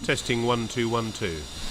Testing 1212.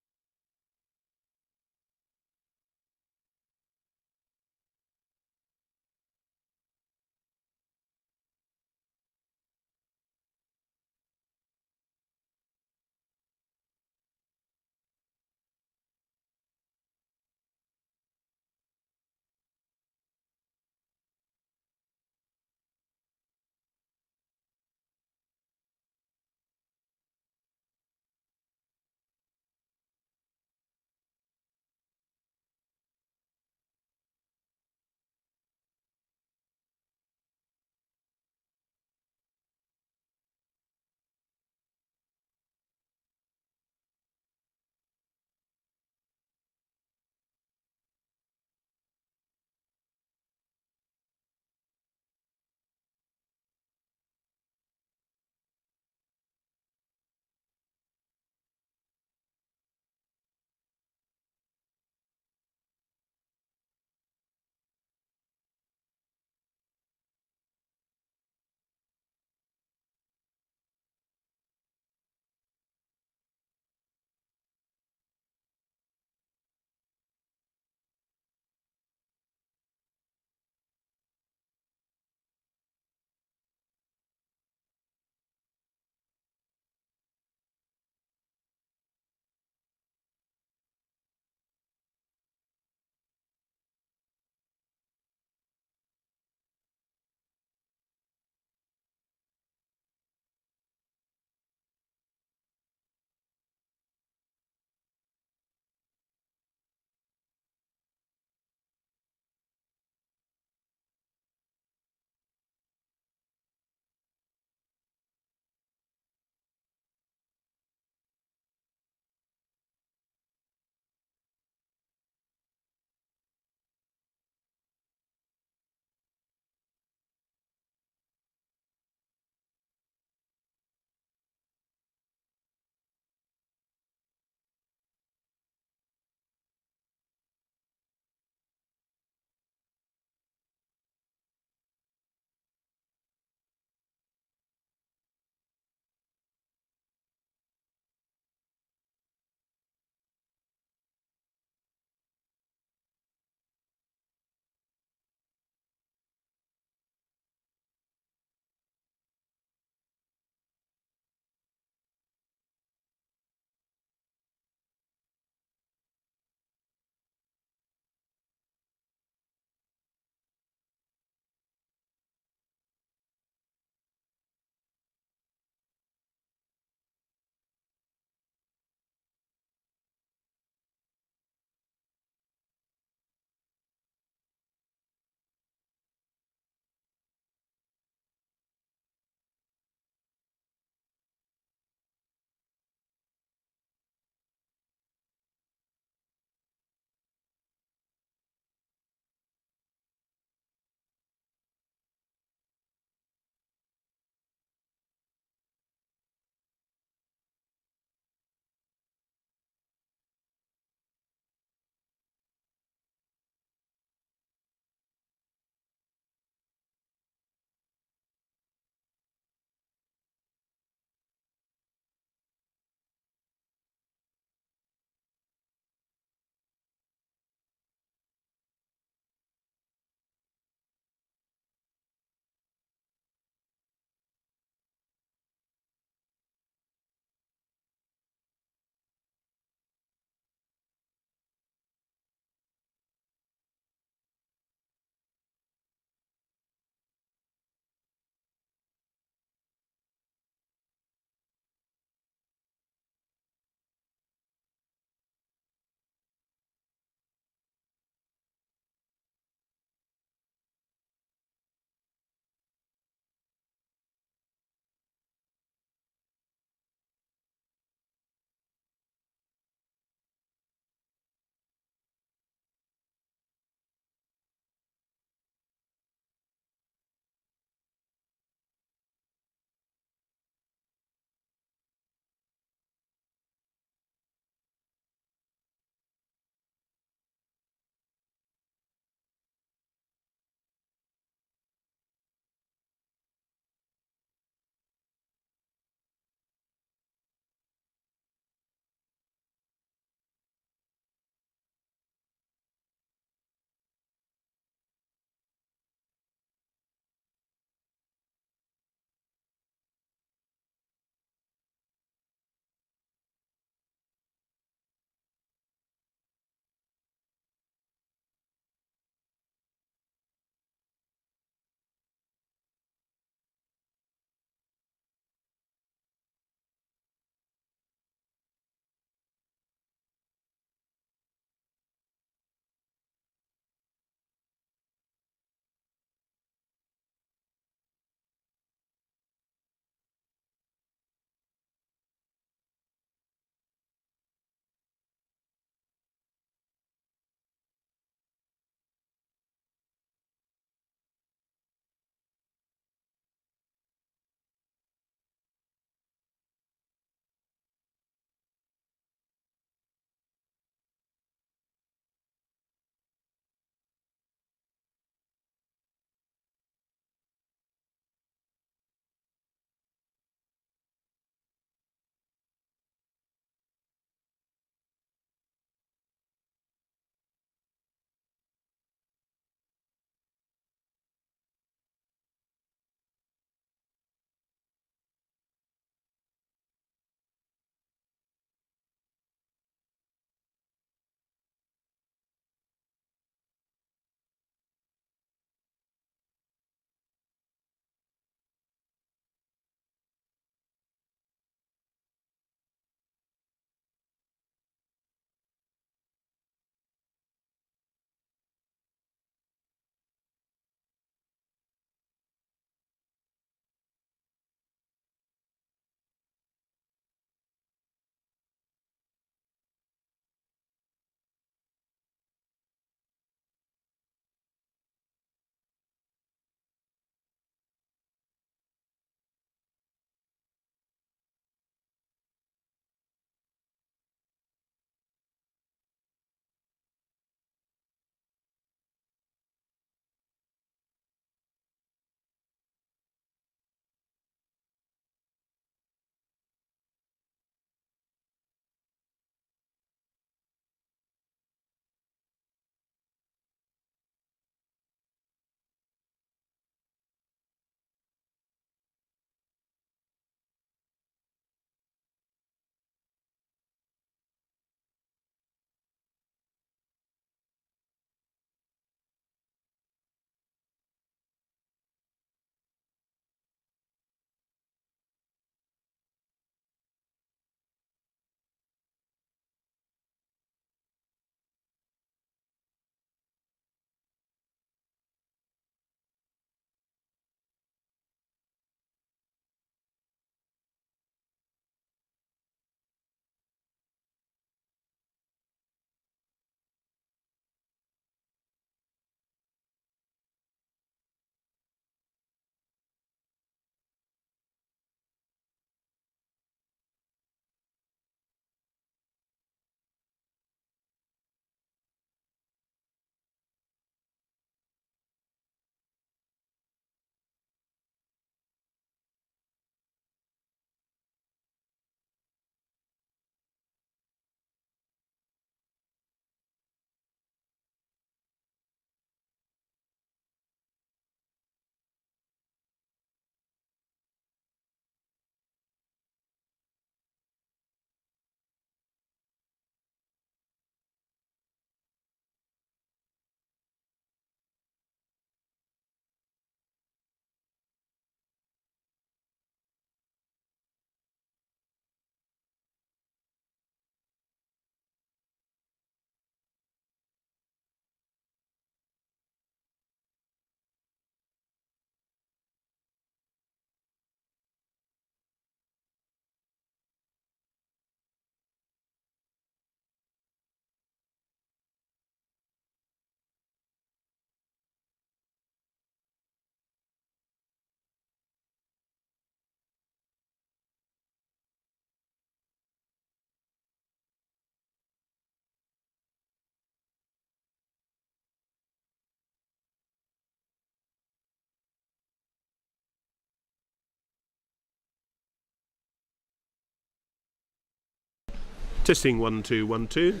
Testing 1 2 1 2.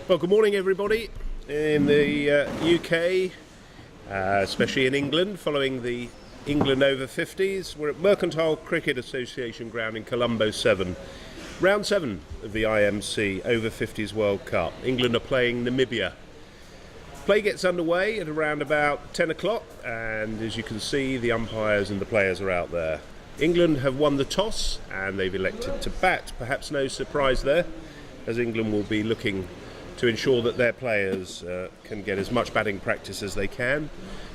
Well, good morning everybody in the UK, especially in England, following the England over 50s. We're at Mercantile Cricket Association ground in Colombo 7, round 7 of the IMC over 50s World Cup. England are playing Namibia. Play gets underway at around about 10 o'clock, and as you can see, the umpires and the players are out there. England have won the toss and they've elected to bat. Perhaps no surprise there, as England will be looking to ensure that their players can get as much batting practice as they can.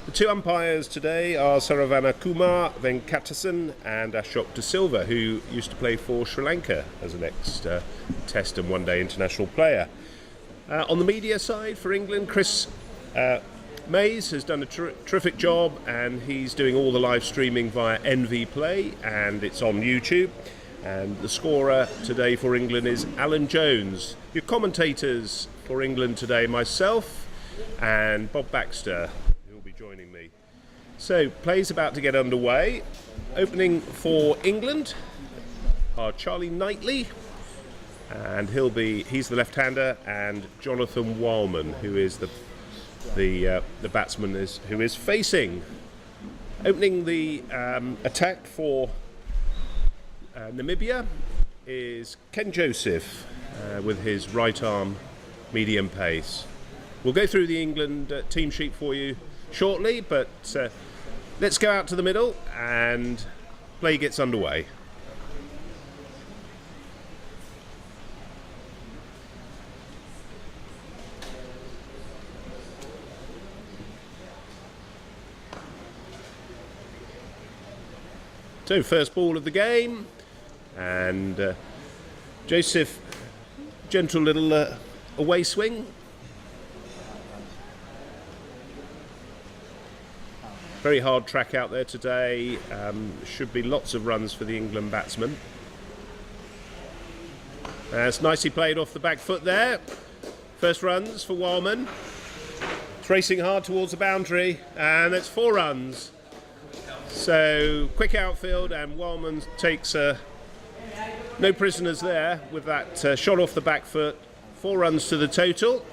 The two umpires today are Saravana Kumar Venkatasan and Ashok De Silva, who used to play for Sri Lanka as an ex-Test and one-day international player. On the media side for England, Chris Mays has done a terrific job, and he's doing all the live streaming via NV Play, and it's on YouTube. And the scorer today for England is Alan Jones. Your commentators for England today, myself and Bob Baxter, who will be joining me. So, play's about to get underway. Opening for England are Charlie Knightley, and he's the left-hander, and Jonathan Wildman, who is the batsman who is facing. Opening the attack for Namibia is Ken Joseph with his right arm medium pace. We'll go through the England team sheet for you shortly, but let's go out to the middle and play gets underway. So first ball of the game. And Joseph, gentle little away swing. Very hard track out there today. Should be lots of runs for the England batsman. It's nicely played off the back foot there. First runs for Wildman. It's racing hard towards the boundary, and it's 4 runs. So quick outfield, and Wildman takes no prisoners there with that shot off the back foot. 4 runs to the total.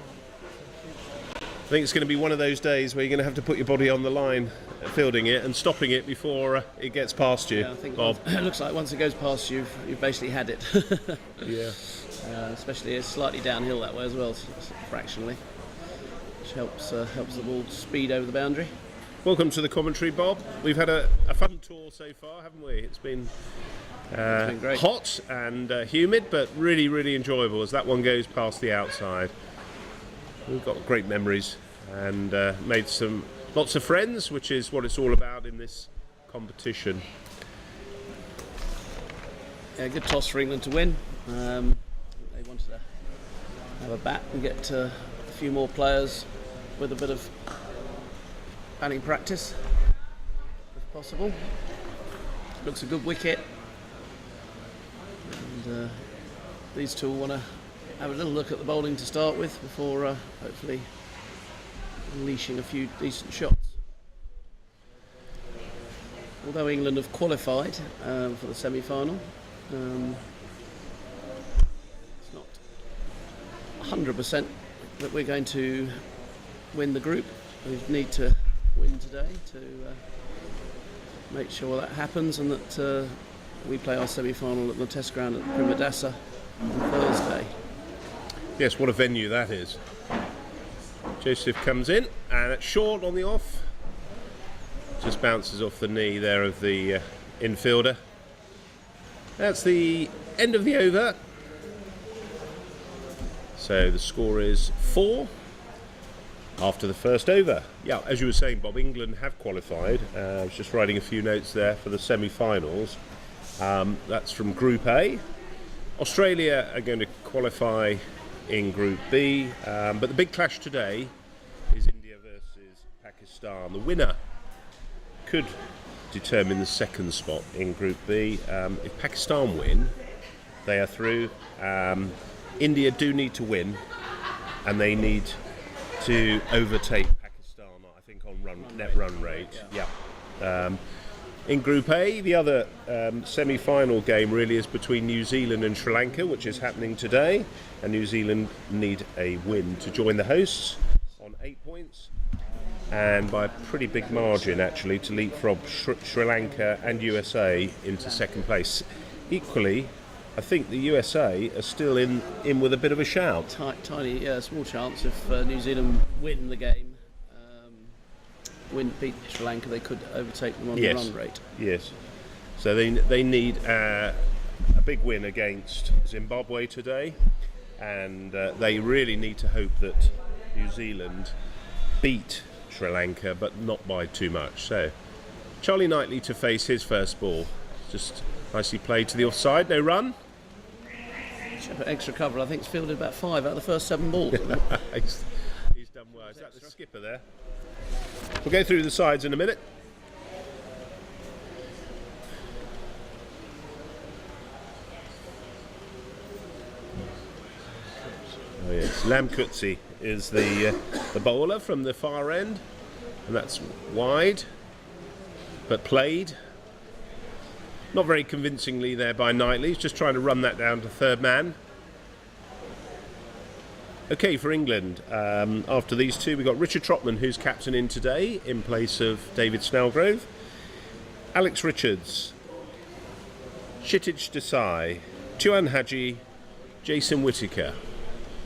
I think it's going to be one of those days where you're going to have to put your body on the line fielding it and stopping it before it gets past you. Yeah, I think Bob. It looks like once it goes past you, you've basically had it. Yeah. Especially it's slightly downhill that way as well, fractionally, which helps the ball speed over the boundary. Welcome to the commentary, Bob. We've had a fun tour so far, haven't we? It's been great. Hot and humid, but really, really enjoyable as that one goes past the outside. We've got great memories and made lots of friends, which is what it's all about in this competition. Yeah, good toss for England to win. They wanted to have a bat and get a few more players with a bit of batting practice, if possible. Looks a good wicket, and these two want to have a little look at the bowling to start with before hopefully unleashing a few decent shots. Although England have qualified for the semi-final, it's not 100% that we're going to win the group. We need to win today to make sure that happens, and that we play our semi-final at the test ground at Primadasa on Thursday. Yes, what a venue that is. Joseph comes in, and it's short on the off. Just bounces off the knee there of the infielder. That's the end of the over. So the score is 4 after the first over. Yeah, as you were saying, Bob, England have qualified. I was just writing a few notes there for the semi-finals. That's from Group A. Australia are going to qualify in Group B, but the big clash today is India versus Pakistan. The winner could determine the second spot in Group B. If Pakistan win, they are through. India do need to win, and they need to overtake Pakistan, I think, on net run rate. Yeah. In Group A, the other semi-final game really is between New Zealand and Sri Lanka, which is happening today. And New Zealand need a win to join the hosts on 8 points, and by a pretty big margin actually to leapfrog Sri Lanka and USA into second place. Equally, I think the USA are still in with a bit of a shout. Tiny, small chance if New Zealand win the game. Beat Sri Lanka, they could overtake them on the run rate. Yes. So they need a big win against Zimbabwe today, and they really need to hope that New Zealand beat Sri Lanka, but not by too much. So Charlie Knightley to face his first ball. Just nicely played to the offside, no run. Extra cover, I think it's fielded about 5 out of the first 7 balls. He's done well. Is that the skipper there? We'll go through the sides in a minute. Oh yes, Lamkutsi is the bowler from the far end, and that's wide, but played. Not very convincingly there by Knightley. He's just trying to run that down to third man. Okay, for England, after these two, we've got Richard Trotman, who's captain in today, in place of David Snellgrove. Alex Richards, Kshitij Desai, Tuan Haji, Jason Whittaker.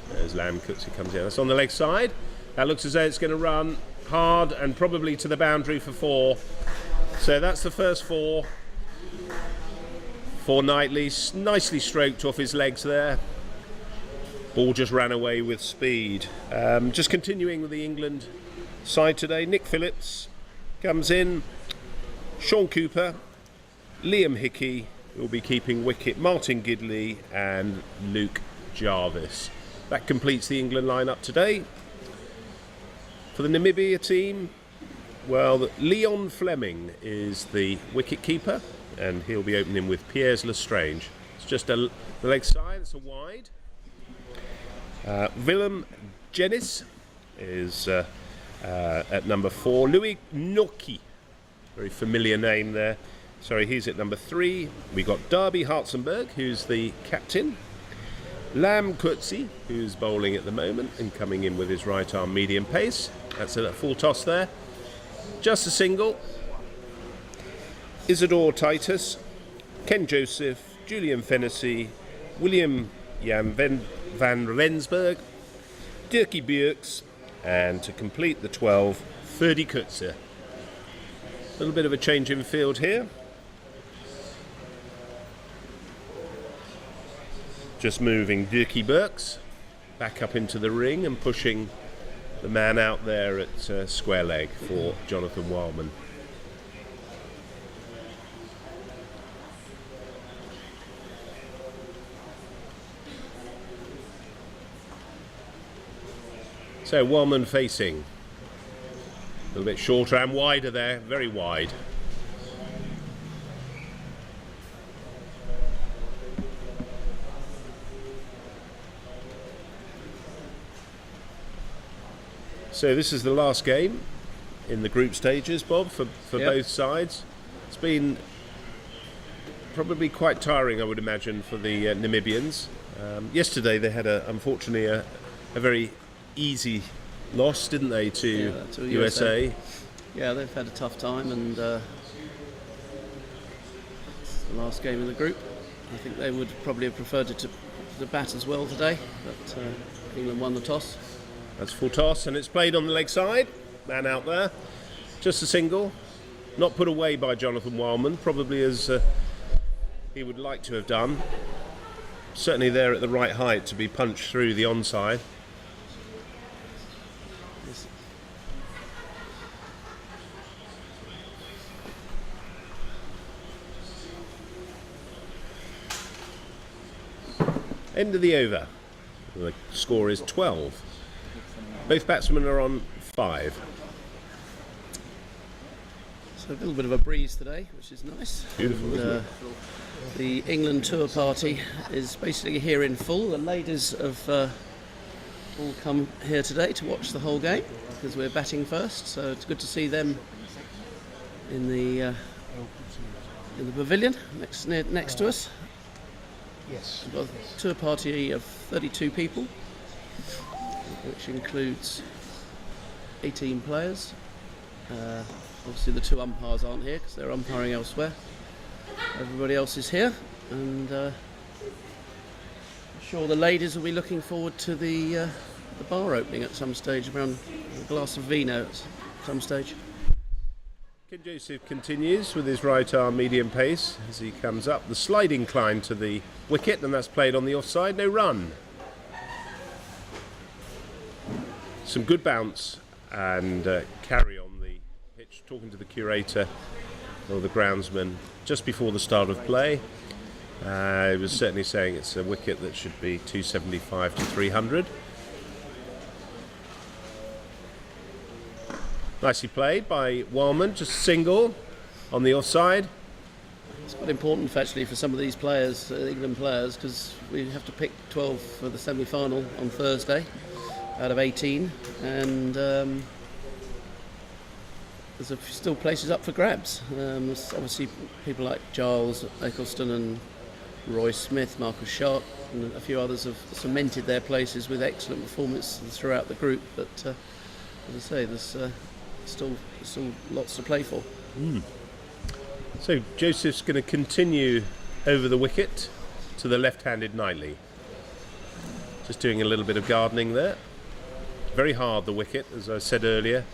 There's Lamkutsi comes in. That's on the leg side. That looks as though it's going to run hard and probably to the boundary for 4. So that's the first 4 for Knightley. Nicely stroked off his legs there. Ball just ran away with speed. Just continuing with the England side today, Nick Phillips comes in, Sean Cooper, Liam Hickey, who will be keeping wicket, Martin Gidley and Luke Jarvis. That completes the England lineup today. For the Namibia team, well, Leon Fleming is the wicket keeper, and he'll be opening with Piers Lestrange. It's just the leg side, it's a wide. Willem Jennis is at number 4. Louis Noki, very familiar name there. Sorry, he's at number 3. We got Derby Hartzenberg, who's the captain. Lamkutsi, who's bowling at the moment and coming in with his right arm medium pace. That's a full toss there. Just a single. Isidore Titus, Ken Joseph, Julian Fennessy, William Jan van Rensburg, Dirkie Bjerks, and to complete the 12, Ferdy Kutzer. A little bit of a change in field here. Just moving Dirkie Bjerks back up into the ring and pushing the man out there at square leg for Jonathan Wildman. So Wellman facing a little bit shorter and wider there, very wide. So this is the last game in the group stages, Bob, for both sides. It's been probably quite tiring, I would imagine, for the Namibians. Yesterday they had, unfortunately, a very easy loss, didn't they, to USA? Yeah, they've had a tough time, and the last game in the group, I think they would probably have preferred it to bat as well today, but England won the toss. That's full toss, and it's played on the leg side. Man out there, just a single, not put away by Jonathan Wildman, probably as he would like to have done. Certainly there at the right height to be punched through the onside. End of the over. The score is 12. Both batsmen are on 5. So a little bit of a breeze today, which is nice. Beautiful, isn't it? The England tour party is basically here in full. The ladies have all come here today to watch the whole game because we're batting first. So it's good to see them in the in the pavilion next to us. Yes. We've got a tour party of 32 people, which includes 18 players. Obviously the 2 umpires aren't here because they're umpiring elsewhere. Everybody else is here, and I'm sure the ladies will be looking forward to the bar opening at some stage, around a glass of vino at some stage. Ken Joseph continues with his right arm medium pace as he comes up. The sliding climb to the wicket, and that's played on the offside, no run. Some good bounce and carry on the pitch, talking to the curator or the groundsman just before the start of play. He was certainly saying it's a wicket that should be 275 to 300. Nicely played by Wellman, just single on the offside. It's quite important actually for some of these players, England players, because we have to pick 12 for the semi-final on Thursday out of 18, and there's still places up for grabs. There's obviously people like Giles Eccleston and Roy Smith, Marcus Sharp, and a few others have cemented their places with excellent performances throughout the group, but as I say, there's still lots to play for. So Joseph's going to continue over the wicket to the left-handed Knightley. Just doing a little bit of gardening there. Very hard, the wicket, as I said earlier.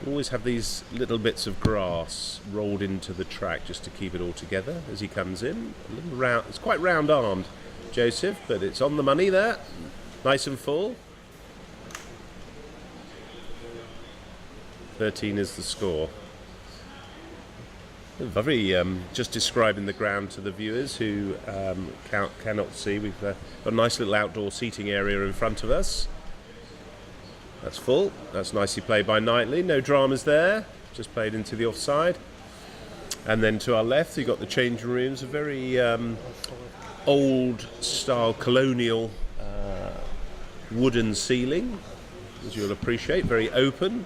Always have these little bits of grass rolled into the track just to keep it all together as he comes in. A little round, it's quite round-armed, Joseph, but it's on the money there. Nice and full. 13 is the score. Very just describing the ground to the viewers who cannot see. We've got a nice little outdoor seating area in front of us. That's full. That's nicely played by Knightley. No dramas there. Just played into the offside. And then to our left, you've got the changing rooms. A very old-style colonial wooden ceiling, as you'll appreciate. Very open,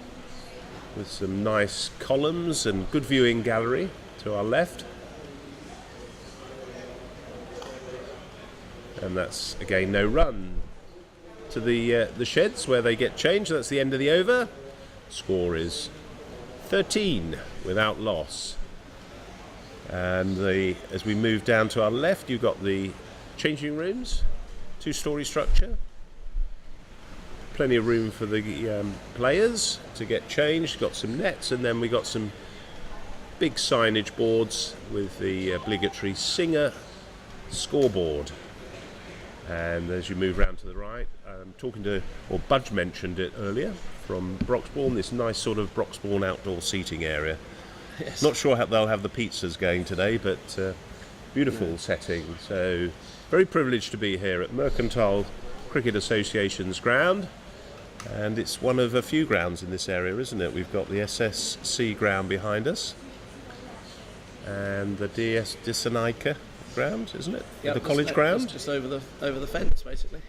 with some nice columns and good viewing gallery to our left. And that's again no run to the sheds where they get changed. That's the end of the over. Score is 13 without loss. And as we move down to our left, you've got the changing rooms, 2-story structure. Plenty of room for the players to get changed. Got some nets, and then we got some big signage boards with the obligatory Singer scoreboard. And as you move round to the right, Budge mentioned it earlier, from Broxbourne, this nice sort of Broxbourne outdoor seating area. Yes. Not sure how they'll have the pizzas going today, but beautiful setting. So very privileged to be here at Mercantile Cricket Association's ground. And it's one of a few grounds in this area, isn't it? We've got the SSC ground behind us, and the DS Disanika ground, isn't it? Yep, the college ground. Just over the fence, basically.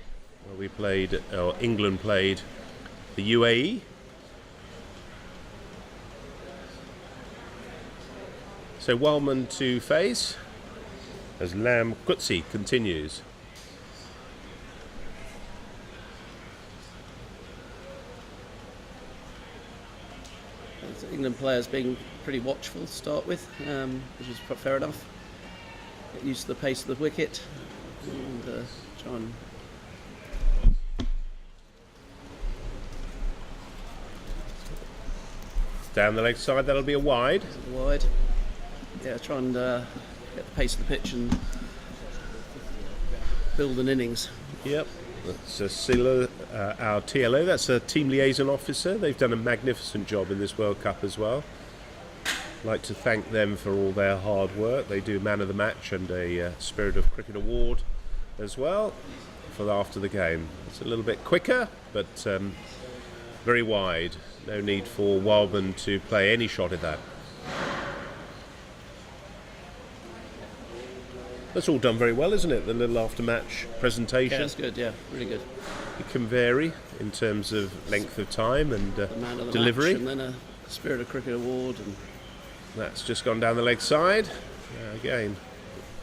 Well, England played the UAE. So Wellman to face as Lam Kutsi continues. England players being pretty watchful to start with, which is fair enough. Get used to the pace of the wicket and try and down the leg side, that'll be a wide. wide. Yeah, try and get the pace of the pitch and build an innings. Yep. That's Sila, our TLO. That's a team liaison officer. They've done a magnificent job in this World Cup as well. I'd like to thank them for all their hard work. They do Man of the Match and a Spirit of Cricket Award as well for after the game. It's a little bit quicker, but very wide. No need for Wildman to play any shot at that. That's all done very well, isn't it? The little after-match presentation. Yeah, it's good. Yeah, really good. It can vary in terms of length of time and The man of the delivery. match, and then a Spirit of Cricket Award, and That's just gone down the leg side. Again,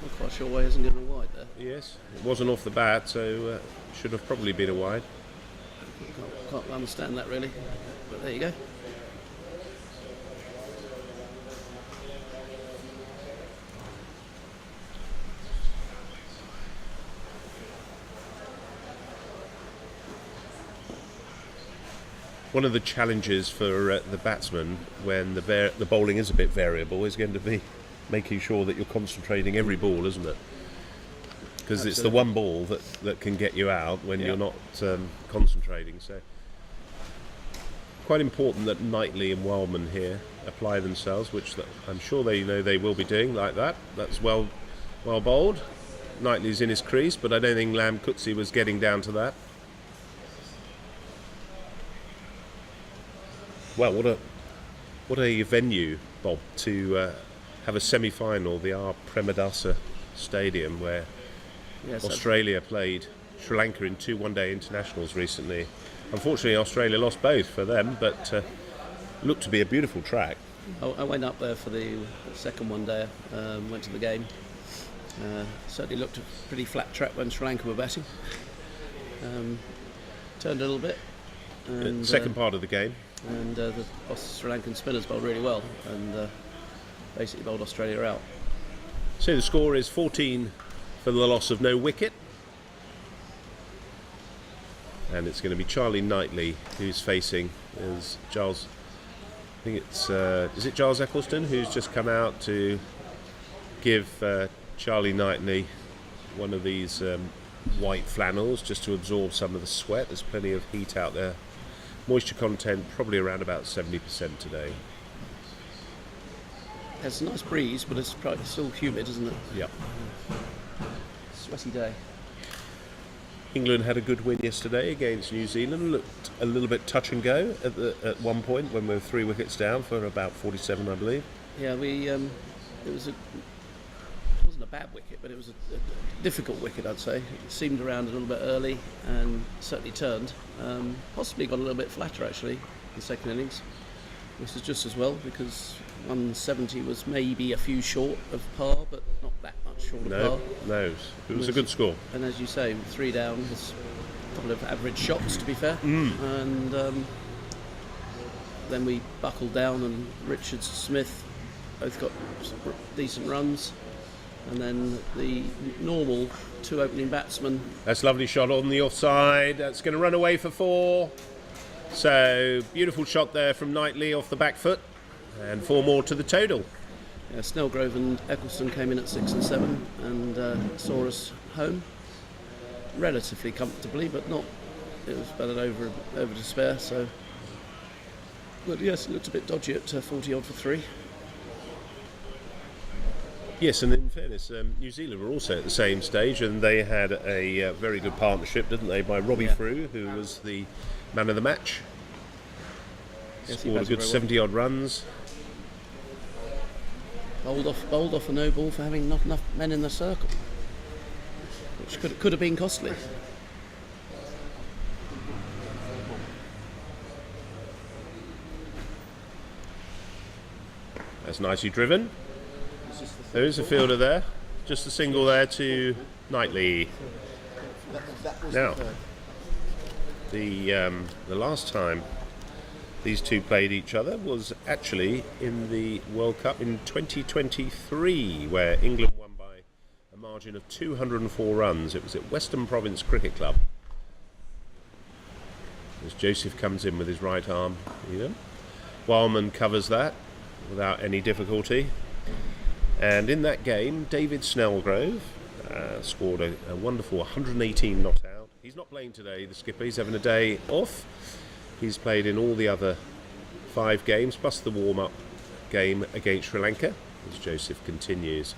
Not quite sure why he hasn't given a wide there. yes, it wasn't off the bat, so should have probably been a wide. Can't understand that really, but there you go. One of the challenges for the batsman when the bowling is a bit variable is going to be making sure that you're concentrating every ball, isn't it? Because it's the one ball that can get you out when you're not concentrating. So quite important that Knightley and Wildman here apply themselves, which I'm sure they know they will be doing like that. That's well bowled. Knightley's in his crease, but I don't think Lam Kutsi was getting down to that. Well, what a venue, Bob, to have a semi-final, the R. Premadasa Stadium, where Australia played Sri Lanka in 2 one-day internationals recently. Unfortunately, Australia lost both for them, but looked to be a beautiful track. I went up there for the second one-day, went to the game. Certainly looked a pretty flat track when Sri Lanka were batting. Turned a little bit. And, second part of the game. And the Sri Lankan spinners bowled really well and basically bowled Australia out. So the score is 14 for the loss of no wicket. And it's going to be Charlie Knightley who's facing as Giles. I think it's is it Giles Eccleston who's just come out to give Charlie Knightley one of these white flannels just to absorb some of the sweat. There's plenty of heat out there. Moisture content probably around about 70% today. There's a nice breeze, but it's probably still humid, isn't it? Yep. Sweaty day. England had a good win yesterday against New Zealand. Looked a little bit touch and go at one point when we were 3 wickets down for about 47, I believe. Yeah, it wasn't a bad wicket, but it was a difficult wicket, I'd say. It seemed around a little bit early and certainly turned. Possibly got a little bit flatter actually in the second innings, which is just as well because 170 was maybe a few short of par, but not that much short of par. No, it was a good score. And as you say, 3 down was a couple of average shots, to be fair. And then we buckled down, and Richards, Smith both got decent runs. And then the normal 2 opening batsmen. That's a lovely shot on the offside. That's going to run away for 4. So beautiful shot there from Knightley off the back foot, and 4 more to the total. Yeah, Snellgrove and Eccleston came in at 6 and 7 and saw us home relatively comfortably, but not. It was about an over to spare. So, but yes, it looked a bit dodgy at 40 odd for 3. Yes, and in fairness, New Zealand were also at the same stage, and they had a very good partnership, didn't they, by Robbie Frew, who was the man of the match. Yes, scored a good 70-odd runs. Bowled off a no ball for having not enough men in the circle, which could have been costly. That's nicely driven. There is a fielder there. Just a single there to Knightley. Now, the last time these two played each other was actually in the World Cup in 2023, where England won by a margin of 204 runs. It was at Western Province Cricket Club. As Joseph comes in with his right arm, Wildman covers that without any difficulty. And in that game, David Snellgrove scored a wonderful 118 not out. He's not playing today, the skipper. He's having a day off. He's played in all the other 5 games, plus the warm-up game against Sri Lanka, as Joseph continues.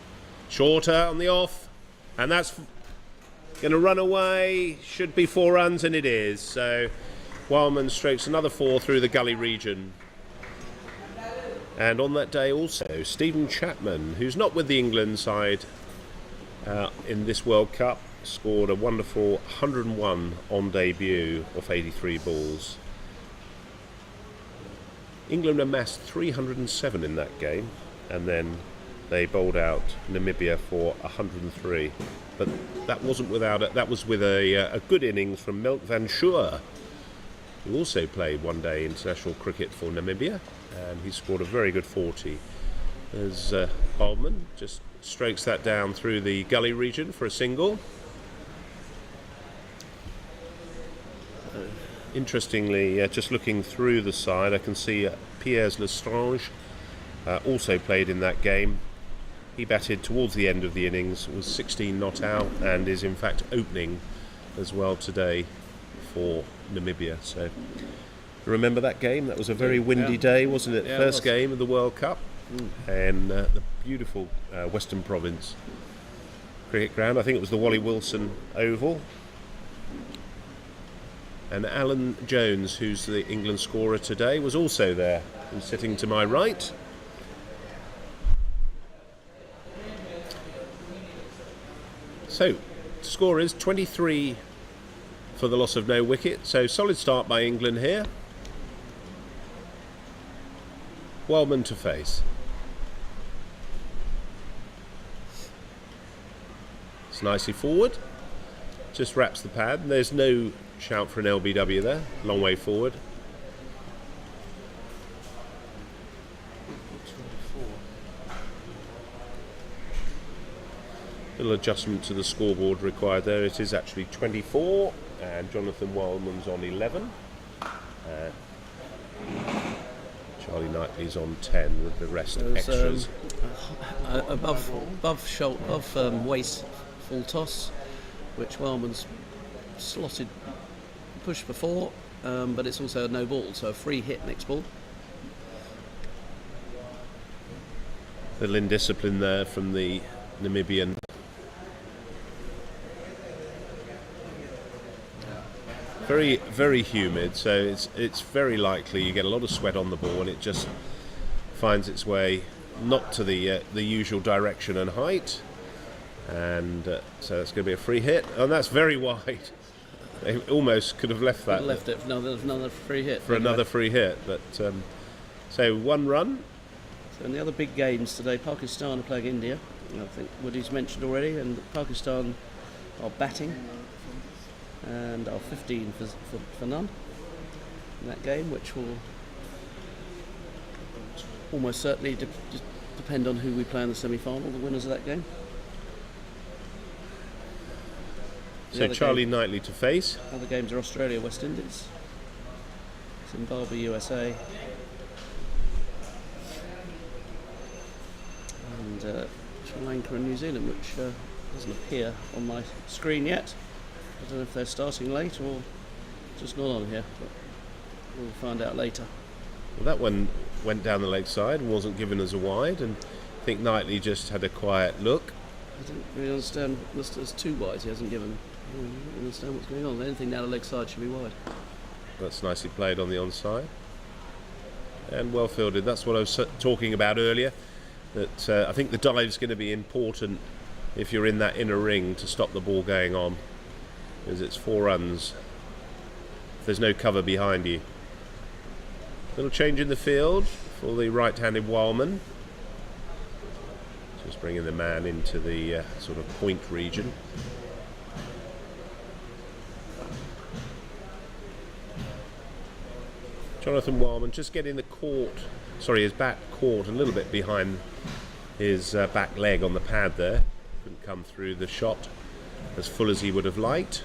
Shorter on the off, and that's going to run away. Should be 4 runs, and it is. So Wildman strokes another 4 through the gully region. And on that day also, Stephen Chapman, who's not with the England side in this World Cup, scored a wonderful 101 on debut off 83 balls. England amassed 307 in that game, and then they bowled out Namibia for 103. But that wasn't without it. That was with a good innings from Milk van Schuur, who also played one-day international cricket for Namibia, and he scored a very good 40. As Baldman just strokes that down through the gully region for a single. Interestingly, just looking through the side, I can see Piers Lestrange also played in that game. He batted towards the end of the innings, was 16 not out, and is in fact opening as well today for Namibia. So remember that game? That was a very windy day, wasn't it? Yeah, First game of the World Cup, and the beautiful Western Province cricket ground. I think it was the Wally Wilson Oval. And Alan Jones, who's the England scorer today, was also there and sitting to my right. So, score is 23 for the loss of no wicket. So, solid start by England here. Wellman to face. It's nicely forward. Just wraps the pad. There's no shout for an LBW there. Long way forward. Little adjustment to the scoreboard required there. It is actually 24, and Jonathan Wildman's on 11. Charlie Knightley's on 10 with the rest extras. Above waist full toss, which Wellman's slotted, pushed before, but it's also a no ball, so a free hit next ball. Little indiscipline there from the Namibian. Very, very humid, so it's very likely you get a lot of sweat on the ball, and it just finds its way not to the usual direction and height, and so that's going to be a free hit, and that's very wide. They almost could have left that. Left it for another free hit. For another free hit, but so 1 run. So in the other big games today, Pakistan are playing India. I think Woody's mentioned already, and Pakistan are batting and are 15 for none in that game, which will almost certainly depend on who we play in the semi-final, the winners of that game. So Charlie Knightley to face. Other games are Australia, West Indies, Zimbabwe, USA, and Sri Lanka and New Zealand, which doesn't appear on my screen yet. I don't know if they're starting late or just not on here, but we'll find out later. Well, that one went down the leg side and wasn't given as a wide, and I think Knightley just had a quiet look. I don't really understand. There's 2 wides he hasn't given. I don't understand what's going on. Anything down the leg side should be wide. That's nicely played on the onside. And well fielded. That's what I was talking about earlier. That I think the dive's going to be important if you're in that inner ring to stop the ball going on, because it's 4 runs. There's no cover behind you. Little change in the field for the right-handed Wildman. Just bringing the man into the sort of point region. Jonathan Wildman just getting his back caught a little bit behind his back leg on the pad there. Couldn't come through the shot as full as he would have liked.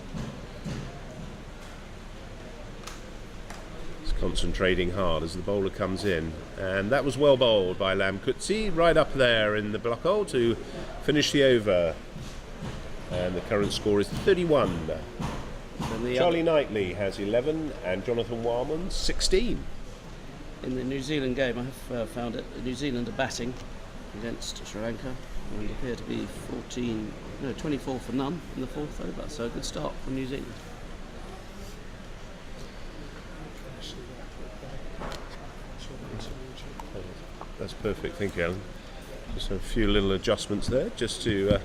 He's concentrating hard as the bowler comes in, and that was well bowled by Lamkutsi, right up there in the block hole to finish the over. And the current score is 31. Charlie Knightley has 11 and Jonathan Wildman 16. In the New Zealand game, I have found it. New Zealand are batting against Sri Lanka and appear to be 24 for none in the 4th over. So a good start from New Zealand. That's perfect, thank you, Alan. Just a few little adjustments there, just to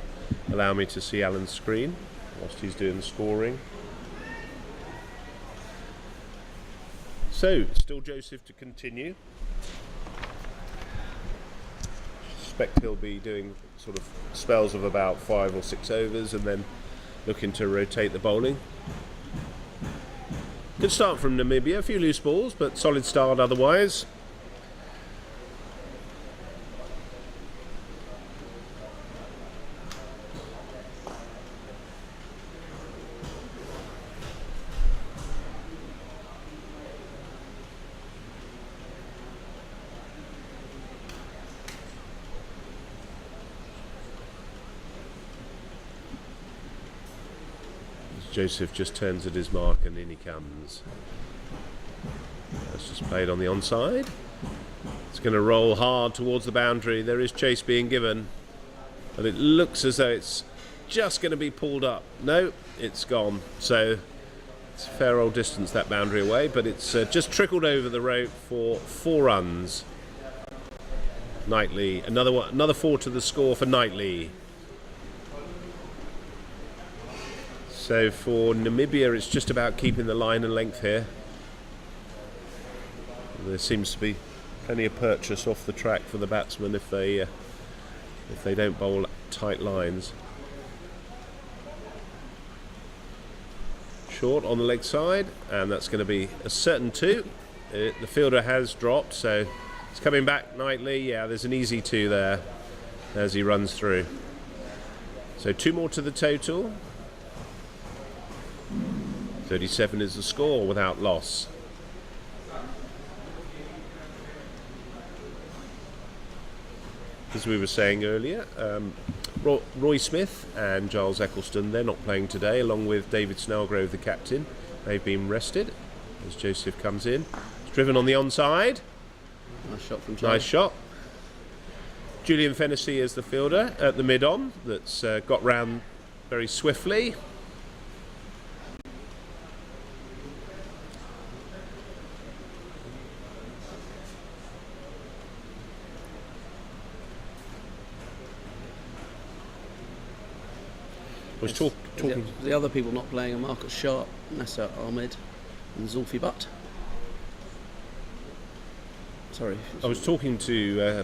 allow me to see Alan's screen whilst he's doing the scoring. So, still Joseph to continue. expect he'll be doing sort of spells of about 5 or 6 overs and then looking to rotate the bowling. Good start from Namibia, a few loose balls, but solid start otherwise. Joseph just turns at his mark and in he comes. That's just played on the onside. It's going to roll hard towards the boundary. There is chase being given, but it looks as though it's just going to be pulled up. No, it's gone. So it's a fair old distance, that boundary away, but it's just trickled over the rope for 4 runs. Knightley, another 4 to the score for Knightley. So for Namibia, it's just about keeping the line and length here. There seems to be plenty of purchase off the track for the batsmen if they don't bowl tight lines. Short on the leg side, and that's going to be a certain 2. The fielder has dropped, so it's coming back. Knightley. Yeah, there's an easy 2 there as he runs through. So 2 more to the total. 37 is the score without loss. As we were saying earlier, Roy Smith and Giles Eccleston, they're not playing today, along with David Snellgrove, the captain. They've been rested as Joseph comes in. It's driven on the onside. Nice shot from Giles. Nice shot. Julian Fennessy is the fielder at the mid-on that's got round very swiftly. Was talking. The other people not playing are Marcus Sharp, Nasser Ahmed, and Zulfi Butt. Sorry. I was talking to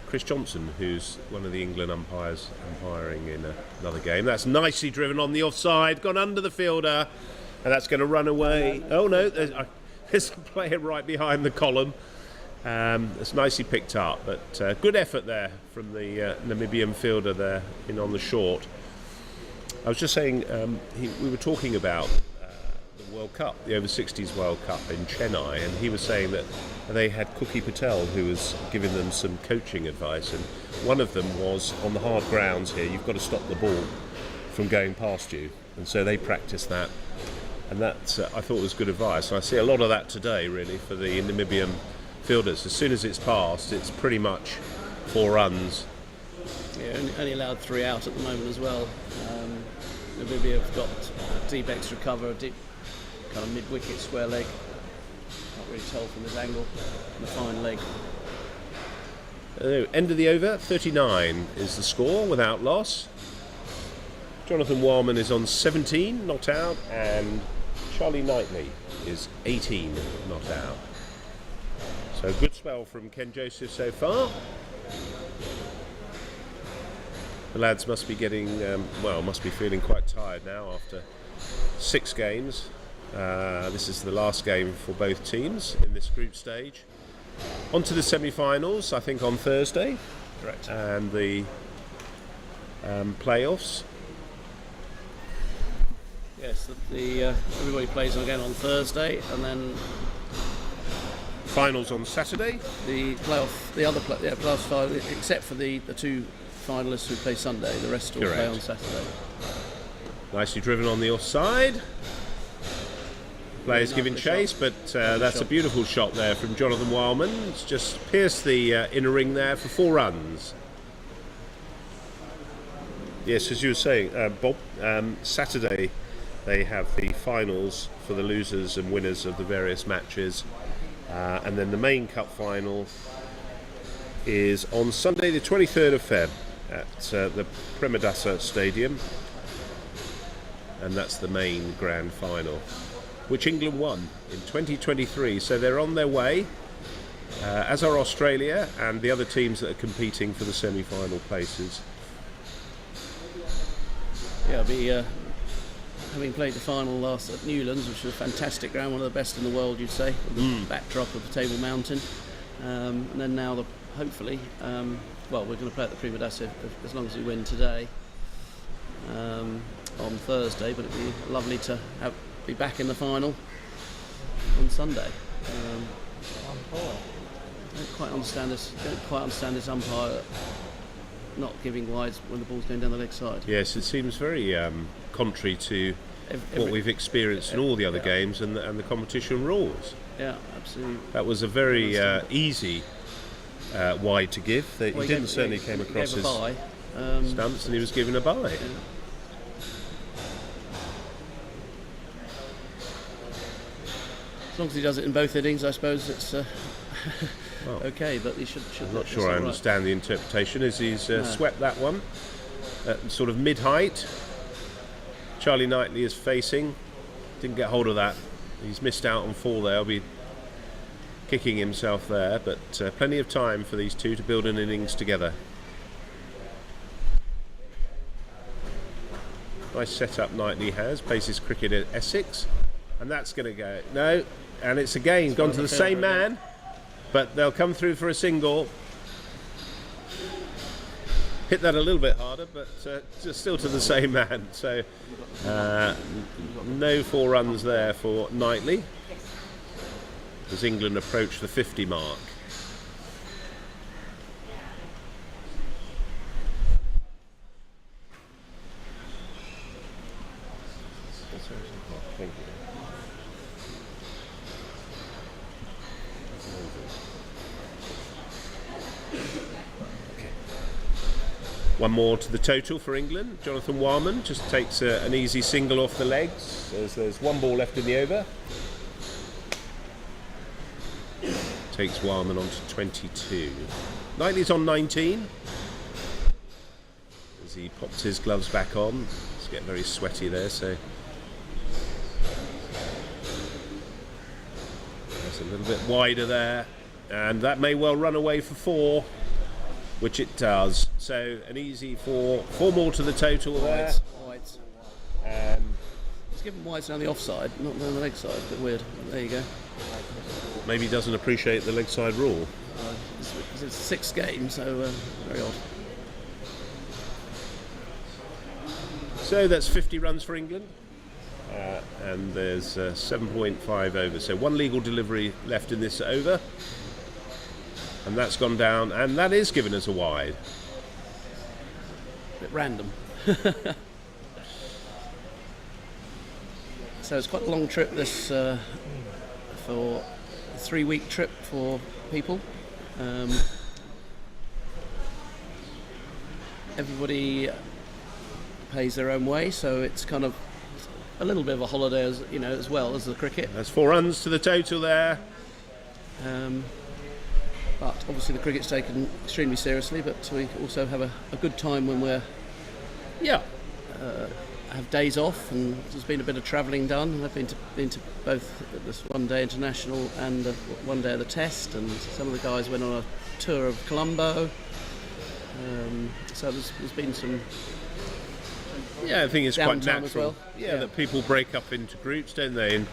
Chris Johnson, who's one of the England umpires umpiring in another game. That's nicely driven on the offside, gone under the fielder, and that's going to run away. Oh no, there's a player right behind the column. It's nicely picked up, but good effort there from the Namibian fielder there in on the short. I was just saying, we were talking about the World Cup, the Over-60s World Cup in Chennai, and he was saying that they had Cookie Patel who was giving them some coaching advice, and one of them was, on the hard grounds here, you've got to stop the ball from going past you, and so they practiced that, and that I thought was good advice. And I see a lot of that today, really, for the Namibian fielders. As soon as it's passed, it's pretty much 4 runs. Yeah, only allowed 3 out at the moment as well. Namibia have got deep extra cover, a deep kind of mid-wicket square leg. Can't really tell from this angle. And a fine leg. End of the over, 39 is the score without loss. Jonathan Warman is on 17, not out, and Charlie Knightley is 18, not out. So good spell from Ken Joseph so far. The lads must be getting, must be feeling quite tired now after 6 games. This is the last game for both teams in this group stage. On to the semi-finals, I think on Thursday. Correct. And the playoffs. Yes, everybody plays again on Thursday, and then Finals on Saturday. the playoff final, except for the 2 finalists who play Sunday, the rest all play Correct. on Saturday. Nicely driven on the offside. Players giving chase, but that's a beautiful shot there from Jonathan Wildman. It's just pierced the inner ring there for 4 runs. Yes, as you were saying, Bob, Saturday they have the finals for the losers and winners of the various matches. And then the main cup final is on Sunday the 23rd of Feb at the Premadasa Stadium, and that's the main grand final, which England won in 2023, so they're on their way. as are Australia and the other teams that are competing for the semi-final places. Yeah, I'll be having played the final last at Newlands, which was a fantastic ground, one of the best in the world, you'd say, with the backdrop of the Table Mountain. And then now, hopefully, well, we're going to play at the Prima Dace as long as we win today on Thursday, but it'd be lovely to be back in the final on Sunday. Don't quite understand this umpire not giving wides when the ball's going down the leg side. Yes, it seems very contrary to what we've experienced in all the other games and the competition rules. Yeah, absolutely. That was a very easy wide to give. He certainly came across his stumps, and he was given a bye. Yeah. As long as he does it in both innings, I suppose it's Well, okay. But he should. I'm not sure I understand the interpretation. As he's swept that one at sort of mid-height. Charlie Knightley is facing. Didn't get hold of that. He's missed out on 4 there. He'll be kicking himself there, but plenty of time for these two to build an innings together. Nice setup Knightley has. Plays his cricket at Essex, and that's going to go. No, and it's again gone to the same man, but they'll come through for a single. Hit that a little bit harder, but still to the same man. So no 4 runs there for Knightley as England approach the 50 mark. Thank you. One more to the total for England. Jonathan Warman just takes an easy single off the legs. There's 1 ball left in the over. Takes Warman on to 22. Knightley's on 19. As he pops his gloves back on. It's getting very sweaty there, so it's a little bit wider there. And that may well run away for 4. Which it does. So an easy 4 more to the total there. Wides. And He's given wides down the offside, not down the leg side. A bit weird. There you go. maybe doesn't appreciate the leg side rule. It's a 6th game, so very odd. So that's 50 runs for England. And there's 7.5 over. So 1 legal delivery left in this over. And that's gone down, and that is given us a wide. Bit random. So it's quite a long trip this for a 3-week trip for people. Everybody pays their own way, so it's kind of a little bit of a holiday as well as the cricket. That's 4 runs to the total there. But obviously the cricket's taken extremely seriously, but we also have a good time when we're have days off, and there's been a bit of travelling done. I've been to both this one-day international and one day of the test, and some of the guys went on a tour of Colombo. So there's been some I think it's quite downtime natural. as well. That people break up into groups, don't they? And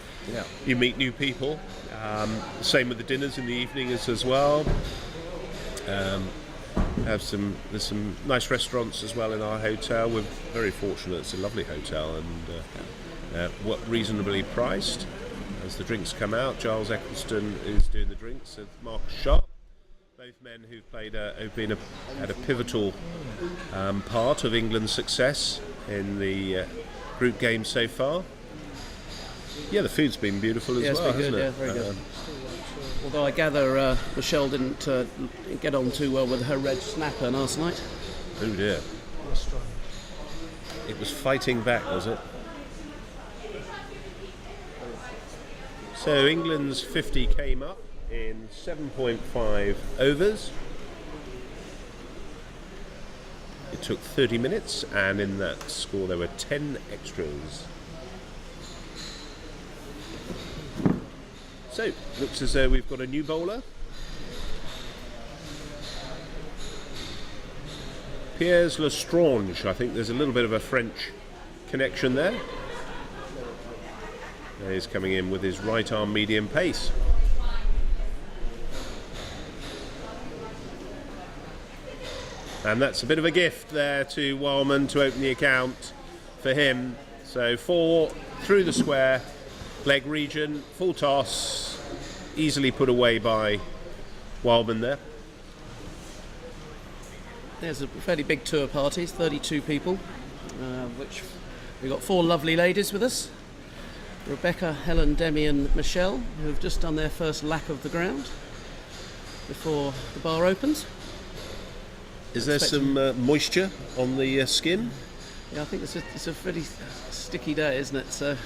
you meet new people. Same with the dinners in the evenings as well. There's some nice restaurants as well in our hotel. We're very fortunate; it's a lovely hotel and reasonably priced. As the drinks come out, Giles Eccleston is doing the drinks, and Marcus Sharp, both men who've had a pivotal part of England's success in the group game so far. Yeah, the food's been beautiful as well, hasn't it? Yeah, very good. Although I gather Michelle didn't get on too well with her red snapper last night. Oh dear. It was fighting back, was it? So England's 50 came up in 7.5 overs. It took 30 minutes, and in that score there were 10 extras. So, looks as though we've got a new bowler. Piers Lestrange. I think there's a little bit of a French connection there. He's coming in with his right arm medium pace. And that's a bit of a gift there to Wildman to open the account for him. So 4 through the square, leg region, full toss, easily put away by Wildman there. There's a fairly big tour party, 32 people, which we've got 4 lovely ladies with us. Rebecca, Helen, Demi and Michelle, who have just done their first lap of the ground before the bar opens. Is there some moisture on the skin? Yeah, I think it's a pretty sticky day, isn't it? So,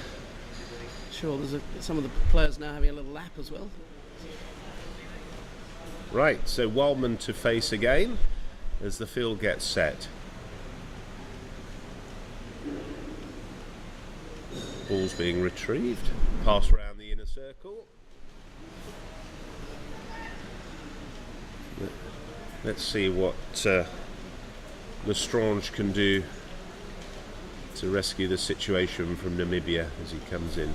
sure, there's some of the players now having a little lap as well. Right, so Wildman to face again as the field gets set. Ball's being retrieved, pass around the inner circle. Let's see what Lestrange can do to rescue the situation from Namibia as he comes in.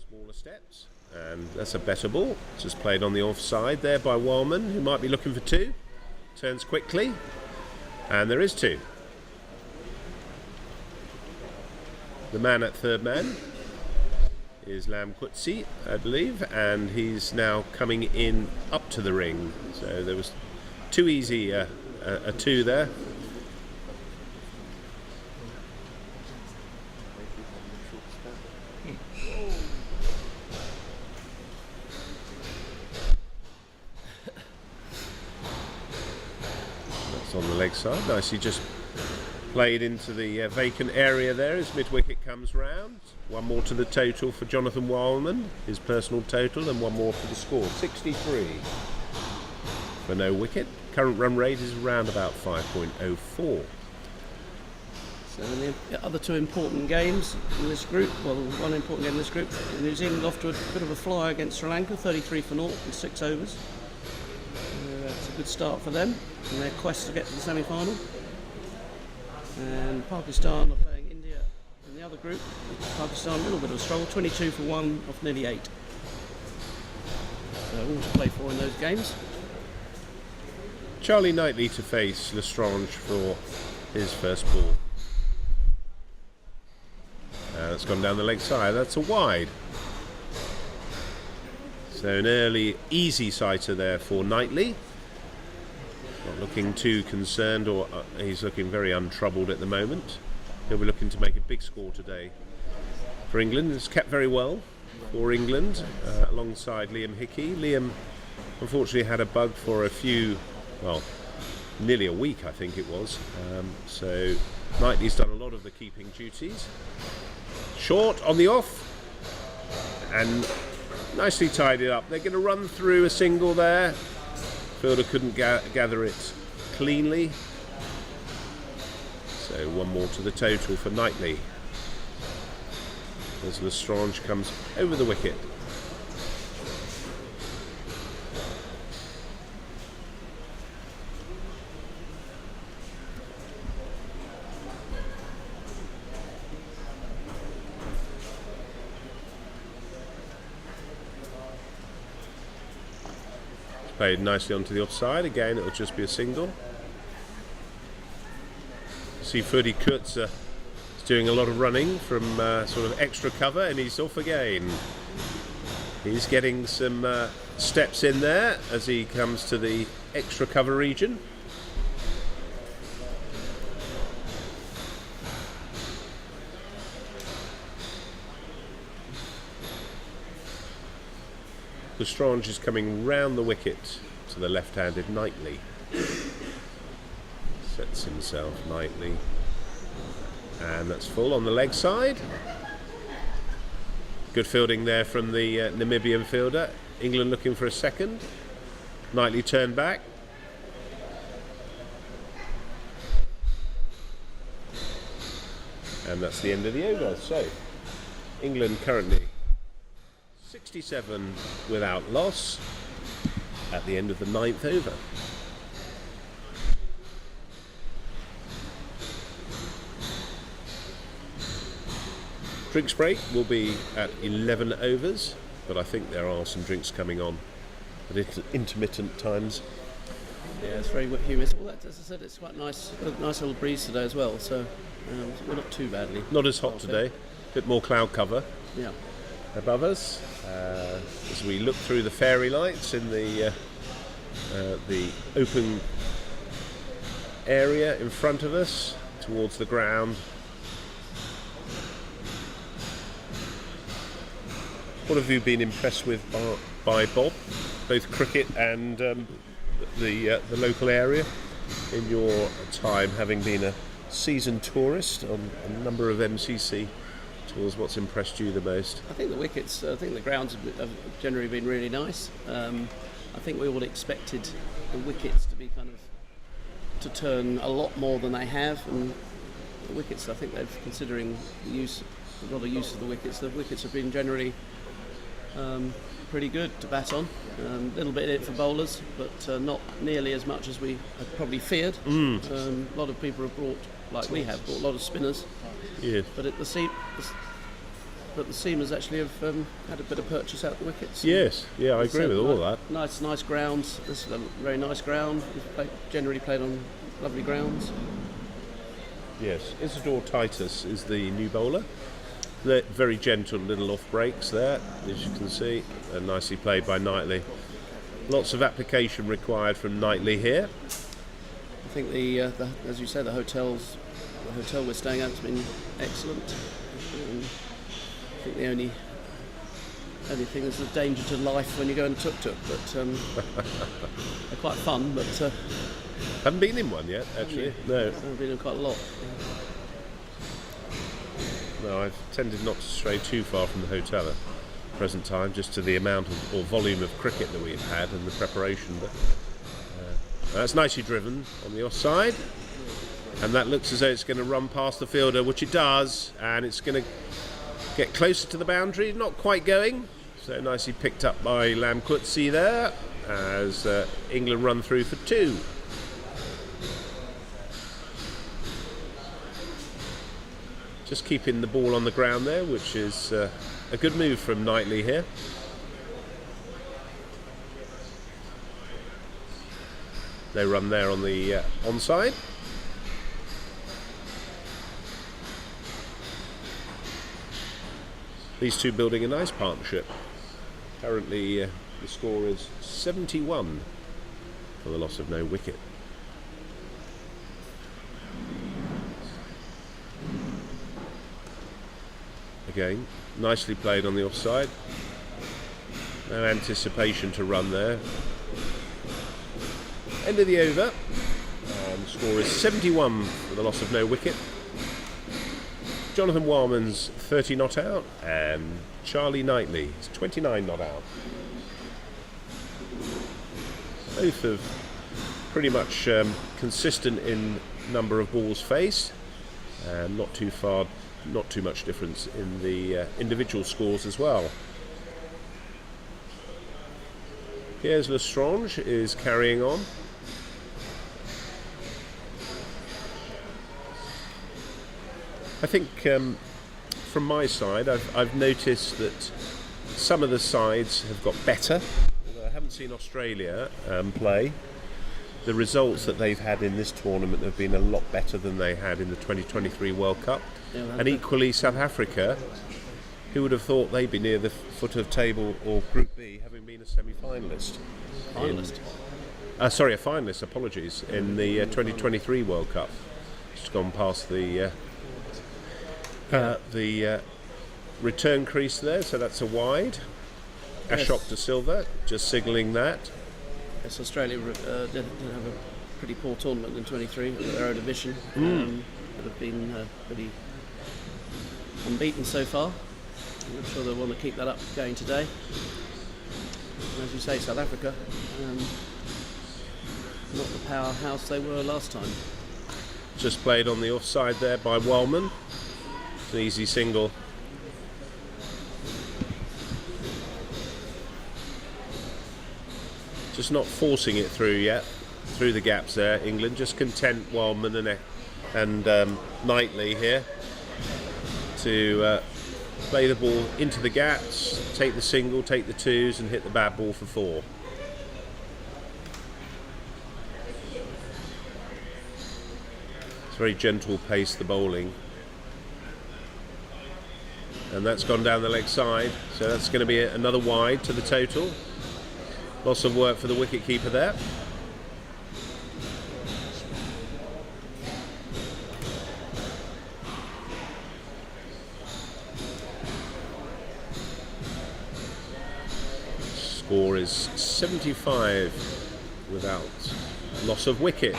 Smaller steps, and that's a better ball. Just played on the offside there by Wildman, who might be looking for 2. Turns quickly, and there is 2. The man at third man is Lam Kutsi, I believe, and he's now coming in up to the ring. So there was too easy a 2 there. That's on the leg side. Nicely just played into the vacant area there as mid-wicket comes round. 1 more to the total for Jonathan Wildman, his personal total, and 1 more for the score. 63 for no wicket. Current run rate is around about 5.04. So the other 2 important games in this group, well, 1 important game in this group, New Zealand off to a bit of a flyer against Sri Lanka, 33 for 0 in 6 overs. It's a good start for them in their quest to get to the semi-final. And Pakistan are playing India in the other group. Pakistan, a little bit of a struggle, 22 for 1 off nearly 8. So all to play for in those games. Charlie Knightley to face Lestrange for his first ball. That's gone down the leg side. That's a wide. So an early easy sighter there for Knightley. Not looking too concerned, or he's looking very untroubled at the moment. He'll be looking to make a big score today for England. It's kept very well for England alongside Liam Hickey. Liam unfortunately had a bug for nearly a week I think it was. So Knightley's done a lot of the keeping duties. Short on the off and nicely tied it up. They're going to run through a single there. Fielder couldn't gather it cleanly. So 1 more to the total for Knightley as Lestrange comes over the wicket. Played nicely onto the offside. Again, it'll just be a single. See Ferdy Kurtz is doing a lot of running from sort of extra cover, and he's off again. He's getting some steps in there as he comes to the extra cover region. Lestrange is coming round the wicket to the left-handed Knightley. Sets himself Knightley. And that's full on the leg side. Good fielding there from the Namibian fielder. England looking for a second. Knightley turned back. And that's the end of the over. So, England currently 67 without loss at the end of the 9th over. Drinks break will be at 11 overs, but I think there are some drinks coming on at intermittent times. Yeah, it's very humid. Well, as I said, it's quite nice. A nice little breeze today as well, so we're not too badly. Not as hot today. A bit more cloud cover Yeah. above us as we look through the fairy lights in the open area in front of us towards the ground. What have you been impressed with by Bob, both cricket and the local area, in your time having been a seasoned tourist on a number of MCC tours? What's impressed you the most? I think the wickets, I think the grounds have generally been really nice. I think we all expected the wickets to be to turn a lot more than they have, and the wickets, I think they've, considering a lot of use of the wickets have been generally pretty good to bat on. A little bit in it for bowlers, but not nearly as much as we had probably feared. A lot of people have brought a lot of spinners. Yeah. But the seamers actually have had a bit of purchase out the wickets. Yes, yeah, I agree with all that. Nice grounds. This is a very nice ground. We've generally played on lovely grounds. Yes, Isidore Titus is the new bowler. They're very gentle little off breaks there, as you can see, and nicely played by Knightley. Lots of application required from Knightley here. I think as you said, the hotel we're staying at has been excellent. I think the only thing is the danger to life when you go in a tuk-tuk, but they're quite fun. But Haven't been in one yet, actually. No. I've been in quite a lot. No, I've tended not to stray too far from the hotel at the present time, just to the amount of, or volume of cricket that we've had and the preparation. But that's nicely driven on the offside, and that looks as though it's going to run past the fielder, which it does, and it's going to get closer to the boundary. Not quite going, so nicely picked up by Lamkutsi there, as England run through for 2. Just keeping the ball on the ground there, which is a good move from Knightley here. They run there on the onside. These two building a nice partnership. Currently the score is 71 for the loss of no wicket. Again, nicely played on the offside. No anticipation to run there. End of the over. And the score is 71 for the loss of no wicket. Jonathan Wildman's 30 not out, and Charlie Knightley is 29 not out. Both have pretty much consistent in number of balls faced, and not too much difference in the individual scores as well. Piers Lestrange is carrying on. I think from my side, I've noticed that some of the sides have got better. Although I haven't seen Australia play. The results that they've had in this tournament have been a lot better than they had in the 2023 World Cup. Yeah, and equally South Africa, who would have thought they'd be near the foot of table or Group B, having been a semi-finalist. A finalist, apologies, in the 2023 World Cup. Just gone past the return crease there, so that's a wide. Yes. Ashok de Silva just signalling that. Yes, Australia did have a pretty poor tournament in 23 at their own division. That have been pretty unbeaten so far. I'm sure they'll want to keep that up going today. And as you say, South Africa, not the powerhouse they were last time. Just played on the offside there by Wildman. An easy single. Just not forcing it through yet, through the gaps there. England just content Wildman and Knightley here to play the ball into the gaps, take the single, take the twos, and hit the bad ball for 4. It's very gentle pace, the bowling. And that's gone down the leg side, so that's going to be another wide to the total. Lots of work for the wicket keeper there. Score is 75 without loss of wicket.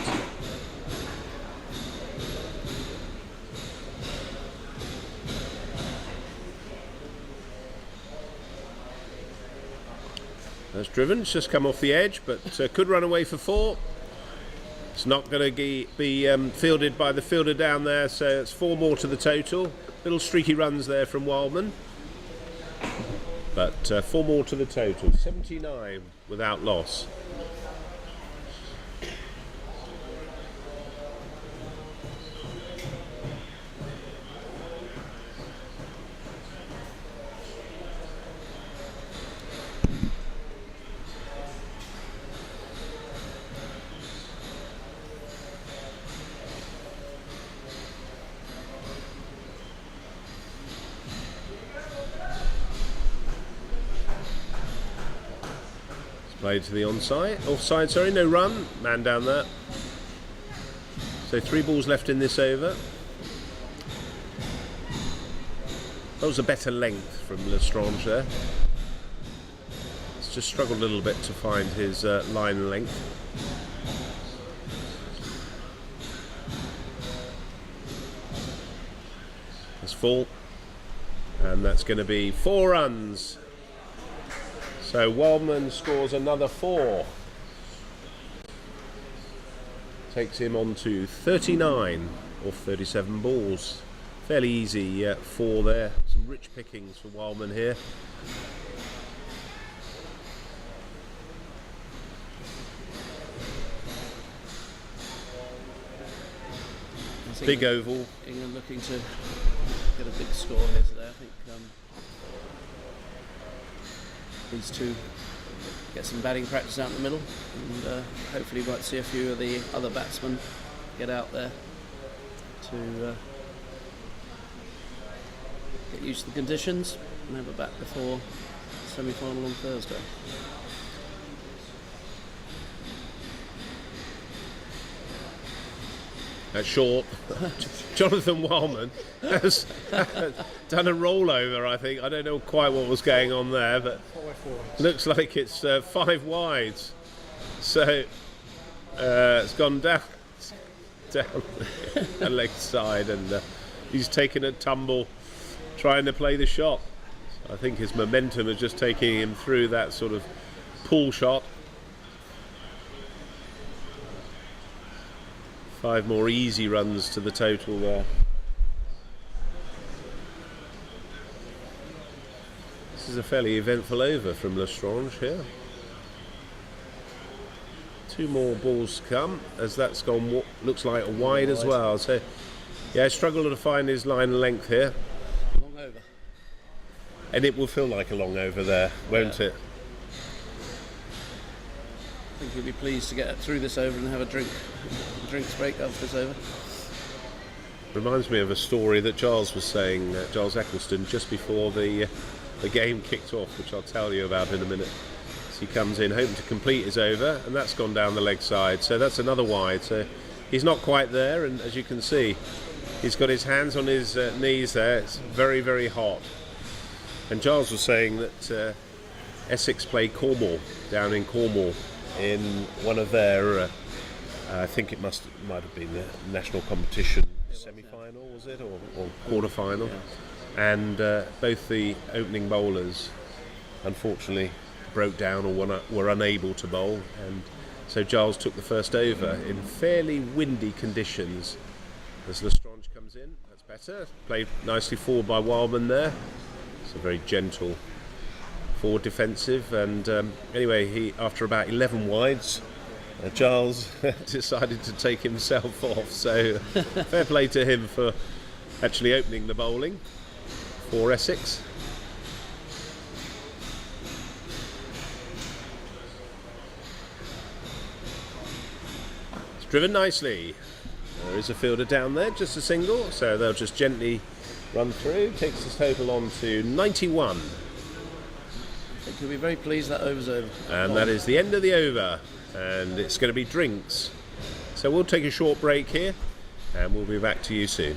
That's driven, it's just come off the edge, but could run away for 4. It's not going to be fielded by the fielder down there, so it's 4 more to the total. Little streaky runs there from Wildman. But 4 more to the total, 79 without loss. Played to the offside, sorry, no run, man down there. So 3 balls left in this over. That was a better length from Lestrange there. He's just struggled a little bit to find his line length. That's full, and that's going to be 4 runs. So Wildman scores another 4. Takes him on to 39 off 37 balls. Fairly easy 4 there. Some rich pickings for Wildman here. Big oval. England looking to get a big score here today. I think these two get some batting practice out in the middle, and hopefully we might see a few of the other batsmen get out there to get used to the conditions and have a bat before the semi-final on Thursday. That's short. Jonathan Wildman has done a rollover, I think. I don't know quite what was going on there, but looks like it's 5 wides. So it's gone down the leg side, and he's taken a tumble trying to play the shot. I think his momentum is just taking him through that sort of pull shot. 5 more easy runs to the total there. This is a fairly eventful over from Lestrange here. 2 more balls to come, as that's gone, looks like a wide as well. So, yeah, struggled to find his line length here. Long over. And it will feel like a long over there, won't it? I think he'll be pleased to get through this over and have a drinks break after this over. Reminds me of a story that Giles was saying, Giles Eccleston, just before the game kicked off, which I'll tell you about in a minute. So he comes in hoping to complete his over, and that's gone down the leg side, so that's another wide. So he's not quite there, and as you can see, he's got his hands on his knees there. It's very, very hot. And Giles was saying that Essex play Cornwall, down in Cornwall, in one of their, I think it might have been the national competition semi-final, was it, or quarter-final? Yeah. And both the opening bowlers, unfortunately, broke down or were unable to bowl, and so Giles took the first over in fairly windy conditions. As Lestrange comes in, that's better. Played nicely forward by Wildman there. It's a very gentle forward defensive, and anyway, he after about 11 wides, Giles decided to take himself off, so fair play to him for actually opening the bowling. for Essex. It's driven nicely. There is a fielder down there, just a single, so they'll just gently run through. Takes his total on to 91. I think he'll be very pleased that over's over. And that is the end of the over, and it's going to be drinks. So we'll take a short break here, and we'll be back to you soon.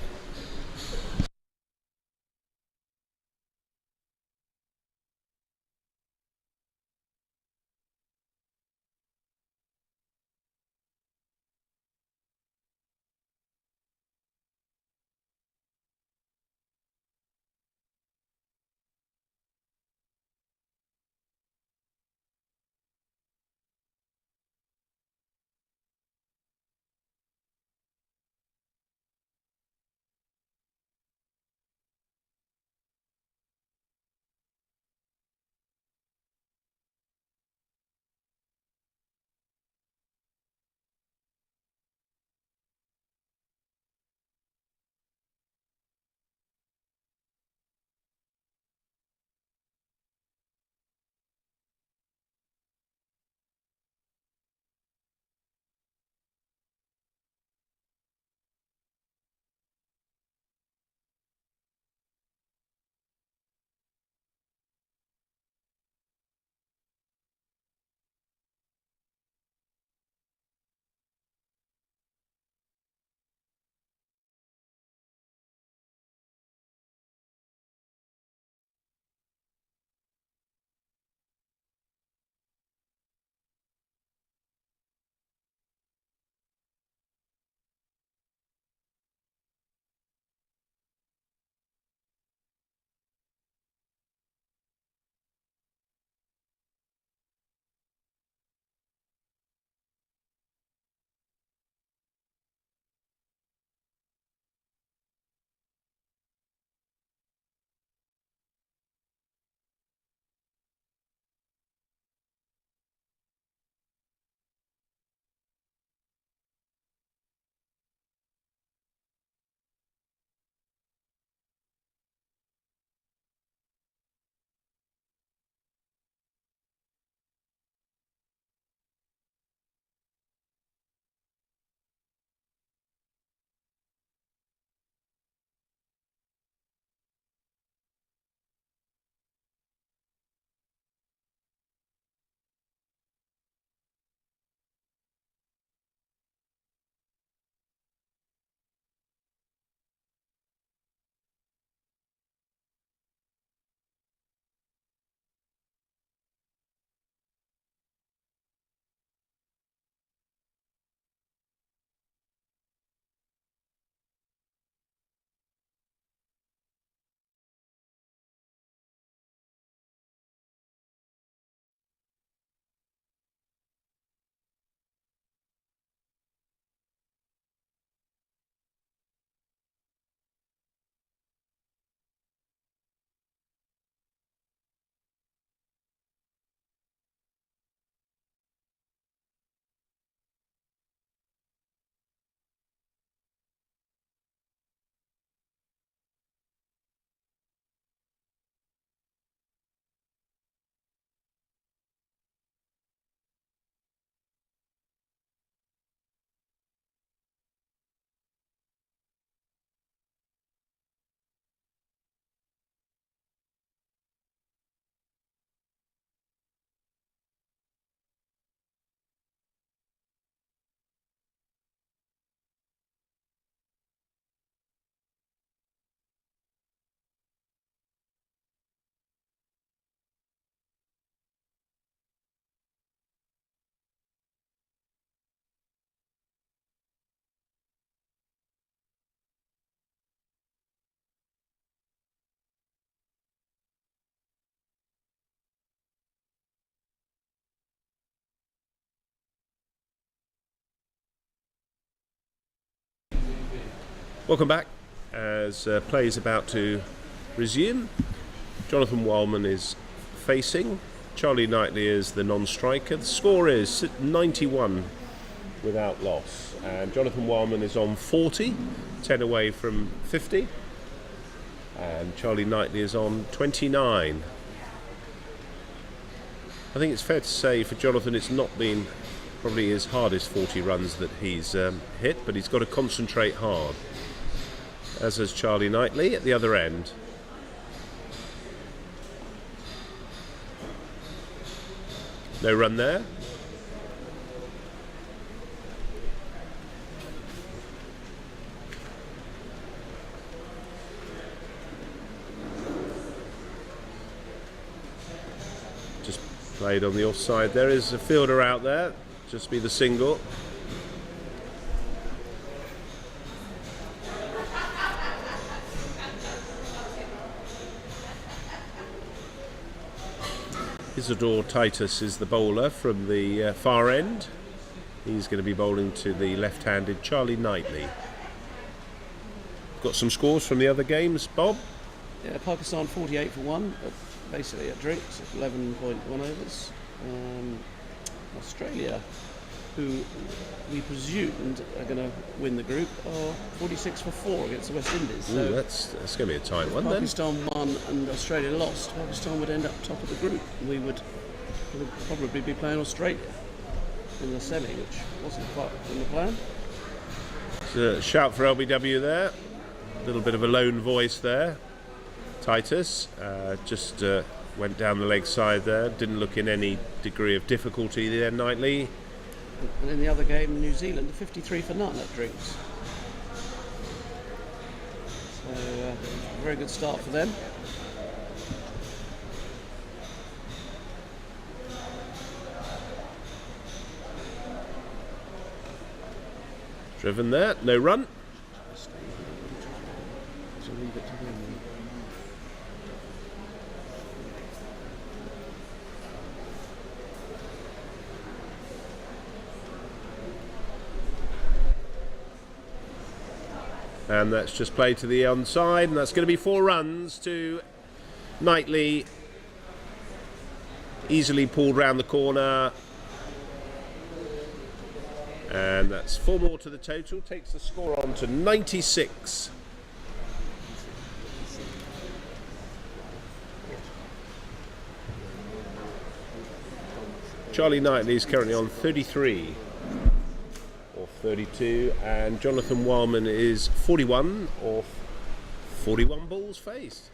Welcome back as play is about to resume. Jonathan Wildman is facing. Charlie Knightley is the non-striker. The score is 91 without loss. And Jonathan Wildman is on 40, 10 away from 50. And Charlie Knightley is on 29. I think it's fair to say for Jonathan it's not been probably his hardest 40 runs that he's hit, but he's got to concentrate hard, as has Charlie Knightley at the other end. No run there. Just played on the offside. There is a fielder out there. Just be the single. Isidore Titus is the bowler from the far end. He's going to be bowling to the left-handed Charlie Knightley. Got some scores from the other games, Bob? Yeah, Pakistan 48 for 1, basically at drinks, 11.1 overs. Australia, who we presumed are going to win the group, are 46 for 4 against the West Indies. So ooh, that's going to be a tight one then. Pakistan won and Australia lost. Pakistan would end up top of the group. We would probably be playing Australia in the semi, which wasn't quite in the plan. So, shout for LBW there. A little bit of a lone voice there. Titus just went down the leg side there. Didn't look in any degree of difficulty there, Knightley. And in the other game, New Zealand, 53 for none at drinks. So a very good start for them. Driven there, no run. So leave it to them. And that's just played to the onside, and that's going to be 4 runs to Knightley. Easily pulled round the corner. And that's 4 more to the total, takes the score on to 96. Charlie Knightley is currently on 33. 32, and Jonathan Wildman is 41 or 41 balls faced.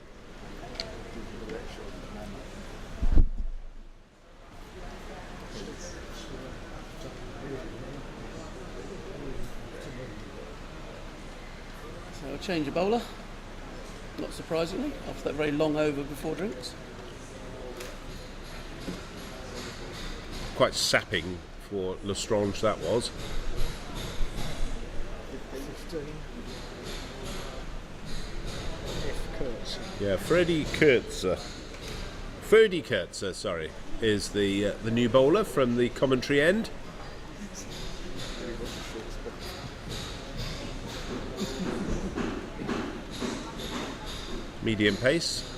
So a change of bowler, not surprisingly, after that very long over before drinks. Quite sapping for Lestrange that was. Yeah, Freddie Kurtzer, sorry, is the new bowler from the commentary end. Medium pace.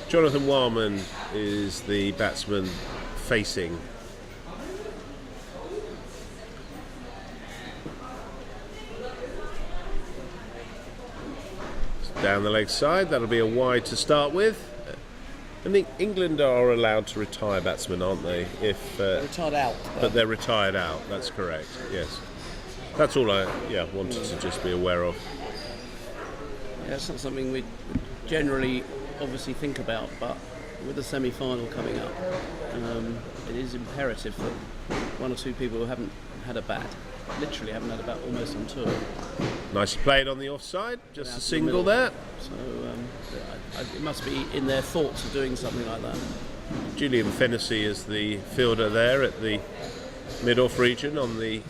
Jonathan Wildman is the batsman facing. Down the leg side, that'll be a wide to start with. I think England are allowed to retire batsmen, aren't they? If Retired out. but they're retired out, that's correct, yes. That's all I wanted to just be aware of. Yeah, it's not something we generally obviously think about, but with the semi-final coming up, it is imperative that 1 or 2 people who haven't had a bat, literally haven't had a bat almost on tour. Nicely played on the offside, just a single there. So it must be in their thoughts of doing something like that. Julian Fennessy is the fielder there at the mid-off region on the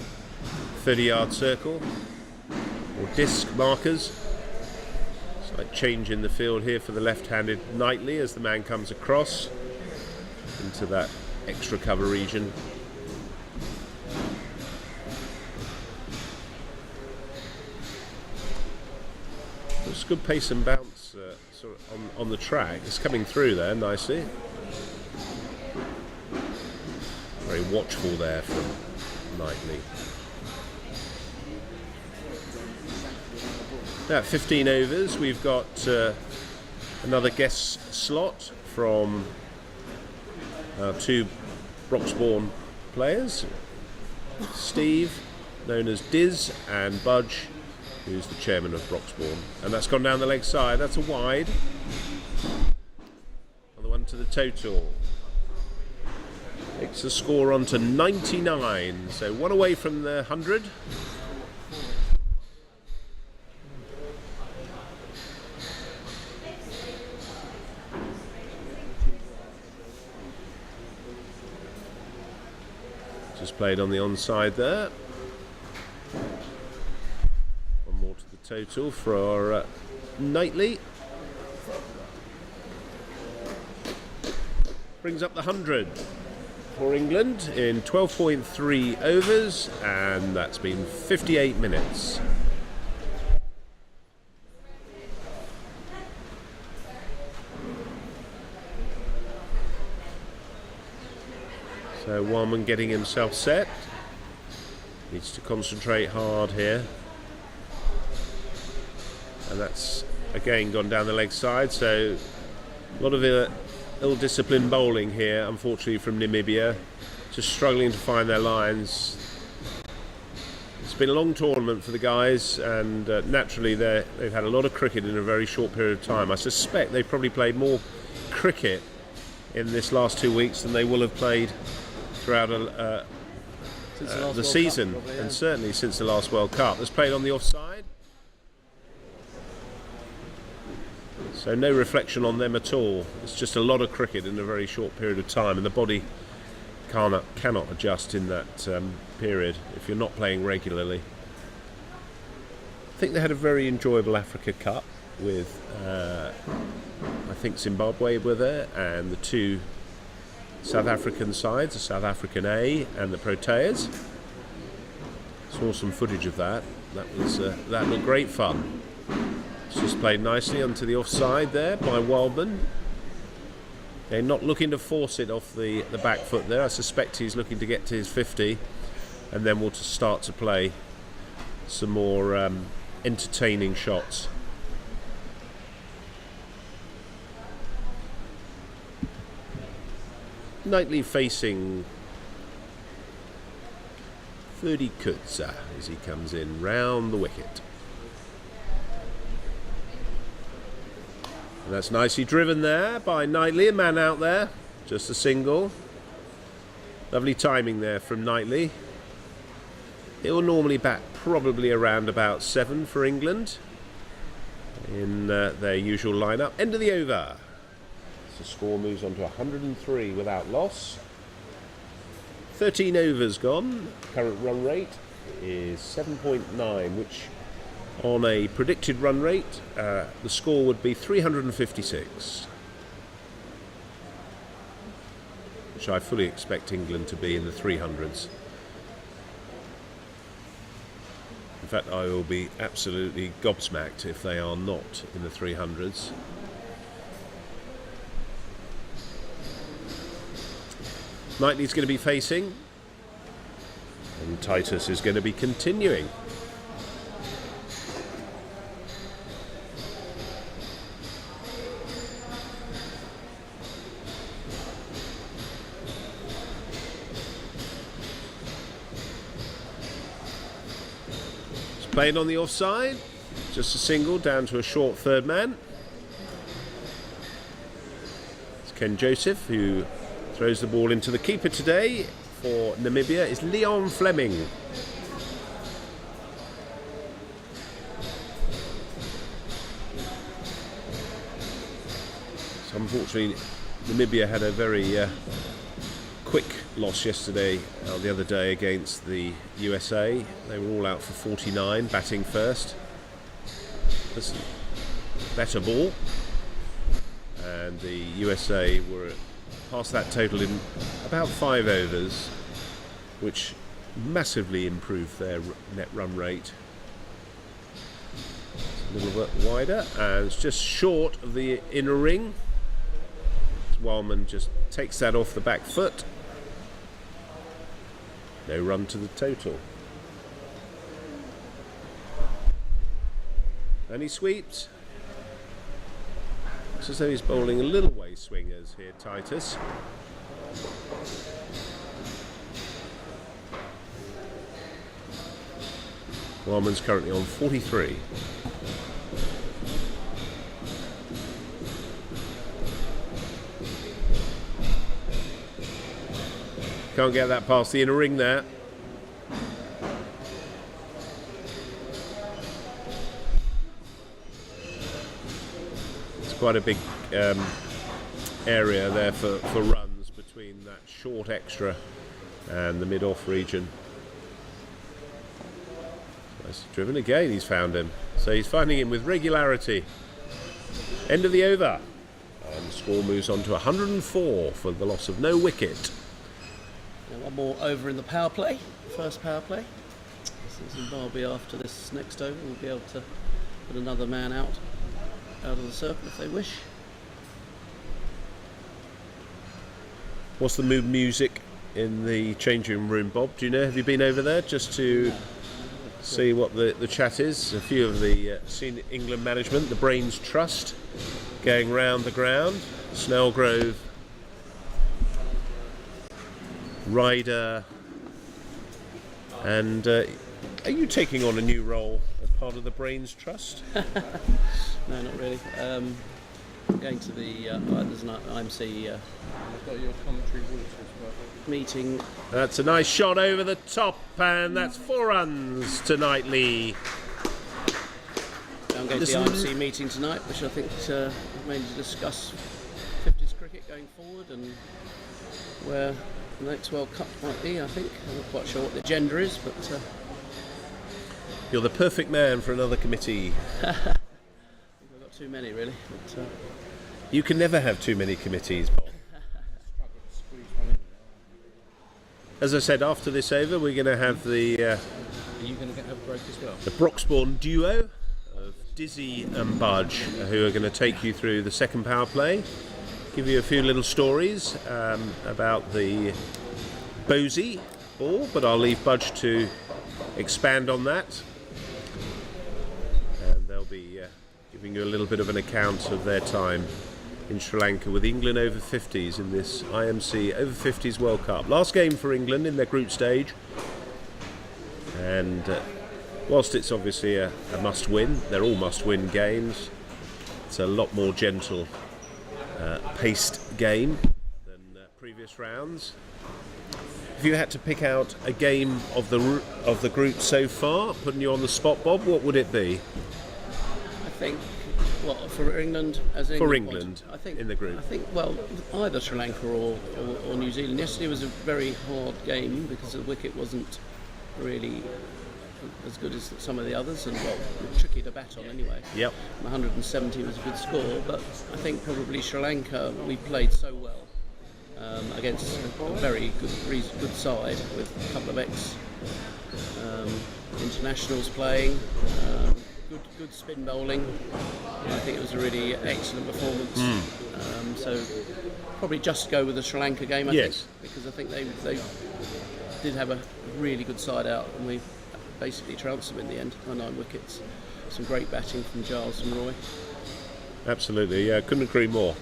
30-yard circle, or disc markers. Slight change in the field here for the left-handed Knightley as the man comes across into that extra cover region. It's good pace and bounce, on the track. It's coming through there nicely. Very watchful there from Knightley. At 15 overs, we've got another guest slot from our two Broxbourne players, Steve, known as Diz, and Budge, who's the chairman of Broxbourne. And that's gone down the leg side. That's a wide. Another one to the total. Takes the score on to 99. So one away from the 100. Just played on the onside there. One more to the total for Knightley. Brings up the 100 for England in 12.3 overs, and that's been 58 minutes. So Warman getting himself set. Needs to concentrate hard here. And that's again gone down the leg side, so a lot of ill-disciplined bowling here, unfortunately, from Namibia. Just struggling to find their lines. It's been a long tournament for the guys, and naturally they've had a lot of cricket in a very short period of time. I suspect they've probably played more cricket in this last 2 weeks than they will have played throughout the season, Cup, probably, yeah. And certainly since the last World Cup. It's played on the offside, so no reflection on them at all. It's just a lot of cricket in a very short period of time, and the body cannot adjust in that period if you're not playing regularly. I think they had a very enjoyable Africa Cup with I think Zimbabwe were there, and the two South African sides, the South African A and the Proteas. Saw some footage of that. That looked great fun. It's just played nicely onto the offside there by Wildman. They're not looking to force it off the back foot there. I suspect he's looking to get to his 50, and then we'll start to play some more entertaining shots. Knightley facing 30 Kutza as he comes in round the wicket. And that's nicely driven there by Knightley, a man out there, just a single. Lovely timing there from Knightley. He'll normally bat probably around about 7 for England in their usual lineup. End of the over. The score moves on to 103 without loss. 13 overs gone. Current run rate is 7.9, which on a predicted run rate, the score would be 356, which I fully expect England to be in the 300s. In fact, I will be absolutely gobsmacked if they are not in the 300s. Knightley's going to be facing, and Titus is going to be continuing. It's played on the offside, just a single down to a short third man. It's Ken Joseph who throws the ball into the keeper today for Namibia is Leon Fleming. So unfortunately, Namibia had a very quick loss yesterday, the other day against the USA. They were all out for 49, batting first. That's a better ball. And the USA were past that total in about 5 overs, which massively improved their net run rate. A little bit wider, and it's just short of the inner ring. Wildman just takes that off the back foot. No run to the total. And he sweeps. Looks as though he's bowling a little way swingers here, Titus. Wildman's currently on 43. Can't get that past the inner ring there. It's quite a big area there for runs between that short extra and the mid-off region. Nice driven again, he's found him. So he's finding him with regularity. End of the over. And the score moves on to 104 for the loss of no wicket. Now one more over in the power play, first power play. So Zimbabwe after this next over will be able to put another man out of the circle if they wish. What's the mood music in the changing room, Bob? Do you know? Have you been over there just to see what the chat is? A few of the senior England management, the Brains Trust, going round the ground. Snellgrove, Ryder, and are you taking on a new role as part of the Brains Trust? No, not really. I'm going to the there's an IMC I've got your commentary water as well. meeting. That's a nice shot over the top, and that's 4 runs tonight, Lee. I'm going to the IMC meeting tonight, which I think is mainly to discuss 50s cricket going forward and where the next World Cup might be. I think I'm not quite sure what the agenda is, but You're the perfect man for another committee. I think I've got too many really. But, You can never have too many committees, Bob. As I said, after this over, we're going to have the Are you going to have a break as well? the Broxbourne duo of Dizzy and Budge, who are going to take you through the second power play, give you a few little stories about the Bosey ball, but I'll leave Budge to expand on that. And they'll be giving you a little bit of an account of their time in Sri Lanka with England over 50s in this IMC over 50s World Cup. Last game for England in their group stage, and whilst it's obviously a must-win, they're all must-win games. It's a lot more gentle paced game than previous rounds. If you had to pick out a game of the group so far, putting you on the spot, Bob, what would it be? I think, what, for England as England? For England, I think, in the group. I think, well, either Sri Lanka or New Zealand. Yesterday was a very hard game because the wicket wasn't really as good as some of the others, and well, tricky to bat on anyway. Yep. 170 was a good score, but I think probably Sri Lanka, we played so well against a very good side with a couple of internationals playing. Good spin bowling. I think it was a really excellent performance. So probably just go with the Sri Lanka game, I think, because I think they did have a really good side out, and we basically trounced them in the end by 9 wickets. Some great batting from Giles and Roy. Absolutely, yeah, couldn't agree more.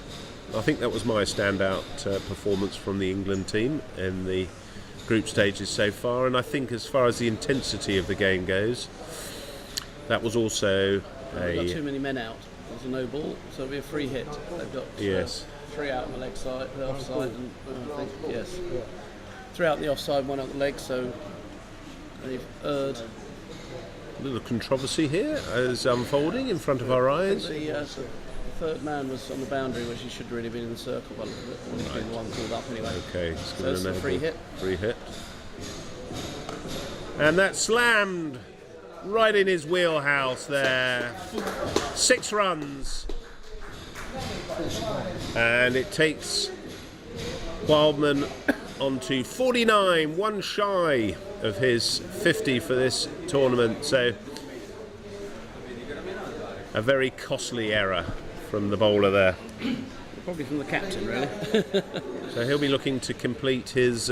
I think that was my standout performance from the England team in the group stages so far, and I think as far as the intensity of the game goes, that was also They've got too many men out. There's a no ball, so it'll be a free hit. They've got 3 out on the leg side, the offside, and I think, yes, 3 out the offside, 1 out the leg, so they've erred. A little controversy here is unfolding in front of our eyes. The third man was on the boundary, which he should really have been in the circle, but he's been the one called up anyway. Okay, so it's a free hit. Free hit. And that slammed right in his wheelhouse there. 6 runs. And it takes Wildman onto 49, 1 shy of his 50 for this tournament. So a very costly error from the bowler there. Probably from the captain, really. So he'll be looking to complete his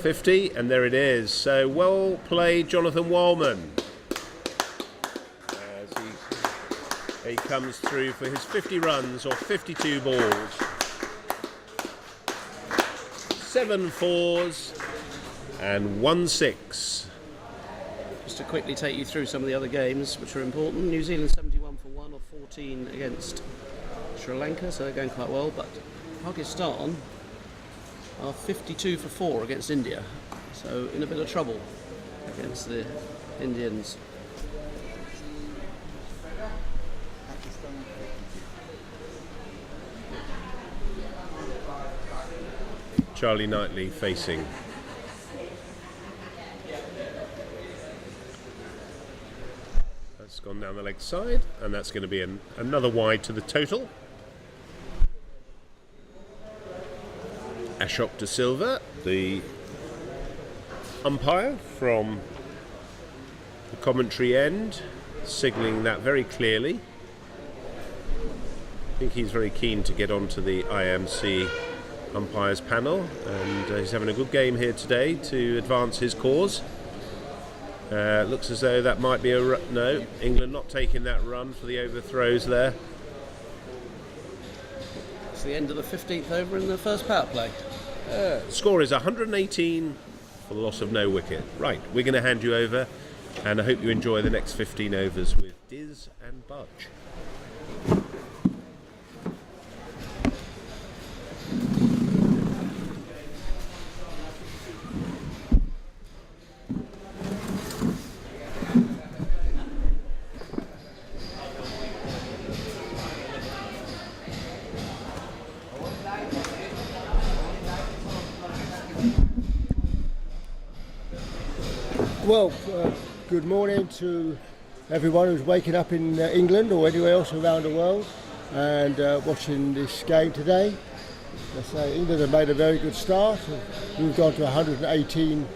50, and there it is. So well played, Jonathan Wildman. As he comes through for his 50 runs or 52 balls. 7 fours and 1 6. Just to quickly take you through some of the other games which are important. New Zealand 71 for 1 or 14 against Sri Lanka, so they're going quite well. But Pakistan are 52 for 4 against India, so in a bit of trouble against the Indians. Charlie Knightley facing. That's gone down the leg side, and that's going to be another wide to the total. Ashok De Silva, the umpire from the commentary end, signalling that very clearly. I think he's very keen to get onto the IMC umpires panel, and he's having a good game here today to advance his cause. Looks as though that might be a no. England not taking that run for the overthrows there. It's the end of the 15th over in the first power play. Score is 118 for the loss of no wicket. Right, we're going to hand you over, and I hope you enjoy the next 15 overs with Diz and Budge. Well, good morning to everyone who's waking up in England or anywhere else around the world and watching this game today. Let's say England have made a very good start, moved on to 118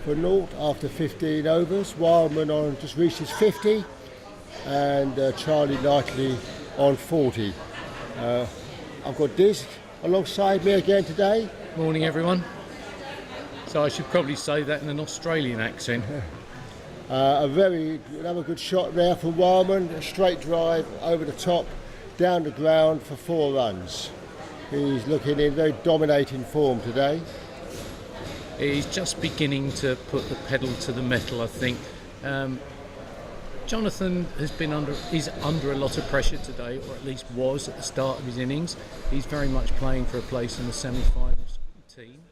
for naught after 15 overs. Wildman on just reached his 50 and Charlie Knightley on 40. I've got Diz alongside me again today. Morning, everyone. So I should probably say that in an Australian accent. Another good shot there from Wildman, a straight drive over the top, down the ground for 4 runs. He's looking in very dominating form today. He's just beginning to put the pedal to the metal, I think. Jonathan is under a lot of pressure today, or at least was at the start of his innings. He's very much playing for a place in the semi-finals team.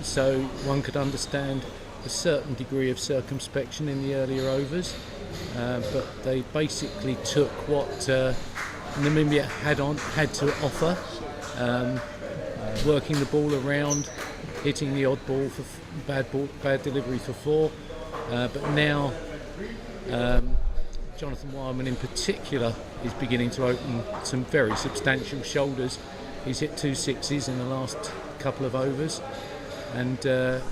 So one could understand a certain degree of circumspection in the earlier overs, but they basically took what Namibia had to offer, working the ball around, hitting the odd ball for bad delivery for 4. But now Jonathan Wildman in particular is beginning to open some very substantial shoulders. He's hit 2 sixes in the last couple of overs, and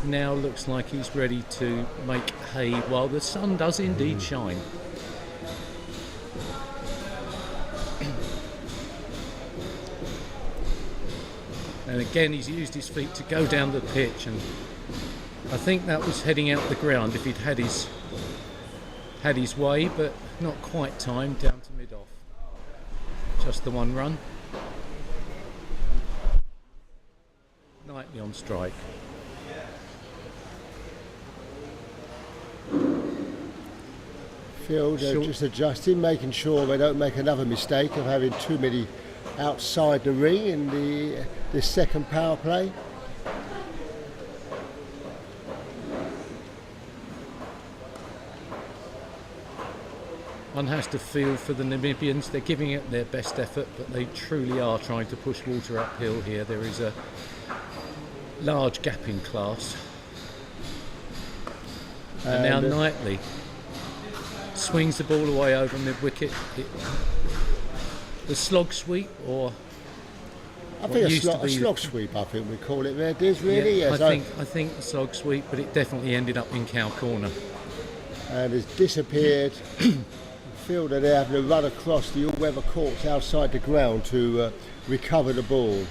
now looks like he's ready to make hay while the sun does indeed shine. And again he's used his feet to go down the pitch, and I think that was heading out the ground if he'd had his way, but not quite timed, down to mid-off. Just the 1 run. Knightley on strike. Field just adjusting, making sure they don't make another mistake of having too many outside the ring in the second power play. One has to feel for the Namibians. They're giving it their best effort, but they truly are trying to push water uphill here. There is a large gap in class. And now Knightley swings the ball away over mid-wicket. The slog sweep, or I think a slog sweep, I think we call it there, Diz, really. Yeah, yes, I think a slog sweep, but it definitely ended up in cow corner. and has disappeared. The fielder there having to run across the all-weather courts outside the ground to recover the ball.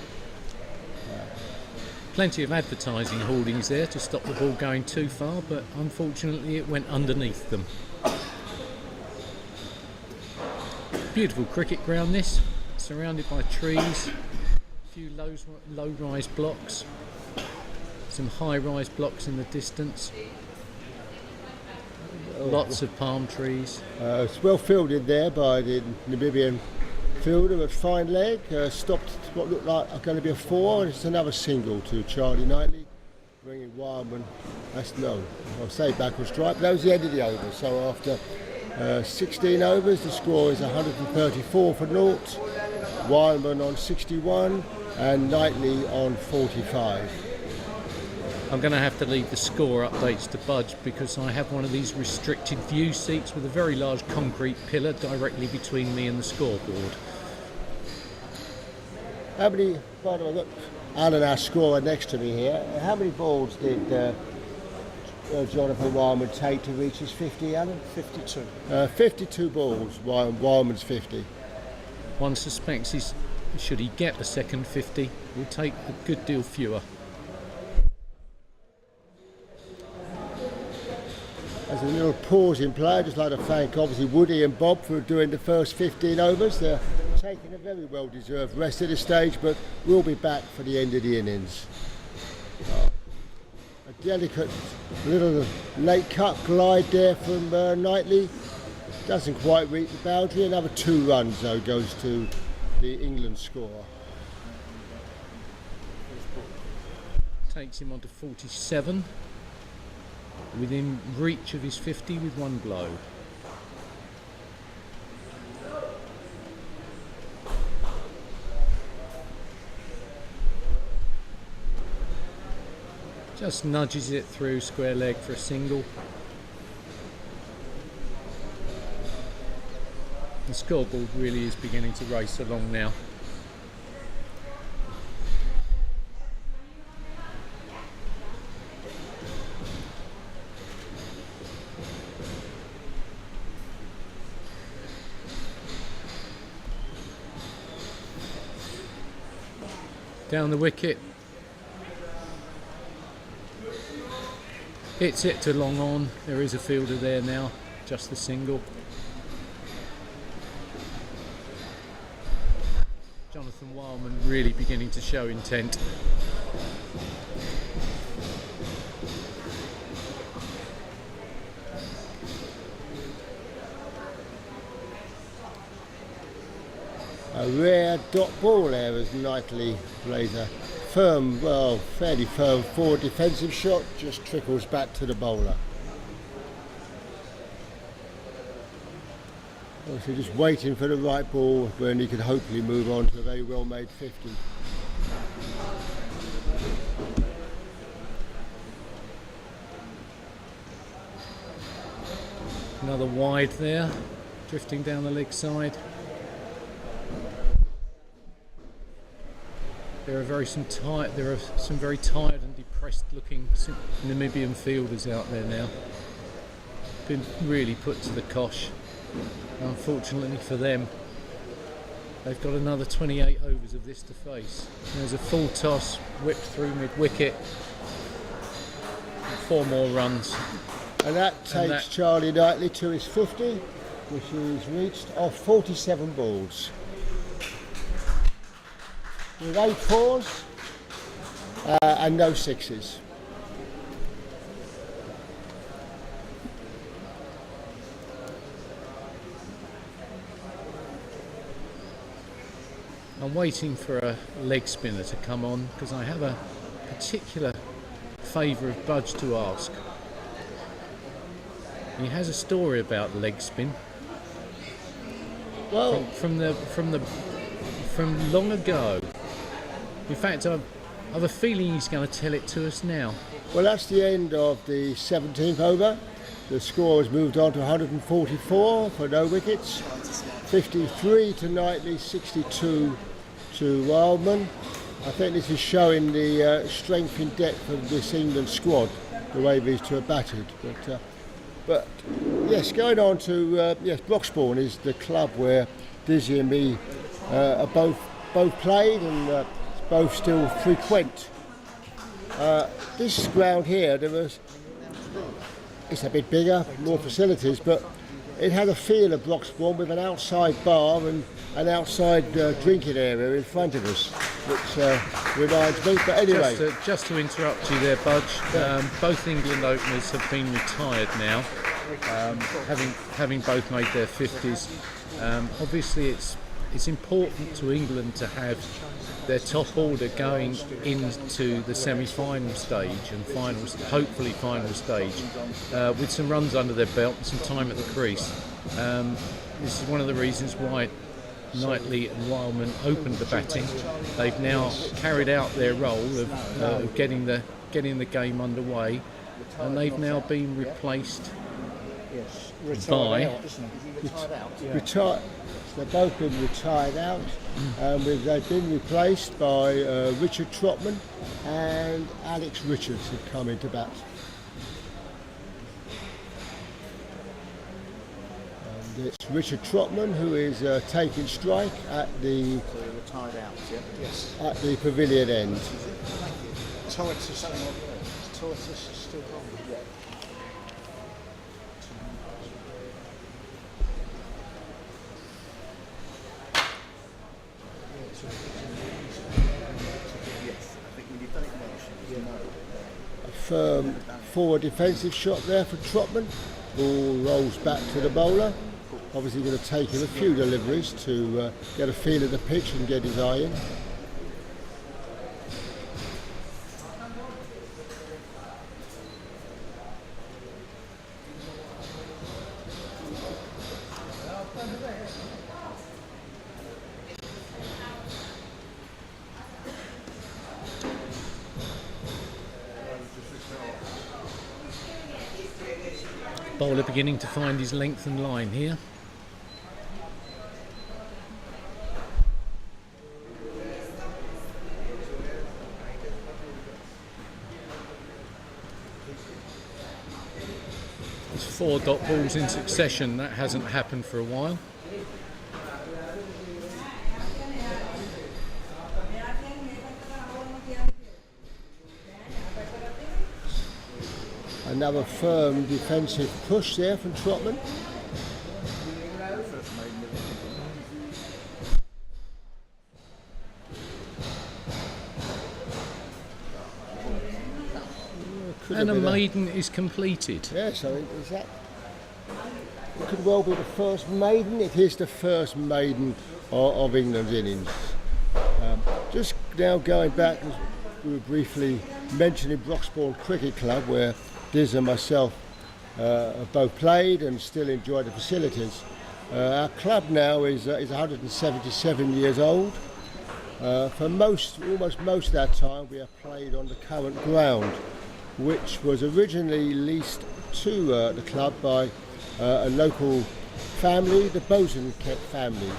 Plenty of advertising hoardings there to stop the ball going too far, but unfortunately it went underneath them. Beautiful cricket ground this, surrounded by trees, a few low-rise blocks, some high-rise blocks in the distance, lots of palm trees. It's well fielded there by the Namibian fielder at fine leg, stopped what looked like going to be a 4, and it's another single to Charlie Knightley, bringing Wildman, I'll say backward strike, but that was the end of the over. So after 16 overs, the score is 134 for naught, Wildman on 61 and Knightley on 45. I'm going to have to leave the score updates to Budge because I have one of these restricted view seats with a very large concrete pillar directly between me and the scoreboard. How many, by the way, I've got Alan, our scorer, next to me here. How many balls did Jonathan Wildman take to reach his 50, Alan? 52. 52 balls, Wildman's 50. One suspects should he get a second 50, will take a good deal fewer. As a little pause in play, I'd just like to thank obviously Woody and Bob for doing the first 15 overs. They're taking a very well-deserved rest at this stage, but we'll be back for the end of the innings. A delicate little late cut glide there from Knightley. Doesn't quite reach the boundary. Another 2 runs though goes to the England score. Takes him on to 47. Within reach of his 50 with 1 blow. Just nudges it through square leg for a single. The scoreboard really is beginning to race along now. Down the wicket, hits it to long on. There is a fielder there now, just the single. Jonathan Wildman really beginning to show intent. A rare dot ball there as Knightley plays a firm, well, fairly firm forward defensive shot, just trickles back to the bowler. Obviously just waiting for the right ball when he could hopefully move on to a very well made 50. Another wide there, drifting down the leg side. There are some very tired and depressed looking Namibian fielders out there now. Been really put to the cosh. Unfortunately for them, they've got another 28 overs of this to face. There's a full toss, whipped through mid-wicket. 4 more runs. And that takes Charlie Knightley to his 50, which is reached off 47 balls. With 8 4s and no 6s. I'm waiting for a leg spinner to come on because I have a particular favour of Budge to ask. He has a story about leg spin. Well, from long ago. In fact, I have a feeling he's going to tell it to us now. well, that's the end of the 17th over. The score has moved on to 144 for no wickets. 53 to Knightley, 62 to Wildman. I think this is showing the strength in depth of this England squad, the way these two are battered. But But yes, going on to yes, Broxbourne is the club where Dizzy and me are both played and both still frequent. This ground here, it's a bit bigger, more facilities, but it had a feel of Broxbourne with an outside bar and an outside drinking area in front of us, which reminds me. But anyway, just to interrupt you there, Budge. Both England openers have been retired now, having both made their 50s. Obviously, it's important to England to have their top order going into the semi-final stage and hopefully final stage, with some runs under their belt and some time at the crease. This is one of the reasons why Knightley and Wildman opened the batting. They've now carried out their role of getting the game underway, and they've now been replaced by retired. They've both been retired out, and they've been replaced by Richard Trotman and Alex Richards have come into bat. And it's Richard Trotman who is taking strike at the retired out, yeah? Yes. At the pavilion end. Torres is still on. Yeah. A firm forward defensive shot there for Trotman. Ball rolls back to the bowler. Obviously going to take him a few deliveries to get a feel of the pitch and get his eye in. bowler beginning to find his length and line here. It's 4 dot balls in succession. That hasn't happened for a while. Another firm defensive push there from Trotman. And a maiden is completed. Yes, I think is that. It could well be the first maiden. It is the first maiden of England's innings. Just now going back, as we were briefly mentioning Broxbourne Cricket Club, where Diz and myself have both played and still enjoy the facilities. Our club now is 177 years old. For almost most of that time, we have played on the current ground, which was originally leased to the club by a local family, the Bosanquet family.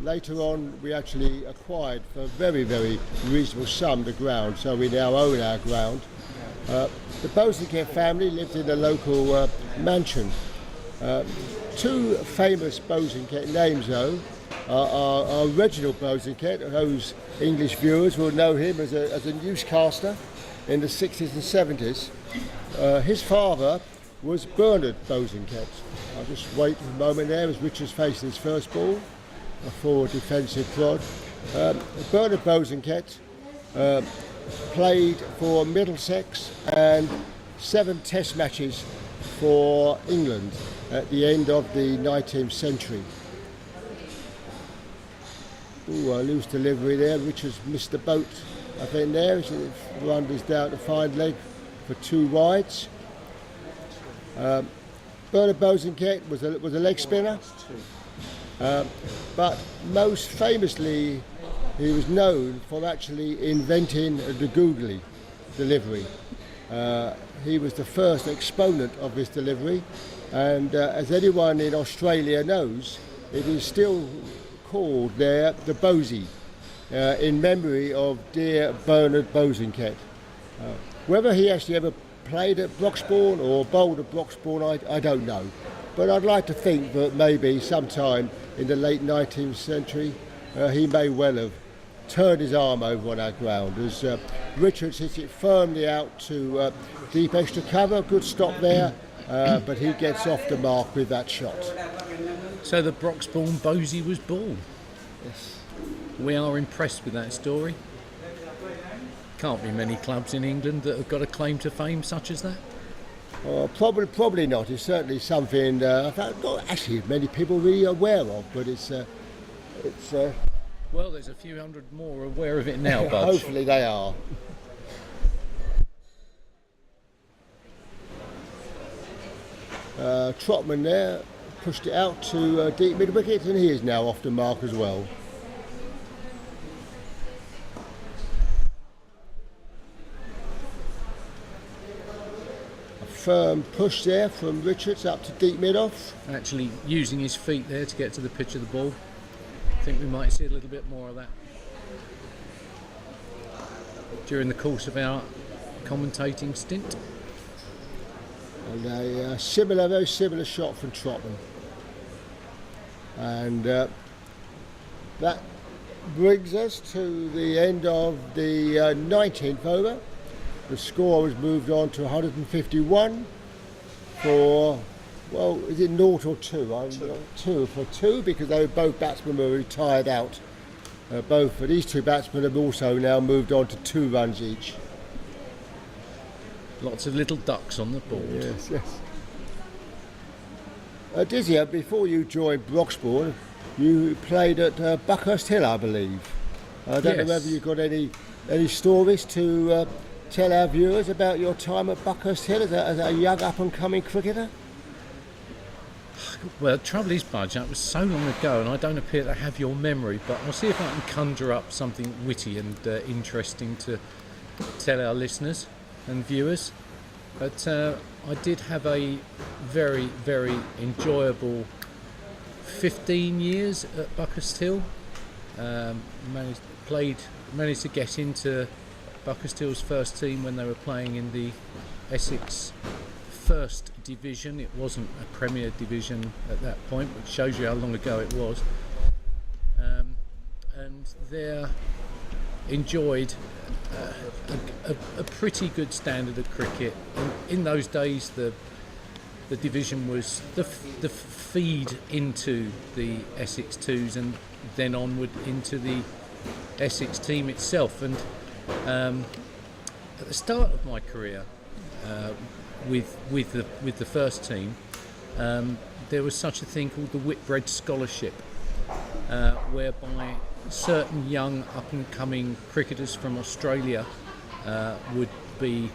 Later on, we actually acquired for a very, very reasonable sum the ground, so we now own our ground. The Bosanquet family lived in a local mansion. 2 famous Bosanquet names, though, are Reginald Bosanquet, whose English viewers will know him as a newscaster in the 60s and 70s. His father was Bernard Bosanquet. I'll just wait a moment there as Richard's facing his first ball, a forward defensive prod. Bernard Bosanquet played for Middlesex and 7 test matches for England at the end of the 19th century. Ooh, a loose delivery there. Richards missed the boat, I think there. He wanders down to fine leg for 2 wides. Bernard Bosanquet was a leg spinner, but most famously he was known for actually inventing the googly delivery. He was the first exponent of this delivery, and as anyone in Australia knows, it is still called there the Bosie, in memory of dear Bernard Bosanquet. Whether he actually ever played at Broxbourne or bowled at Broxbourne, I don't know. But I'd like to think that maybe sometime in the late 19th century he may well have turned his arm over on our ground as Richards hits it firmly out to deep extra cover. Good stop there, but he gets off the mark with that shot. So the Broxbourne Bosey was born. Yes. We are impressed with that story. Can't be many clubs in England that have got a claim to fame such as that. Probably not. It's certainly something not actually many people really aware of, but it's Well, there's a few hundred more aware of it now, Budge. hopefully they are. Trotman there pushed it out to deep mid wicket, and he is now off the mark as well. Firm push there from Richards up to deep mid off. Actually using his feet there to get to the pitch of the ball. I think we might see a little bit more of that during the course of our commentating stint. And a very similar shot from Trotman. And that brings us to the end of the 19th over. The score was moved on to 151 for, well, is it 0 or 2? Two, because both batsmen were retired out. But these two batsmen have also now moved on to 2 runs each. Lots of little ducks on the board. Yes. Dizzy, before you joined Broxbourne, you played at Buckhurst Hill, I believe. I don't know whether you've got any stories to tell our viewers about your time at Buckhurst Hill as a young up-and-coming cricketer? Well, the trouble is, Budge, that was so long ago and I don't appear to have your memory, but I'll see if I can conjure up something witty and interesting to tell our listeners and viewers. But I did have a very, very enjoyable 15 years at Buckhurst Hill. Managed to get into Buckhurst Hill's first team when they were playing in the Essex First Division. It wasn't a Premier Division at that point, which shows you how long ago it was. And there enjoyed a pretty good standard of cricket. In those days, the division was the feed into the Essex Twos and then onward into the Essex team itself. And at the start of my career with the first team, there was such a thing called the Whitbread Scholarship, whereby certain young up-and-coming cricketers from Australia would be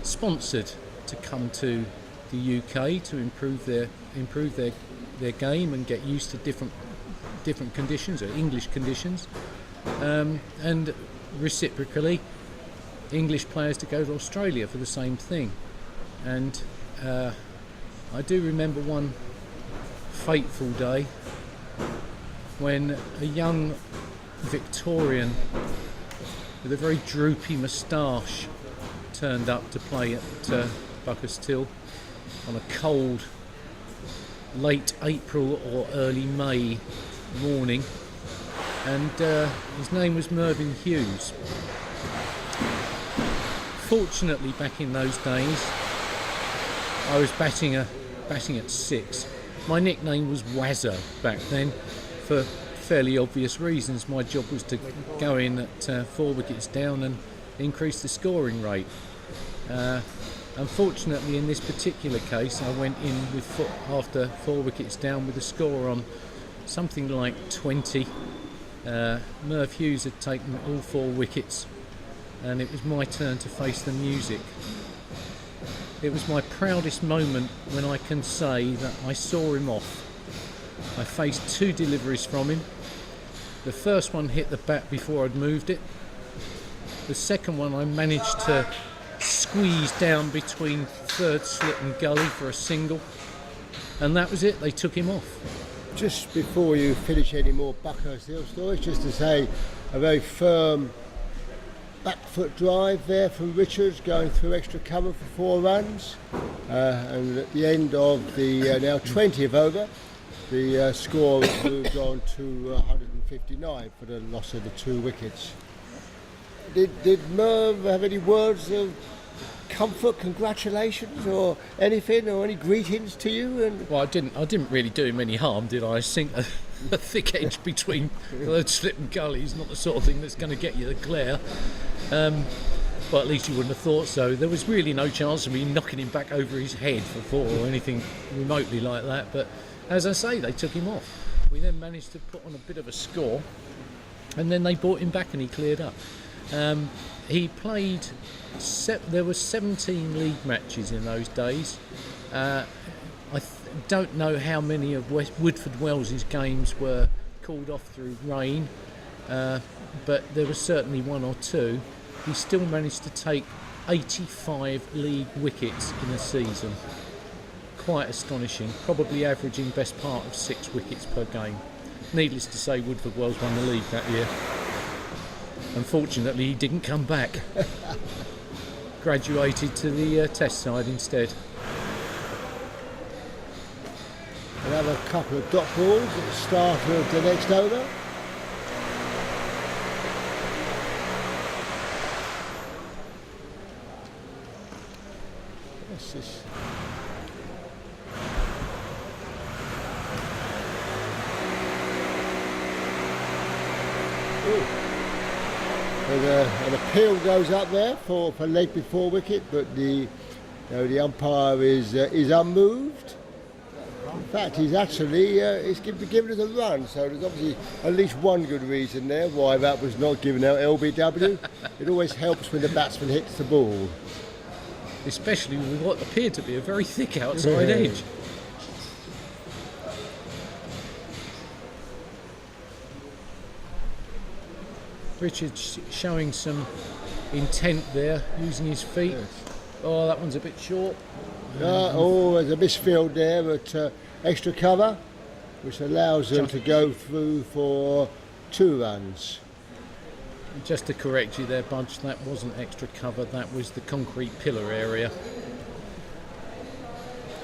sponsored to come to the UK to improve their game and get used to different conditions, or English conditions, and reciprocally English players to go to Australia for the same thing. And I do remember one fateful day when a young Victorian with a very droopy moustache turned up to play at Buckhurst Hill on a cold late April or early May morning, and his name was Mervyn Hughes. Fortunately, back in those days, I was batting at 6. My nickname was Wazza back then, for fairly obvious reasons. My job was to go in at 4 wickets down and increase the scoring rate. Unfortunately, in this particular case, I went in after 4 wickets down with a score on something like 20. Merv Hughes had taken all 4 wickets, and it was my turn to face the music. It was my proudest moment when I can say that I saw him off. I faced 2 deliveries from him. The first one hit the bat before I'd moved it. The second one I managed to squeeze down between third slip and gully for a single. And that was it, they took him off. Just before you finish any more Buckhurst Hill stories, just to say a very firm back foot drive there from Richards, going through extra cover for 4 runs. And at the end of the now 20th over, the score has moved on to 159 for the loss of the 2 wickets. Did Merv have any words of comfort, congratulations, or anything, or any greetings to you? And Well, I didn't really do him any harm, did I? I think a thick edge between those slip and gullies, not the sort of thing that's going to get you the glare. But at least you wouldn't have thought so. There was really no chance of me knocking him back over his head for 4 or anything remotely like that. But as I say, they took him off. We then managed to put on a bit of a score, and then they brought him back and he cleared up. He played. There were 17 league matches in those days. Don't know how many of Woodford Wells's games were called off through rain, but there was certainly 1 or 2. He still managed to take 85 league wickets in a season. Quite astonishing, probably averaging best part of 6 wickets per game. Needless to say, Woodford Wells won the league that year. Unfortunately, he didn't come back. Graduated to the test side instead. another couple of dot balls at the start of the next over. What's this? An appeal goes up there for leg before wicket, but the umpire is unmoved. In fact, he's actually he's given us a run, so there's obviously at least one good reason there why that was not given out LBW. It always helps when the batsman hits the ball, especially with what appeared to be a very thick outside edge. Richard's showing some intent there, using his feet. Yes. Oh, that one's a bit short. There's a misfield there, but extra cover, which allows them to go through for 2 runs. Just to correct you there, Budge, that wasn't extra cover, that was the concrete pillar area.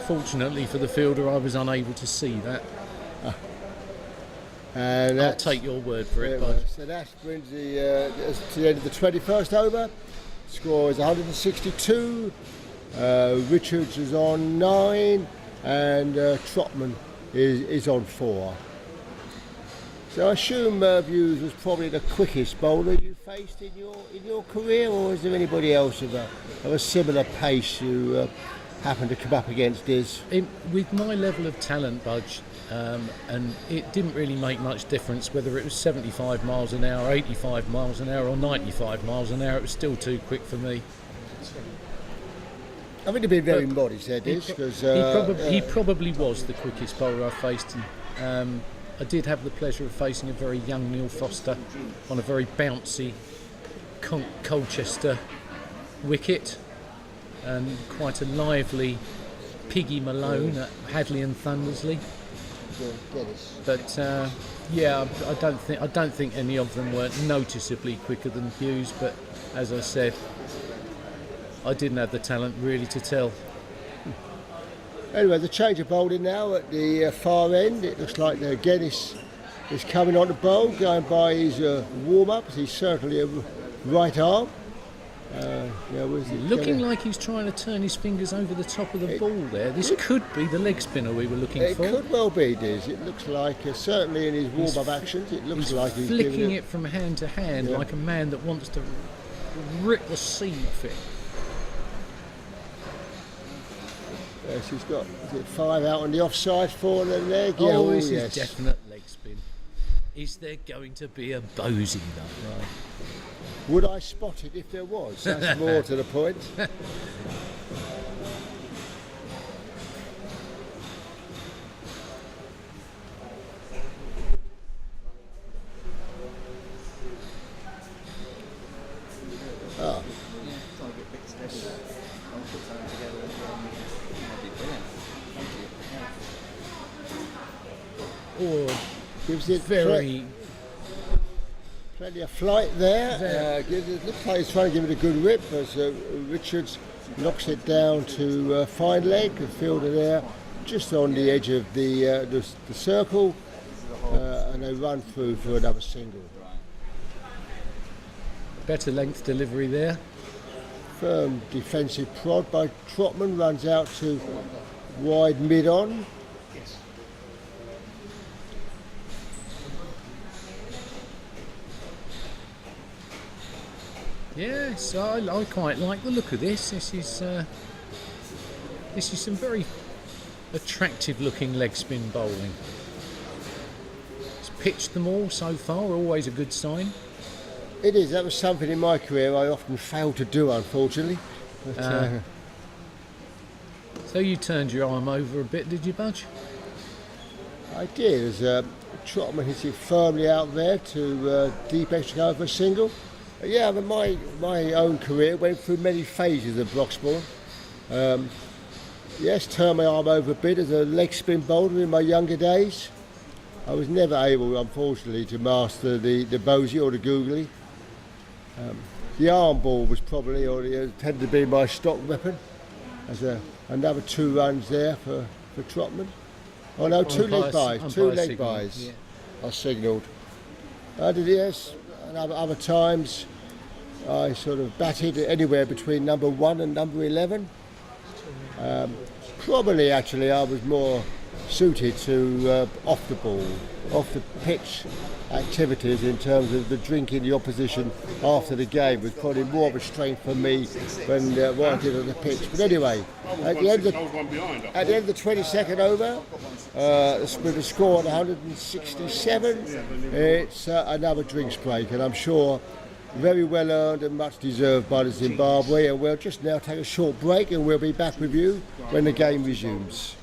Fortunately for the fielder, I was unable to see that. And I'll take your word for it, Budge. So that brings us to the end of the 21st over. Score is 162. Richards is on 9, and Trotman is on 4. So I assume Hughes was probably the quickest bowler you faced in your career, or is there anybody else of a similar pace you happened to come up against? With my level of talent, Budge, and it didn't really make much difference whether it was 75 miles an hour, 85 miles an hour or 95 miles an hour, it was still too quick for me. I think he'd been very modest there, because he probably was the quickest bowler I faced. I did have the pleasure of facing a very young Neil Foster on a very bouncy Colchester wicket, and quite a lively Piggy Malone at Hadley and Thundersley. But I don't think any of them were noticeably quicker than Hughes. But as I said, I didn't have the talent really to tell. Anyway, the change of bowling now at the far end. It looks like Guinness is coming on the bowl, going by his warm-ups. He's certainly a right arm. Looking like he's trying to turn his fingers over the top of the ball there. This could be the leg spinner we were looking for. It could well be, Diz. It looks like, certainly in his warm-up actions, it looks like he's flicking it from hand to hand, like a man that wants to rip the seam off it. Yes, he's got 5 out on the offside, 4 on the leg. Oh, this is definite leg spin. Is there going to be a bosey though? Right. Would I spot it if there was? That's more to the point. Or gives it very playing plenty of flight there. It looks like he's trying to give it a good rip as Richards knocks it down to fine leg. The fielder there just on the edge of the circle, and they run through for another single. Better length delivery there. Firm defensive prod by Trotman, runs out to wide mid-on. Yes, I quite like the look of this. This is some very attractive looking leg spin bowling. It's pitched them all so far, always a good sign. It is. That was something in my career I often failed to do, unfortunately. But, So you turned your arm over a bit, did you, Budge? I did, as Trotman hits it firmly out there to deep extra over a single. Yeah, but my own career went through many phases of Broxbourne. Yes, turned my arm over a bit as a leg spin bowler in my younger days. I was never able, unfortunately, to master the bosey or the googly. The arm ball was probably, or tended to be my stock weapon. As another 2 runs there for Trotman. Oh no, two leg buys. Yeah. I signalled. Yes, and other times I sort of batted anywhere between number 1 and number 11. Probably actually I was more suited to off the ball, off the pitch activities in terms of the drinking the opposition after the game was probably more of a strength for me than what I did on the pitch. But anyway, at the end of the 22nd over, with a score at 167, it's another drinks break, and I'm sure very well earned and much deserved by the Zimbabwe. And we'll just now take a short break, and we'll be back with you when the game resumes.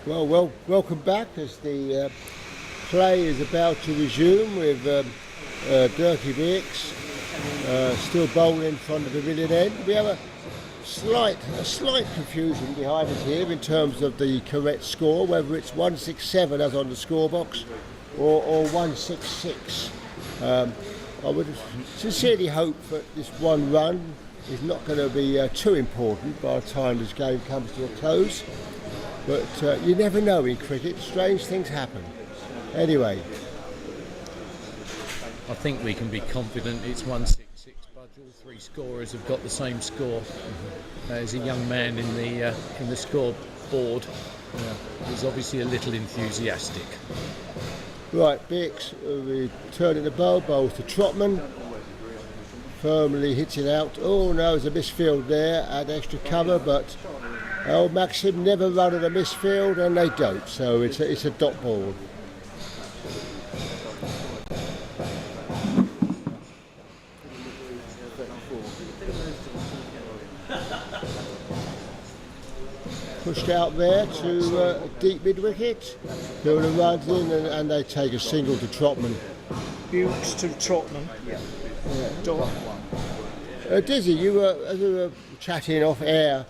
Welcome back as the play is about to resume with Dirkie Beeks still bowling in front of the pavilion end. We have a slight confusion behind us here in terms of the correct score, whether it's 167 as on the score box or 166. I would sincerely hope that this one run is not going to be too important by the time this game comes to a close. But you never know in cricket, strange things happen. Anyway. I think we can be confident it's 166, Budge. All three scorers have got the same score. There's a young man in the scoreboard who's obviously a little enthusiastic. Right, Beeks returning the bowl to Trotman. Firmly hits it out. Oh no, there's a misfield there, add extra cover, but old Maxim never run at a misfield, and they don't, so it's a dot ball. Pushed out there to deep mid wicket. Builder runs in and they take a single to Trotman. Bukes to Trotman. Dizzy, as we were chatting off air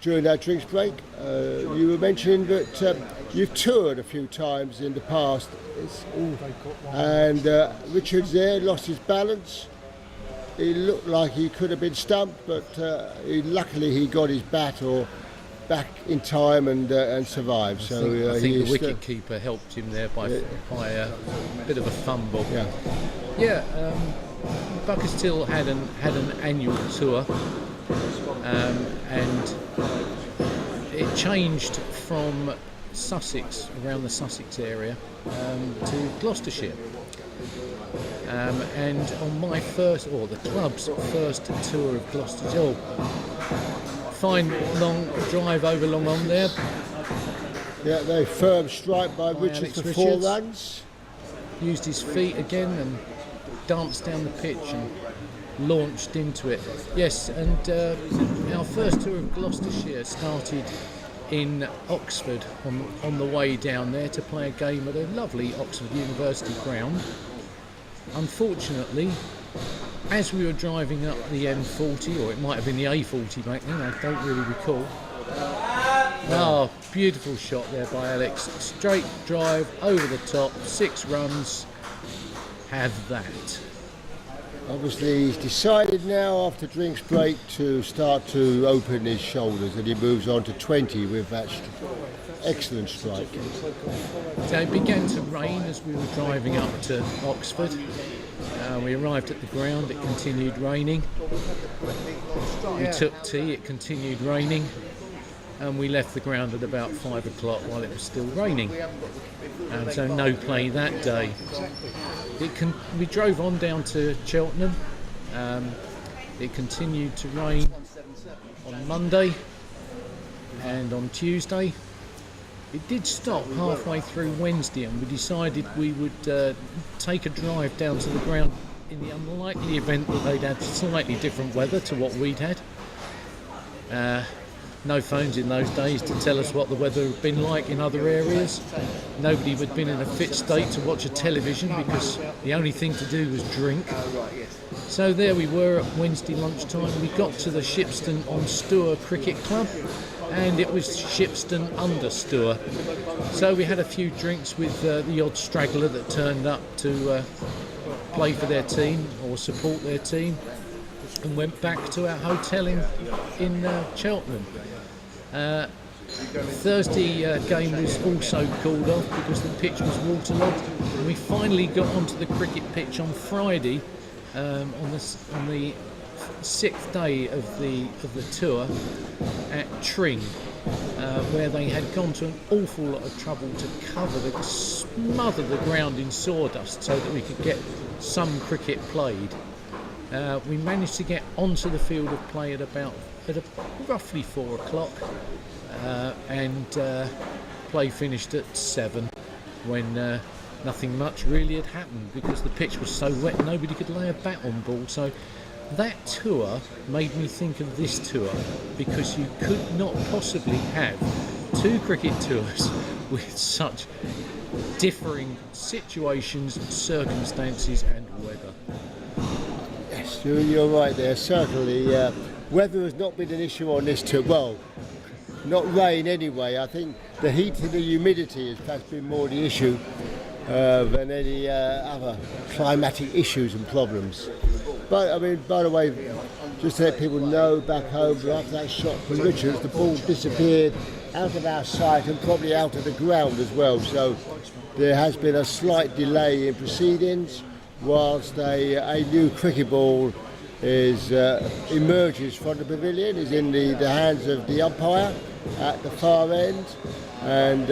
during that drinks break, you were mentioning that you've toured a few times in the past, and Richards there lost his balance. He looked like he could have been stumped, but luckily he got his bat back in time and survived. So I think the wicket keeper helped him there by a bit of a fumble. Buckerstill had an annual tour, and it changed from Sussex, around the Sussex area, to Gloucestershire. And on my the club's first tour of Gloucestershire, fine long drive over Long On there. Yeah, very firm strike by Richards for 4 runs. Used his feet again and danced down the pitch and launched into it. Yes, and our first tour of Gloucestershire started in Oxford on the way down there to play a game at a lovely Oxford University ground. Unfortunately, as we were driving up the M40, or it might have been the A40 back then, I don't really recall. Oh, beautiful shot there by Alex. Straight drive, over the top, 6 runs. Have that. Obviously he's decided now after drinks break to start to open his shoulders, and he moves on to 20 with that excellent strike. So it began to rain as we were driving up to Oxford. We arrived at the ground, it continued raining. We took tea, it continued raining. And we left the ground at about 5 o'clock while it was still raining. So no play that day. We drove on down to Cheltenham. It continued to rain on Monday and on Tuesday. It did stop halfway through Wednesday, and we decided we would take a drive down to the ground in the unlikely event that they'd had slightly different weather to what we'd had. No phones in those days to tell us what the weather had been like in other areas. Nobody had been in a fit state to watch a television because the only thing to do was drink. So there we were at Wednesday lunchtime. We got to the Shipston on Stour Cricket Club, and it was Shipston under Stour. So we had a few drinks with the odd straggler that turned up to play for their team or support their team, and went back to our hotel in Cheltenham. Thursday game was also called off because the pitch was waterlogged, and we finally got onto the cricket pitch on Friday on the 6th day of the tour at Tring, where they had gone to an awful lot of trouble to smother the ground in sawdust so that we could get some cricket played. We managed to get onto the field of play at roughly 4 o'clock, and play finished at 7, when nothing much really had happened because the pitch was so wet nobody could lay a bat on ball. So that tour made me think of this tour, because you could not possibly have two cricket tours with such differing situations, circumstances and weather. Yes, you're right there. Certainly, weather has not been an issue on this tour. Well, not rain anyway. I think the heat and the humidity has perhaps been more the issue than any other climatic issues and problems. But I mean, by the way, just to let people know back home, after that shot from Richards, the ball disappeared out of our sight and probably out of the ground as well. So there has been a slight delay in proceedings whilst a new cricket ball emerges from the pavilion, is in the hands of the umpire at the far end, and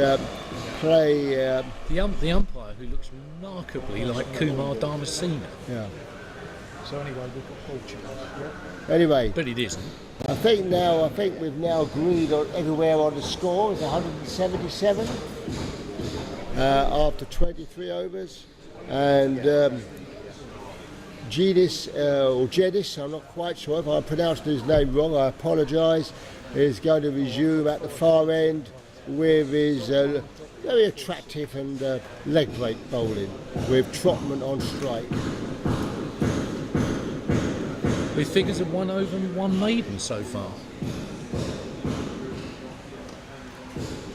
play. The umpire, who looks remarkably like Kumar Dharmasena. Yeah. So anyway, we've got Portugal. Anyway, But it isn't. I think we've now agreed on everywhere on the score. It's 177 after 23 overs, and Jedis, I'm not quite sure if I pronounced his name wrong, I apologise, is going to resume at the far end with his very attractive and leg break bowling, with Trotman on strike. With figures of 1 over and 1 maiden so far.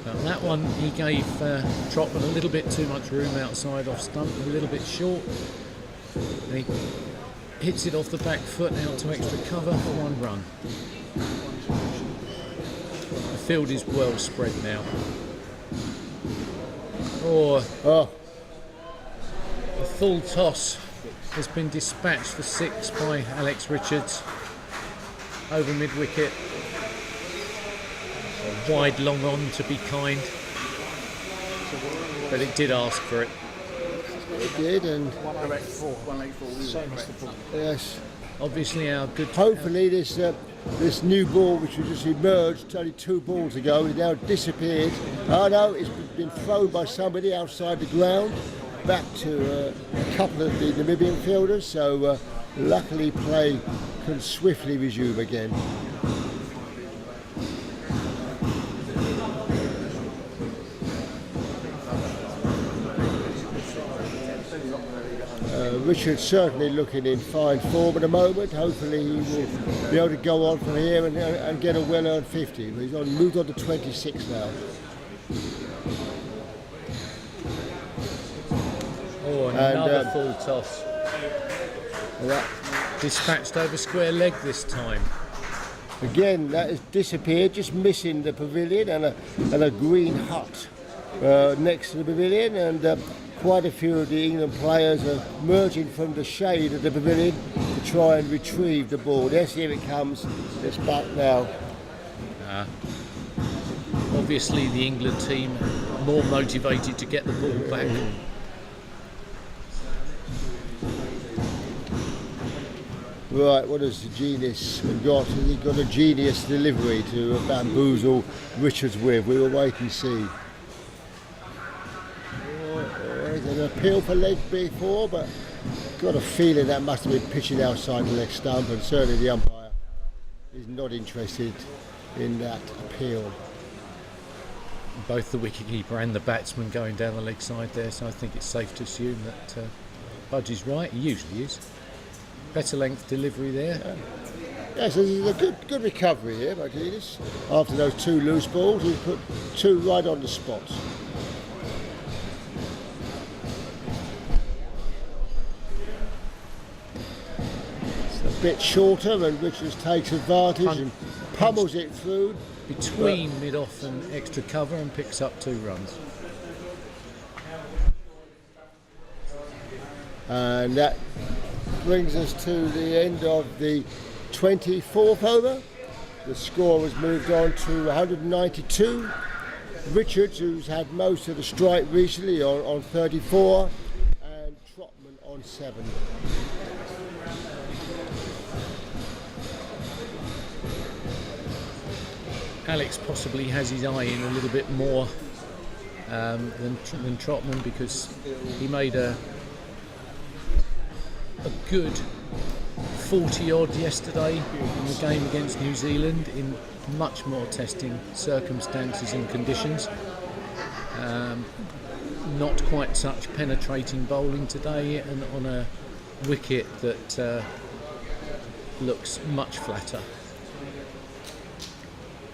Now that one, he gave Trotman a little bit too much room outside off stump, a little bit short. And he hits it off the back foot out to extra cover for 1 run. The field is well spread now. The full toss has been dispatched for 6 by Alex Richards over mid-wicket. Wide long on to be kind, but it did ask for it. It did, and 184. Same as the ball. yes, Obviously our good... hopefully this new ball, which has just emerged only 2 balls ago, has now disappeared. Oh no, it's been thrown by somebody outside the ground back to a couple of the Namibian fielders, so luckily play can swiftly resume again. Richard's certainly looking in fine form at the moment. Hopefully he will be able to go on from here and get a well-earned 50. He's moved on to 26 now. Oh, another full toss. That, Dispatched over square leg this time. again, that has disappeared, just missing the pavilion and a green hut next to the pavilion, and quite a few of the England players are emerging from the shade of the pavilion to try and retrieve the ball. Yes, here it comes. It's back now. Obviously the England team more motivated to get the ball back. Right, what has the genius got? Has he got a genius delivery to bamboozle Richards with? We will wait and see. There's an appeal for leg before, but got a feeling that must have been pitching outside the leg stump, and certainly the umpire is not interested in that appeal. Both the wicketkeeper and the batsman going down the leg side there, so I think it's safe to assume that Budge is right. He usually is. Better length delivery there. Yes, this is a good recovery here by Genius. After those 2 loose balls, he's put 2 right on the spot. It's a bit shorter, and Richards takes advantage and pummels it through. Between mid-off and extra cover, and picks up 2 runs. And that brings us to the end of the 24th over. The score has moved on to 192. Richards, who's had most of the strike recently, on 34, and Trotman on 7. Alex possibly has his eye in a little bit more than Trotman, because he made a good 40 odd yesterday in the game against New Zealand in much more testing circumstances and conditions. Not quite such penetrating bowling today, and on a wicket that looks much flatter.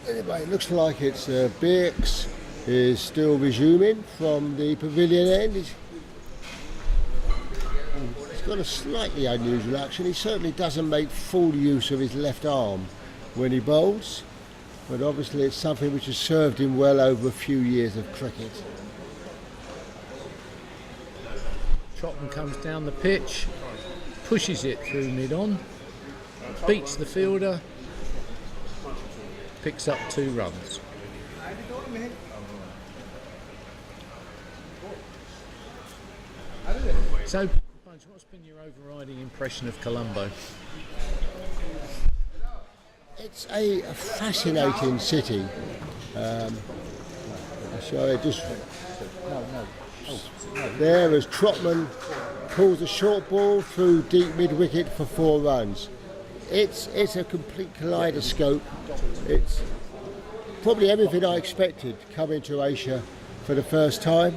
Anyway, it looks like it's Birks is still resuming from the pavilion end. He's got a slightly unusual action. He certainly doesn't make full use of his left arm when he bowls, but obviously it's something which has served him well over a few years of cricket. Trotman comes down the pitch, pushes it through mid-on, beats the fielder, picks up 2 runs. So, Bunch, what's been your overriding impression of Colombo? It's a fascinating city. So just there as Trotman pulls a short ball through deep mid-wicket for 4 runs. It's a complete kaleidoscope. It's probably everything I expected coming to Asia for the first time.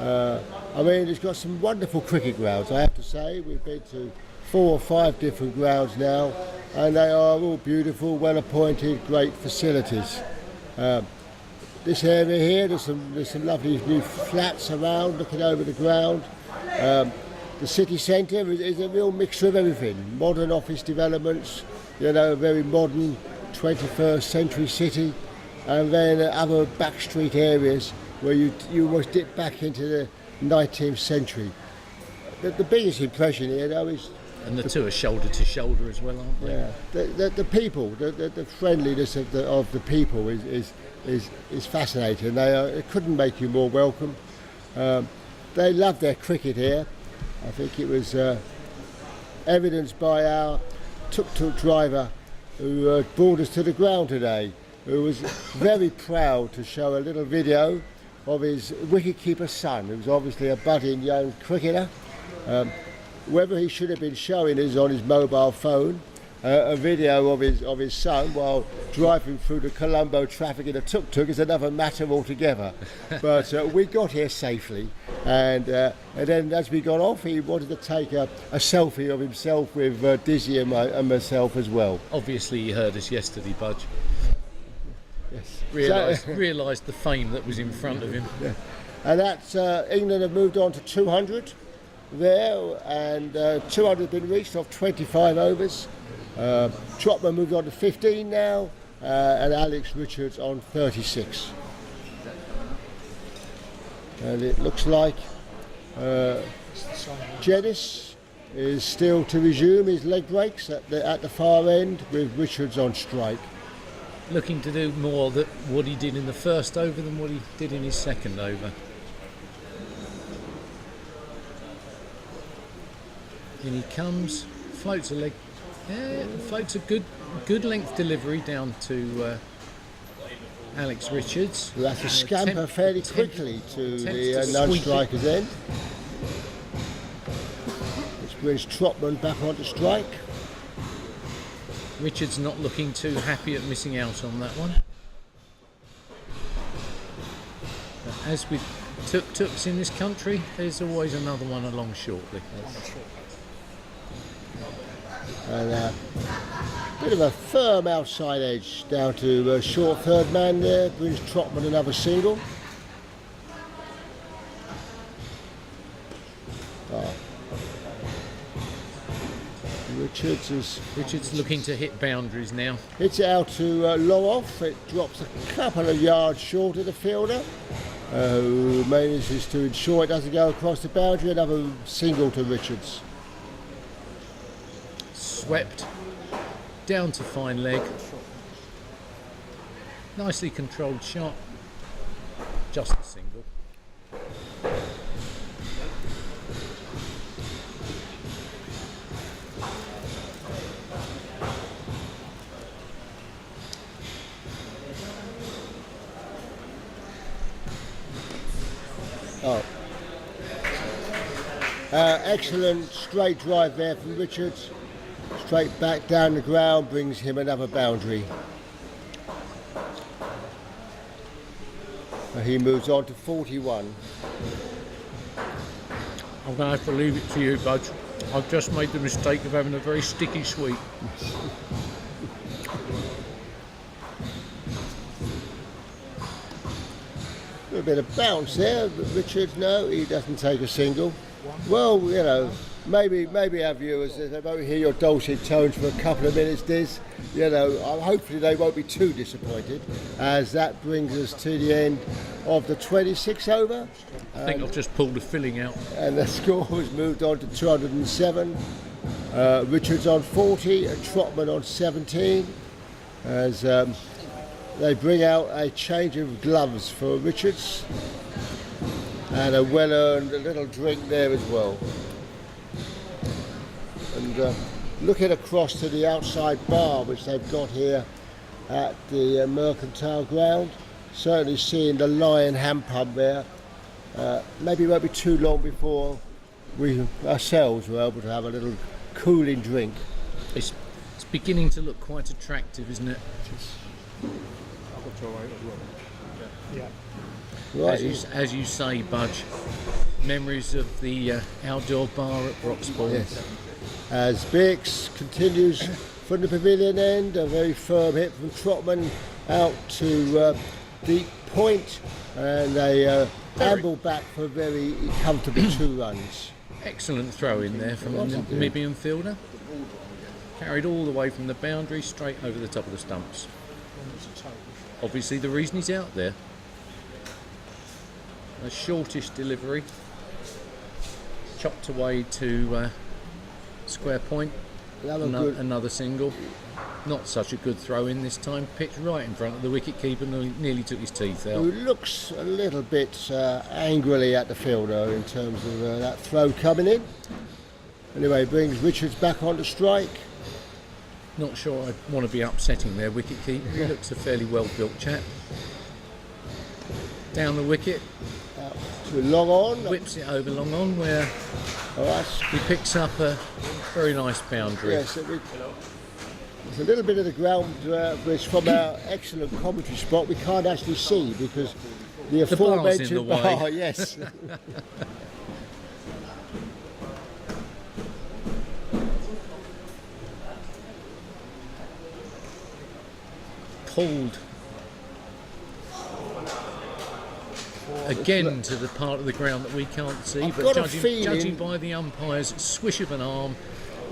I mean, it's got some wonderful cricket grounds, I have to say. We've been to 4 or 5 different grounds now, and they are all beautiful, well appointed, great facilities. This area here, there's some lovely new flats around looking over the ground. The city centre is a real mixture of everything. Modern office developments, a very modern 21st century city, and then other backstreet areas where you almost dip back into the 19th century. The biggest impression here, though, is... And the two are shoulder to shoulder as well, aren't they? Yeah, the people, the friendliness of the people is fascinating. It couldn't make you more welcome. They love their cricket here. I think it was evidenced by our tuk-tuk driver who brought us to the ground today, who was very proud to show a little video of his wicketkeeper son, who's obviously a budding young cricketer. Whether he should have been showing is on his mobile phone a video of his son while driving through the Colombo traffic in a tuk-tuk is another matter altogether. But we got here safely, and then as we got off, he wanted to take a selfie of himself with Dizzy and myself as well. Obviously, you heard us yesterday, Budge. Yes. Realised the fame that was in front of him. Yeah. And that's England have moved on to 200 there, and 200 has been reached off 25 overs. Trotman moved on to 15 now, and Alex Richards on 36. And it looks like Jedis is still to resume his leg breaks at the far end with Richards on strike. Looking to do more what he did in the first over than what he did in his second over. In he comes, floats a leg. Yeah, floats a good length delivery down to Alex Richards. Who has to scamper fairly quickly to the non-striker's end. Which brings Trotman back onto strike. Richards not looking too happy at missing out on that one. But as with tuk-tuks in this country, there's always another one along shortly. And a bit of a firm outside edge down to short third man there, brings Trotman another single. Richards looking to hit boundaries now. Hits it out to long off. It drops a couple of yards short of the fielder, who manages to ensure it doesn't go across the boundary. Another single to Richards. Swept down to fine leg. Nicely controlled shot. Just a single. Excellent straight drive there from Richards. Straight back down the ground brings him another boundary. He moves on to 41. I'm going to have to leave it to you, Budge. I've just made the mistake of having a very sticky sweet. A bit of bounce there, but Richard, no, he doesn't take a single. Well, you know, maybe our viewers, if they won't hear your dulcet tones for a couple of minutes, Diz, you know, hopefully they won't be too disappointed, as that brings us to the end of the 26 over. I think I've just pulled the filling out. And the score has moved on to 207. Richard's on 40 and Trotman on 17, as they bring out a change of gloves for Richards and a well-earned little drink there as well. And looking across to the outside bar which they've got here at the Mercantile Ground, certainly seeing the Lion hand pump there. Maybe it won't be too long before we ourselves were able to have a little cooling drink. It's beginning to look quite attractive, isn't it? Yeah. Right. As you say, Budge, memories of the outdoor bar at Broxbourne. Yes. As Bix continues from the pavilion end, a very firm hit from Trotman out to deep point, and they amble back for very comfortable 2 runs. Excellent throw in there from the Namibian fielder. Carried all the way from the boundary straight over the top of the stumps. Obviously the reason he's out there. A shortish delivery. Chopped away to square point. Another single. Not such a good throw in this time. Pitched right in front of the wicket keeper and nearly took his teeth out. Who looks a little bit angrily at the fielder in terms of that throw coming in. Anyway, brings Richards back on the strike. Not sure I'd want to be upsetting their wicket keeper. He looks a fairly well built chap. Down the wicket. To long on. Whips it over long on where he picks up a very nice boundary. Yes, there's a little bit of the ground which from our excellent commentary spot we can't actually see because the aforementioned bar, yes. Pulled again to the part of the ground that we can't see, but judging by the umpire's swish of an arm,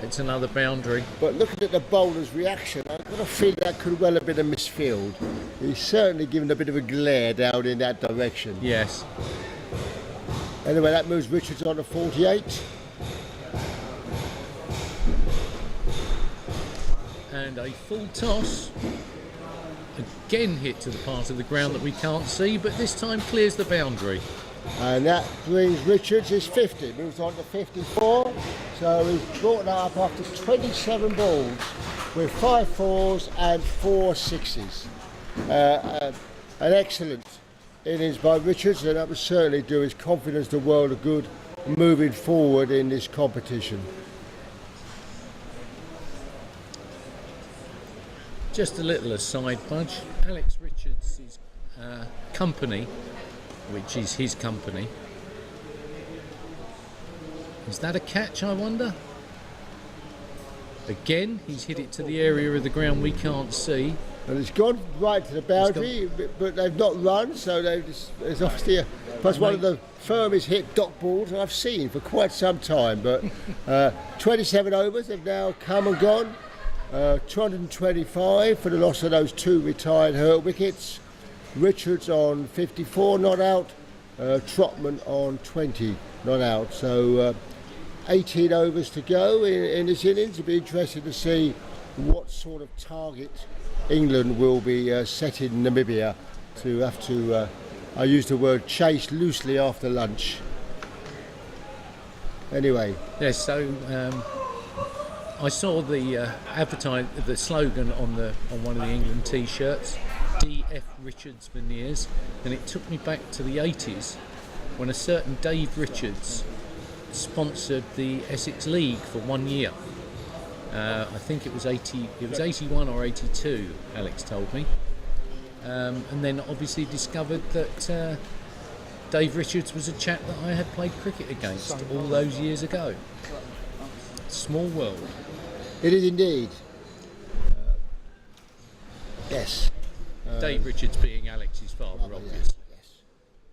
it's another boundary. But looking at the bowler's reaction, I've got a feeling that could well have been a misfield. He's certainly given a bit of a glare down in that direction. Yes. Anyway, that moves Richards on to 48. And a full toss. Again hit to the part of the ground that we can't see, but this time clears the boundary. And that brings Richards his 50, moves on to 54. So he's brought that up after 27 balls with 5 fours and 4 sixes. An excellent innings by Richards, and that would certainly do his confidence the world of good moving forward in this competition. Just a little aside, Budge. Alex Richards' company, which is his company. Is that a catch, I wonder? Again, he's hit it to the area of the ground we can't see. And it's gone right to the boundary, but they've not run, so it's obviously plus one of the firmest hit dot balls I've seen for quite some time. But 27 overs have now come and gone. 225 for the loss of those 2 retired hurt wickets. Richards on 54 not out, Trotman on 20 not out. So 18 overs to go in this innings. It'll be interesting to see what sort of target England will be setting Namibia to have to, I use the word chase loosely after lunch. Anyway. Yes, so I saw the the slogan on one of the England T-shirts, D.F. Richards Veneers, and it took me back to the 80s when a certain Dave Richards sponsored the Essex League for 1 year. I think it was 81 or 82. Alex told me, and then obviously discovered that Dave Richards was a chap that I had played cricket against all those years ago. Small world. It is indeed. Yes. Dave Richards being Alex's father, obviously. Yes.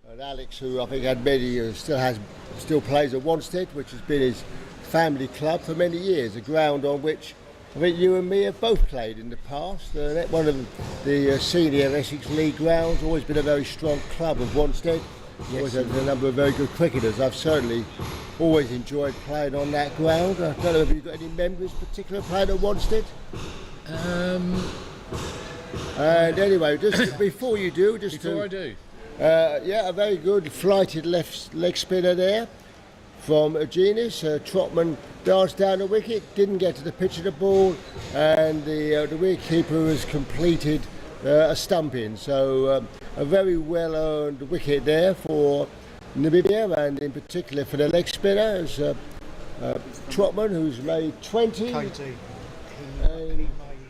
And Alex, who I think had many, still plays at Wanstead, which has been his family club for many years. A ground on which I think you and me have both played in the past. One of the senior Essex League grounds, always been a very strong club of Wanstead. Always had a number of very good cricketers. I've certainly always enjoyed playing on that ground. I don't know if you've got any memories particular playing at Wanstead? And anyway, just before you do, a very good flighted left leg spinner there from Genius. Trotman danced down the wicket, didn't get to the pitch of the ball, and the wicketkeeper has completed a stumping. So a very well earned wicket there for Namibia, and in particular for the leg spinner, is Trotman, who's made 20, KD.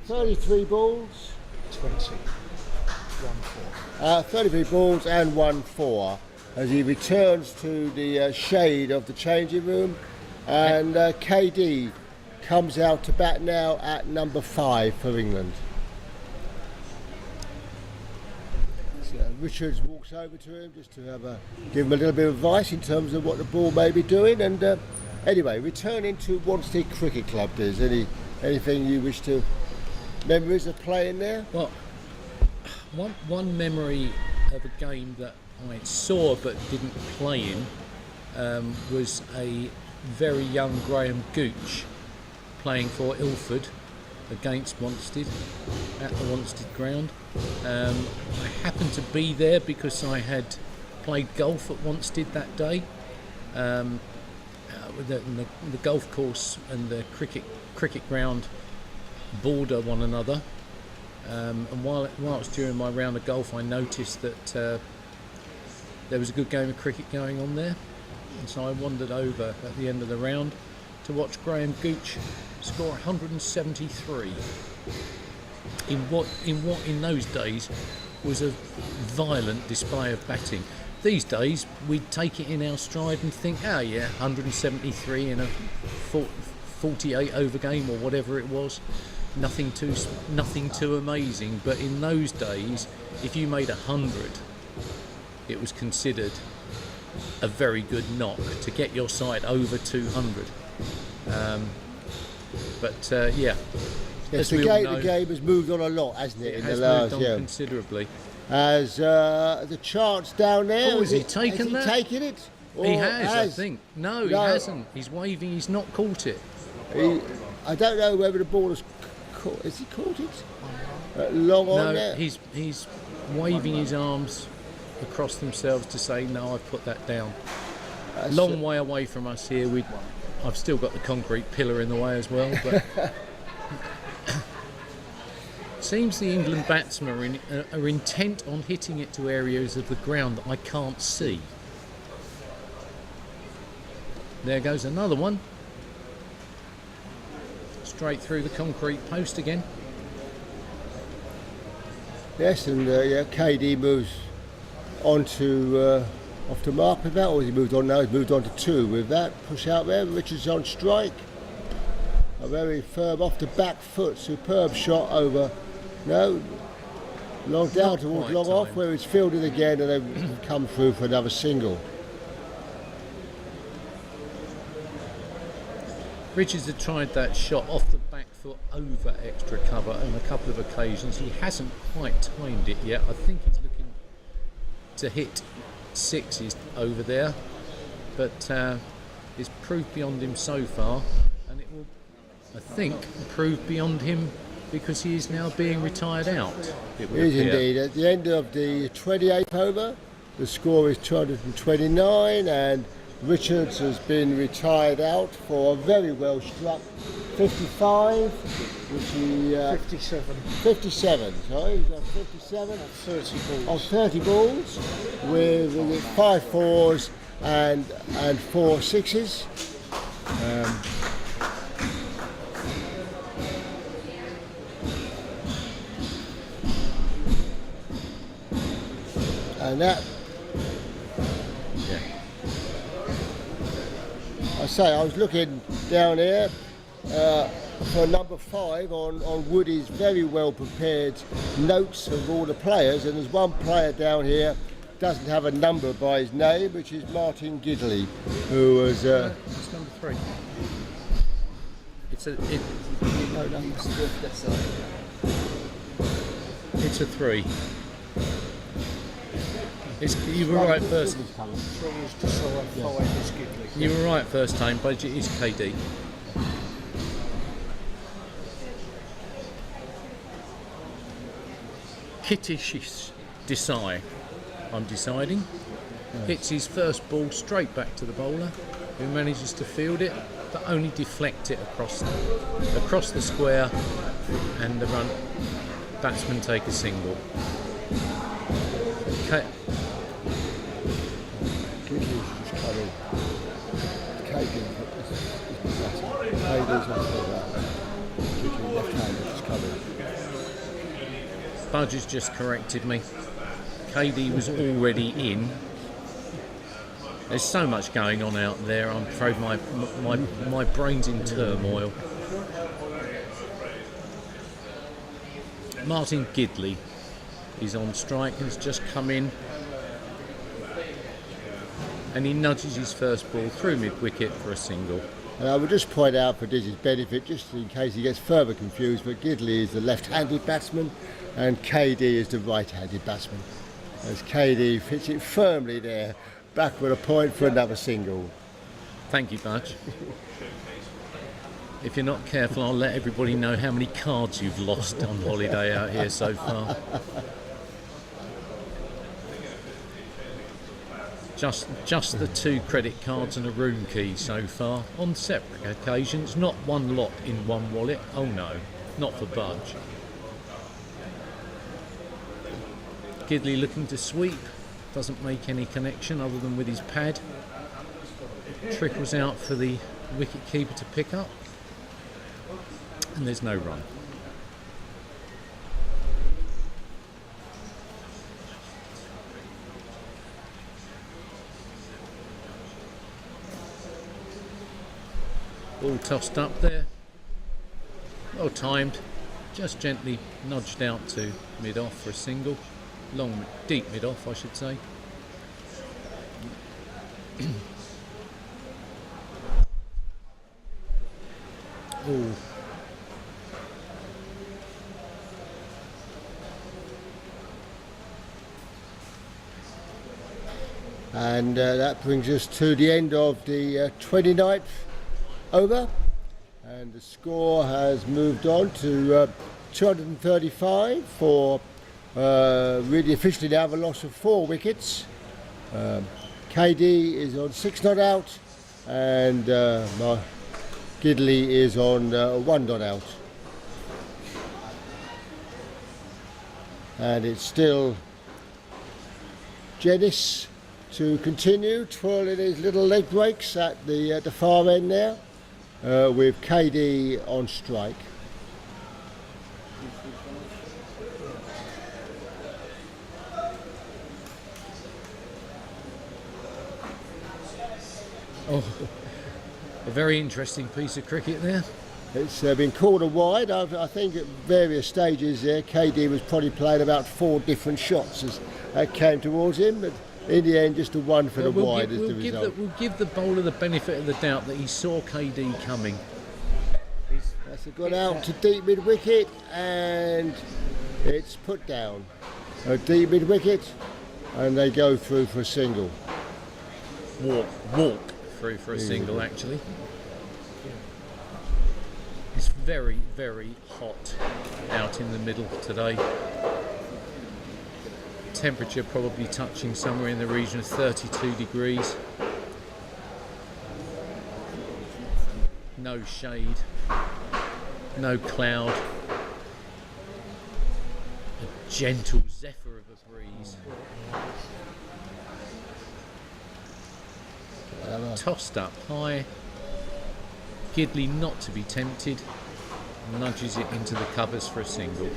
33 balls. 20. 1-4. 33 balls and 1-4 as he returns to the shade of the changing room, and KD comes out to bat now at number 5 for England. So Richards walks over to him just to give him a little bit of advice in terms of what the ball may be doing, and anyway, returning to Wanstead Cricket Club, Diz, anything you wish to, memories of playing there? Well, one memory of a game that I saw but didn't play in was a very young Graham Gooch playing for Ilford against Wanstead at the Wanstead ground. I happened to be there because I had played golf at Wanstead that day. The golf course and the cricket ground border one another, and while it was during my round of golf, I noticed that there was a good game of cricket going on there, and so I wandered over at the end of the round to watch Graham Gooch score 173 in what in those days was a violent display of batting. These days we'd take it in our stride and think, oh yeah, 173 in a 48 over game or whatever it was. Nothing too amazing, but in those days, if you made 100, it was considered a very good knock to get your side over 200. Yes, the game has moved on a lot, hasn't it? It has moved on considerably. As the chance down there, has he taken that? Taken it? He has, I think. No, he hasn't. He's waving. He's not caught it. I don't know whether the ball has. Has he caught it? Long on there? No, he's waving his arms across themselves to say, no, I've put that down. Long way away from us here. I've still got the concrete pillar in the way as well. But seems the England batsmen are intent on hitting it to areas of the ground that I can't see. There goes another one. Straight through the concrete post again. Yes, and KD moves on to off to mark with that, or has he moved on now? He's moved on to 2 with that. Push out there, Richards on strike. A very firm off the back foot, superb shot over. No, long down towards long off, where it's fielded again, and then come through for another single. Richards had tried that shot off the back foot over extra cover on a couple of occasions. He hasn't quite timed it yet. I think he's looking to hit 6s over there, but it's proved beyond him so far, and it will, I think, prove beyond him because he is now being retired out. It is indeed. At the end of the 28th over, the score is 229, and Richards has been retired out for a very well struck 55, which he 57. Sorry, he's got 57 of 30 balls with 5 4s and 4 6s. And that, Yeah. I say, I was looking down here for number 5 on Woody's very well prepared notes of all the players, and there's one player down here doesn't have a number by his name, which is Martin Gidley, who was It's number 3. It's a it's a 3. You were right first. 3 is Desire, 5 is Gidley. You were right first time, but it is KD. Kittish Desai, I'm deciding, hits his first ball straight back to the bowler, who manages to field it, but only deflect it across the square, and the run batsman take a single. Gidley's just coming. KD's Gidley left-handed is coming. Budge has just corrected me. KD was already in. There's so much going on out there. I'm afraid my brain's in turmoil. Martin Gidley is on strike and has just come in, and he nudges his first ball through mid-wicket for a single. And I would just point out for Dizzy's benefit, just in case he gets further confused, but Gidley is the left-handed batsman and KD is the right-handed batsman. As KD fits it firmly there, back with a point for another single. Thank you, Budge. If you're not careful, I'll let everybody know how many cards you've lost on holiday out here so far. Just the 2 credit cards and a room key so far, on separate occasions, not one lot in one wallet. Oh no, not for Budge. Gidley looking to sweep, doesn't make any connection other than with his pad. Trickles out for the wicket keeper to pick up, and there's no run. All tossed up there, well timed, just gently nudged out to mid-off for a single. Long, deep mid-off, I should say. Oh. And that brings us to the end of the 29th over, and the score has moved on to 235 for really officially now have a loss of 4 wickets. KD is on 6 not out, and Gidley is on 1 not out. And it's still Jennings to continue twirling his little leg breaks at the far end there, with KD on strike. Oh, a very interesting piece of cricket there. It's been called a wide. I think at various stages there, KD was probably playing about 4 different shots as that came towards him, but in the end, just a one for the wide is the result. We'll give the bowler the benefit of the doubt that he saw KD coming. That's a good out to deep mid wicket, and it's put down. A deep mid wicket, and they go through for a single. Walk through for a single, actually. It's very, very hot out in the middle today. Temperature probably touching somewhere in the region of 32 degrees. No shade, no cloud. A gentle zephyr of a breeze. Tossed up high. Gidley not to be tempted, nudges it into the covers for a single.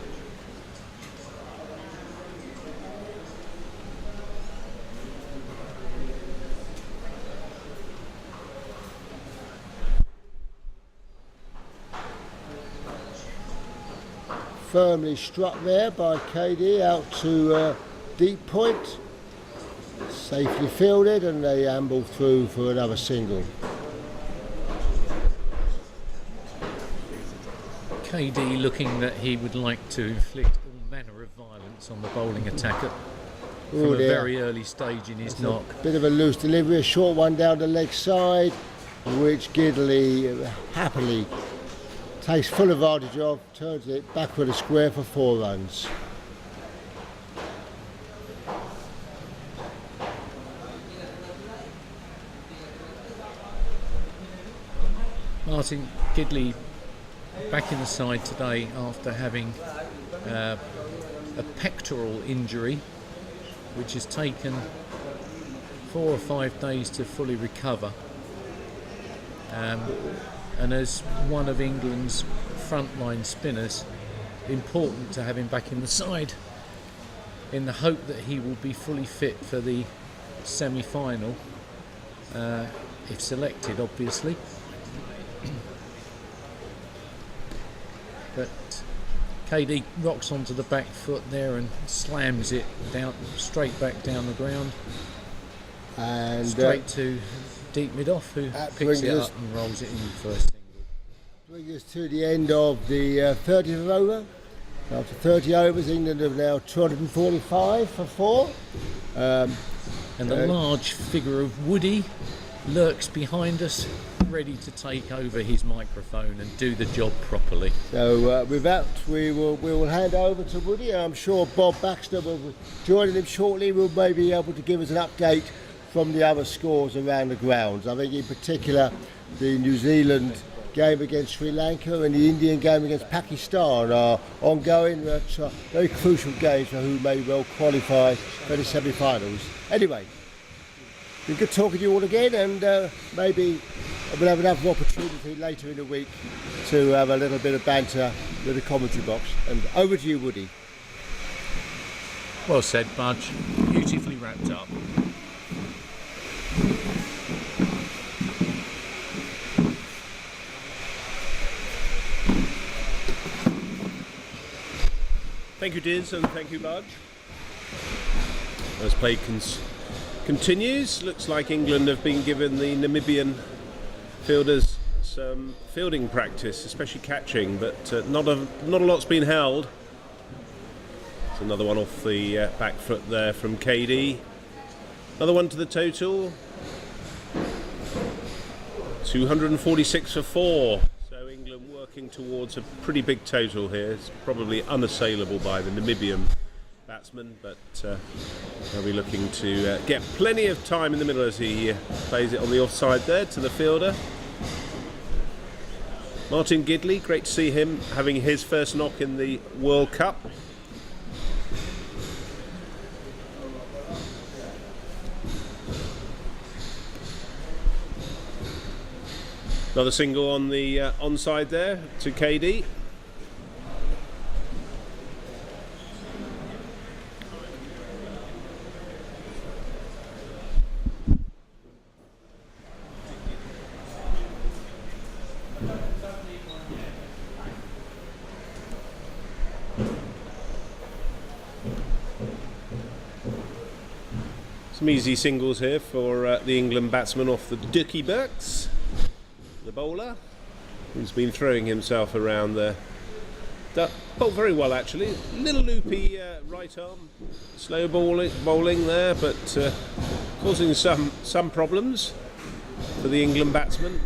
firmly struck there by KD out to deep point. Safely fielded, and they amble through for another single. KD looking that he would like to inflict all manner of violence on the bowling attacker from a very early stage in his knock. Bit of a loose delivery, a short one down the leg side, which Gidley happily takes full advantage of, turns it back with a square for 4 runs. Martin Gidley back in the side today after having a pectoral injury, which has taken 4 or 5 days to fully recover. And as one of England's frontline spinners, important to have him back in the side in the hope that he will be fully fit for the semi-final, if selected, obviously. But KD rocks onto the back foot there and slams it down, straight back down the ground, And straight to deep mid-off, who picks it up and rolls it in for a single. brings us to the end of the 30th over. After 30 overs, England have now 245 for 4. And the large figure of Woody lurks behind us, ready to take over his microphone and do the job properly. So with that, we will hand over to Woody. I'm sure Bob Baxter will be joining him shortly. Will maybe be able to give us an update from the other scores around the grounds. I think in particular the New Zealand game against Sri Lanka and the Indian game against Pakistan are ongoing. That's very crucial games for who may well qualify for the semi-finals. Anyway, been good talking to you all again, and maybe we'll have another opportunity later in the week to have a little bit of banter with the commentary box. And over to you, Woody. Well said, Budge. Beautifully wrapped up. Thank you, Diz, and thank you, Budge. As play continues, looks like England have been given the Namibian fielders some fielding practice, especially catching, but not a lot's been held. It's another one off the back foot there from KD. Another one to the total. 246 for 4. So England working towards a pretty big total here. It's probably unassailable by the Namibian batsman, but they'll be looking to get plenty of time in the middle as he plays it on the offside there to the fielder. Martin Gidley, great to see him having his first knock in the World Cup. Another single on the onside there to KD. Some easy singles here for the England batsman off the Dookie Burks. The bowler, who's been throwing himself around there. Bowled very well actually. Little loopy right arm, slow bowling there, but causing some problems for the England batsman.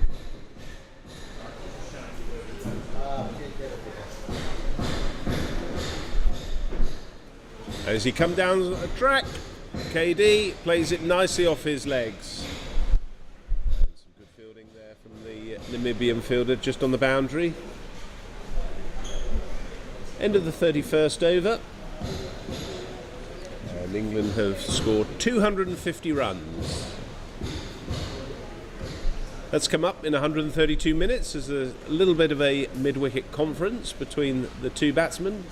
As he come down the track, KD plays it nicely off his legs. Namibian fielder just on the boundary. End of the 31st over, and England have scored 250 runs. That's come up in 132 minutes. There's a little bit of a mid-wicket conference between the two batsmen.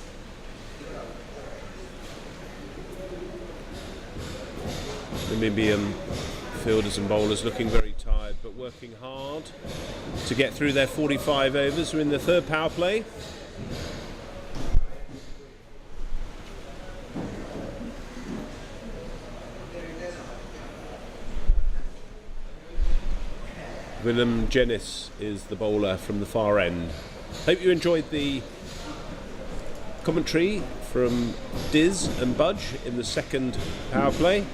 Namibian fielders and bowlers looking very tired, but working hard to get through their 45 overs. We're in the third power play. Willem Jennis is the bowler from the far end. Hope you enjoyed the commentary from Diz and Budge in the second power play.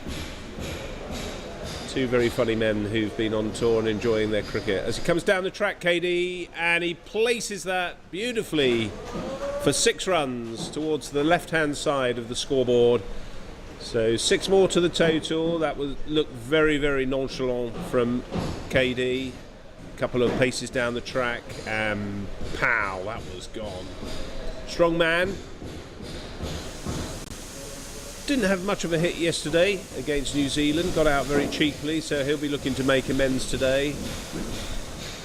Two very funny men who've been on tour and enjoying their cricket. As he comes down the track, KD, and he places that beautifully for 6 runs towards the left-hand side of the scoreboard. So 6 more to the total. That would look very, very nonchalant from KD. A couple of paces down the track, and pow, that was gone. Strong man. Didn't have much of a hit yesterday against New Zealand, got out very cheaply, so he'll be looking to make amends today.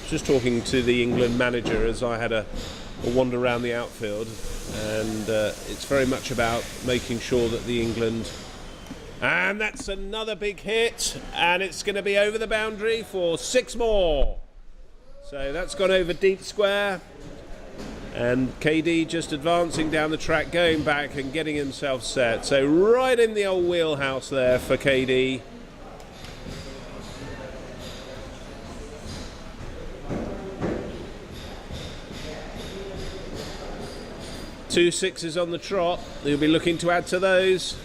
Just talking to the England manager as I had a wander around the outfield, and it's very much about making sure that the England... And that's another big hit, and it's going to be over the boundary for 6 more. So that's gone over deep square, and KD just advancing down the track, going back and getting himself set. So right in the old wheelhouse there for KD. Two 6s on the trot. He'll be looking to add to those.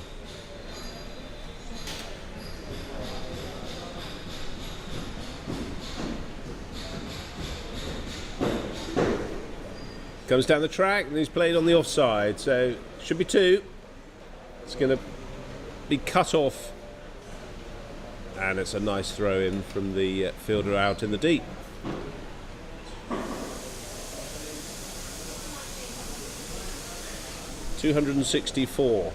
Comes down the track and he's played on the offside, so should be 2. It's going to be cut off, and it's a nice throw in from the fielder out in the deep. .264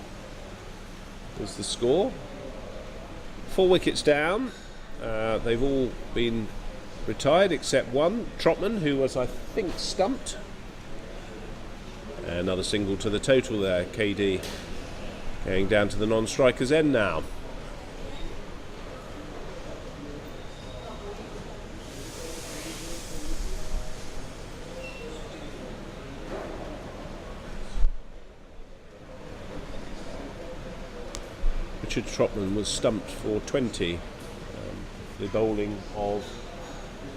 is the score. 4 wickets down. They've all been retired except one, Trotman, who was, I think, stumped. Another single to the total there. KD going down to the non-striker's end now. Richard Trotman was stumped for 20. The bowling of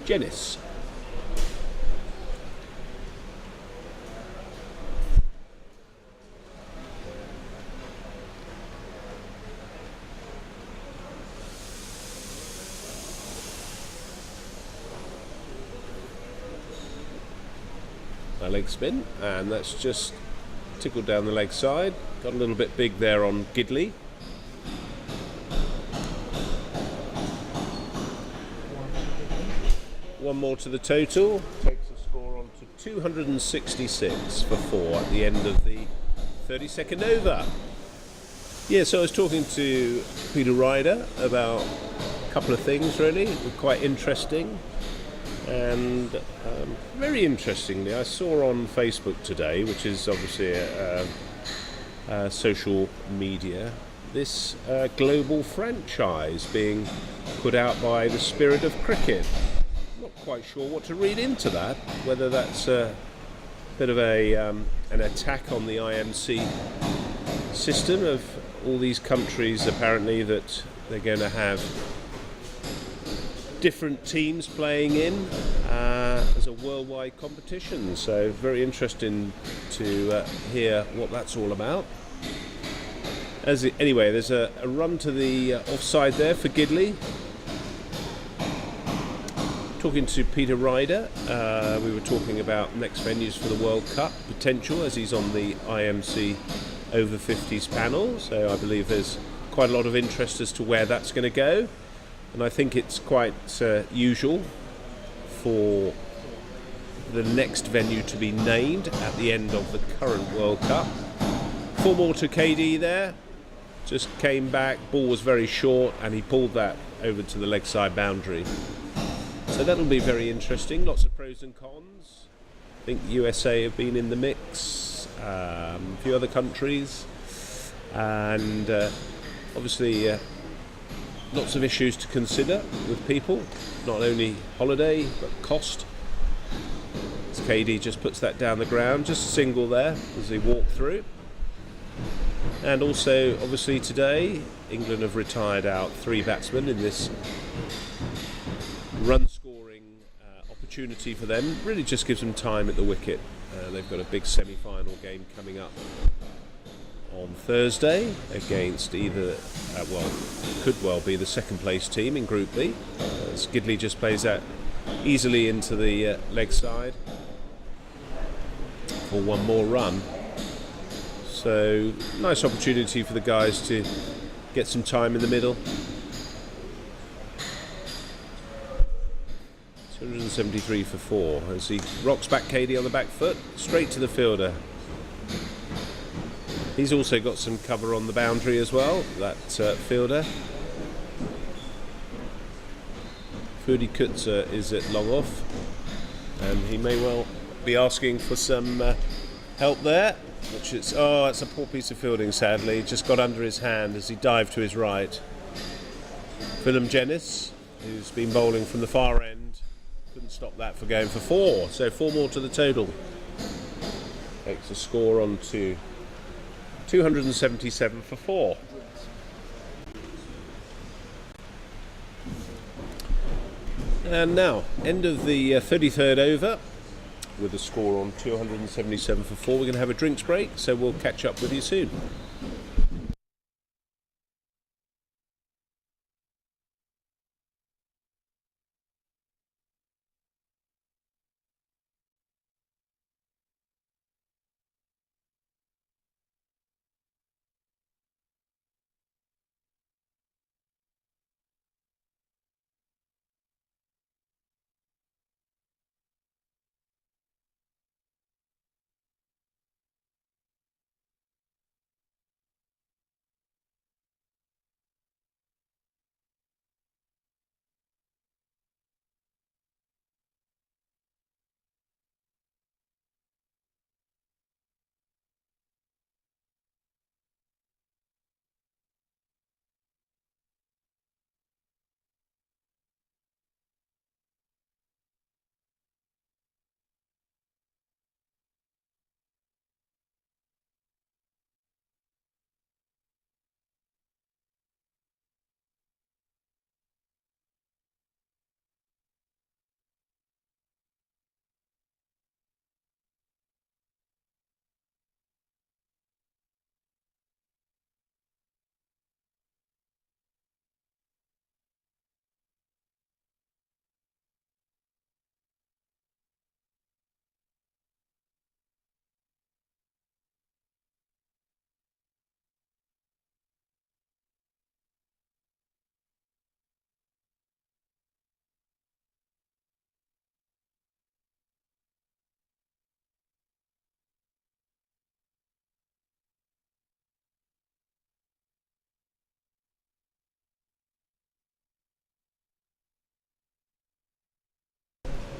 Jennis. A leg spin, and that's just tickled down the leg side. Got a little bit big there on Gidley. One more to the total, takes the score on to 266 for 4 at the end of the 32nd over. Yeah, so I was talking to Peter Ryder about a couple of things really, quite interesting. And very interestingly, I saw on Facebook today, which is obviously social media, this global franchise being put out by the Spirit of Cricket. Not quite sure what to read into that, whether that's a bit of an attack on the IMC system of all these countries apparently that they're going to have different teams playing in as a worldwide competition. So very interesting to hear what that's all about. Anyway, there's a run to the offside there for Gidley. Talking to Peter Ryder, we were talking about next venues for the World Cup potential, as he's on the IMC over 50s panel, so I believe there's quite a lot of interest as to where that's going to go. And I think it's quite usual for the next venue to be named at the end of the current World Cup. 4 more to KD there. Just came back, ball was very short, and he pulled that over to the leg side boundary. So that'll be very interesting. Lots of pros and cons. I think the USA have been in the mix, a few other countries, and obviously lots of issues to consider with people, not only holiday but cost. As KD just puts that down the ground, just a single there as they walk through. And also obviously today England have retired out 3 batsmen in this run scoring opportunity for them. Really just gives them time at the wicket. They've got a big semi-final game coming up on Thursday against either, could well be the second place team in Group B. Skidley just plays that easily into the leg side for one more run. So nice opportunity for the guys to get some time in the middle. 273 for 4 as he rocks back Cady on the back foot, straight to the fielder. He's also got some cover on the boundary as well, that fielder. Fudi Kutzer is at long off, and he may well be asking for some help there, which is, it's a poor piece of fielding sadly. He just got under his hand as he dived to his right. Willem Jennis, who's been bowling from the far end, couldn't stop that for going for 4, so 4 more to the total. Takes a score on to 277 for 4. And now, end of the 33rd over with a score on 277 for 4. We're going to have a drinks break, so we'll catch up with you soon.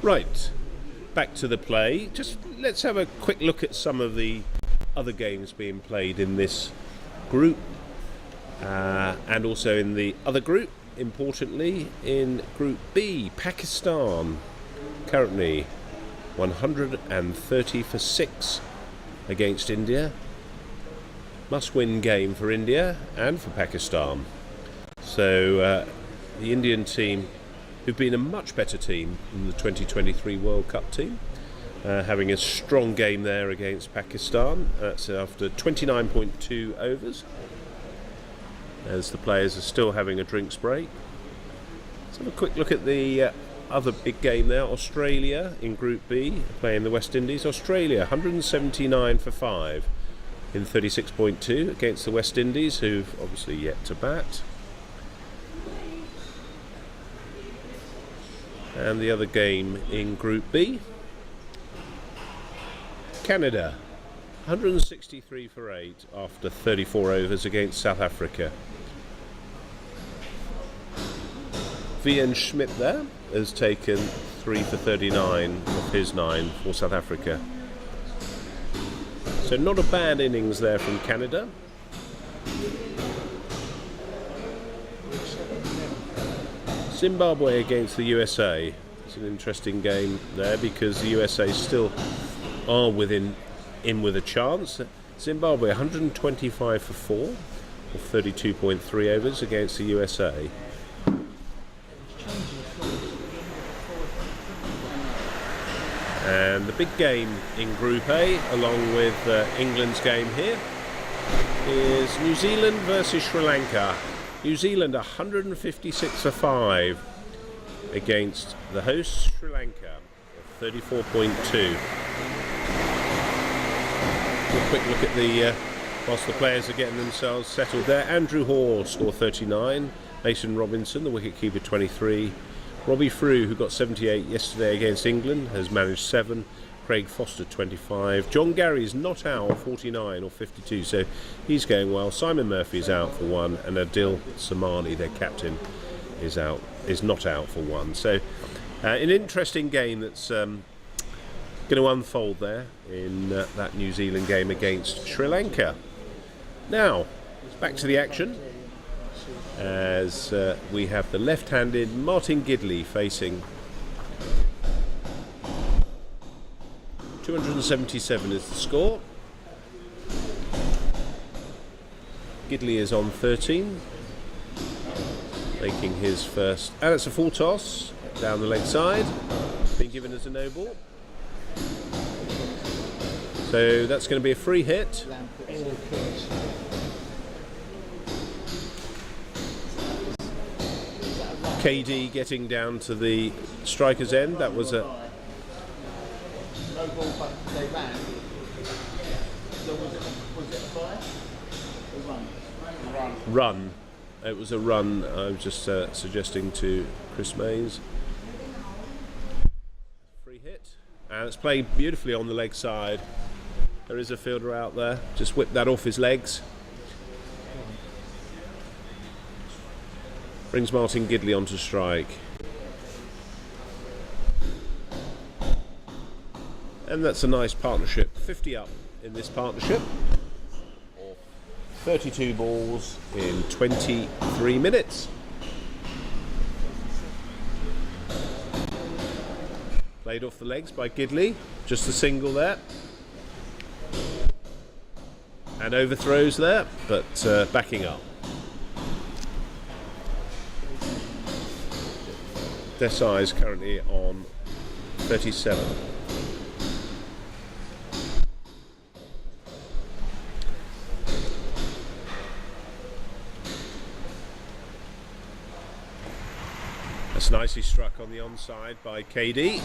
Right, back to the play. Just let's have a quick look at some of the other games being played in this group and also in the other group. Importantly, in Group B, Pakistan currently 130 for 6 against India. Must-win game for India and for Pakistan. So the Indian team, who've been a much better team than the 2023 World Cup team, having a strong game there against Pakistan. That's after 29.2 overs, as the players are still having a drinks break. Let's have a quick look at the other big game there. Australia in Group B, playing the West Indies. Australia 179 for 5 in 36.2 against the West Indies, who've obviously yet to bat. And the other game in Group B, Canada 163 for 8 after 34 overs against South Africa. Vian Schmidt there has taken 3 for 39 of his 9 for South Africa. So not a bad innings there from Canada. Zimbabwe against the USA. It's an interesting game there because the USA still are in with a chance. Zimbabwe 125 for 4 or 32.3 overs against the USA. And the big game in Group A, along with England's game here, is New Zealand versus Sri Lanka. New Zealand 156 for 5 against the hosts Sri Lanka, 34.2. A quick look at the whilst the players are getting themselves settled there. Andrew Hall scored 39. Mason Robinson, the wicket-keeper, 23. Robbie Frew, who got 78 yesterday against England, has managed 7. Craig Foster, 25. John Gary's not out, 49 or 52, so he's going well. Simon Murphy's out for 1, and Adil Samani, their captain, is not out for 1. So an interesting game that's going to unfold there in that New Zealand game against Sri Lanka. Now, back to the action, as we have the left-handed Martin Gidley facing 277 is the score. Gidley is on 13, making his first, and it's a full toss down the leg side, being given as a no ball. So that's going to be a free hit. KD getting down to the striker's end. That was a run. It was a run. I was just suggesting to Chris Mays. Free hit, and it's played beautifully on the leg side. There is a fielder out there. Just whipped that off his legs. Brings Martin Gidley onto strike. And that's a nice partnership. 50 up in this partnership. 32 balls in 23 minutes. Played off the legs by Gidley. Just a single there. And overthrows there, but backing up. Desai is currently on 37. That's nicely struck on the onside by KD.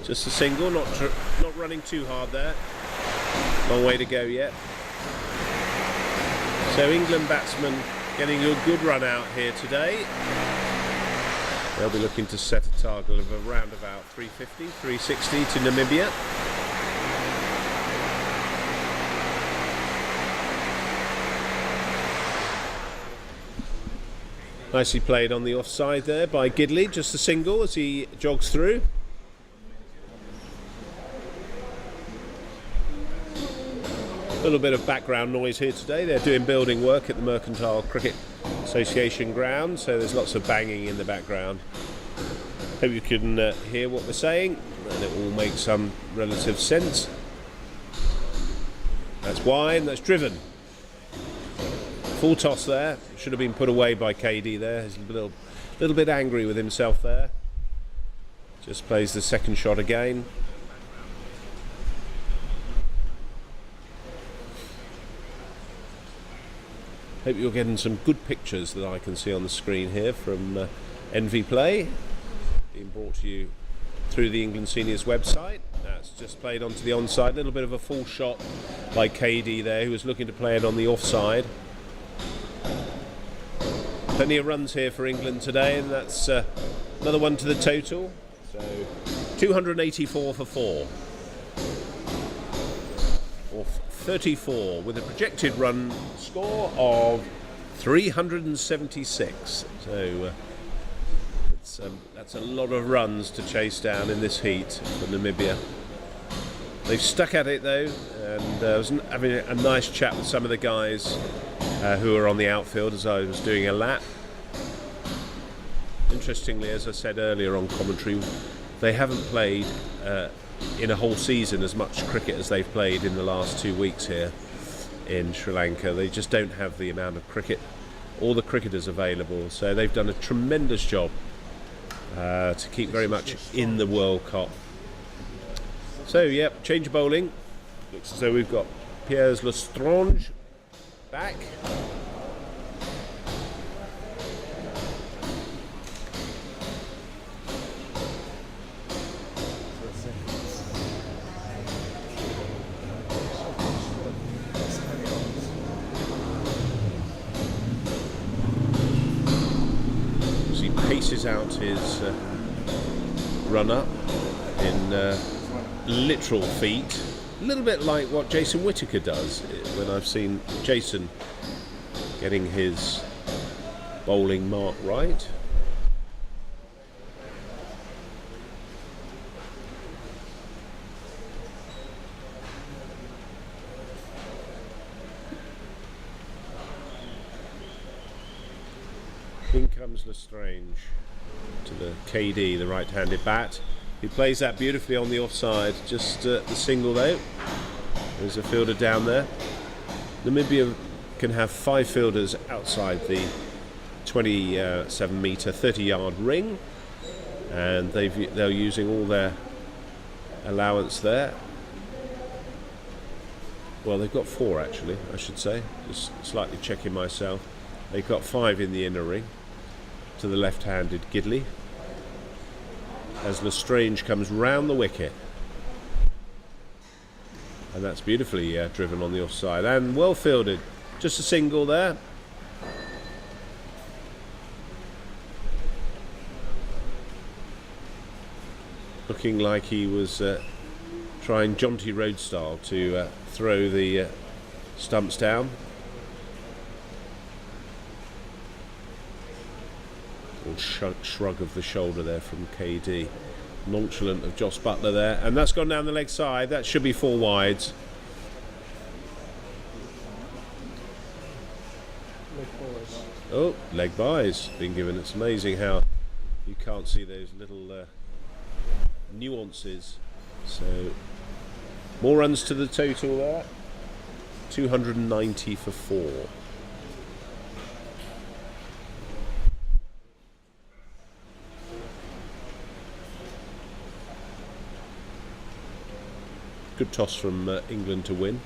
Just a single, not running too hard there. Long way to go yet. So England batsmen getting a good run out here today. They'll be looking to set a target of around about 350, 360 to Namibia. Nicely played on the offside there by Gidley, just a single as he jogs through. A little bit of background noise here today. They're doing building work at the Mercantile Cricket Association ground, so there's lots of banging in the background. Hope you can hear what we're saying and it will make some relative sense. That's wide and that's driven. Full toss there. Should have been put away by KD there. He's a little bit angry with himself there. Just plays the second shot again. Hope you're getting some good pictures that I can see on the screen here from Envy Play, being brought to you through the England Seniors website. That's just played onto the onside. A little bit of a full shot by KD there, who was looking to play it on the offside. Plenty of runs here for England today, and that's another one to the total. So 284 for 4. Or 34 with a projected run score of 376. So that's a lot of runs to chase down in this heat for Namibia. They've stuck at it though, and I was having a nice chat with some of the guys who are on the outfield as I was doing a lap. Interestingly, as I said earlier on commentary, they haven't played in a whole season as much cricket as they've played in the last 2 weeks here in Sri Lanka. They just don't have the amount of cricket, all the cricketers available, so they've done a tremendous job to keep very much in the World Cup So, yep, change of bowling. Looks as though we've got Piers Lestrange back. As he paces out his run-up in literal feet. A little bit like what Jason Whittaker does when I've seen Jason getting his bowling mark right. In comes Lestrange to the KD, the right-handed bat. He plays that beautifully on the offside, just the single though. There's a fielder down there. Namibia can have 5 fielders outside the 27 metre, 30-yard ring, and they're using all their allowance there. Well, they've got 4 actually, I should say. Just slightly checking myself. They've got 5 in the inner ring to the left-handed Gidley, as Lestrange comes round the wicket. And that's beautifully driven on the offside and well fielded. Just a single there. Looking like he was trying Jonty Road style to throw the stumps down. Shrug of the shoulder there from KD. Nonchalant of Joss Butler there, and that's gone down the leg side. That should be 4 wides. Oh, leg byes being given. It's amazing how you can't see those little nuances. So more runs to the total there. 290 for 4. Good toss from England to win.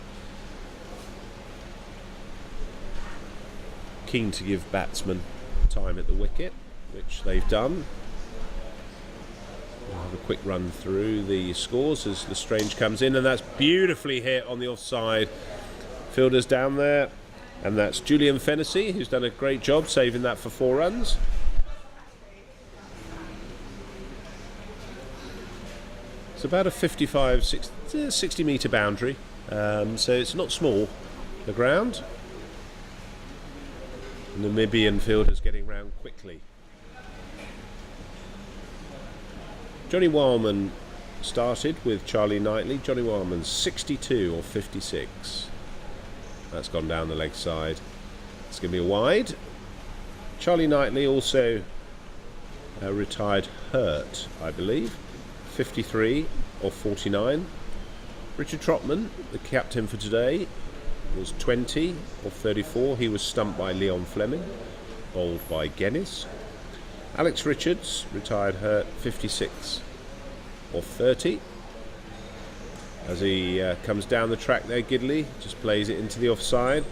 Keen to give batsmen time at the wicket, which they've done. We'll have a quick run through the scores as Lestrange comes in, and that's beautifully hit on the offside. Fielders down there, and that's Julian Fennessy, who's done a great job saving that for 4 runs. It's about a 55, 60 metre boundary, so it's not small, the ground. Namibian fielders getting round quickly. Johnny Wildman started with Charlie Knightley. Johnny Wildman's 62 or 56. That's gone down the leg side. It's going to be a wide. Charlie Knightley also retired hurt, I believe. 53 or 49. Richard Trotman, the captain for today, was 20 or 34. He was stumped by Leon Fleming, bowled by Guinness. Alex Richards retired hurt, 56 or 30. As he comes down the track there, Gidley just plays it into the offside.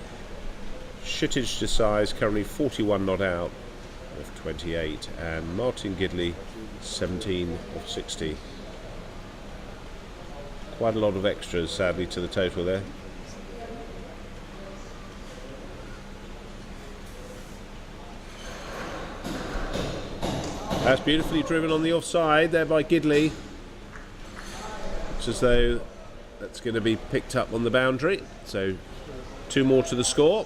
Shittage Desai is currently 41 not out of 28, and Martin Gidley 17 of 60. Quite a lot of extras, sadly, to the total there. That's beautifully driven on the offside there by Gidley. Looks as though that's going to be picked up on the boundary. So 2 more to the score.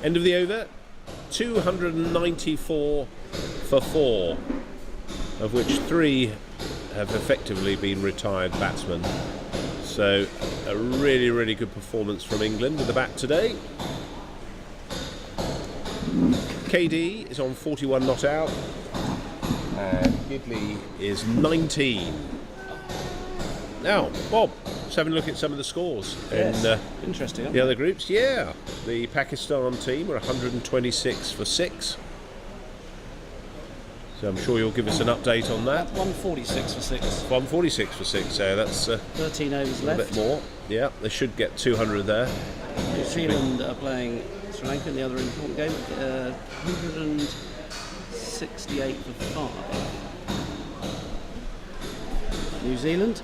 End of the over, 294 for 4, of which 3 have effectively been retired batsmen. So a really, really good performance from England with the bat today. KD is on 41 not out, and Gidley is 19. Now, Bob, Just having a look at some of the scores Yes. in Interesting. the other groups. Yeah, the Pakistan team are 126 for 6. So I'm sure you'll give us an update on that. 146 for 6. 146 for 6, so that's 13 overs a left. bit more. Yeah, they should get 200 there. New Zealand are playing Sri Lanka in the other important game. 168 for 5. New Zealand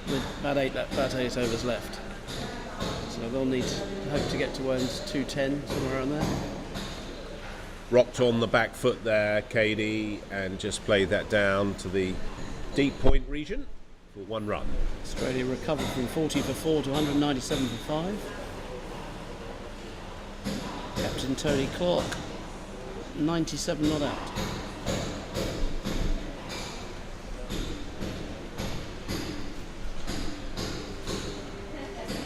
with about eight overs left. So they'll hope to get to around 210, somewhere around there. Rocked on the back foot there, KD, and just played that down to the deep point region for 1 run. Australia recovered from 40 for 4 to 197 for 5. Captain Tony Clark, 97 not out.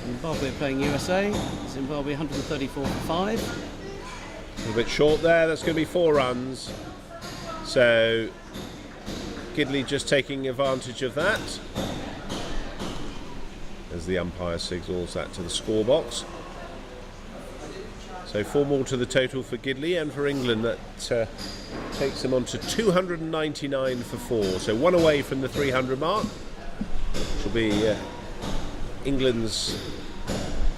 Zimbabwe are playing USA. Zimbabwe 134 for 5. A little bit short there, that's going to be 4 runs. So Gidley just taking advantage of that as the umpire signals that to the scorebox. So 4 more to the total for Gidley, and for England that takes them on to 299 for 4. So 1 away from the 300 mark, which will be England's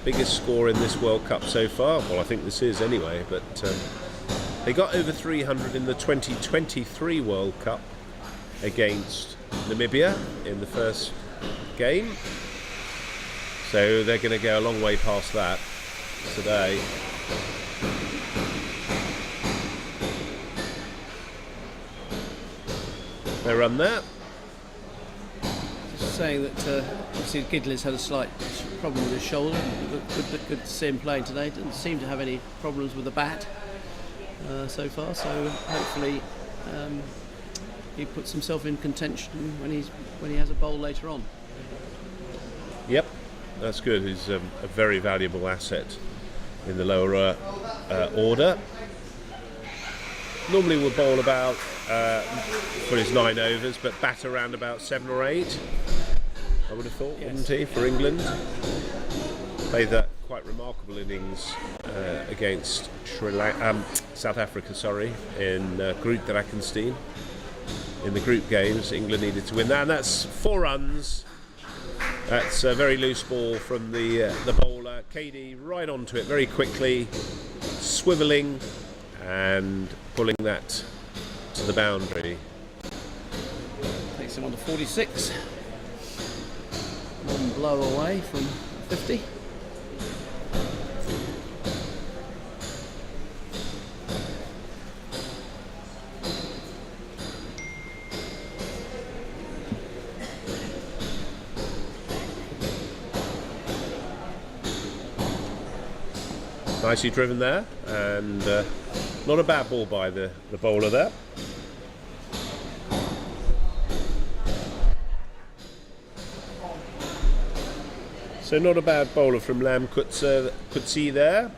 biggest score in this World Cup so far. Well, I think this is anyway, but they got over 300 in the 2023 World Cup against Namibia in the first game. So they're going to go a long way past that today. They run there. Just saying that obviously Gidley's had a slight problem with his shoulder. Good to see him playing today. Doesn't seem to have any problems with the bat so far. So hopefully he puts himself in contention when he has a bowl later on. Yep, that's good. He's a very valuable asset in the lower order. Normally will bowl about for his 9 overs, but bat around about 7 or 8. I would have thought, wouldn't he, for England? Played that quite remarkable innings against South Africa, in Groot Drakenstein. In the group games, England needed to win that, and that's 4 runs. That's a very loose ball from the bowler. KD right onto it very quickly, swivelling and pulling that to the boundary. Takes him on to 46. 1 blow away from 50. Nicely driven there, and not a bad ball by the bowler there. So not a bad bowler from Lam Kutsi there.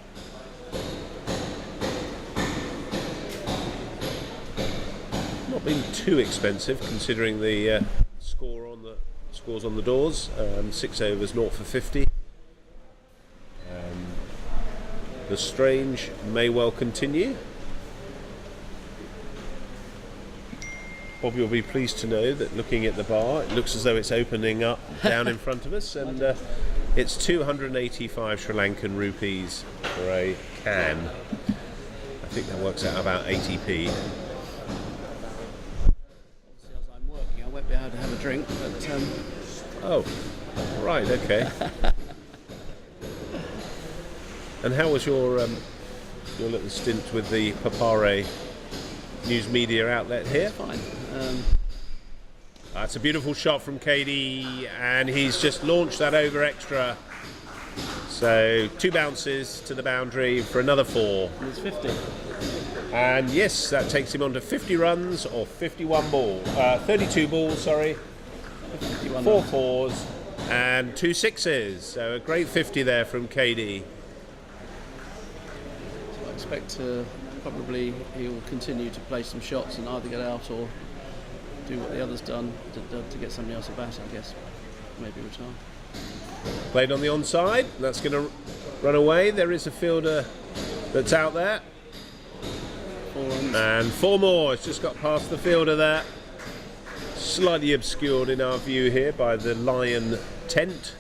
Not been too expensive considering the scores on the doors. 6 overs, 0 for 50. The strange may well continue. Bobby will be pleased to know that looking at the bar, it looks as though it's opening up down in front of us, and it's 285 Sri Lankan rupees for a can. I think that works out about 80p. Obviously, as I'm working, I won't be able to have a drink, but Oh, right, okay. And how was your little stint with the Papare news media outlet here? fine. That's a beautiful shot from KD, and he's just launched that over extra. So 2 bounces to the boundary for another 4. And it's 50. And yes, that takes him on to 50 runs or 32 balls, sorry. 51 4 runs. 4s and 2 6s. So a great 50 there from KD. I expect probably he will continue to play some shots and either get out or do what the others done to get somebody else a bat, I guess. Maybe retire. Played on the onside. That's going to run away. There is a fielder that's out there. And 4 more. It's just got past the fielder there. Slightly obscured in our view here by the lion tent.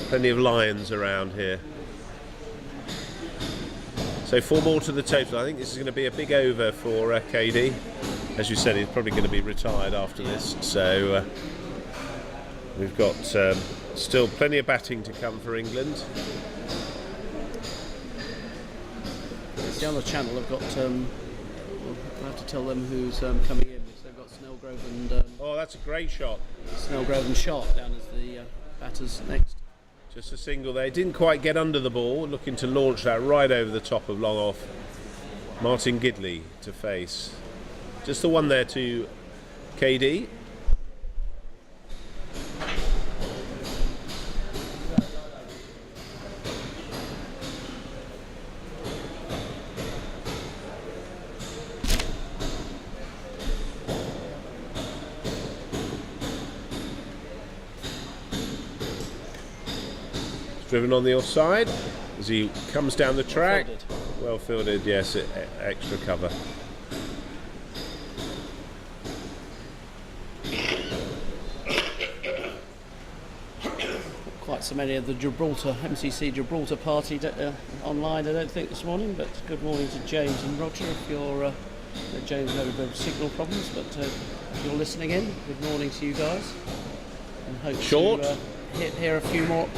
Plenty of lions around here. So 4 more to the total. I think this is going to be a big over for KD. As you said, he's probably going to be retired after this. So we've got still plenty of batting to come for England. It's the other channel. I've got. I'll have to tell them who's coming in. So they've got Snellgrove and. Oh, that's a great shot. Snellgrove and Sharp down as the batters next. Just a single there. Didn't quite get under the ball. Looking to launch that right over the top of long off. Martin Gidley to face. Just the one there to KD. Driven on the offside as he comes down the track. Well fielded, yes, extra cover. Quite so many of the MCC Gibraltar party online, I don't think, this morning, but good morning to James and Roger. If you're James had a bit of signal problems, but if you're listening in, good morning to you guys. And hope Short. to hear a few more.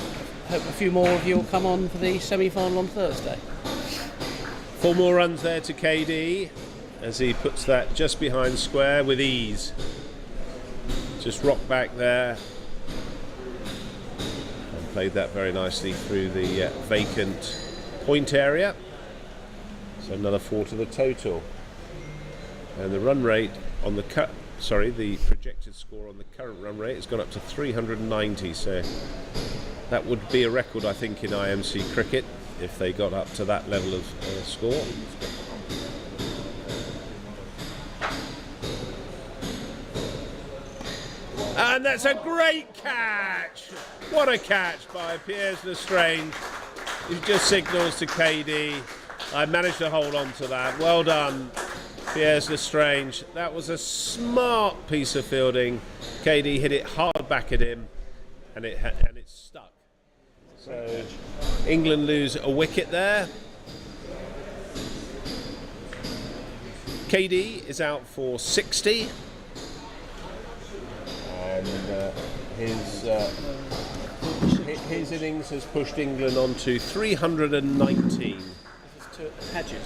Hope a few more of you will come on for the semi-final on Thursday. 4 more runs there to KD as he puts that just behind square with ease. Just rock back there and played that very nicely through the vacant point area. So another 4 to the total. And the run rate on the the projected score on the current run rate has gone up to 390. So that would be a record, I think, in IMC cricket if they got up to that level of score. And that's a great catch! What a catch by Piers Lestrange. He just signals to KD. I managed to hold on to that. Well done, Piers Lestrange. That was a smart piece of fielding. KD hit it hard back at him, and it stuck. So England lose a wicket there. KD is out for 60, and his innings has pushed England on to 319. This is to Hadget.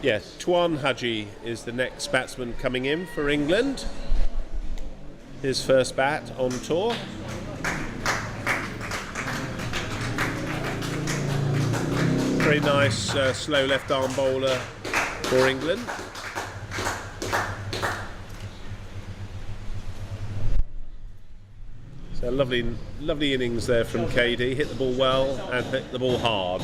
Yes, Tuan Haji is the next batsman coming in for England. His first bat on tour. Very nice slow left arm bowler for England. So lovely innings there from KD. Hit the ball well and hit the ball hard.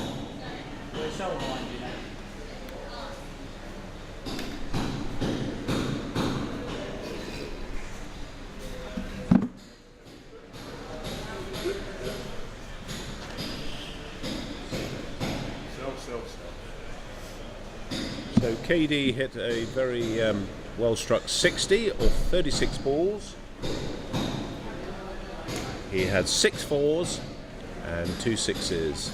So KD hit a very well struck 60 or 36 balls. He had 6 fours and 2 sixes.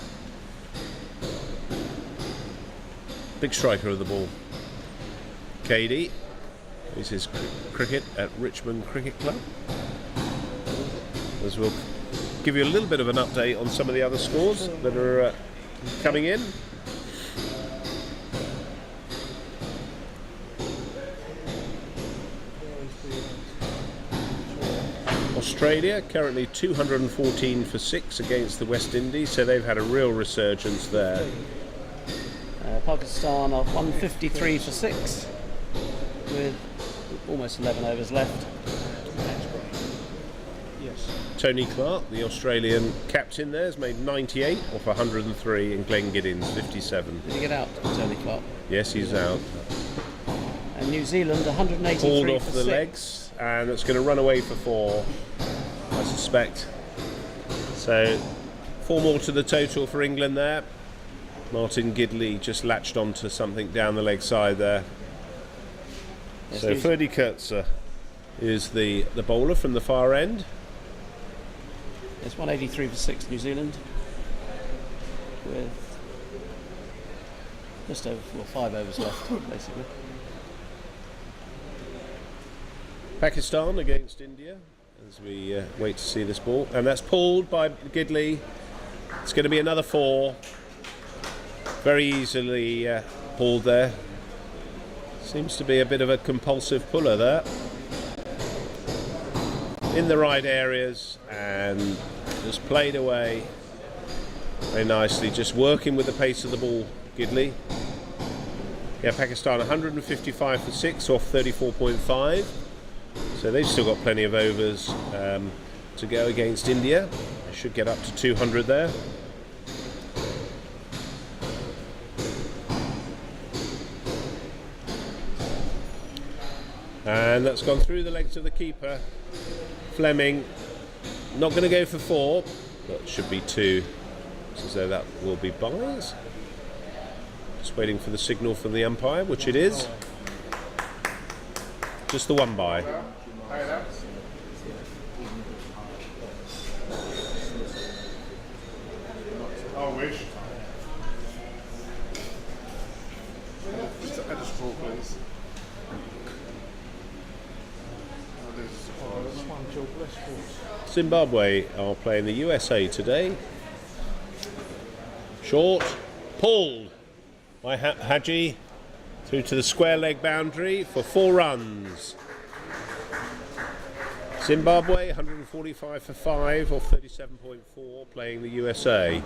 Big striker of the ball. KD. This is his cricket at Richmond Cricket Club. As we'll give you a little bit of an update on some of the other scores that are coming in. Australia currently 214 for 6 against the West Indies, so they've had a real resurgence there. Pakistan are 153 for 6 with almost 11 overs left. Yes. Tony Clark, the Australian captain there, has made 98 off 103, and Glenn Giddins 57. Did he get out, Tony Clark? Yes, he's out. And New Zealand 183 Pulled off for the 6. legs and it's going to run away for 4, I suspect. So 4 more to the total for England there. Martin Gidley just latched onto something down the leg side there. Yes, So Ferdy Kurtzer is the bowler from the far end. It's 183 for 6 New Zealand, with just over 5 overs left, basically. Pakistan against India as we wait to see this ball, and that's pulled by Gidley. It's going to be another 4. Very easily pulled there. Seems to be a bit of a compulsive puller there. In the right areas and just played away very nicely, just working with the pace of the ball, Gidley. Yeah, Pakistan 155 for 6 off 34.5. So they've still got plenty of overs to go against India. They should get up to 200 there. And that's gone through the legs of the keeper. Fleming, not going to go for 4, but should be 2. So that will be byes. Just waiting for the signal from the umpire, which it is. Just the 1 bye. I wish. Just add a straw, please. Zimbabwe are playing the USA today. Short, pulled by Haji through to the square leg boundary for 4 runs. Zimbabwe 145 for 5 or 37.4 playing the USA.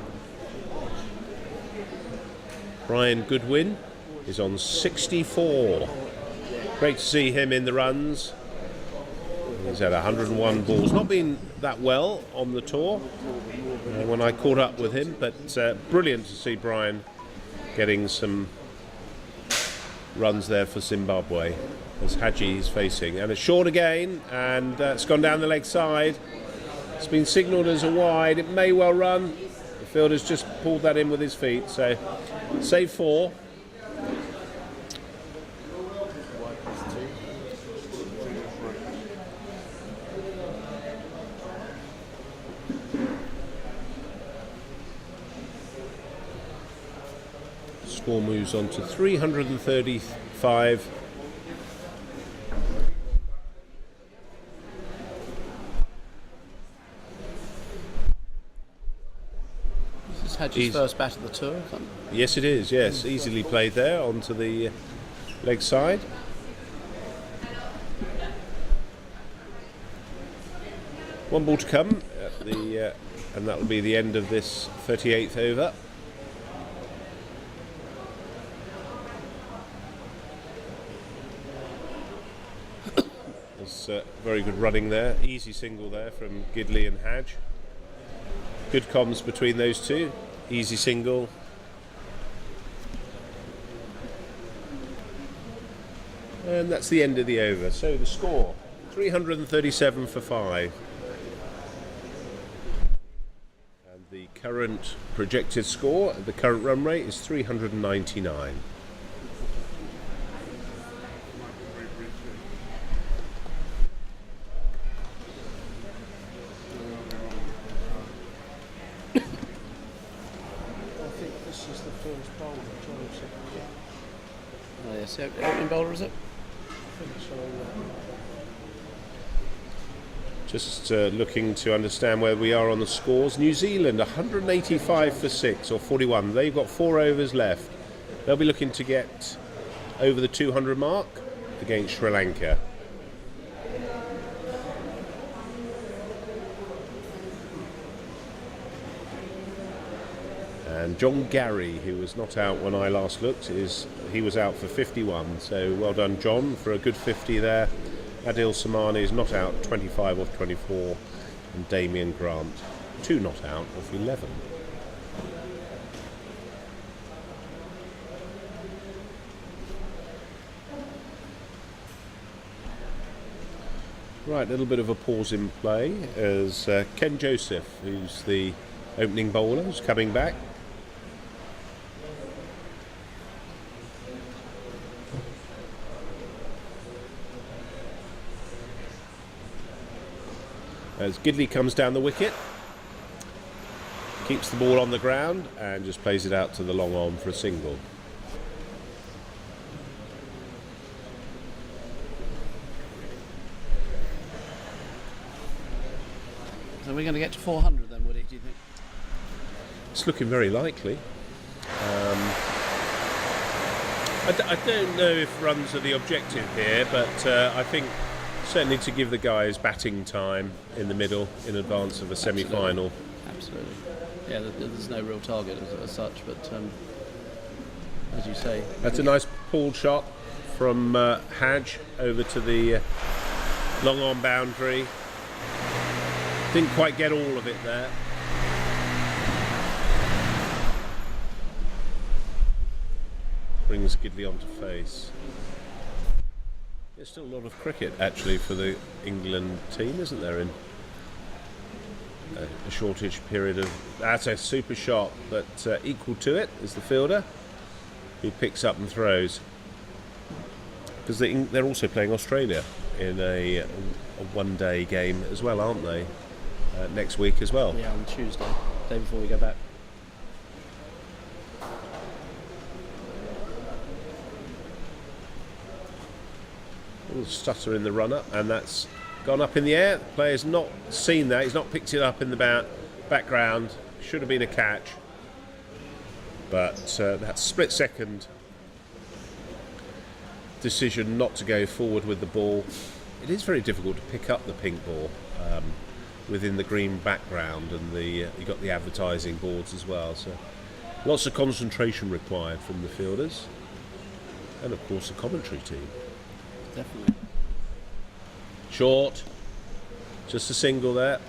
Brian Goodwin is on 64. Great to see him in the runs. He's had 101 balls. Not been that well on the tour when I caught up with him, but brilliant to see Brian getting some runs there for Zimbabwe as Haji is facing. And it's short again, and it's gone down the leg side. It's been signalled as a wide. It may well run. The fielder's just pulled that in with his feet, so save 4. Score moves on to 335. This is Hadji's first bat of the tour. Yes, it is. Yes, easily played there onto the leg side. One ball to come at the, and that will be the end of this 38th over. Very good running there. Easy single there from Gidley and Hadj. Good comms between those two. Easy single. And that's the end of the over. So the score, 337 for 5. And the current projected score, the current run rate is 399. Oh, yes, the opening bowler, is it? Just looking to understand where we are on the scores. New Zealand 185 for 6 or 41. They've got 4 overs left. They'll be looking to get over the 200 mark against Sri Lanka. And John Garry, who was not out when I last looked, he was out for 51. So well done, John, for a good 50 there. Adil Samani is not out, 25 off 24, and Damien Grant, 2 not out off 11. Right, a little bit of a pause in play as Ken Joseph, who's the opening bowler, is coming back. As Gidley comes down the wicket, keeps the ball on the ground and just plays it out to the long on for a single. So we're going to get to 400 then, Woody, do you think? It's looking very likely. I don't know if runs are the objective here, but I think certainly to give the guys batting time in the middle in advance of a semi-final. Absolutely. Yeah, there's no real target as such, but as you say... That's a nice pulled shot from Hadj over to the long on boundary. Didn't quite get all of it there. Brings Gidley onto face. There's still a lot of cricket actually for the England team, isn't there, in a shortish period of... That's a super shot, but equal to it is the fielder who picks up and throws. Because they're also playing Australia in a one-day game as well, aren't they? Next week as well. Yeah, on Tuesday, day before we go back. A little stutter in the run-up, and that's gone up in the air. The player's not seen that. He's not picked it up in the background. Should have been a catch. But that split-second decision not to go forward with the ball. It is very difficult to pick up the pink ball within the green background, and you've got the advertising boards as well. So lots of concentration required from the fielders, and of course the commentary team. Definitely. Short, just a single there.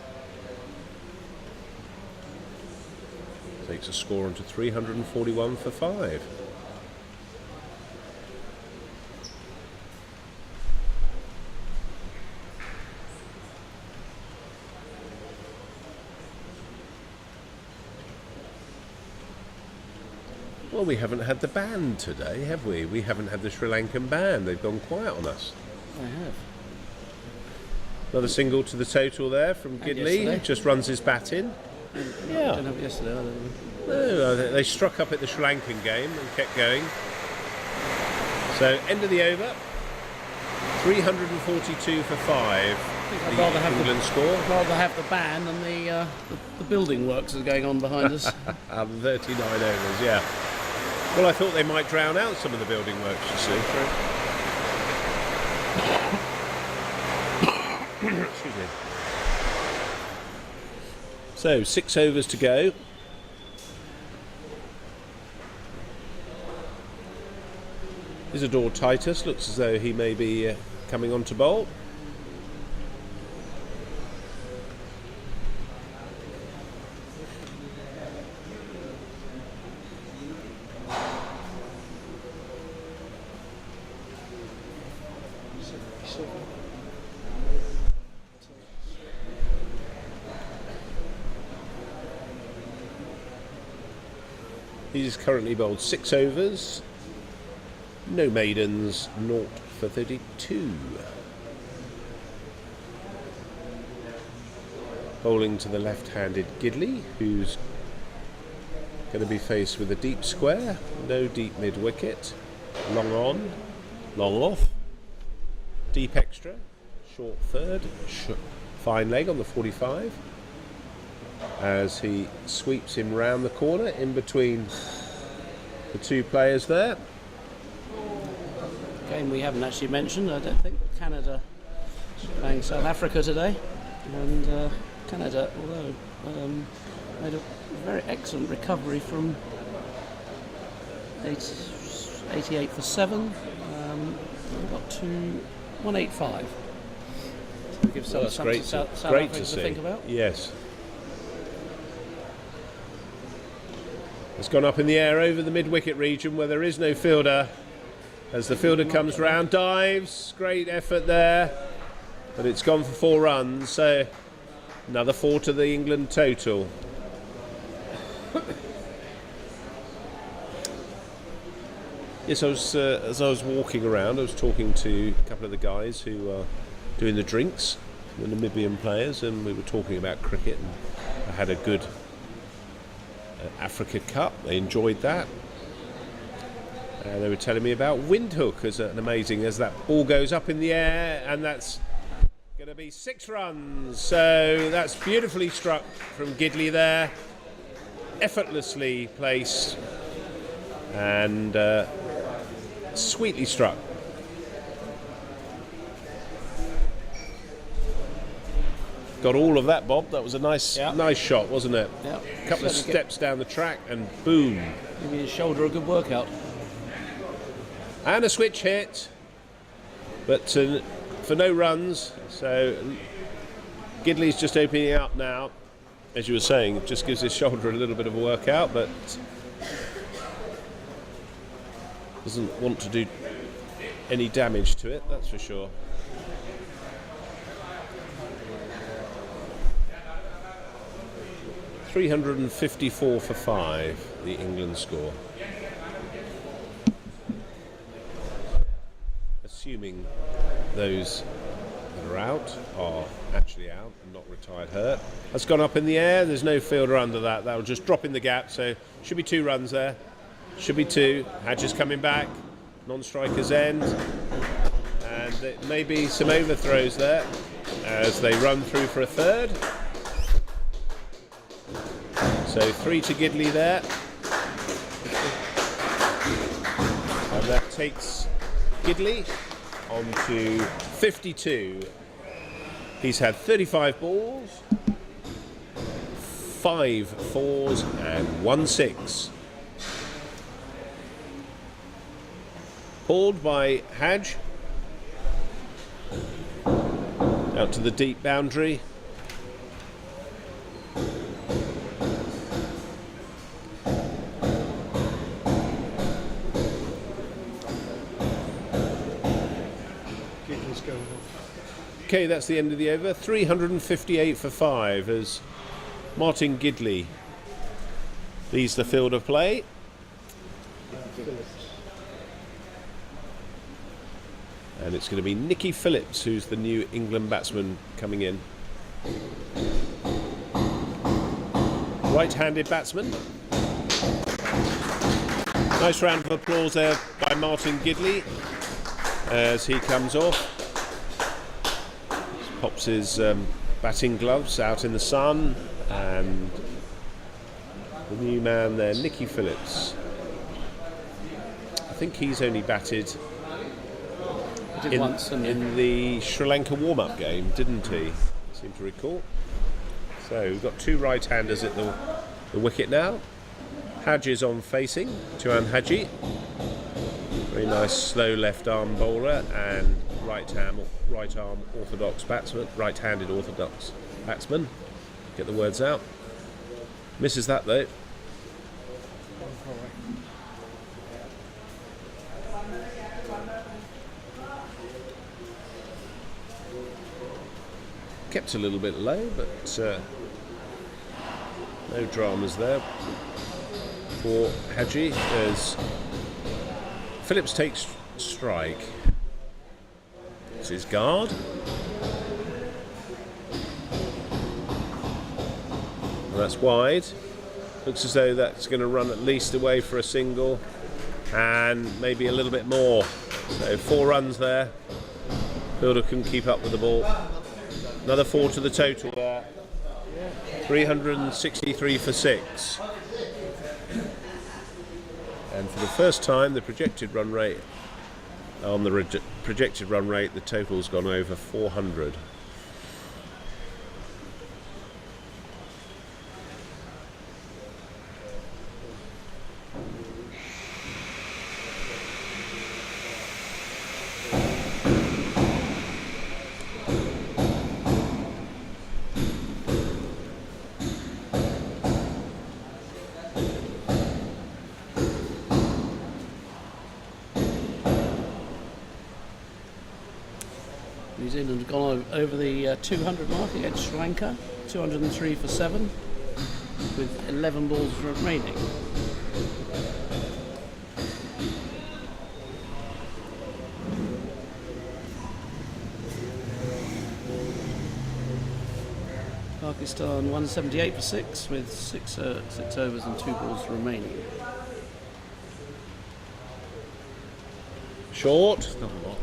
Takes a score onto 341 for 5. Well, we haven't had the band today, have we? We haven't had the Sri Lankan band. They've gone quiet on us. I have. Another single to the total there from Gidley. Just runs his bat in. Yeah. I don't have it yesterday either. No, they struck up at the Sri Lankan game and kept going. So, end of the over. 342 for 5. I'd rather have England score. I'd rather have the band than the building works that are going on behind us. 39 overs, yeah. Well, I thought they might drown out some of the building works, you see. Excuse me. So, 6 overs to go. Isidore Titus looks as though he may be coming on to bowl. He's currently bowled 6 overs, no maidens, 0 for 32. Bowling to the left-handed Gidley, who's going to be faced with a deep square, no deep mid-wicket, long on, long off, deep extra, short third, fine leg on the 45. As he sweeps him round the corner in between the two players there. Game we haven't actually mentioned, I don't think. Canada playing South Africa today, and Canada, although made a very excellent recovery from 88 for 7, got to 185. So give Well, that's some great, to South great Africa to see. think about. Yes. It's gone up in the air over the mid-wicket region where there is no fielder. As the fielder comes round, dives, great effort there. but it's gone for 4 runs, so another 4 to the England total. Yes, as I was walking around, I was talking to a couple of the guys who are doing the drinks, the Namibian players, and we were talking about cricket, and I had a good Africa Cup. They enjoyed that. They were telling me about Windhoek as an amazing, as that ball goes up in the air, and that's going to be 6 runs. So that's beautifully struck from Gidley there, effortlessly placed, and sweetly struck. Got all of that, Bob. That was a nice shot, wasn't it? Yeah. A couple of steps down the track and boom. Giving his shoulder a good workout. And a switch hit, but for no runs. So Gidley's just opening up now. As you were saying, it just gives his shoulder a little bit of a workout, but doesn't want to do any damage to it, that's for sure. $354 for 5, the England score. Assuming those that are out are actually out and not retired hurt. That's gone up in the air. There's no fielder under that. That'll just drop in the gap. So should be 2 runs there. Should be 2. Hadge is coming back. Non-striker's end. And there may be some overthrows there as they run through for a 3rd. So 3 to Gidley there. And that takes Gidley on to 52. He's had 35 balls, 5 4s and 1 6. Pulled by Hadge. Out to the deep boundary. Okay, that's the end of the over. 358 for 5 as Martin Gidley leads the field of play. And it's going to be Nicky Phillips who's the new England batsman coming in. Right-handed batsman. Nice round of applause there by Martin Gidley as he comes off. Pops his batting gloves out in the sun, and the new man there, Nicky Phillips. I think he's only batted in the Sri Lanka warm-up game, didn't he? I seem to recall. So we've got 2 right-handers at the wicket now. Hadge is on facing, Tuan Hadji. Very nice slow left arm bowler and right arm orthodox batsman, right-handed orthodox batsman. Get the words out. Misses that though. Kept a little bit low, but no dramas there for Hadji as Phillips takes strike. It's his guard. And that's wide. Looks as though that's going to run at least away for a single and maybe a little bit more. So 4 runs there. Fielder couldn't keep up with the ball. Another 4 to the total there. 363 for 6. And for the first time, the projected run rate, the total's gone over 400. New Zealand have gone over the 200 mark against Sri Lanka, 203 for 7, with 11 balls remaining. Pakistan 178 for 6, with 6 overs and 2 balls remaining. Short. Not a lot.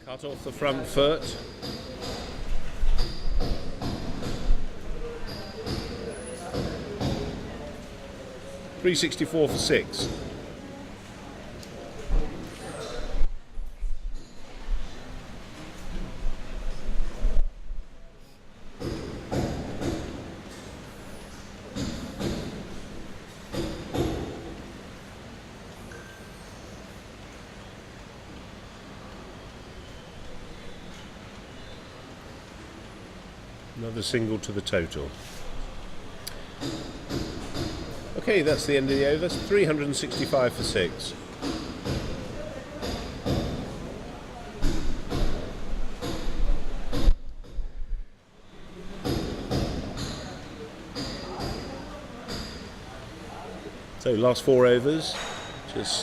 Cut off the front foot. .364 for 6. Another single to the total. Okay, that's the end of the overs. 365 for 6. So last 4 overs, just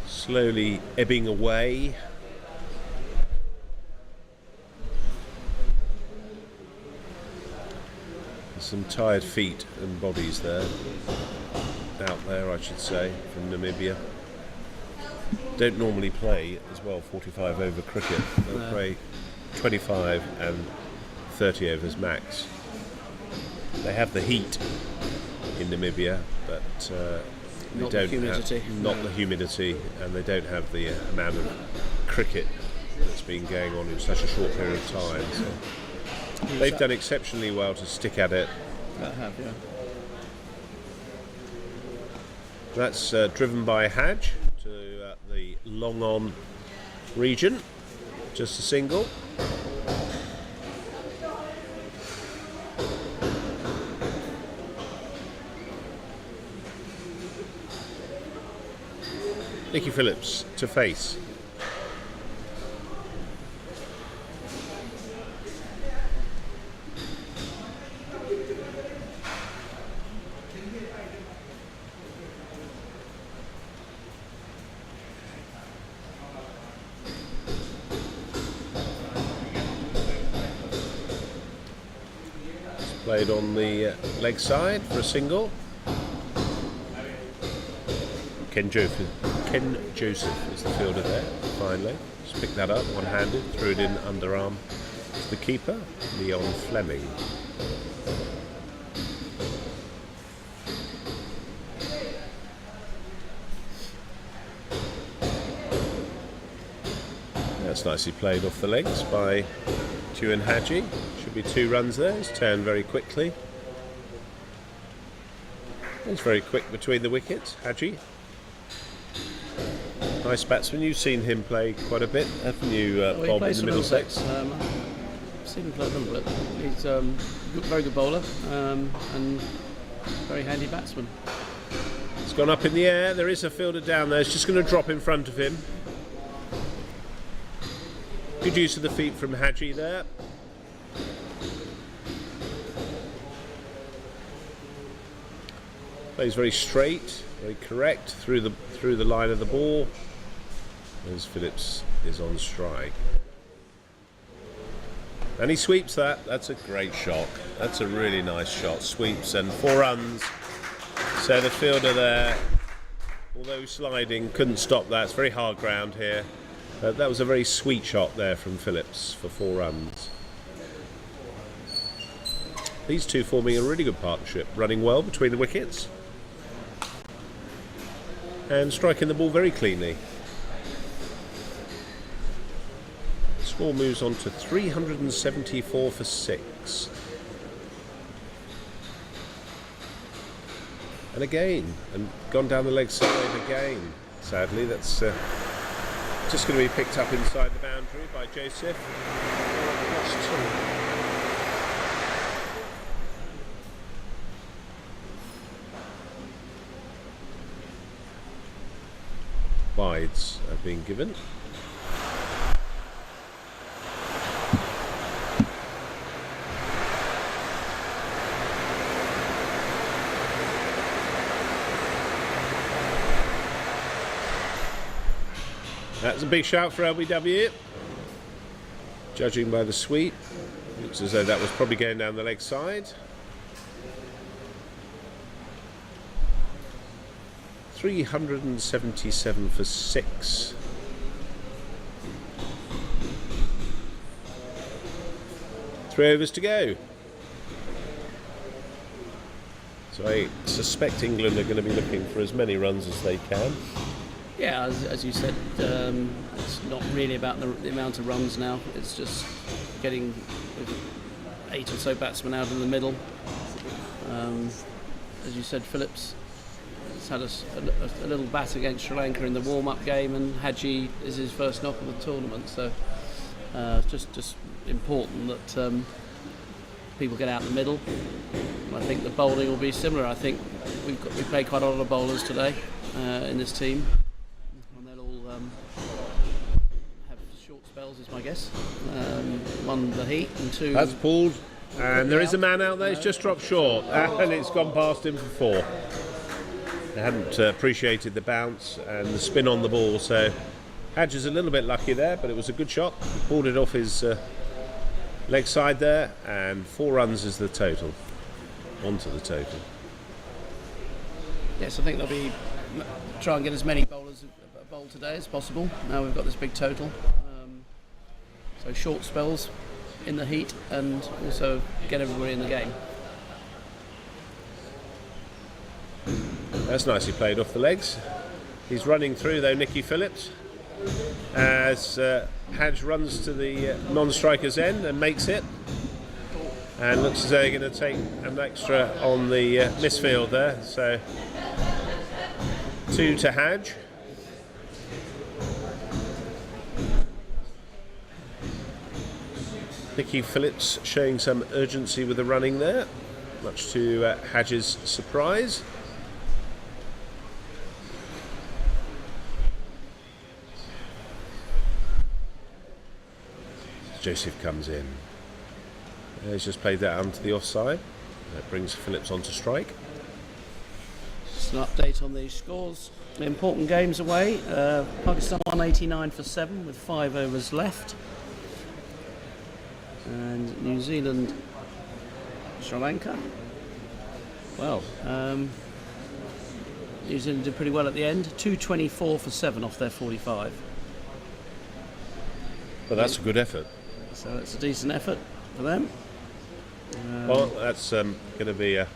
slowly ebbing away. Some tired feet and bodies there, out there I should say, from Namibia. Don't normally play as well 45 over cricket. They'll play 25 and 30 overs max. They have the heat in Namibia, but they Not don't the humidity. not the humidity, and they don't have the amount of cricket that's been going on in such a short period of time. So they've done exceptionally well to stick at it. That have, yeah. That's driven by Haj to the long on region. Just a single. Nicky Phillips to face. Played on the leg side for a single. Ken Joseph is the fielder there, finally. Just picked that up one-handed, threw it in underarm to the keeper, Leon Fleming. That's nicely played off the legs by Tuan Haji. Should be 2 runs there. He's turned very quickly. He's very quick between the wickets, Haji. Nice batsman. You've seen him play quite a bit, haven't you, Bob, in the Middlesex? I've seen him play a little bit. He's a very good bowler and very handy batsman. It's gone up in the air. There is a fielder down there. It's just going to drop in front of him. Good use of the feet from Haji there. Plays very straight, very correct through the line of the ball. As Phillips is on strike. And he sweeps that. That's a great shot. That's a really nice shot. Sweeps and 4 runs. So the fielder there, although sliding, couldn't stop that. It's very hard ground here. That was a very sweet shot there from Phillips for 4 runs. These two forming a really good partnership, running well between the wickets and striking the ball very cleanly. Score moves on to 374 for 6. And again, and gone down the leg side again. Sadly, that's just going to be picked up inside the boundary by Joseph. Wides have been given. That's a big shout for LBW. Judging by the sweep, looks as though that was probably going down the leg side. 377 for 6. Three overs to go. So I suspect England are going to be looking for as many runs as they can. Yeah, as you said, it's not really about the amount of runs now. It's just getting 8 or so batsmen out in the middle. As you said, Phillips has had a little bat against Sri Lanka in the warm-up game, and Haji is his first knock of the tournament. So it's just important that people get out in the middle. I think the bowling will be similar. I think we played quite a lot of bowlers today in this team. Have short spells, is my guess. One, the heat, and two... That's pulled, and there is a man out there. He's just dropped short, and it's gone past him for 4. They hadn't appreciated the bounce and the spin on the ball, so Hadge is a little bit lucky there, but it was a good shot. He pulled it off his leg side there, and 4 runs is the total. Onto the total. Yes, I think they'll be try and get as many bowlers bowl today as possible. Now we've got this big total, so short spells in the heat and also get everybody in the game. That's nicely played off the legs. He's running through though, Nicky Phillips, as Hadge runs to the non-striker's end and makes it, and looks as though they're going to take an extra on the misfield there. So 2 to Hadge. Nicky Phillips showing some urgency with the running there, much to Hadge's surprise. Joseph comes in. He's just played that onto the offside. That brings Phillips onto strike. Just an update on these scores. The important games away. Pakistan 189 for 7 with 5 overs left. And New Zealand, Sri Lanka. Well, New Zealand did pretty well at the end. 224 for 7 off their 45. But that's a good effort. So that's a decent effort for them. Well, that's going to be a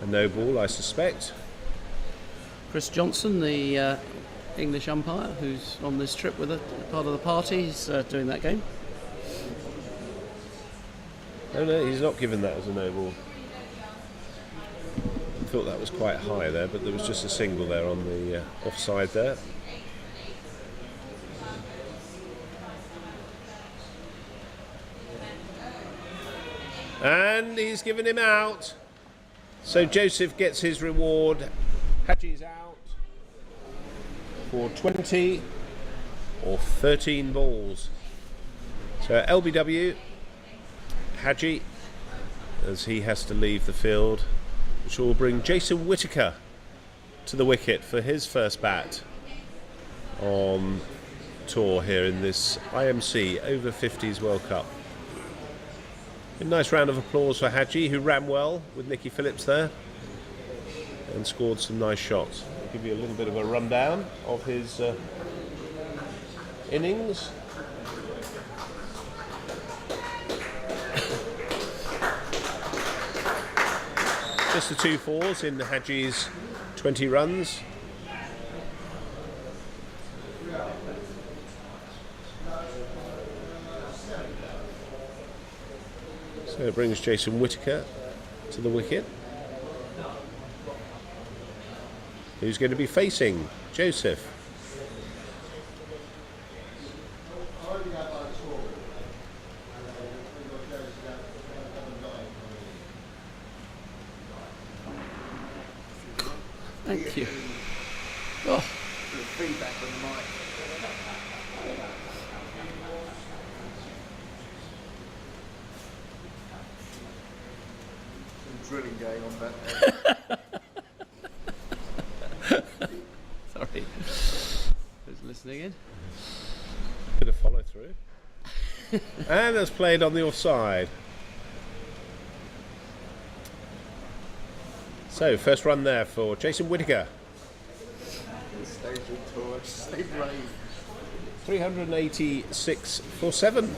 no ball, I suspect. Chris Johnson, the English umpire, who's on this trip with a part of the party, is doing that game. No, he's not given that as a no ball. I thought that was quite high there, but there was just a single there on the offside there. And he's given him out. So Joseph gets his reward. Haji's out for 20 or 13 balls. So LBW, Haji, as he has to leave the field, which will bring Jason Whittaker to the wicket for his first bat on tour here in this IMC Over 50s World Cup. A nice round of applause for Haji, who ran well with Nicky Phillips there and scored some nice shots. I'll give you a little bit of a rundown of his innings. Just the 2 fours in Haji's 20 runs. So it brings Jason Whittaker to the wicket, who's going to be facing Joseph. Thank you. Oh. Feedback on the mic. Drilling going on back there. Sorry. Who's listening in? through. And that's played on the offside. So, first run there for Jason Whittaker. Stage tour, stay brave. 386 for 7.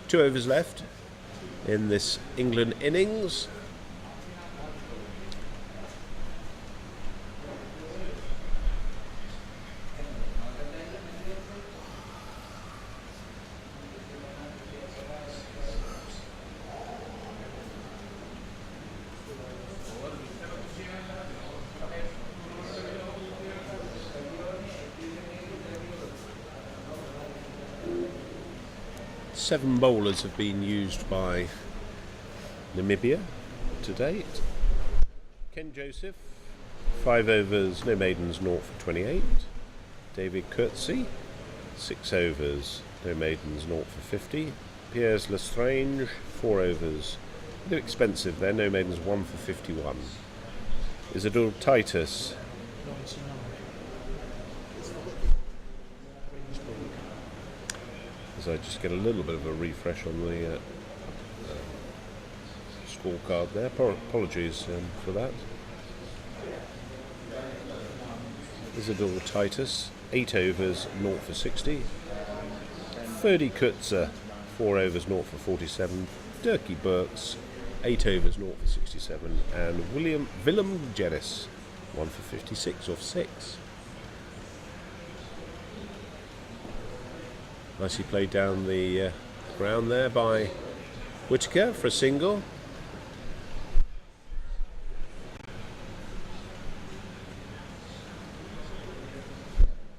2 overs left in this England innings. Seven bowlers have been used by Namibia to date. Ken Joseph, 5 overs, no maidens, 0 for 28. David Coetzee, 6 overs, no maidens, 0 for 50. Piers Lestrange, 4 overs, a bit expensive there, no maidens, 1 for 51. Isidore Titus, 99. as I just get a little bit of a refresh on the scorecard there. Apologies for that. Isidore Titus, 8 overs, 0 for 60. Ferdy Coetzee, 4 overs, 0 for 47. Dirkie Burks, 8 overs, 0 for 67. And Willem Jenis, 1 for 56 off 6. Nicely played down the ground there by Whittaker for a single.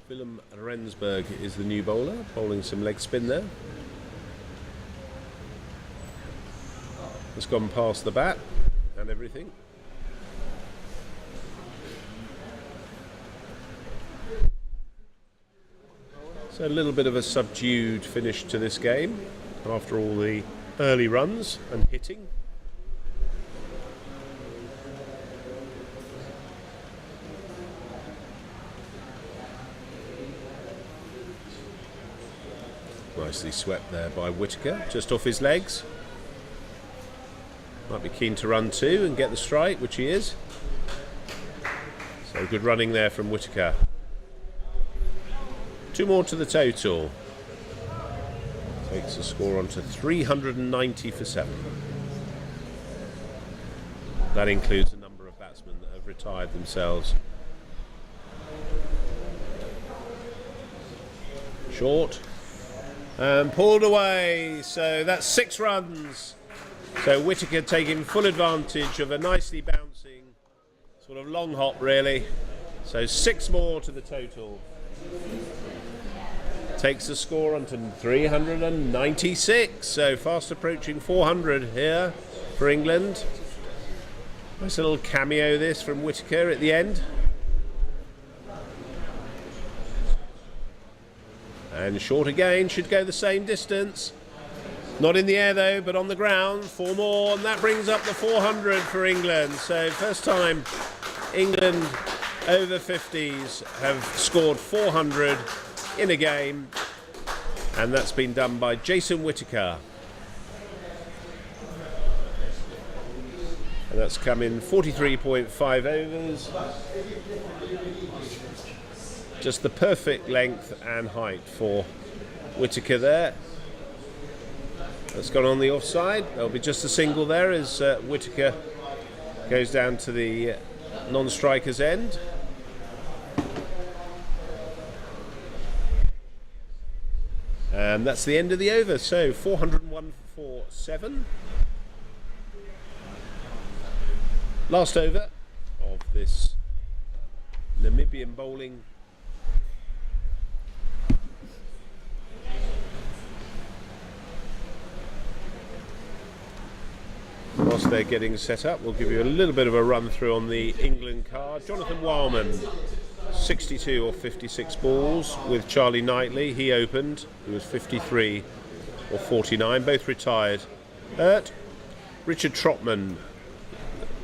Willem Rensburg is the new bowler, bowling some leg spin there. It's gone past the bat and everything. So a little bit of a subdued finish to this game after all the early runs and hitting. Nicely swept there by Whittaker, just off his legs. Might be keen to run 2 and get the strike, which he is. So good running there from Whittaker. 2 more to the total. Takes the score on to 390 for 7. That includes a number of batsmen that have retired themselves. Short. And pulled away. So that's 6 runs. So Whittaker taking full advantage of a nicely bouncing sort of long hop really. So 6 more to the total. Takes the score on to 396. So fast approaching 400 here for England. Nice little cameo this from Whittaker at the end. And short again, should go the same distance. Not in the air though, but on the ground. 4 more, and that brings up the 400 for England. So first time England over 50s have scored 400 in a game, and that's been done by Jason Whittaker. And that's come in 43.5 overs. Just the perfect length and height for Whittaker there. That's gone on the offside. There'll be just a single there as Whittaker goes down to the non-striker's end. And that's the end of the over. So 401 for 7. Last over of this Namibian bowling. Whilst they're getting set up, we'll give you a little bit of a run through on the England card. Jonathan Wildman, 62 or 56 balls with Charlie Knightley. He opened. He was 53 or 49, both retired. Richard Trotman,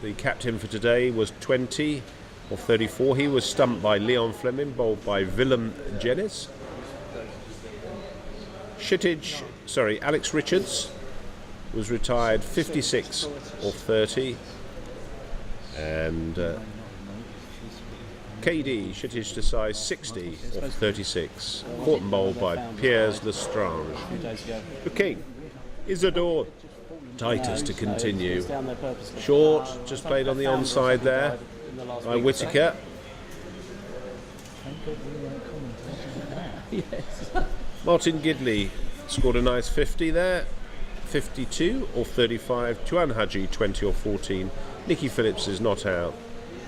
the captain for today, was 20 of 34. He was stumped by Leon Fleming, bowled by Willem Jennis. Alex Richards was retired 56 of 30. And KD, Shittish Desai, 60 of 36. Caught and bowled by Piers Lestrange. The King, Isidore, Titus to continue. Short, just played on the onside there by Whittaker. Martin Gidley scored a nice 50 there. 52 or 35. Tuan Haji, 20 or 14. Nicky Phillips is not out.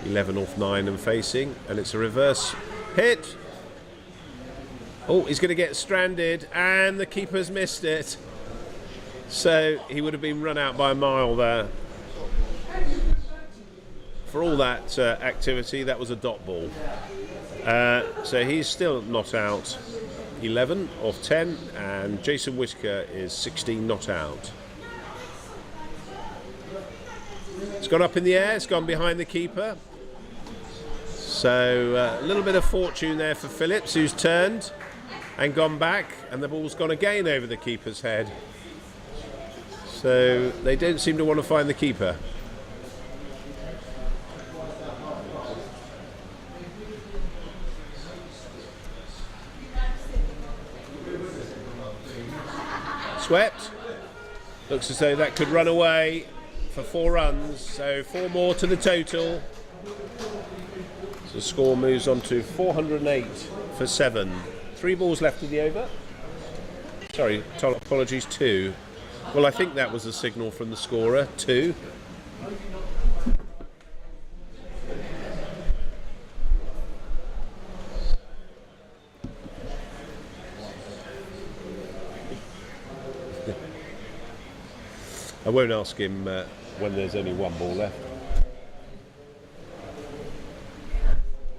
11 off 9 and facing. And it's a reverse hit. Oh, he's going to get stranded. And the keeper's missed it. So he would have been run out by a mile there. For all that activity, that was a dot ball. So he's still not out. 11 off 10, and Jason Whittaker is 16 not out. It's gone up in the air, it's gone behind the keeper. So a little bit of fortune there for Phillips, who's turned and gone back, and the ball's gone again over the keeper's head. So they don't seem to want to find the keeper. Swept. Looks as though that could run away for 4 runs. So 4 more to the total. So the score moves on to 408 for 7. 3 balls left in the over. Sorry, apologies, 2. Well, I think that was a signal from the scorer. 2. I won't ask him when there's only 1 ball left.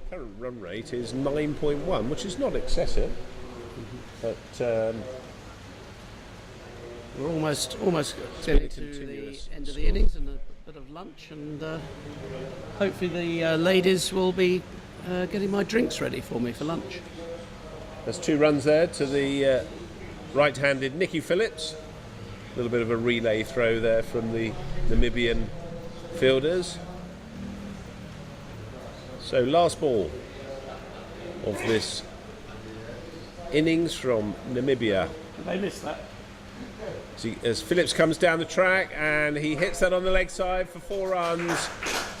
Current run rate is 9.1, which is not excessive, but we're almost getting to the end of the innings and a bit of lunch, and hopefully the ladies will be getting my drinks ready for me for lunch. There's 2 runs there to the right-handed Nicky Phillips. A little bit of a relay throw there from the Namibian fielders. So last ball of this innings from Namibia. They missed that. As Phillips comes down the track and he hits that on the leg side for 4 runs.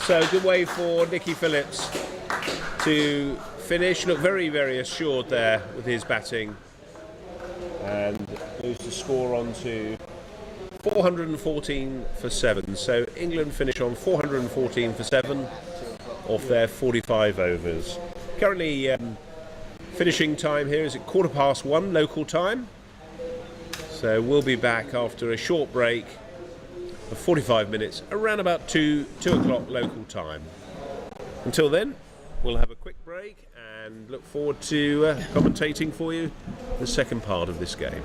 So good way for Nicky Phillips to finish. Look very, very assured there with his batting. And moves the score on to 414 for 7. So England finish on 414 for 7 off their 45 overs. Currently finishing time here is at 1:15 local time. So we'll be back after a short break of 45 minutes around about 2 o'clock local time. Until then, we'll have a quick break and look forward to commentating for you the second part of this game.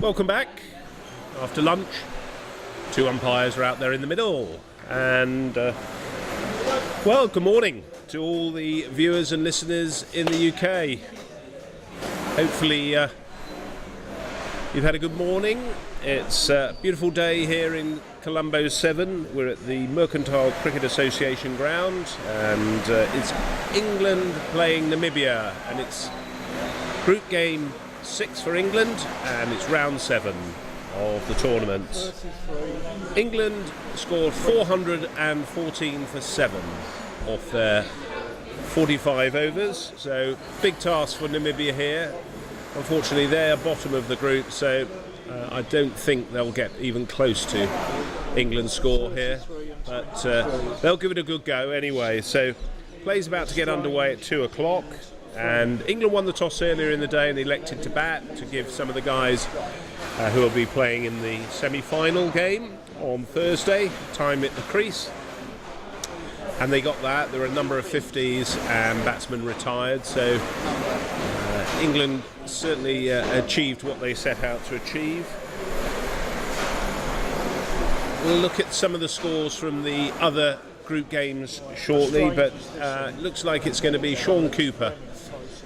Welcome back after lunch. Two umpires are out there in the middle. And, well, good morning to all the viewers and listeners in the UK. Hopefully you've had a good morning. It's a beautiful day here in Colombo 7. We're at the Mercantile Cricket Association ground, and it's England playing Namibia, and it's group game 6 for England, and it's round 7 of the tournament. England scored 414 for 7 off their 45 overs, so big task for Namibia here. Unfortunately, they're bottom of the group, so I don't think they'll get even close to England's score here, but they'll give it a good go anyway. So play's about to get underway at 2 o'clock, and England won the toss earlier in the day and elected to bat to give some of the guys who will be playing in the semi-final game on Thursday time at the crease, and they got that. There were a number of 50s and batsmen retired, so England certainly achieved what they set out to achieve. We'll look at some of the scores from the other group games shortly, but it looks like it's going to be Sean Cooper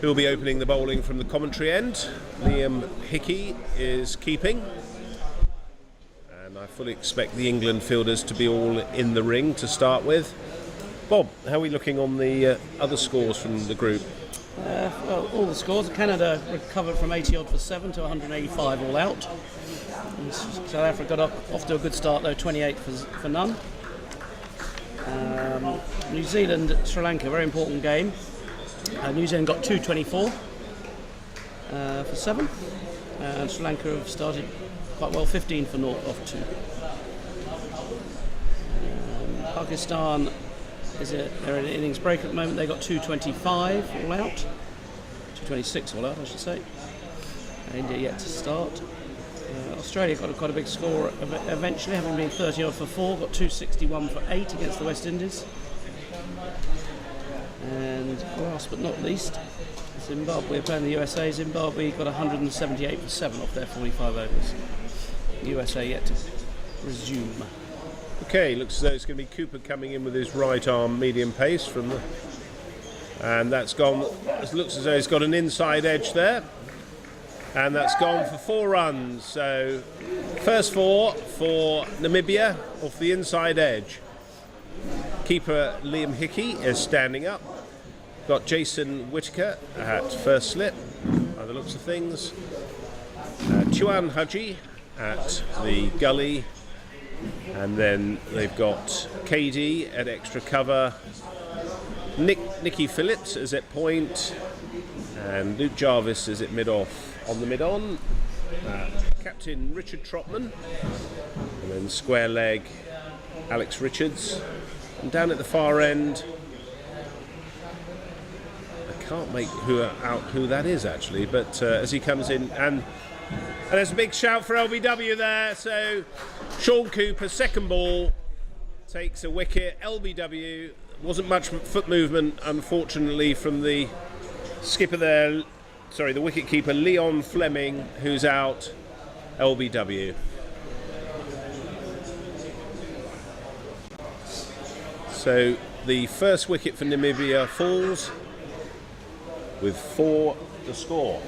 who will be opening the bowling from the commentary end. Liam Hickey is keeping, and I fully expect the England fielders to be all in the ring to start with. Bob, how are we looking on the other scores from the group? Well, all the scores. Canada recovered from 80 odd for 7 to 185 all out. And South Africa got off to a good start though, 28 for none. New Zealand, Sri Lanka, very important game. New Zealand got 224 for 7. And Sri Lanka have started quite well, 15 for 0 off 2. Pakistan, they're in an innings break at the moment. They got 225 all out, 226 all out, I should say. India yet to start. Australia got quite a big score eventually, having been 30 odd for 4, got 261 for 8 against the West Indies. And last but not least, Zimbabwe are playing the USA. Zimbabwe got 178 for 7 off their 45 overs. USA yet to resume. Okay, looks as though it's going to be Cooper coming in with his right arm medium pace from the, and that's gone. It looks as though he's got an inside edge there, and that's gone for 4 runs. So first 4 for Namibia off the inside edge. Keeper Liam Hickey is standing up. Got Jason Whitaker at first slip by the looks of things. Tuan Haji at the gully. And then they've got KD at extra cover, Nicky Phillips is at point, and Luke Jarvis is at mid-off on the mid-on. Captain Richard Trotman, and then square leg Alex Richards. And down at the far end, I can't make out who that is actually, but as he comes in, and there's a big shout for LBW there, so Sean Cooper, second ball, takes a wicket. LBW, wasn't much foot movement, unfortunately, from the skipper there, the wicket-keeper, Leon Fleming, who's out, LBW. So the first wicket for Namibia falls with 4 to score.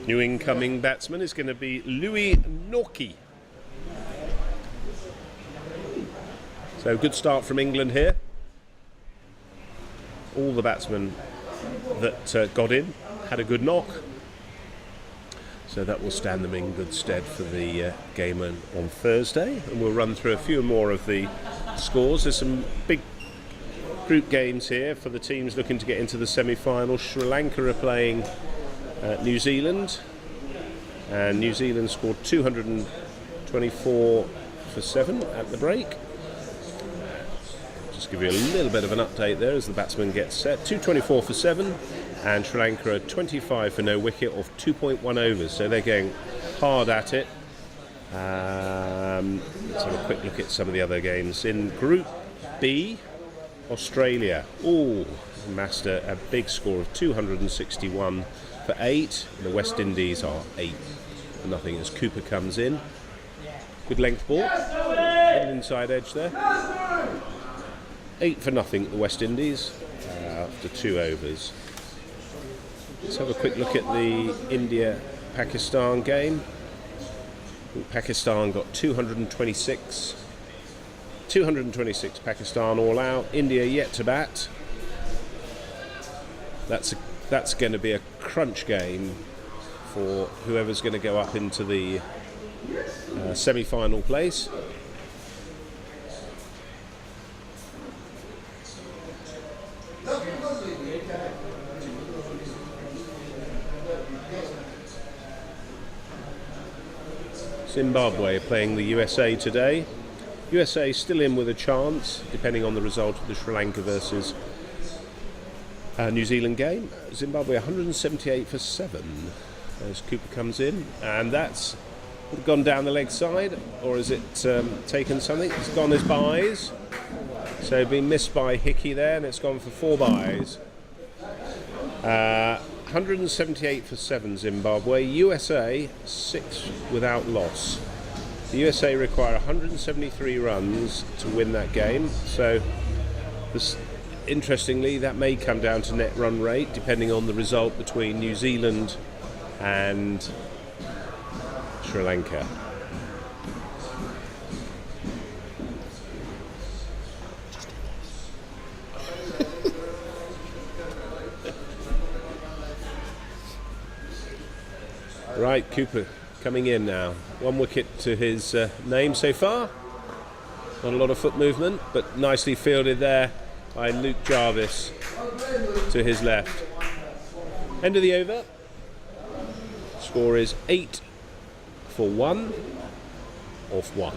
New incoming batsman is going to be Louis Norkie. So good start from England here. All the batsmen that got in had a good knock. So that will stand them in good stead for the game on Thursday. And we'll run through a few more of the scores. There's some big group games here for the teams looking to get into the semi-final. Sri Lanka are playing New Zealand, and New Zealand scored 224 for 7 at the break. Just give you a little bit of an update there as the batsman gets set. 224 for 7, and Sri Lanka are 25 for no wicket off 2.1 overs, so they're going hard at it. Let's have a quick look at some of the other games. In Group B, Australia. Amassed a big score of 261 for 8. The West Indies are 8-0 as Cooper comes in. Good length ball. Good inside edge there. 8-0 the West Indies after 2 overs. Let's have a quick look at the India-Pakistan game. Pakistan got 226. 226 Pakistan all out. India yet to bat. That's going to be a crunch game for whoever's going to go up into the semi-final place. Zimbabwe playing the USA today. USA still in with a chance, depending on the result of the Sri Lanka versus New Zealand game. Zimbabwe 178 for 7 as Cooper comes in, and that's gone down the leg side, or has it taken something? It's gone as byes, so been missed by Hickey there, and it's gone for 4 byes. 178 for 7 Zimbabwe. USA 6 without loss. The USA require 173 runs to win that game, so interestingly that may come down to net run rate depending on the result between New Zealand and Sri Lanka. Right, Cooper coming in now. 1 wicket to his name so far. Not a lot of foot movement, but nicely fielded there by Luke Jarvis to his left. End of the over. Score is 8 for 1 off 1.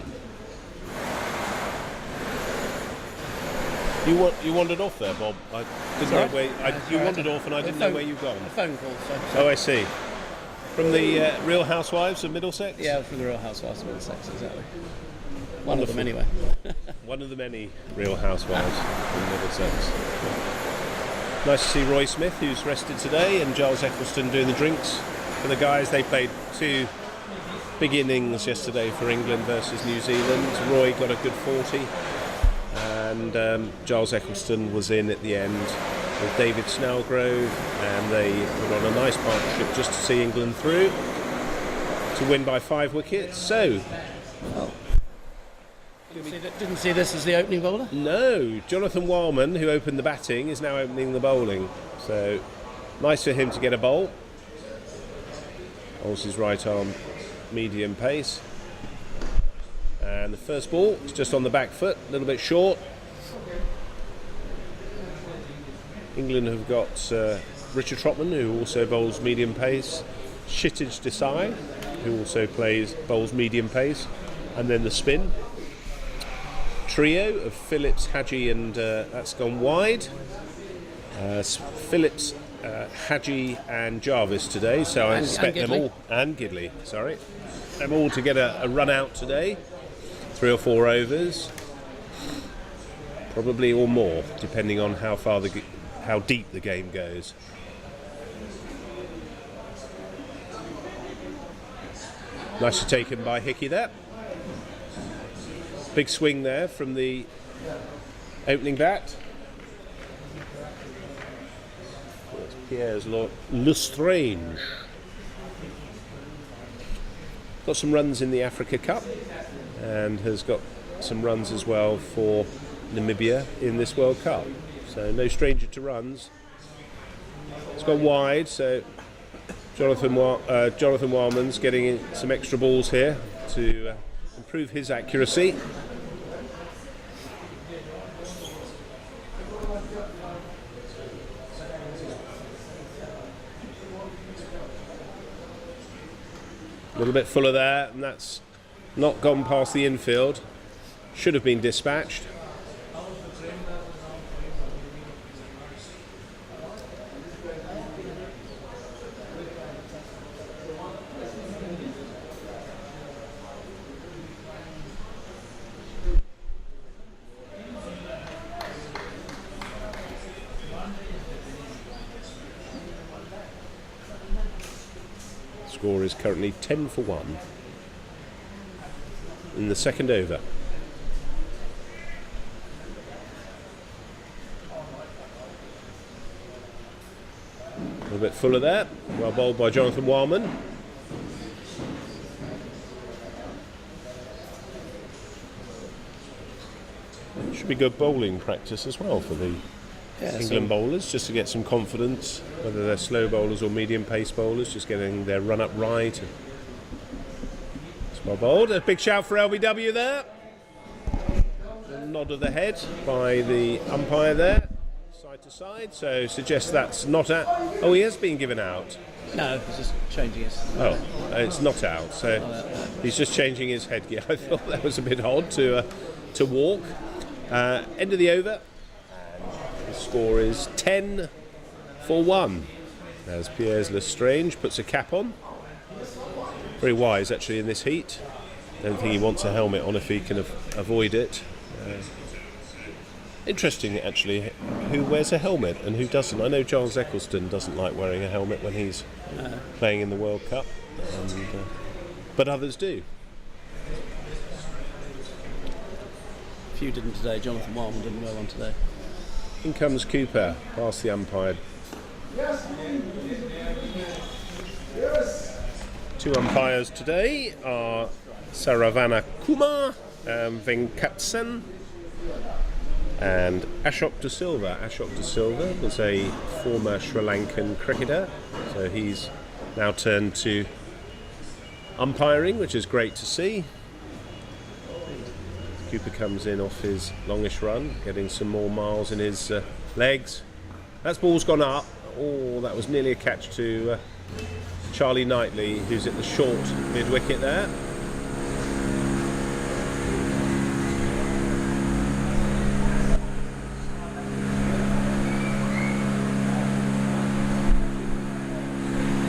You wandered off there, Bob. I didn't know where you wandered off, and I didn't know where you'd gone. A phone call. Oh, I see. From the Real Housewives of Middlesex? Yeah, from the Real Housewives of Middlesex, exactly. One of them, anyway. One of the many Real Housewives from Middlesex. Nice to see Roy Smith, who's rested today, and Giles Eccleston doing the drinks for the guys. They played 2 big innings yesterday for England versus New Zealand. Roy got a good 40, and Giles Eccleston was in at the end with David Snellgrove, and they put on a nice partnership just to see England through to win by 5 wickets. So, didn't see this as the opening bowler? No, Jonathan Wildman, who opened the batting, is now opening the bowling. So, nice for him to get a bowl. Holds his right arm medium pace. And the first ball is just on the back foot, a little bit short. England have got Richard Trotman, who also bowls medium pace. Kshitij Desai, who also bowls medium pace. And then the spin. Trio of Phillips, Hadji, and that's gone wide. Phillips, Hadji, and Jarvis today. So I expect them all, and Gidley, sorry, them all to get a run out today. 3 or 4 overs, probably, or more, depending on how deep the game goes. Nicely taken by Hickey there. Big swing there from the opening bat. That's Pierre's Lestrange. Got some runs in the Africa Cup, and has got some runs as well for Namibia in this World Cup. So no stranger to runs. It's gone wide, so Jonathan Wildman's getting in some extra balls here to improve his accuracy. A little bit fuller there, and that's not gone past the infield. Should have been dispatched. Score is currently 10 for 1 in the second over. A little bit fuller there. Well bowled by Jonathan Wildman. Should be good bowling practice as well for the England bowlers, just to get some confidence, whether they're slow bowlers or medium pace bowlers, just getting their run up right. It's well bowled. A big shout for LBW there. A nod of the head by the umpire there, side to side, so suggests that's not out. Oh, he has been given out. No, he's just changing his. Oh, it's not out, so he's just changing his headgear. I thought that was a bit odd to walk. End of the over. The score is 10 for 1 as Piers Lestrange puts a cap on. Very wise actually in this heat. Don't think he wants a helmet on if he can avoid it. Interesting actually who wears a helmet and who doesn't. I know Giles Eccleston doesn't like wearing a helmet when he's playing in the World Cup, but others do. Few didn't today. Jonathan Wildman didn't wear one today. In comes Cooper, past the umpire. Two umpires today are Saravana Kumar, Venkatsen, and Ashok De Silva. Ashok De Silva was a former Sri Lankan cricketer, so he's now turned to umpiring, which is great to see. Cooper comes in off his longish run, getting some more miles in his legs. That ball's gone up. Oh, that was nearly a catch to Charlie Knightley, who's at the short mid-wicket there.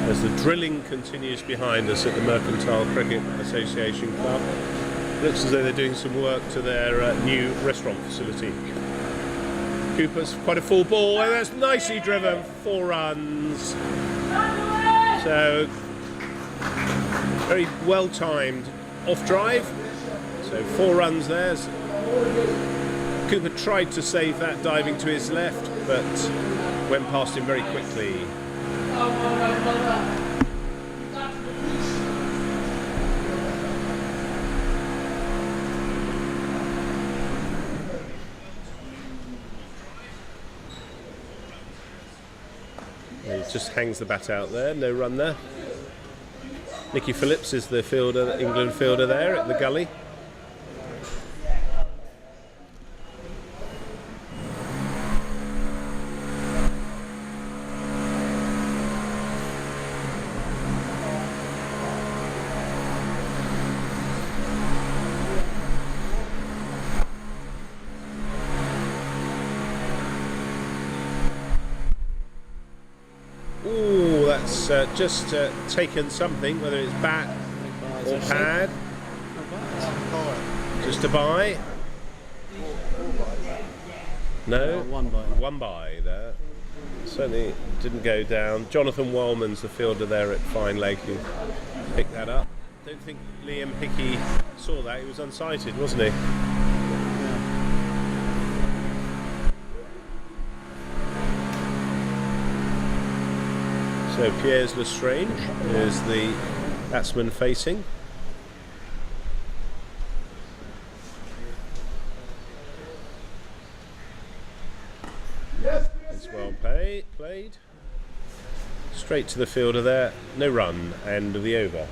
As the drilling continues behind us at the Mercantile Cricket Association Club, looks as though they're doing some work to their new restaurant facility. Cooper's quite a full ball, and that's nicely driven, 4 runs. So, very well timed off drive. So 4 runs there. Cooper tried to save that diving to his left, but went past him very quickly. He just hangs the bat out there, no run there. Nicky Phillips is the fielder, England fielder there at the gully. Just taken something, whether it's bat or pad. Just a bye. No, one bye there. Certainly didn't go down. Jonathan Wellman's the fielder there at fine leg who picked that up. Don't think Liam Hickey saw that. He was unsighted, wasn't he? So Piers Lestrange is the batsman facing. It's well played. Straight to the fielder there. No run. End of the over.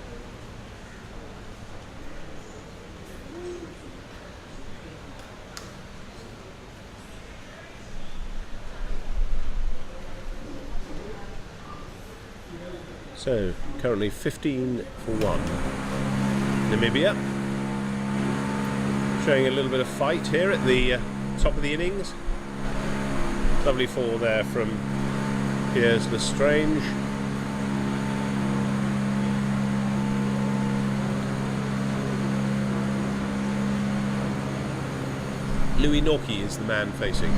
So, currently 15 for 1. Namibia showing a little bit of fight here at the top of the innings. Lovely 4 there from Piers Lestrange. Louis Norkie is the man facing.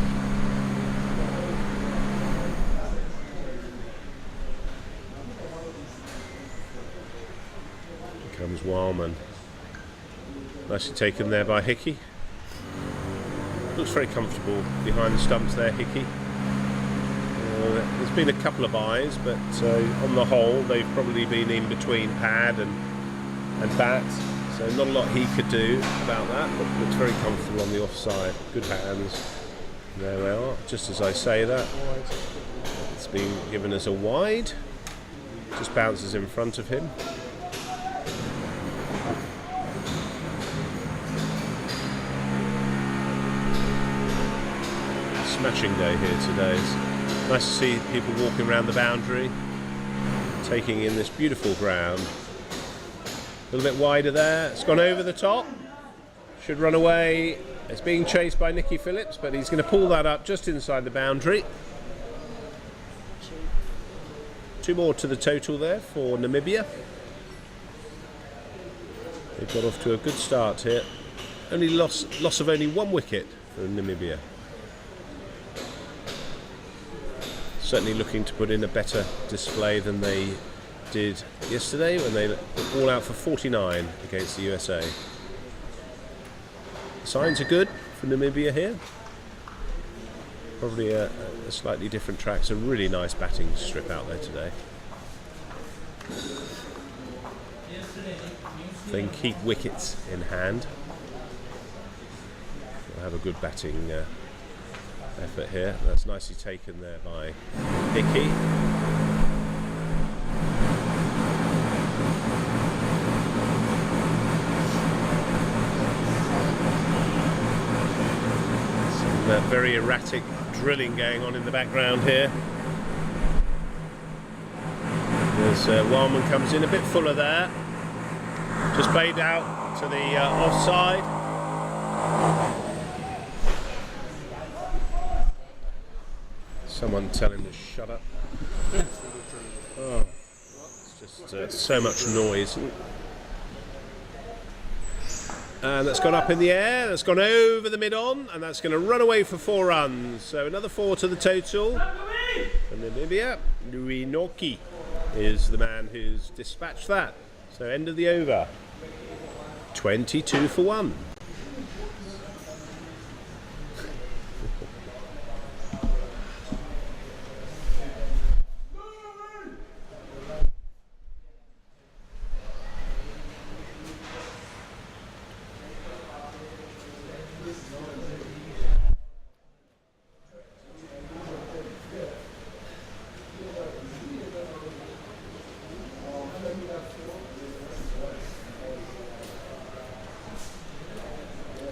Comes Wildman. Nicely taken there by Hickey. Looks very comfortable behind the stumps there, Hickey. There's been a couple of eyes, but on the whole they've probably been in between pad and bat, so not a lot he could do about that, but looks very comfortable on the offside. Good hands. There we are, just as I say that. It's been given as a wide. Just bounces in front of him. Smashing day here today. It's nice to see people walking around the boundary, taking in this beautiful ground. A little bit wider there. It's gone over the top. Should run away. It's being chased by Nicky Phillips, but he's going to pull that up just inside the boundary. 2 more to the total there for Namibia. They've got off to a good start here. Only loss of only 1 wicket for Namibia. Certainly looking to put in a better display than they did yesterday when they were all out for 49 against the USA. The signs are good for Namibia here. Probably a slightly different track. It's a really nice batting strip out there today. They can keep wickets in hand. We'll have a good batting effort here. That's nicely taken there by Hickey. Some very erratic drilling going on in the background here. As Wildman comes in a bit fuller there. Just played out to the offside. Someone telling to shut up. Oh, it's just so much noise. And that's gone up in the air, that's gone over the mid-on, and that's going to run away for 4 runs. So another 4 to the total. And Namibia, Luinoki is the man who's dispatched that. So end of the over. 22 for 1.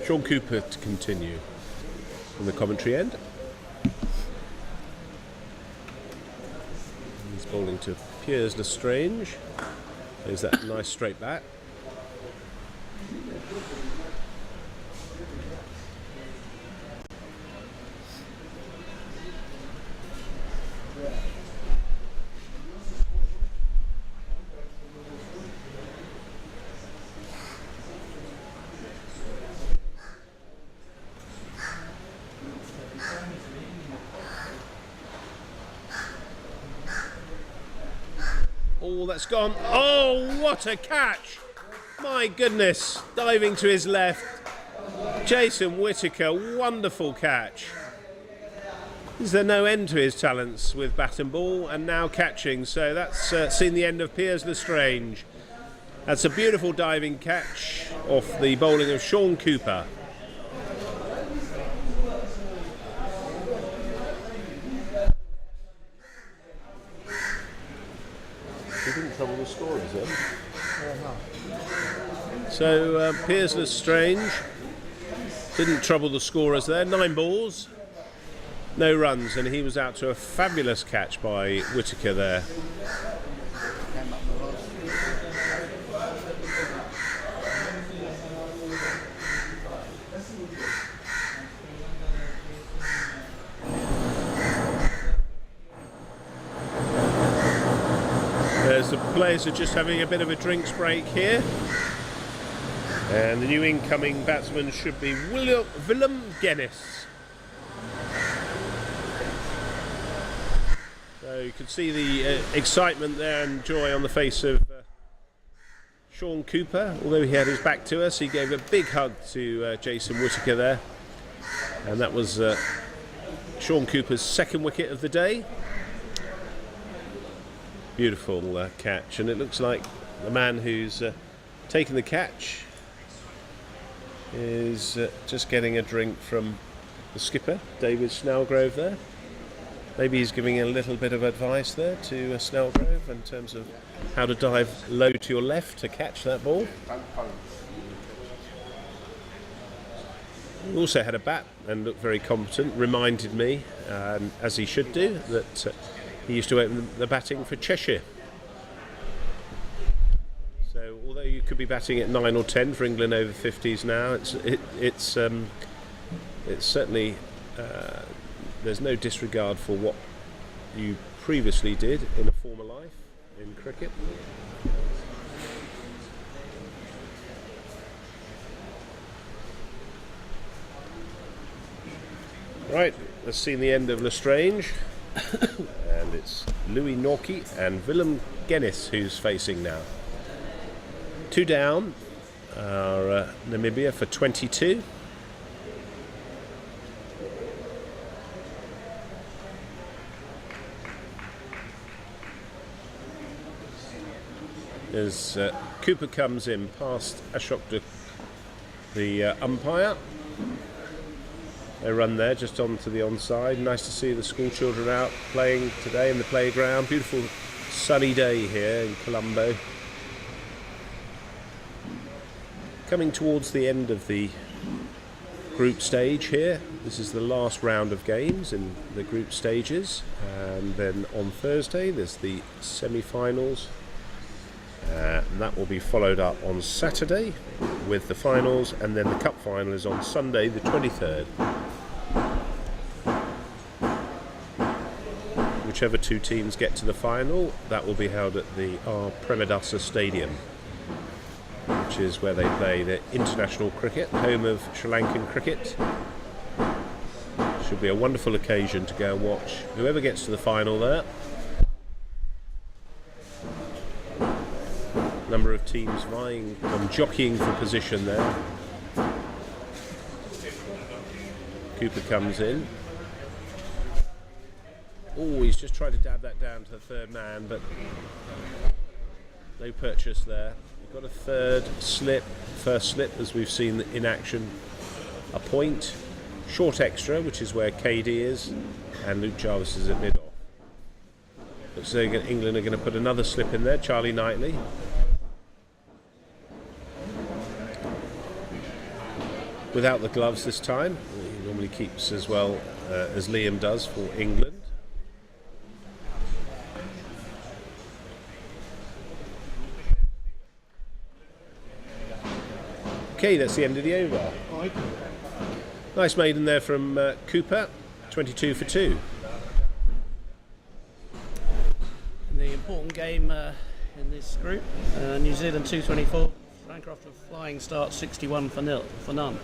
Sean Cooper to continue on the commentary end. He's bowling to Piers Lestrange. There's that nice straight back. Oh, that's gone. Oh, what a catch! My goodness, diving to his left. Jason Whittaker, wonderful catch. Is there no end to his talents with bat and ball, and now catching? So that's seen the end of Piers Lestrange. That's a beautiful diving catch off the bowling of Sean Cooper. He didn't trouble the scorers then. So Piers Lestrange didn't trouble the scorers there. 9 balls, no runs, and he was out to a fabulous catch by Whittaker there. As the players are just having a bit of a drinks break here. And the new incoming batsman should be Willem Guinness. So you can see the excitement there and joy on the face of Sean Cooper, although he had his back to us, he gave a big hug to Jason Whittaker there. And that was Sean Cooper's second wicket of the day. Beautiful catch, and it looks like the man who's taken the catch is just getting a drink from the skipper, David Snellgrove there. Maybe he's giving a little bit of advice there to Snellgrove in terms of how to dive low to your left to catch that ball. He also had a bat and looked very competent. Reminded me, as he should do, that he used to open the batting for Cheshire. So although you could be batting at 9 or 10 for England over 50s now, it's certainly there's no disregard for what you previously did in a former life in cricket. Right, let's see the end of Lestrange. And it's Louis Norkie and Willem Guinness who's facing now. 2 down are Namibia for 22. As Cooper comes in past Ashok, the umpire. They run there just onto the onside. Nice to see the school children out playing today in the playground. Beautiful sunny day here in Colombo. Coming towards the end of the group stage here. This is the last round of games in the group stages. And then on Thursday there's the semi-finals. And that will be followed up on Saturday with the finals, and then the cup final is on Sunday the 23rd. Whichever 2 teams get to the final, that will be held at the Premedasa Stadium, which is where they play the international cricket, home of Sri Lankan cricket. Should be a wonderful occasion to go and watch whoever gets to the final there. Number of teams vying and jockeying for position there. Cooper comes in. Oh, he's just tried to dab that down to the third man, but no purchase there. We've got a first slip as we've seen in action. A point, short extra, which is where KD is, and Luke Jarvis is at mid-off. Looks like England are going to put another slip in there, Charlie Knightley. Without the gloves this time. He normally keeps as well as Liam does for England. Okay, that's the end of the over. Nice maiden there from Cooper, 22 for 2. In the important game in this group, New Zealand 224. Frank after a flying start, 61 for none,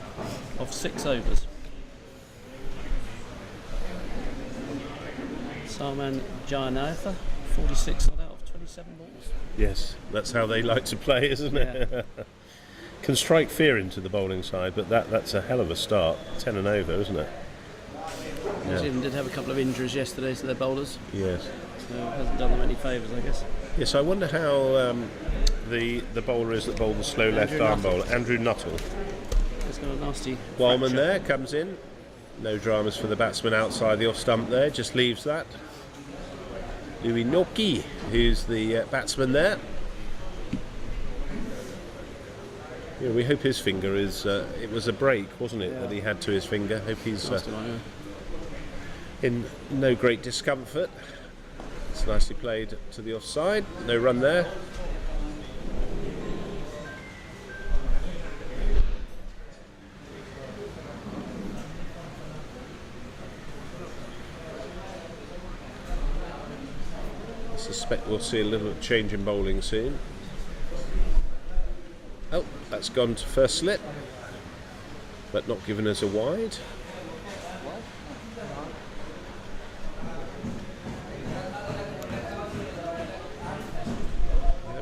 of 6 overs. Salman Jayanatha, 46 not out of 27 balls. Yes, that's how they like to play, isn't it? Yeah. Can strike fear into the bowling side, but that's a hell of a start. 10 and over, isn't it? New Zealand did have a couple of injuries yesterday to their bowlers. Yes. So it hasn't done them any favours, I guess. Yes, I wonder how the bowler is that bowled the slow left arm bowler, Andrew Nuttall. He's got a nasty Wildman there comes in. No dramas for the batsman outside the off stump there, just leaves that. Louis Norkie, who's the batsman there. Yeah, we hope his finger is. It was a break, wasn't it, that he had to his finger? Hope he's in no great discomfort. It's nicely played to the offside. No run there. I suspect we'll see a little change in bowling soon. Oh, that's gone to first slip, but not given us a wide.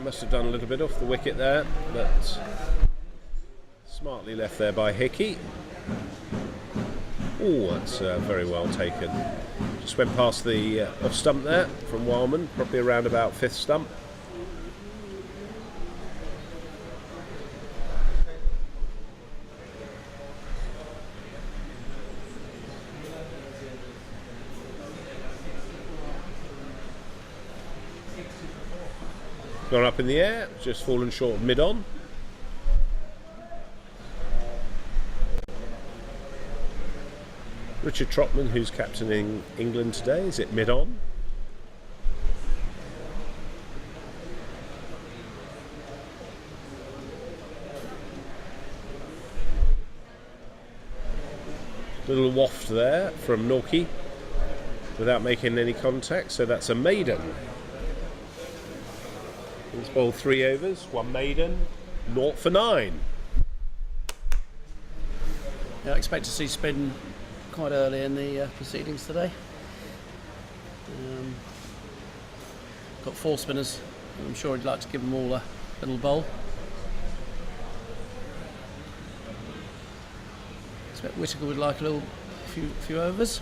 must have done a little bit off the wicket there, but smartly left there by Hickey. Oh, that's very well taken. Just went past the off stump there from Wildman, probably around about 5th stump. Gone up in the air, just fallen short of mid-on. Richard Trotman, who's captaining England today, is it mid-on? Little waft there from Norkie without making any contact, so that's a maiden. He's bowled 3 overs, 1 maiden, 0 for 9. Yeah, I expect to see spin quite early in the proceedings today. Got 4 spinners. I'm sure he'd like to give them all a little bowl. Expect Whittaker would like a few overs.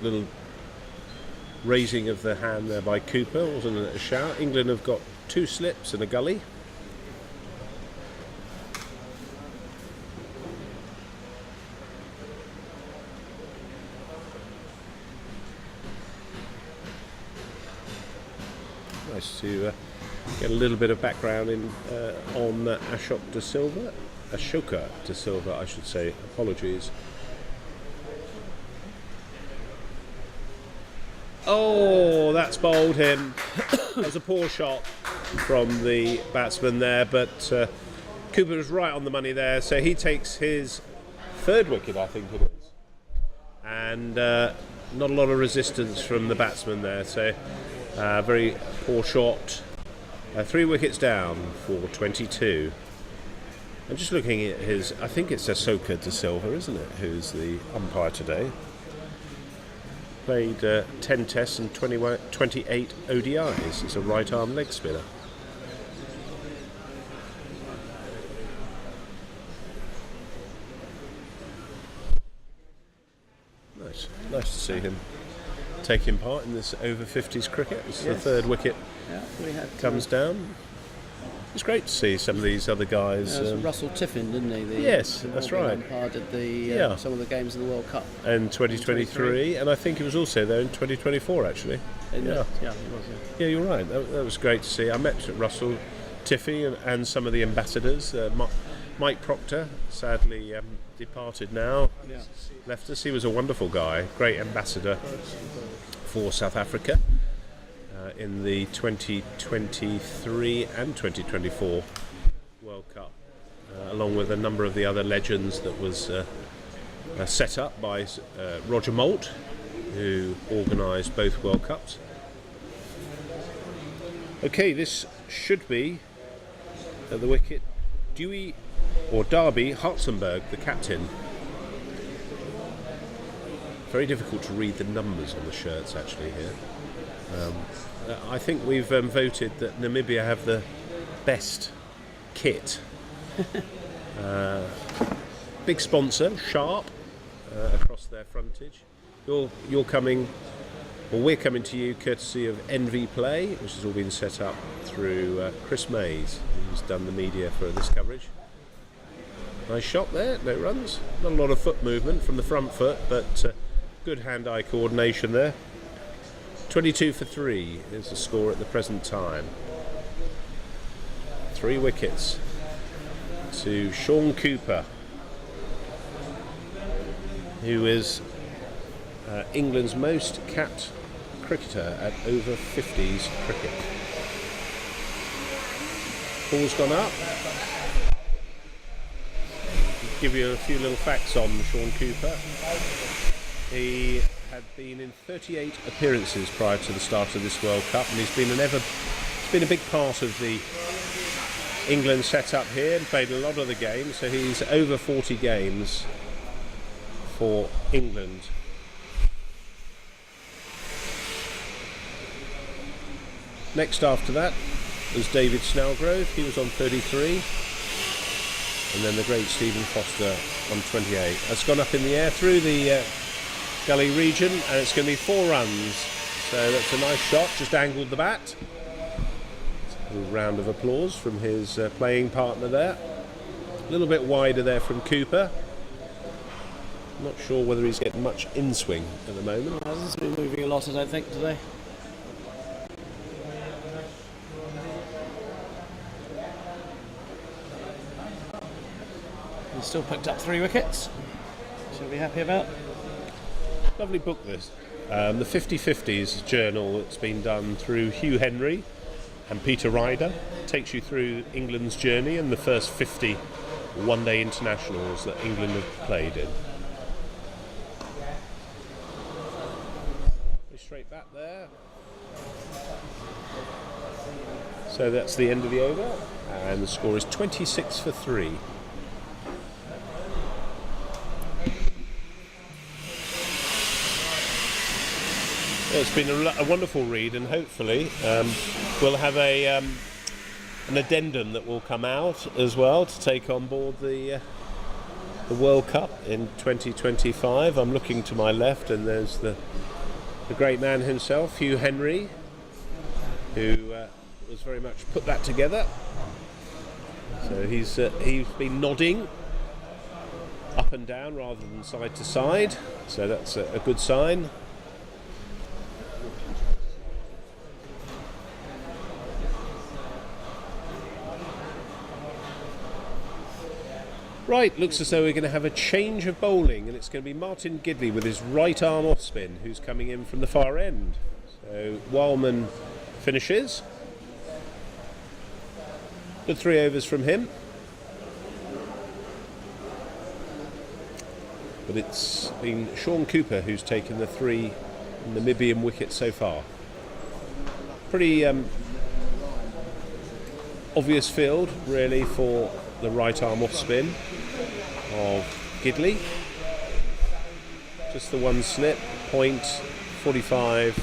Little raising of the hand there by Cooper, wasn't it a shout? England have got 2 slips and a gully. Nice to get a little bit of background in on Ashoka de Silva, I should say. Apologies. Oh, that's bowled him. That was a poor shot from the batsman there, but Cooper was right on the money there, so he takes his 3rd wicket, I think it is. And not a lot of resistance from the batsman there, so very poor shot. 3 wickets down for 22. I'm just looking at his, I think it's Ashoka de Silva, isn't it, who's the umpire today. Played 10 tests and 28 ODIs. It's a right arm leg spinner. Nice to see him taking part in this over 50s cricket. It's the 3rd wicket comes down. It's great to see some of these other guys. Russell Tiffin, didn't he? Yes, that's right. Umpire did some of the games in the World Cup. And 2023, and I think he was also there in 2024, actually. Yeah, he was. Yeah, you're right. That was great to see. I met Russell Tiffy and some of the ambassadors. Mike Proctor, sadly departed now, left us. He was a wonderful guy, great ambassador for South Africa in the 2023 and 2024 World Cup, along with a number of the other legends that was set up by Roger Moult, who organised both World Cups. Okay, this should be at the wicket Dewey or Derby Hartzenberg, the captain. Very difficult to read the numbers on the shirts actually here. I think we've voted that Namibia have the best kit. Big sponsor, Sharp, across their frontage. You're coming, or we're coming to you courtesy of NV Play, which has all been set up through Chris Mays, who's done the media for this coverage. Nice shot there, no runs. Not a lot of foot movement from the front foot, but good hand-eye coordination there. 22 for 3 is the score at the present time. 3 wickets to Sean Cooper, who is England's most capped cricketer at over 50s cricket. Ball's gone up. Give you a few little facts on Sean Cooper. He had been in 38 appearances prior to the start of this World Cup, and he's been a big part of the England setup here and played a lot of the games. So he's over 40 games for England. Next after that was David Snellgrove. He was on 33. And then the great Stephen Foster on 28. That's gone up in the air through the gully region, and it's going to be 4 runs. So that's a nice shot, just angled the bat. A little round of applause from his playing partner there. A little bit wider there from Cooper. Not sure whether he's getting much in-swing at the moment. Hasn't been moving a lot, I don't think, today. He's still picked up 3 wickets. Should be happy about. Lovely book this. The 50/50s journal that's been done through Hugh Henry and Peter Ryder. Takes you through England's journey and the first 50 one-day internationals that England have played in. Straight back there. So that's the end of the over, and the score is 26 for 3. It's been a wonderful read, and hopefully we'll have an addendum that will come out as well to take on board the World Cup in 2025. I'm looking to my left, and there's the great man himself, Hugh Henry, who was very much put that together. So he's been nodding up and down rather than side to side, so that's a good sign. Right, looks as though we're going to have a change of bowling, and it's going to be Martin Gidley with his right arm off spin, who's coming in from the far end. So Wildman finishes. Good 3 overs from him. But it's been Sean Cooper who's taken the 3 Namibian wickets so far. Pretty obvious field, really, for the right arm off spin of Gidley. Just the one slip, point, 45,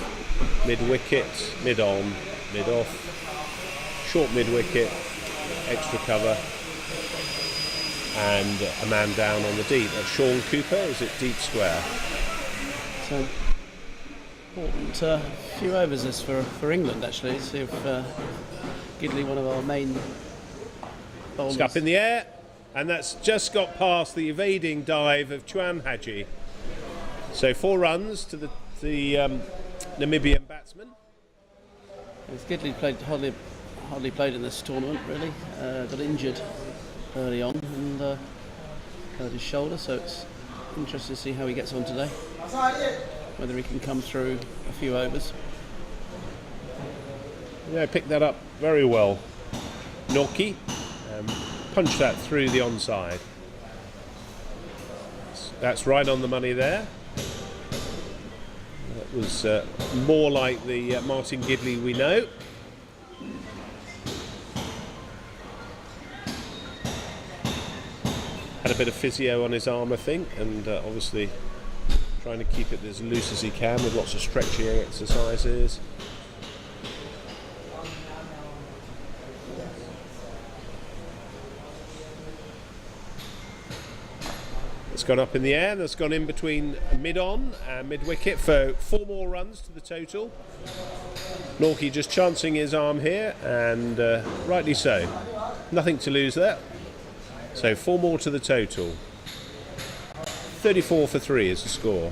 mid wicket, mid on, mid off, short mid wicket, extra cover, and a man down on the deep. That's Sean Cooper. Is it deep square? So important few overs this for England, actually. See if Gidley, one of our main bowlers. It's up in the air, and that's just got past the evading dive of Chuan Haji. So 4 runs to the Namibian batsman. Gidley played hardly played in this tournament, really. Got injured early on and hurt his shoulder, so it's interesting to see how he gets on today. Whether he can come through a few overs. Yeah, picked that up very well. Norkie punched that through the onside. That's right on the money there. That was more like the Martin Gidley we know. Had a bit of physio on his arm, I think, and obviously trying to keep it as loose as he can with lots of stretching exercises. It's gone up in the air, and it's gone in between mid-on and mid-wicket for 4 more runs to the total. Norkie just chancing his arm here, and rightly so. Nothing to lose there. So 4 more to the total. 34 for 3 is the score.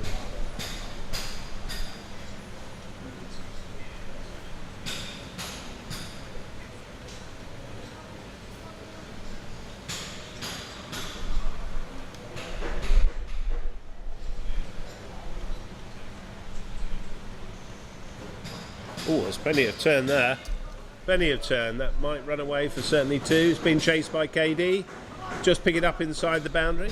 Oh, there's plenty of turn there. plenty of turn. That might run away for certainly two. It's been chased by KD. Just pick it up inside the boundary.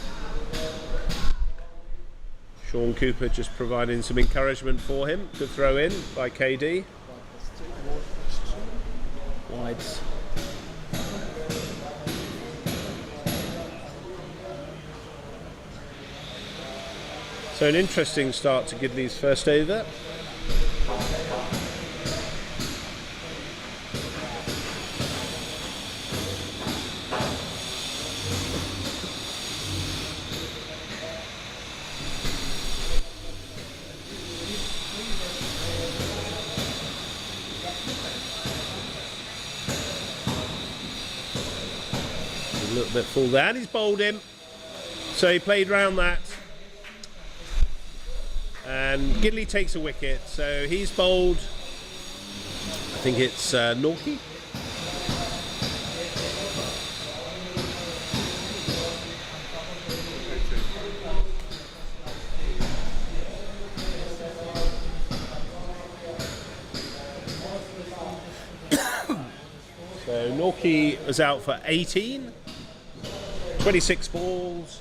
Sean Cooper just providing some encouragement for him. Good throw in by KD. Wides. So an interesting start to Gidley's first over. A little bit full there, and he's bowled him. So he played round that. And Gidley takes a wicket, so he's bowled, I think it's Norkie. So Norkie was out for 18, 26 balls,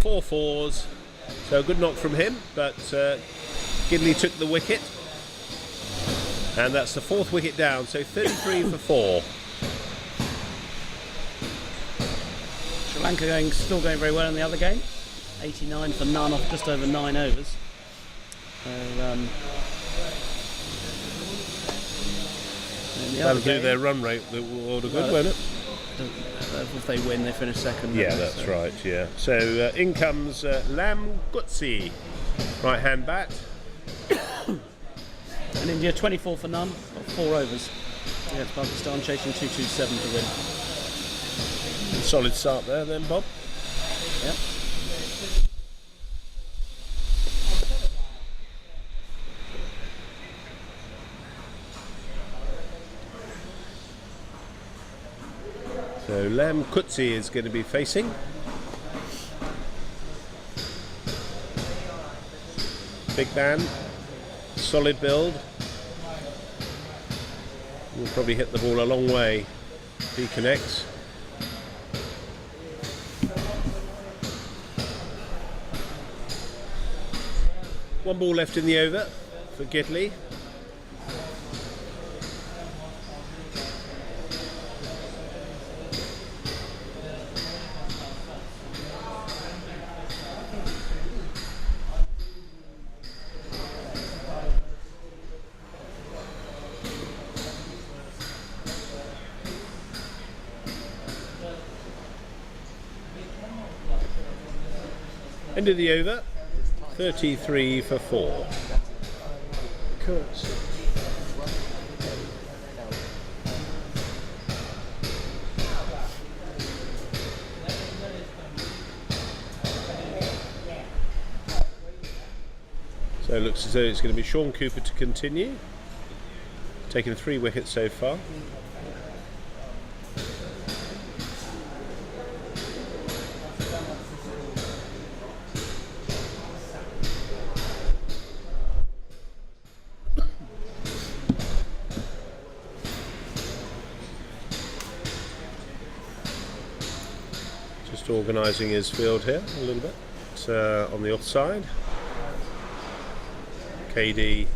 4 fours. So a good knock from him, but Gidley took the wicket. And that's the 4th wicket down, so 33 for 4. Sri Lanka still going very well in the other game. 89 for none off just over 9 overs. That'll do their run rate, the world of good, won't it? If they win, they finish second. Yeah, that's right, yeah. So in comes Lam Gutsi, right hand bat. And India 24 for none, 4 overs. Against Pakistan, chasing 227 to win. Solid start there then, Bob. Yep. So Lam Kutsi is going to be facing. Big man, solid build. Will probably hit the ball a long way if he connects. One ball left in the over for Gidley. End of the over, 33 for 4. So it looks as though it's going to be Sean Cooper to continue, taking 3 wickets so far. Just organising his field here a little bit on the offside. KD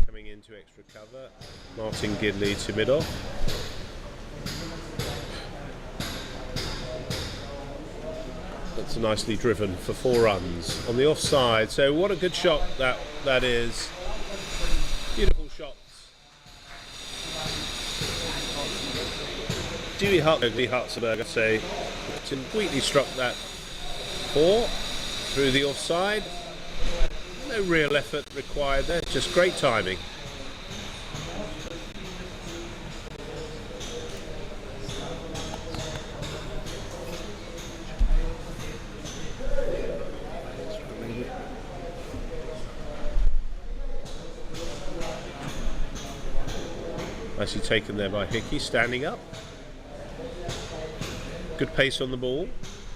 coming into extra cover. Martin Gidley to mid-off. That's nicely driven for 4 runs on the offside. So what a good shot that is. Beautiful shots. Dewey Hartzberg, I'd say, completely struck that 4 through the offside. No real effort required there, just great timing. Nicely taken there by Hickey, standing up. Good pace on the ball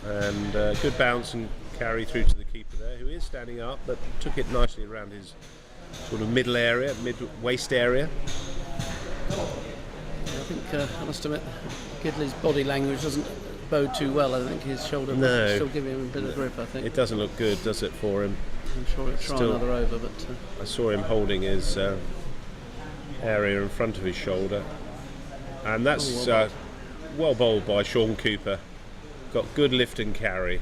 and good bounce and carry through to the keeper there, who is standing up but took it nicely around his sort of middle area, mid-waist area. I think I must admit, Gidley's body language doesn't bode too well. I think his shoulder is still giving him a bit of grip. I think It doesn't look good, does it, for him? I'm sure he'll try Still- another over, but I saw him holding his area in front of his shoulder, and that's well bowled by Sean Cooper. Got good lift and carry,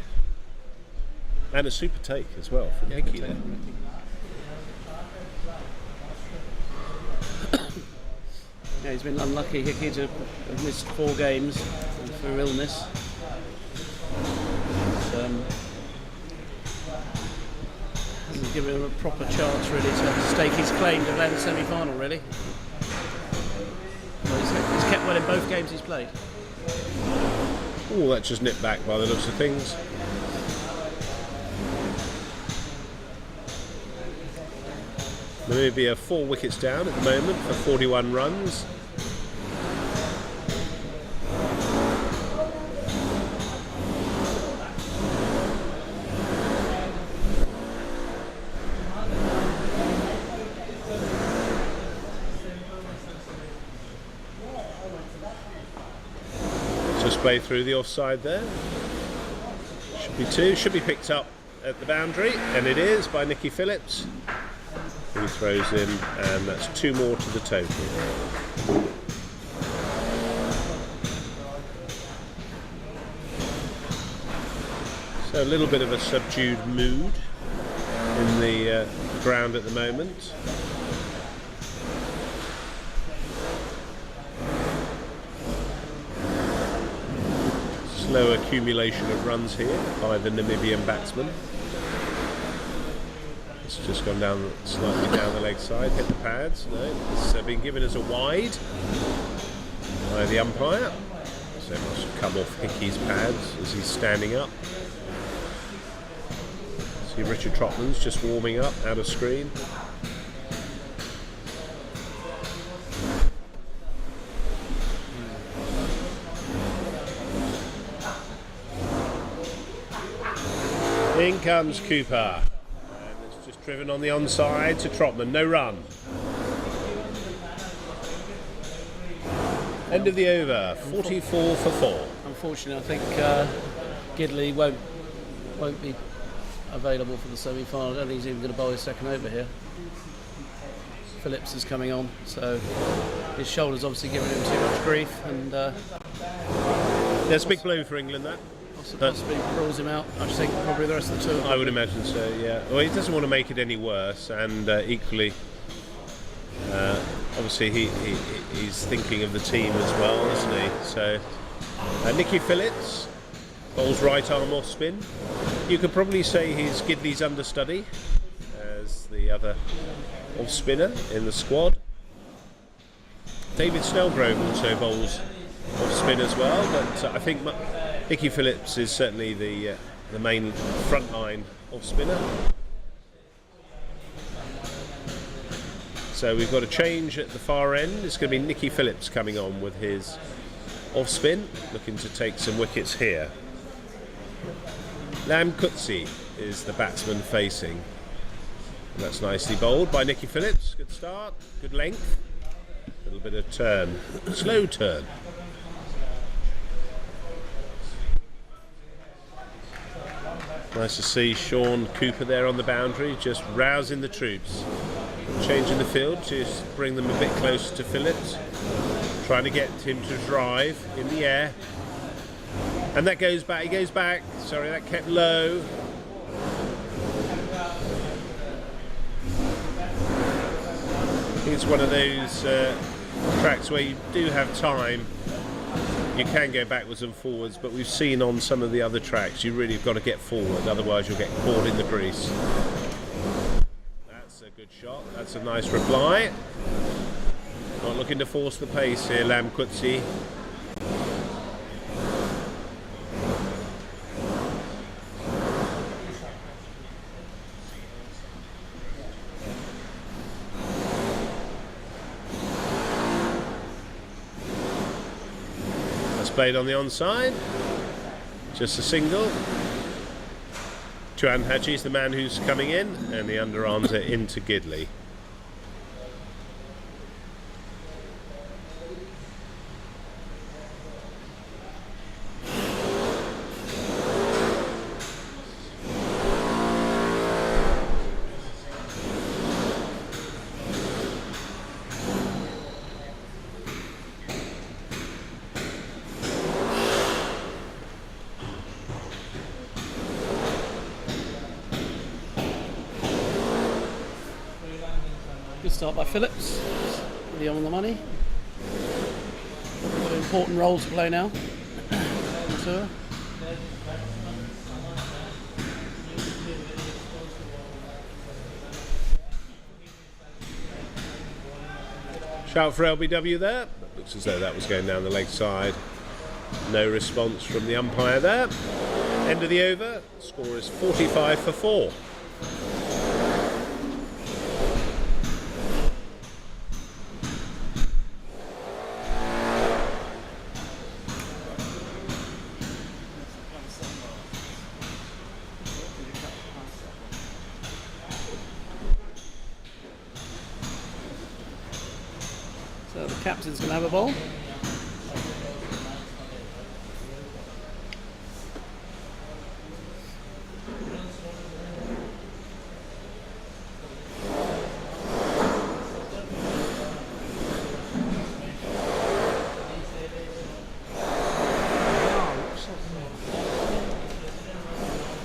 and a super take as well from Hickey there. yeah, he's been unlucky, Hickey, to have missed 4 games through illness. But, hasn't given him a proper chance really to stake his claim to play in the semi-final. Really, well, he's kept well in both games he's played. Oh, that just nipped back by the looks of things. Namibia 4 wickets down at the moment for 41 runs. Just play through the offside there. Should be 2, should be picked up at the boundary, and it is by Nicky Phillips. He throws in, and that's 2 more to the total. So a little bit of a subdued mood in the ground at the moment. Slow accumulation of runs here by the Namibian batsman. It's just gone down slightly down the leg side, hit the pads. No, it's been given as a wide by the umpire. So it must have come off Hickey's pads as he's standing up. See Richard Trotman's just warming up out of screen. In comes Cooper, and it's just driven on the onside to Trotman, no run. End of the over, 44 for 4. Unfortunately, I think Gidley won't be available for the semi-final. I don't think he's even going to bowl his second over here. Phillips is coming on, so his shoulder's obviously giving him too much grief, and That's a big blow for England, that. possibly rules him out. I just think probably the rest of the tour. I would imagine so, yeah. Well, he doesn't want to make it any worse, and equally, obviously he's thinking of the team as well, isn't he? So, Nicky Phillips bowls right arm off spin. You could probably say he's Gidley's understudy as the other off spinner in the squad. David Snellgrove also bowls off spin as well, but I think Nicky Phillips is certainly the main frontline off spinner. So we've got a change at the far end. It's going to be Nicky Phillips coming on with his off spin, looking to take some wickets here. Lam Kutsi is the batsman facing. And that's nicely bowled by Nicky Phillips. Good start, good length. A little bit of turn, slow turn. Nice to see Sean Cooper there on the boundary, just rousing the troops. Changing the field to bring them a bit closer to Phillips. Trying to get him to drive in the air. And that goes back, he goes back. Sorry, that kept low. I think it's one of those tracks where you do have time. You can go backwards and forwards, but we've seen on some of the other tracks you really have got to get forward, otherwise you'll get caught in the crease. That's a good shot, that's a nice reply. Not looking to force the pace here, Lam Kutsi. Played on the onside, just a single. Tuan Haji's the man who's coming in, and the underarms are into Gidley. start by Phillips. Really on the money. Got an important role to play now. On the tour. Shout for LBW there. Looks as though that was going down the leg side. No response from the umpire there. End of the over. Score is 45 for 4. So the captain's going to have a bowl.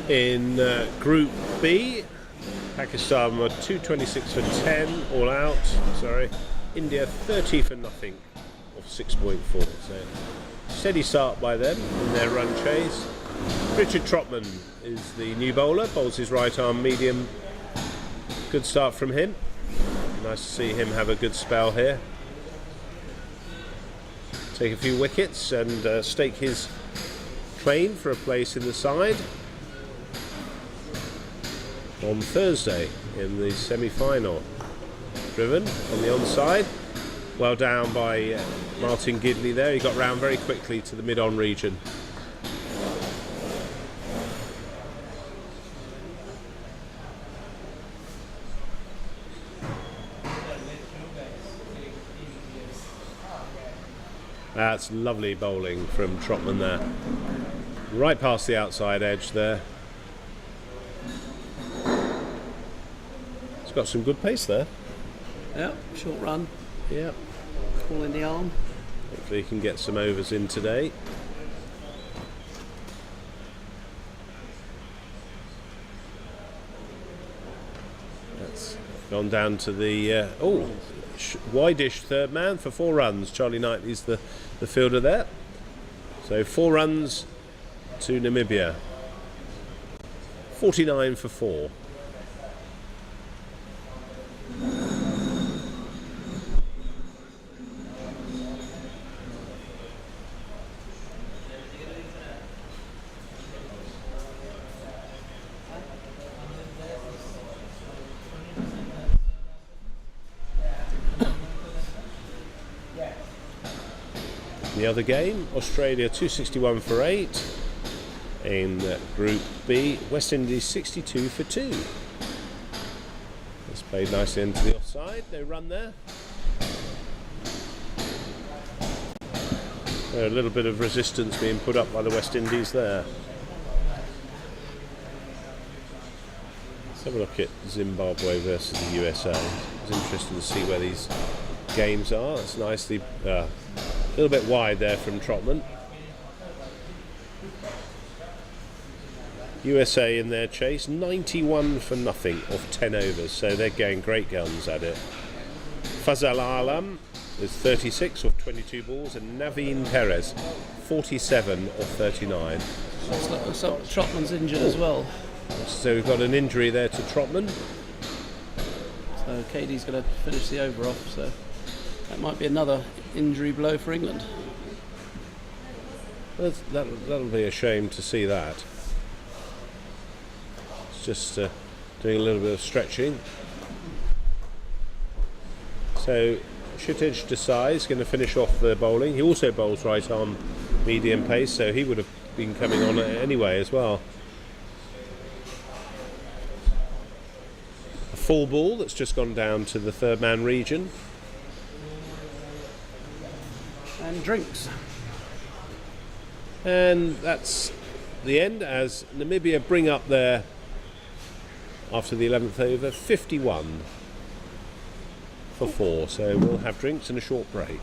In Group B, Pakistan were 226 for 10 all out. Sorry, India 30 for nothing off 6.4. So steady start by them in their run chase. Richard Trotman is the new bowler, bowls his right arm medium. Good start from him. Nice to see him have a good spell here. Take a few wickets and stake his claim for a place in the side on Thursday in the semi-final. Driven on the onside, well down by Martin Gidley there. He got round very quickly to the mid-on region. That's lovely bowling from Trotman there. Right past the outside edge there. Got some good pace there. Yeah, short run. Yeah. Ball in the arm. Hopefully he can get some overs in today. That's gone down to the wide-ish third man for 4 runs. Charlie Knightley's the fielder there. So 4 runs to Namibia. 49 for 4. The other game, Australia 261 for 8. In Group B, West Indies 62 for 2. It's played nicely into the offside, no run there. A little bit of resistance being put up by the West Indies there. Let's have a look at Zimbabwe versus the USA. It's interesting to see where these games are. It's nicely, a little bit wide there from Trotman. USA in their chase, 91 for nothing off 10 overs, so they're getting great guns at it. Fazal Alam is 36 off 22 balls, and Naveen Perez 47 off 39. So Trotman's injured as well. So we've got an injury there to Trotman. So KD's going to finish the over off, so that might be another injury blow for England. That'll be a shame to see that. It's just doing a little bit of stretching. So Kshitij Desai is going to finish off the bowling. He also bowls right arm medium pace, so he would have been coming on anyway as well. A full ball that's just gone down to the third man region. And drinks. And that's the end as Namibia bring up their, after the 11th over, 51 for 4. So we'll have drinks and a short break.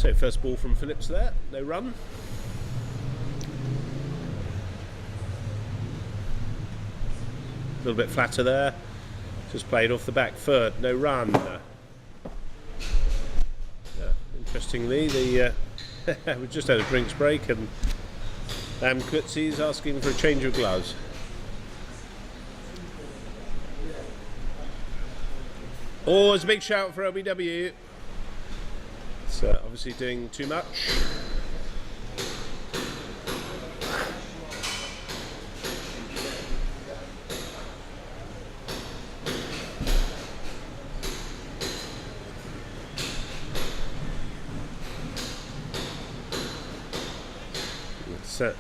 So first ball from Phillips there, no run. A little bit flatter there. Just played off the back third, no run. Interestingly, we just had a drinks break and Kutzi's asking for a change of gloves. Oh, it's a big shout for LBW. It's obviously doing too much.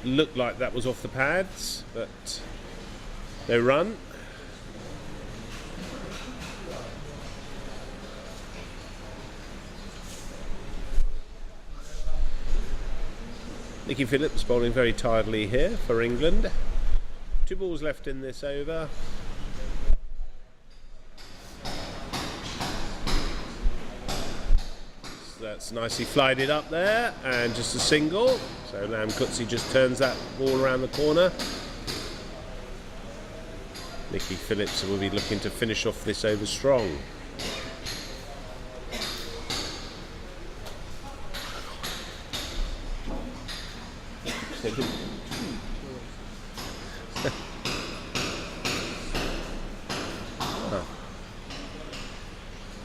Looked like that was off the pads, but no run. Nicky Phillips bowling very tiredly here for England. 2 balls left in this over. So that's nicely flighted up there, and just a single. So Kutzi just turns that ball around the corner. Nicky Phillips will be looking to finish off this over strong.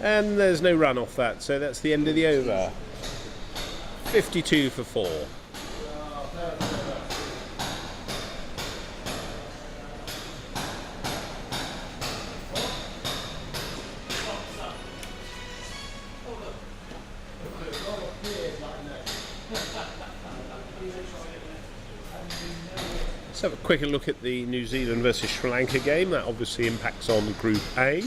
And there's no run off that, so that's the end of the over. 52 for 4. Let's have a quicker look at the New Zealand versus Sri Lanka game. That obviously impacts on Group A.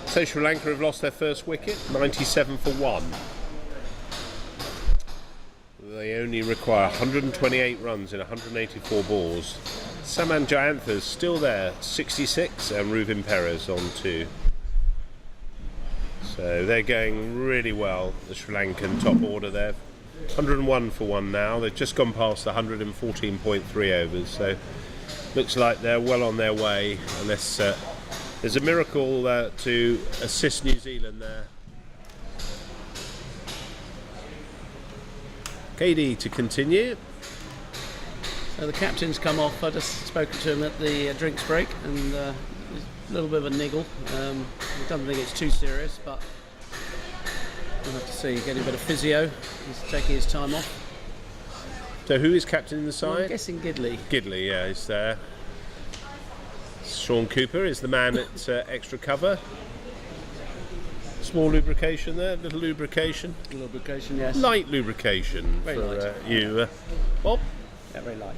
So Sri Lanka have lost their first wicket, 97 for 1. They only require 128 runs in 184 balls. Saman Jayantha's still there, 66, and Ruvin Perez on 2. So they're going really well, the Sri Lankan top order there. 101 for 1 now. They've just gone past the 114.3 overs, so looks like they're well on their way, unless there's a miracle to assist New Zealand there. KD to continue. So the captain's come off. I just spoken to him at the drinks break, and there's a little bit of a niggle. I don't think it's too serious, but we'll have to see. Getting a bit of physio. He's taking his time off. So who is captaining the side? Well, I'm guessing Gidley. Gidley, yeah, is there. Sean Cooper is the man at extra cover. Small lubrication there, little lubrication. Lubrication, yes. Light lubrication Very for light. you, Bob. Yeah, very light.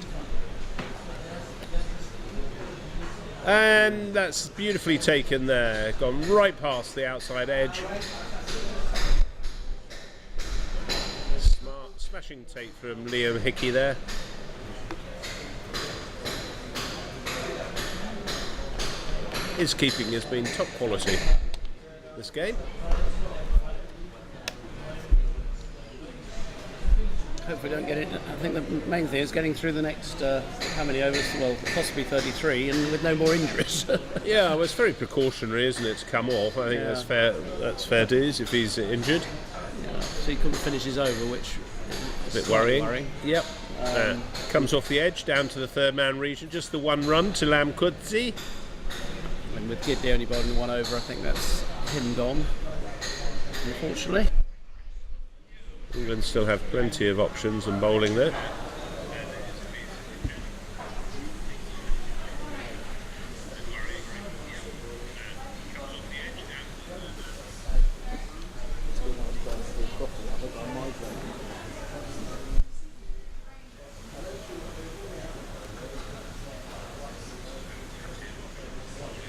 And that's beautifully taken there. Gone right past the outside edge. Smart smashing take from Liam Hickey there. His keeping has been top quality this game. Hope we don't get it. I think the main thing is getting through the next, how many overs? Well, possibly 33, and with no more injuries. Yeah, well, it's very precautionary, isn't it, to come off? I think Yeah. that's fair. That's fair dues if he's injured. Yeah, so he couldn't finish his over, which A is bit slightly worrying. Yep. Comes off the edge down to the third man region. Just the 1 run to Lam Kudzi. And with Gidley only bowling 1 over, I think that's him gone, unfortunately. England still have plenty of options and bowling there.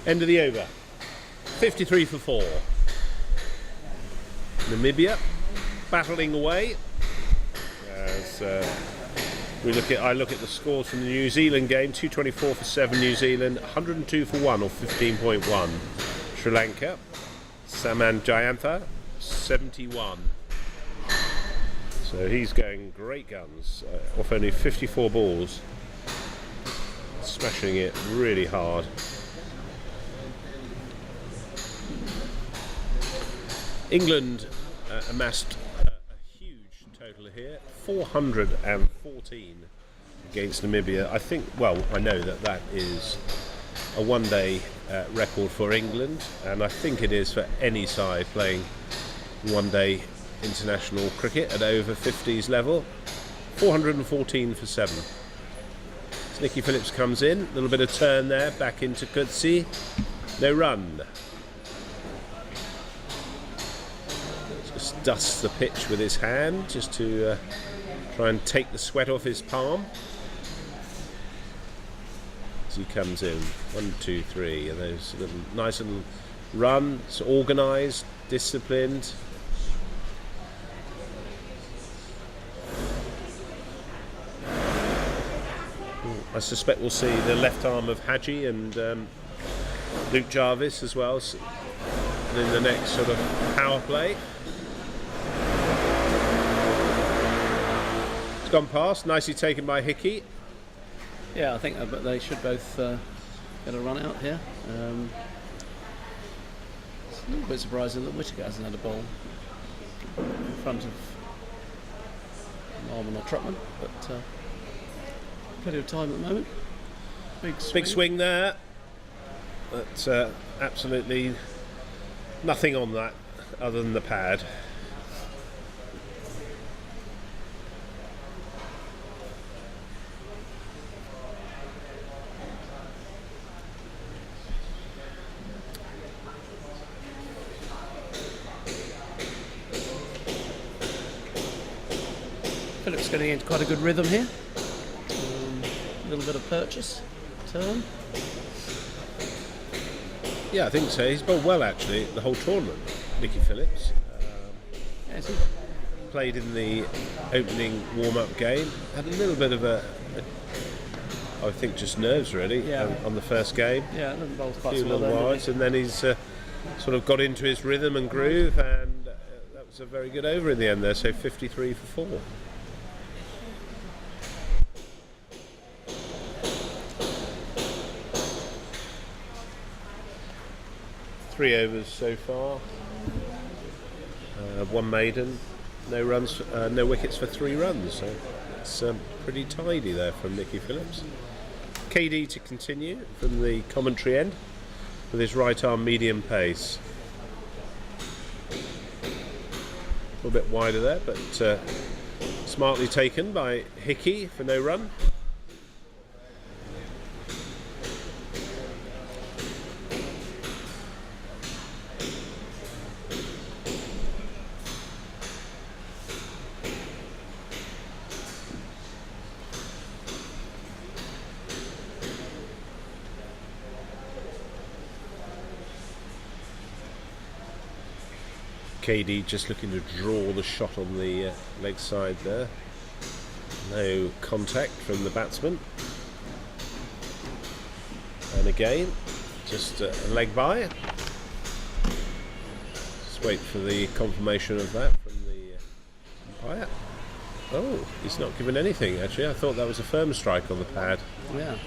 End of the over. 53 for 4. Namibia battling away. As I look at the scores from the New Zealand game: 224 for 7 New Zealand, 102 for 1 or 15.1 Sri Lanka. Saman Jayantha 71. So he's going great guns off only 54 balls, smashing it really hard. England amassed a huge total here, 414 against Namibia. I think, well, I know that is a one-day record for England, and I think it is for any side playing one-day international cricket at over 50s level. 414 for 7. So Nicky Phillips comes in, a little bit of turn there, back into Coetzee, no run. Just dusts the pitch with his hand just to try and take the sweat off his palm. As he comes in, 1, 2, 3, and those nice little runs, organised, disciplined. I suspect we'll see the left arm of Hadji and Luke Jarvis as well in the next sort of power play. It's gone past, nicely taken by Hickey. Yeah, I think they should both get a run out here. It's a little bit surprising that Whittaker hasn't had a ball in front of Norman or Trotman, but plenty of time at the moment. Big swing there, but absolutely nothing on that other than the pad. Phillips getting into quite a good rhythm here. A little bit of purchase, turn. Yeah, I think so. He's bowled well actually the whole tournament, Nicky Phillips. Yes, Played in the opening warm-up game. Had a little bit of I think just nerves really on the first game. yeah, bowled A quite few well little there, wides, and then he's sort of got into his rhythm and groove, and that was a very good over in the end there. So 53 for 4. Three overs so far. One maiden, no runs, no wickets for 3 runs. So it's pretty tidy there from Nicky Phillips. KD to continue from the commentary end with his right arm medium pace. A little bit wider there, but smartly taken by Hickey for no run. KD just looking to draw the shot on the leg side there. No contact from the batsman. And again, just a leg by. Just wait for the confirmation of that from the umpire. Oh, he's not given anything actually. I thought that was a firm strike on the pad. Yeah.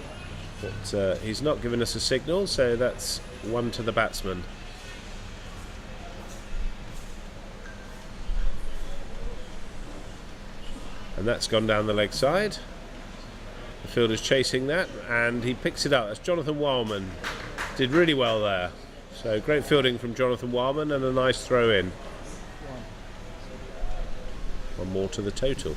But he's not given us a signal, so that's 1 to the batsman. And that's gone down the leg side. The fielder's chasing that, and he picks it up. That's Jonathan Wildman. Did really well there. So great fielding from Jonathan Wildman, and a nice throw in. 1 more to the total.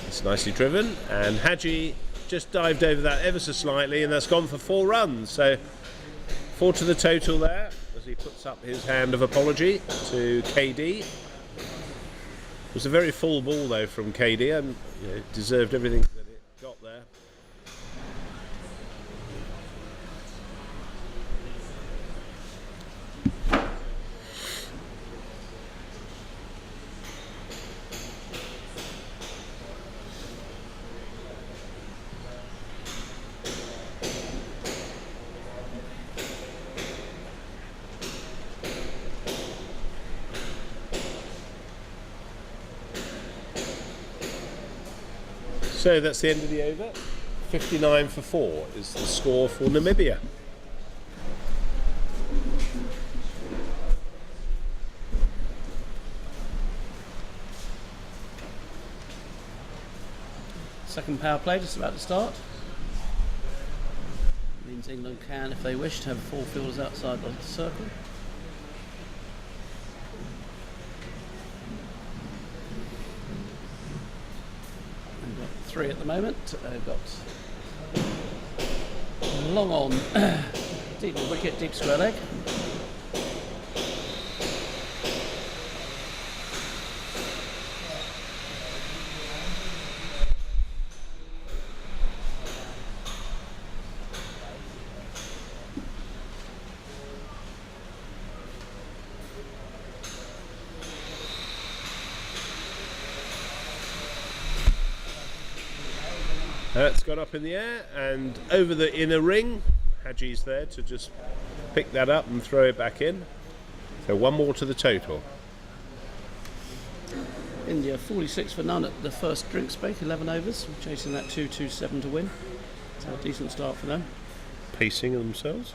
It's nicely driven, and Hadji just dived over that ever so slightly, and that's gone for 4 runs. So 4 to the total there, as he puts up his hand of apology to KD. It was a very full ball though from KD, and it deserved everything that it got there. So that's the end of the over. 59 for 4 is the score for Namibia. Second power play just about to start. Means England can, if they wish, to have 4 fielders outside the circle. We've got 3 at the moment. They've got long on, deep wicket, deep square leg. That's gone up in the air and over the inner ring. Haji's there to just pick that up and throw it back in. So 1 more to the total. India 46 for none at the first drinks break, 11 overs, chasing that 2-2-7 to win. So a decent start for them. Pacing themselves.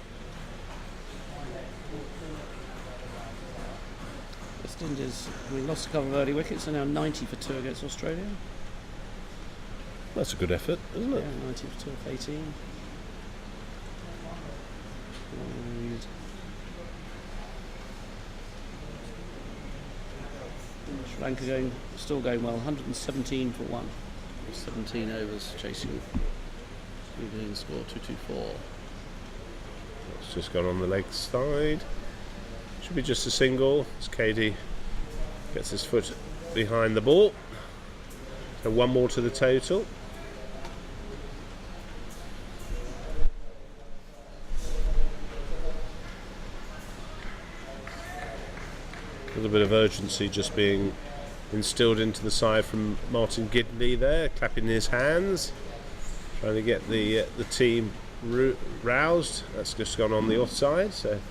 West Indies, we lost a couple of early wickets, so now 90 for 2 against Australia. That's a good effort, isn't it? Yeah, 90 for 2 off 18. And Sri Lanka still going well, 117 for 1. 17 overs chasing. New Zealand score 2-2-4. It's just gone on the leg side. Should be just a single as KD gets his foot behind the ball. So 1 more to the total. A little bit of urgency just being instilled into the side from Martin Gidley there, clapping his hands, trying to get the team roused. That's just gone on the offside, so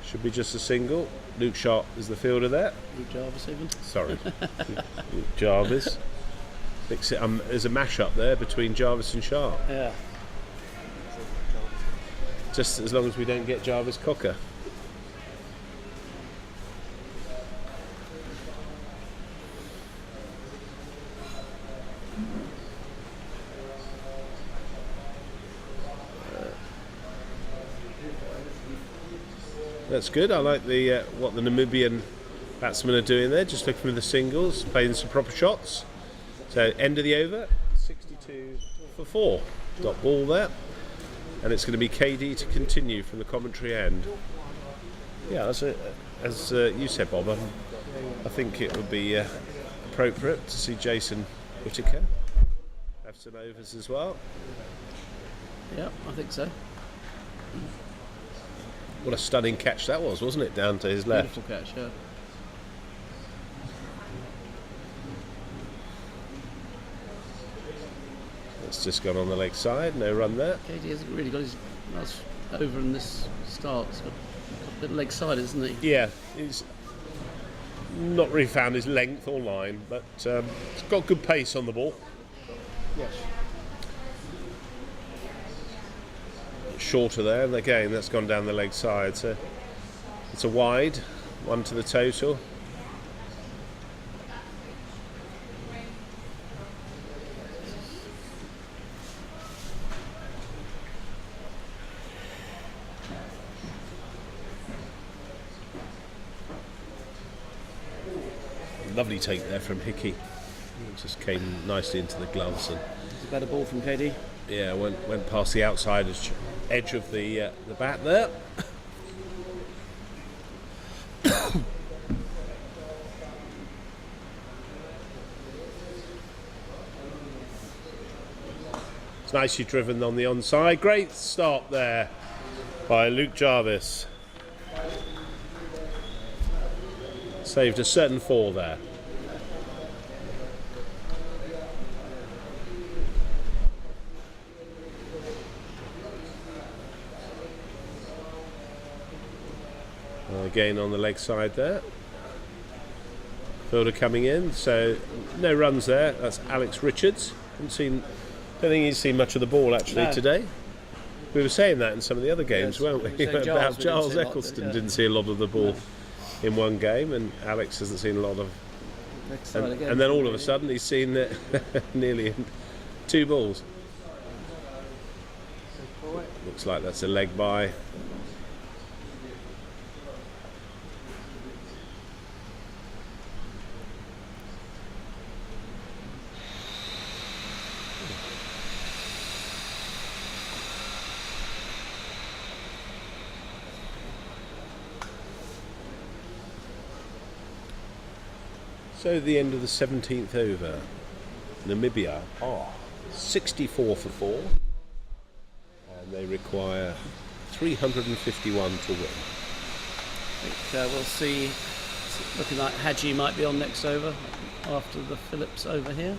should be just a single. Luke Sharp is the fielder there. Luke Jarvis even. Sorry, Luke Jarvis. There's a mash-up there between Jarvis and Sharp. Yeah. Just as long as we don't get Jarvis Cocker. That's good. I like the what the Namibian batsmen are doing there, just looking for the singles, playing some proper shots. So end of the over, 62 for 4. Dot ball there, and it's going to be KD to continue from the commentary end. Yeah, as you said, Bob, I think it would be appropriate to see Jason Whittaker have some overs as well. Yeah, I think so. What a stunning catch that was, wasn't it? Down to his left. Beautiful catch, yeah. It's just gone on the leg side, no run there. KD hasn't really got his last over in this start. He's got a bit leg side, isn't he? Yeah, he's not really found his length or line, but he's got good pace on the ball. Yes. Shorter there, and again that's gone down the leg side, so it's a wide, 1 to the total. Lovely take there from Hickey. It just came nicely into the gloves and It's a better ball from KD. yeah, went past the outside edge of the bat there. It's nicely driven on the onside. Great start there by Luke Jarvis. Saved a certain fall there. Again on the leg side there. fielder coming in. So no runs there. That's Alex Richards. Don't think he's seen much of the ball actually today. We were saying that in some of the other games, weren't we? About Giles Eccleston didn't see a lot of the ball in one game, and Alex hasn't seen a lot of. And then all of a sudden he's seen nearly 2 balls. Looks like that's a leg by. So the end of the 17th over. Namibia are 64 for 4. And they require 351 to win. I think we'll see. It's looking like Hadji might be on next over after the Phillips over here.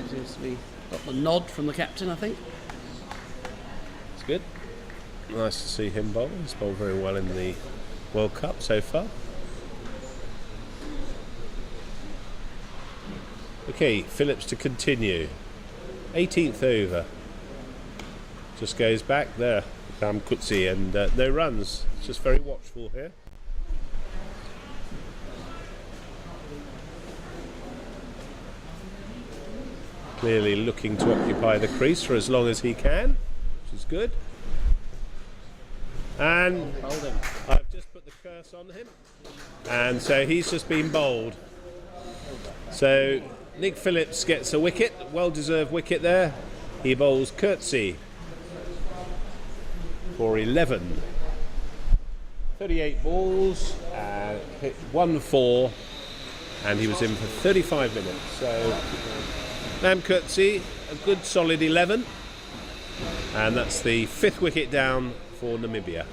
Seems to be got the nod from the captain, I think. It's good. Nice to see him bowl. He's bowled very well in the World Cup so far. Okay, Phillips to continue. 18th over. Just goes back there. Kutsi, and no runs. It's just very watchful here. Clearly looking to occupy the crease for as long as he can, which is good. And I've just put the curse on him. And so he's just been bowled. So Nick Phillips gets a wicket, well-deserved wicket there. He bowls Coetzee for 11. 38 balls, hit 1-4, and he was in for 35 minutes. So Nam Coetzee, a good solid 11, and that's the 5th wicket down for Namibia.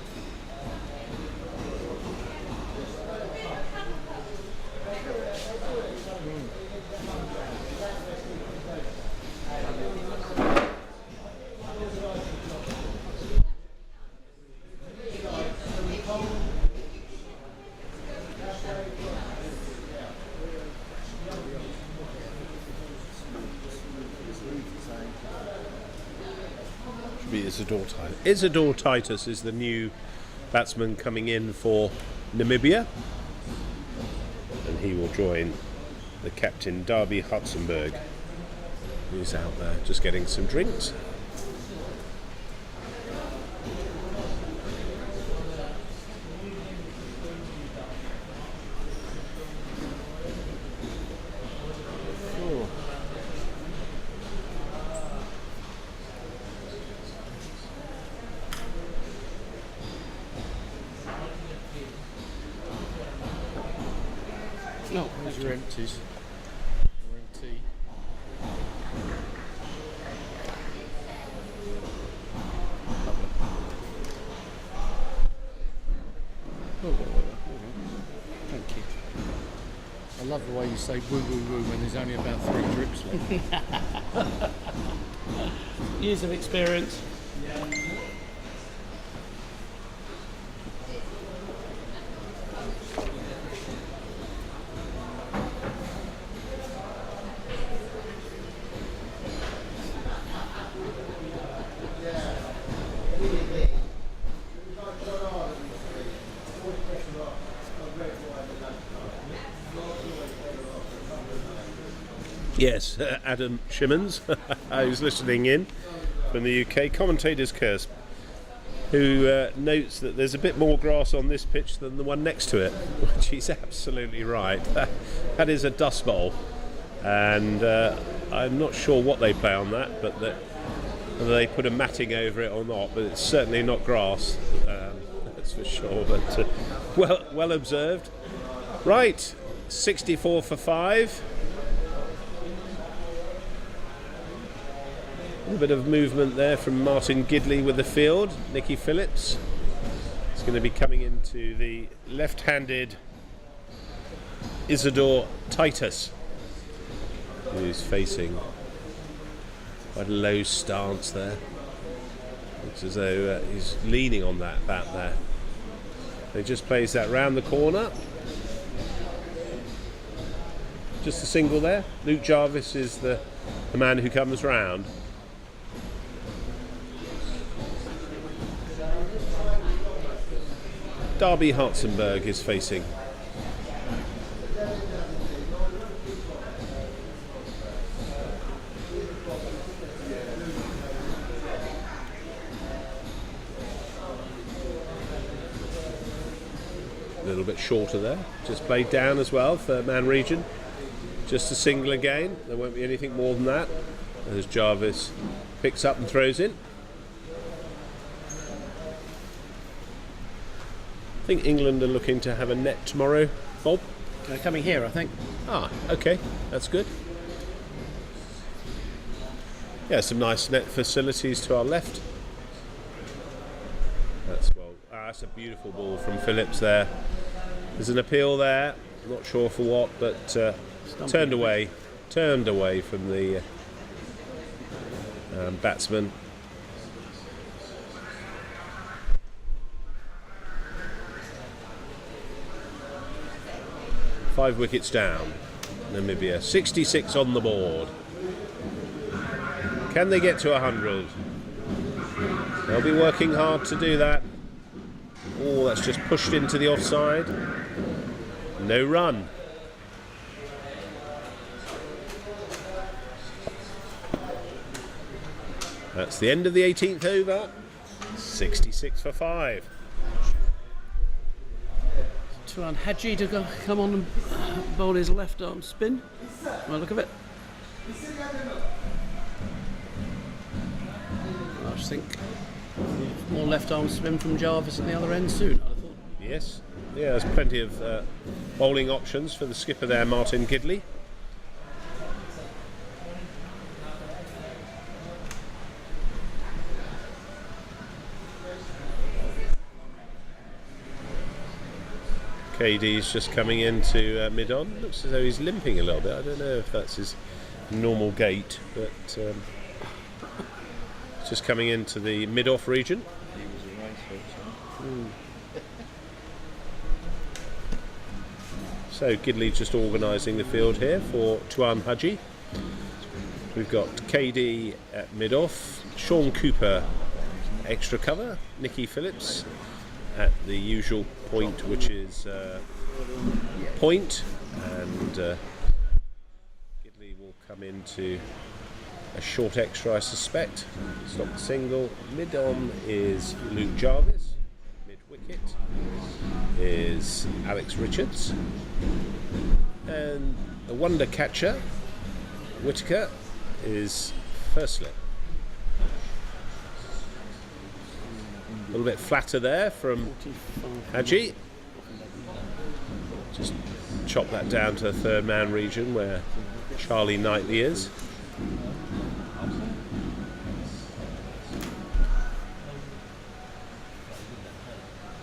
Isidore Titus is the new batsman coming in for Namibia, and he will join the captain Darby Hutzenberg, who's out there just getting some drinks. No, those are empties. Or empty. Thank you. I love the way you say woo woo woo when there's only about 3 drips left. Years of experience. Yes, Adam Shimmons, who's listening in from the UK. Commentator's curse, who notes that there's a bit more grass on this pitch than the one next to it, which he's absolutely right. That is a dust bowl, and I'm not sure what they play on that, but whether they put a matting over it or not, but it's certainly not grass, that's for sure. But well observed. Right, 64 for 5. A bit of movement there from Martin Gidley with the field. Nicky Phillips is going to be coming into the left-handed Isidore Titus, who's facing quite a low stance there. Looks as though he's leaning on that bat there. He just plays that round the corner. Just a single there. Luke Jarvis is the man who comes round. Derby Hartzenberg is facing. A little bit shorter there. Just played down as well, third man region. Just a single again. There won't be anything more than that. As Jarvis picks up and throws in. I think England are looking to have a net tomorrow, Bob. They're coming here, I think. Ah, okay, that's good. Yeah, some nice net facilities to our left. That's a beautiful ball from Phillips there. There's an appeal there, not sure for what, but turned away from the batsman. Five wickets down, Namibia. 66 on the board. Can they get to 100? They'll be working hard to do that. Oh, that's just pushed into the offside. No run. That's the end of the 18th over. 66 for 5. Tuan Hadji to come on and bowl his left arm spin. Well, look at it. I just think more left arm spin from Jarvis at the other end soon, I'd have thought. Yes. Yeah, there's plenty of bowling options for the skipper there, Martin Gidley. KD's just coming into mid-on. Looks as though he's limping a little bit. I don't know if that's his normal gait, but just coming into the mid-off region. So Gidley just organising the field here for Tuan Hadji. We've got KD at mid-off, Sean Cooper extra cover, Nicky Phillips at the usual point, which is point, and Gidley will come into a short extra, I suspect. Stop the single. Mid-on is Luke Jarvis. Mid-wicket is Alex Richards. And the wonder catcher, Whitaker, is first slip. A little bit flatter there from Hadji. Just chop that down to the third man region where Charlie Knightley is.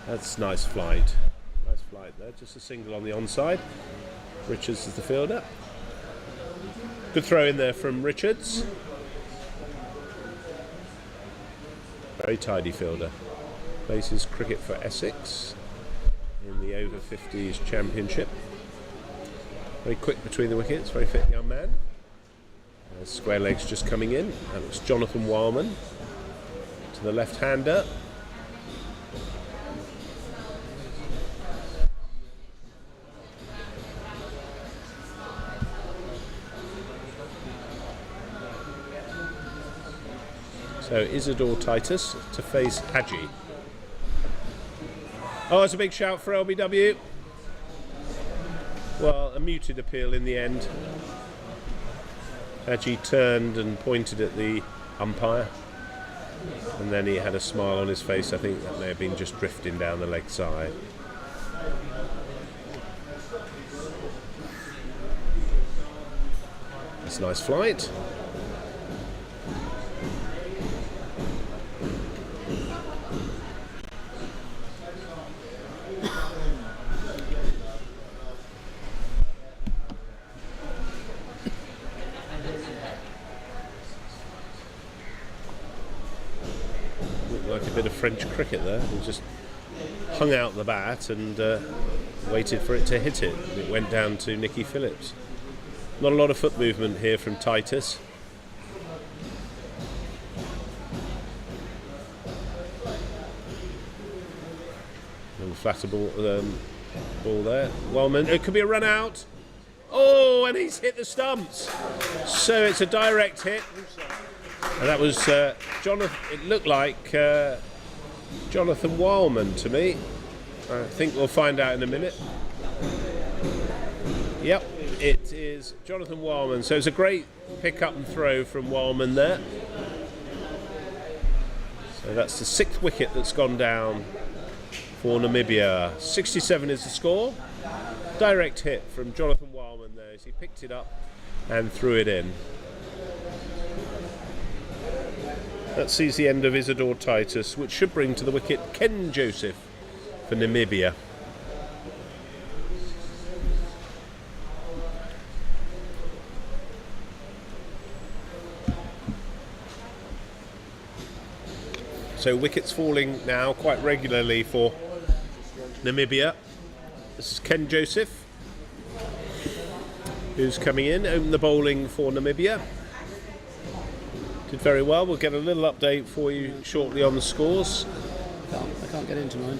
That's nice flight. Nice flight there. Just a single on the onside. Richards is the fielder. Good throw in there from Richards. Very tidy fielder. Places cricket for Essex in the over 50s championship. Very quick between the wickets, very fit young man. Square legs just coming in. That looks Jonathan Wildman to the left-hander. So Isidore Titus to face Hadji. Oh, it's a big shout for LBW. Well, a muted appeal in the end. Hadji turned and pointed at the umpire, and then he had a smile on his face. I think that may have been just drifting down the leg side. That's a nice flight. Like a bit of French cricket there. He just hung out the bat and waited for it to hit it. It went down to Nicky Phillips. Not a lot of foot movement here from Titus. And flatter ball there. Wellman, it could be a run out. Oh, and he's hit the stumps. So it's a direct hit. And that was Jonathan. It looked like Jonathan Wildman to me. I think we'll find out in a minute. Yep, it is Jonathan Wildman. So it's a great pick up and throw from Wildman there. So that's the 6th wicket that's gone down for Namibia. 67 is the score. Direct hit from Jonathan Wildman there as he picked it up and threw it in. That sees the end of Isidore Titus, which should bring to the wicket Ken Joseph for Namibia. So wickets falling now quite regularly for Namibia. This is Ken Joseph, who's coming in, opened the bowling for Namibia. Did very well. We'll get a little update for you shortly on the scores. I can't get into mine.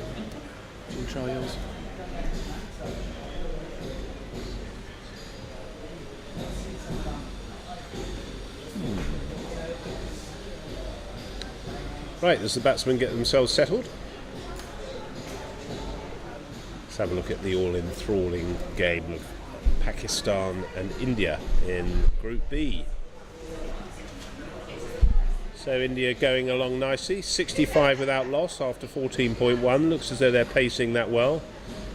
You can try yours. Right, as the batsmen get themselves settled, let's have a look at the all-enthralling game of Pakistan and India in Group B. So India going along nicely, 65 without loss after 14.1. Looks as though they're pacing that well.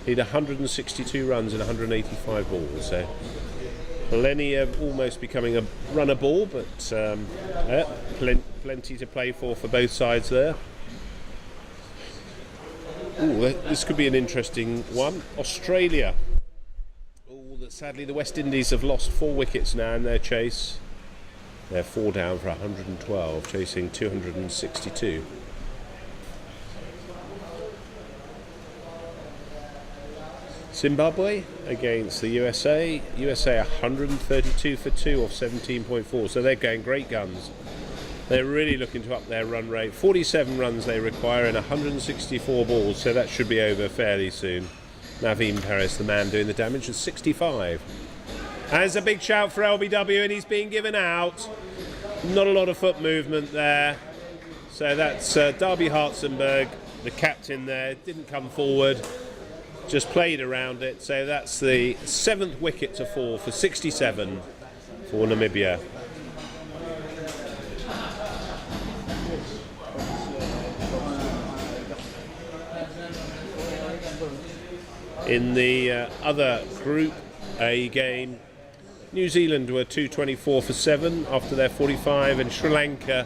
Need 162 runs in 185 balls. So plenty of almost becoming a runner ball, but plenty to play for both sides there. Ooh, this could be an interesting one. Australia. Oh, sadly the West Indies have lost 4 wickets now in their chase. They're 4 down for 112, chasing 262. Zimbabwe against the USA. USA 132 for 2 off 17.4, so they're going great guns. They're really looking to up their run rate. 47 runs they require in 164 balls, so that should be over fairly soon. Naveen Paris, the man doing the damage, is 65. There's a big shout for LBW, and he's being given out. Not a lot of foot movement there. So that's Darby Hartzenberg, the captain there, didn't come forward, just played around it. So that's the 7th wicket to fall for 67 for Namibia. In the other Group A game, New Zealand were 224 for 7 after their 45, and Sri Lanka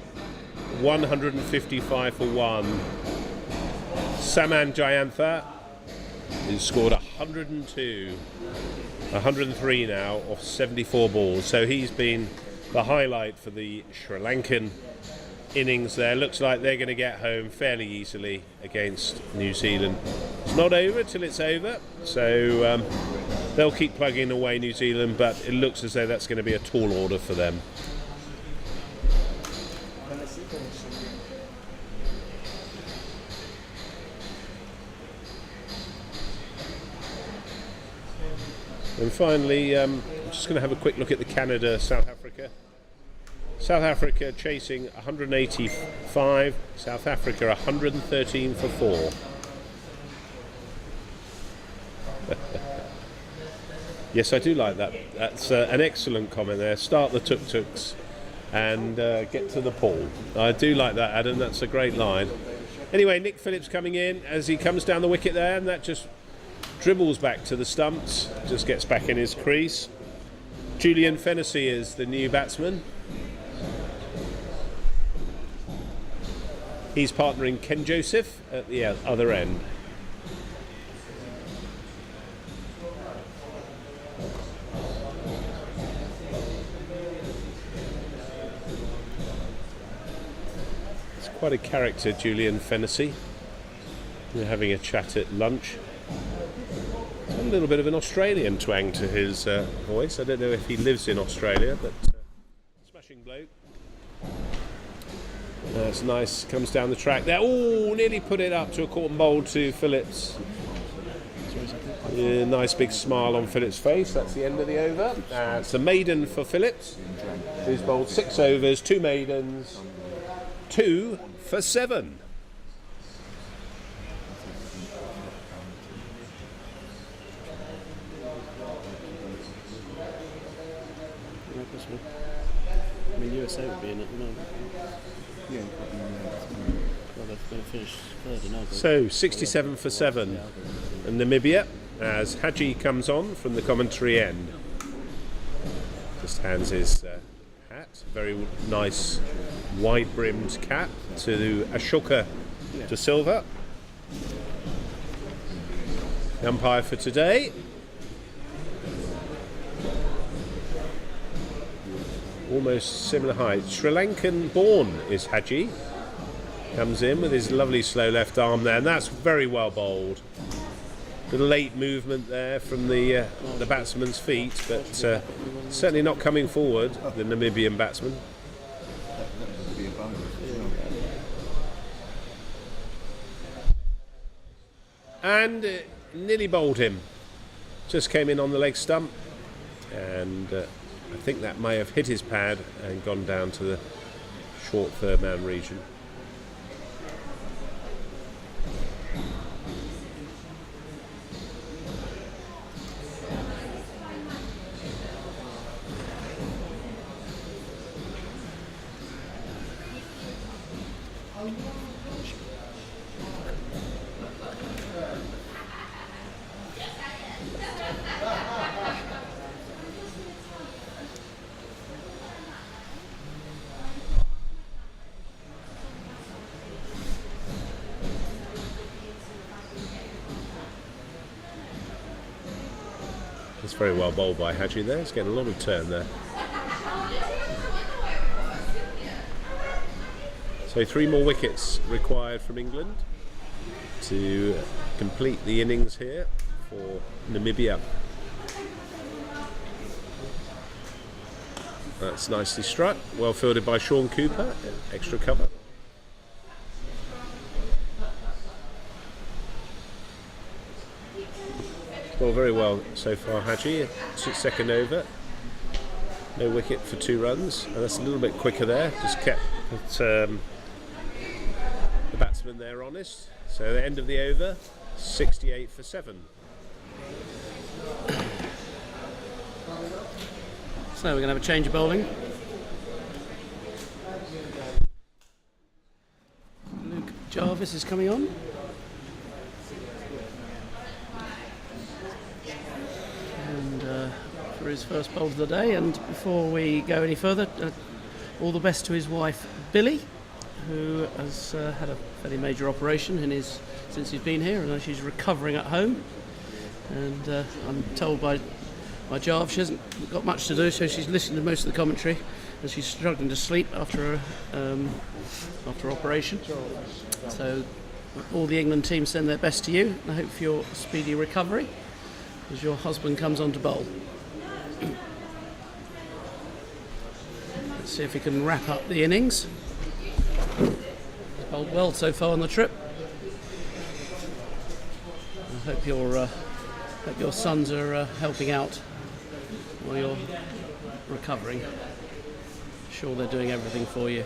155 for 1. Saman Jayantha, who scored 102, 103 now off 74 balls. So he's been the highlight for the Sri Lankan innings there. Looks like they're going to get home fairly easily against New Zealand. It's not over till it's over, so they'll keep plugging away New Zealand, but it looks as though that's going to be a tall order for them. And finally, I'm just going to have a quick look at the Canada-South Africa. South Africa chasing 185, South Africa 113 for 4. Yes, I do like that. That's an excellent comment there. Start the tuk-tuks and get to the pool. I do like that, Adam. That's a great line. Anyway, Nick Phillips coming in as he comes down the wicket there, and that just dribbles back to the stumps, just gets back in his crease. Julian Fennessy is the new batsman. He's partnering Ken Joseph at the other end. It's quite a character, Julian Fennessy. We're having a chat at lunch. little bit of an Australian twang to his voice. I don't know if he lives in Australia, but smashing bloke. That's nice. Comes down the track there. Oh, nearly put it up to a caught and bowled to Phillips. Yeah, nice big smile on Phillips' face. That's the end of the over. It's a maiden for Phillips, who's bowled 6 overs, 2 maidens, 2 for 7. I mean, USA would be in it at the moment. Yeah, Well, they're going to finish third in August. So 67 for 7 in Namibia as Haji comes on from the commentary end. Just hands his hat, very nice wide-brimmed cap, to Ashoka De Silva. The umpire for today. Almost similar height. Sri Lankan born is Haji. Comes in with his lovely slow left arm there, and that's very well bowled. The late movement there from the batsman's feet, but certainly not coming forward, the Namibian batsman. that would be a bonus. And nearly bowled him. Just came in on the leg stump, and I think that may have hit his pad and gone down to the short third man region. It's very well bowled by Haji there. He's getting a lot of turn there. So 3 more wickets required from England to complete the innings here for Namibia. That's nicely struck. Well fielded by Sean Cooper. Extra cover. Well, very well so far, Haji. Second over. No wicket for 2 runs. And that's a little bit quicker there. Just kept the batsman there honest. So the end of the over, 68 for 7. So we're going to have a change of bowling. Luke Jarvis is coming on. And for his first bowl of the day. And before we go any further, all the best to his wife Billy, who has had a fairly major operation since he's been here, and she's recovering at home. And I'm told by Jarv she hasn't got much to do, so she's listening to most of the commentary, and she's struggling to sleep after operation. So all the England team send their best to you, and I hope for your speedy recovery as your husband comes on to bowl. Let's see if he can wrap up the innings. He's bowled well so far on the trip. I hope your sons are helping out while you're recovering. Sure, they're doing everything for you.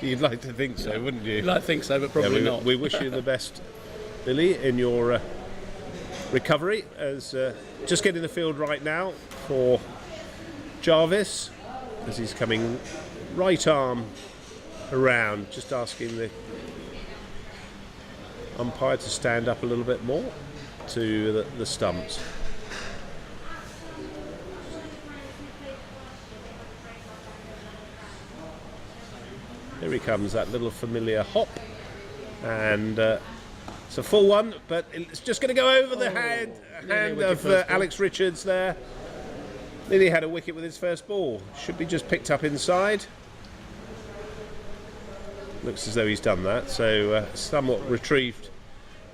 You'd like to think so, wouldn't you? You'd like to think so, but probably not. We wish you the best, Billy, in your recovery. As just getting the field right now for Jarvis, as he's coming right arm around, just asking the umpire to stand up a little bit more to the stumps. Here he comes, that little familiar hop, and it's a full one, but it's just going to go over the hand of Alex Richards there. Nearly had a wicket with his first ball. Should be just picked up inside. Looks as though he's done that, so somewhat retrieved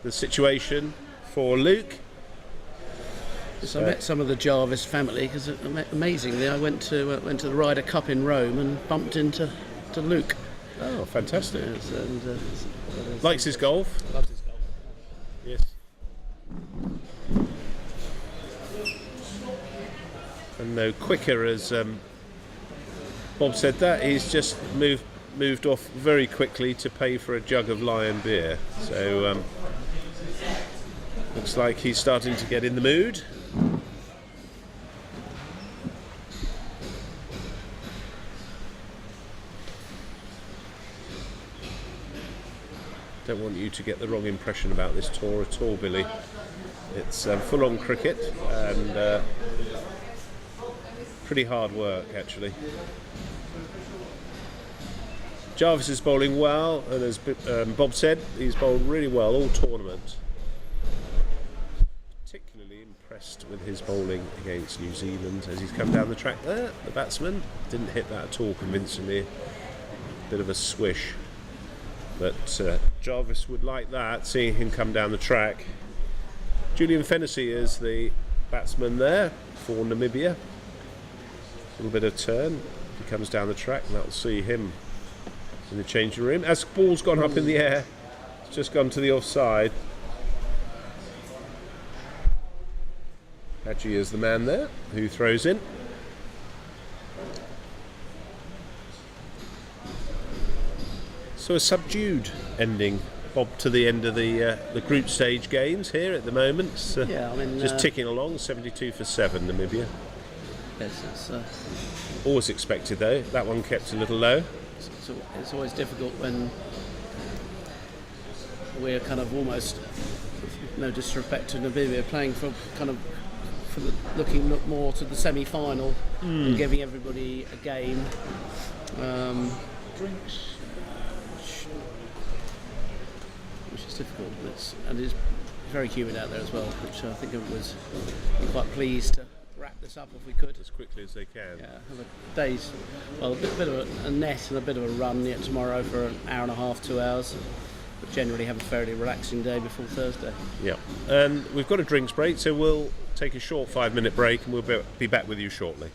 the situation for Luke. So I met some of the Jarvis family because amazingly I went to the Ryder Cup in Rome and bumped into Luke. Oh, fantastic. Yes, and Likes his golf. loves his golf. Yes. And no quicker, as Bob said that, he's just moved off very quickly to pay for a jug of Lion beer. So looks like he's starting to get in the mood. Don't want you to get the wrong impression about this tour at all, Billy. It's full-on cricket and pretty hard work, actually. Jarvis is bowling well, and as Bob said, he's bowled really well all tournament. Particularly impressed with his bowling against New Zealand as he's come down the track there. The batsman didn't hit that at all convincingly. Bit of a swish. But Jarvis would like that, seeing him come down the track. Julian Fennessy is the batsman there for Namibia. A little bit of turn. He comes down the track, and that'll see him in the changing room. As the ball's gone up in the air, it's just gone to the offside. Hadji is the man there who throws in. So a subdued ending, Bob, to the end of the group stage games here at the moment. Yeah, I mean, just ticking along, 72 for 7, Namibia. Yes, it's Always expected though, that one kept a little low. it's always difficult when we're kind of almost, no disrespect to Namibia, playing for looking more to the semi-final and giving everybody a game. Which is difficult, and it's very humid out there as well, which I think everyone was quite pleased to wrap this up if we could. As quickly as they can. Yeah, have a day's, well, a bit of a net and a bit of a run yet tomorrow for an hour and a half, 2 hours. But generally have a fairly relaxing day before Thursday. Yeah, and we've got a drinks break, so we'll take a short 5-minute break and we'll be back with you shortly.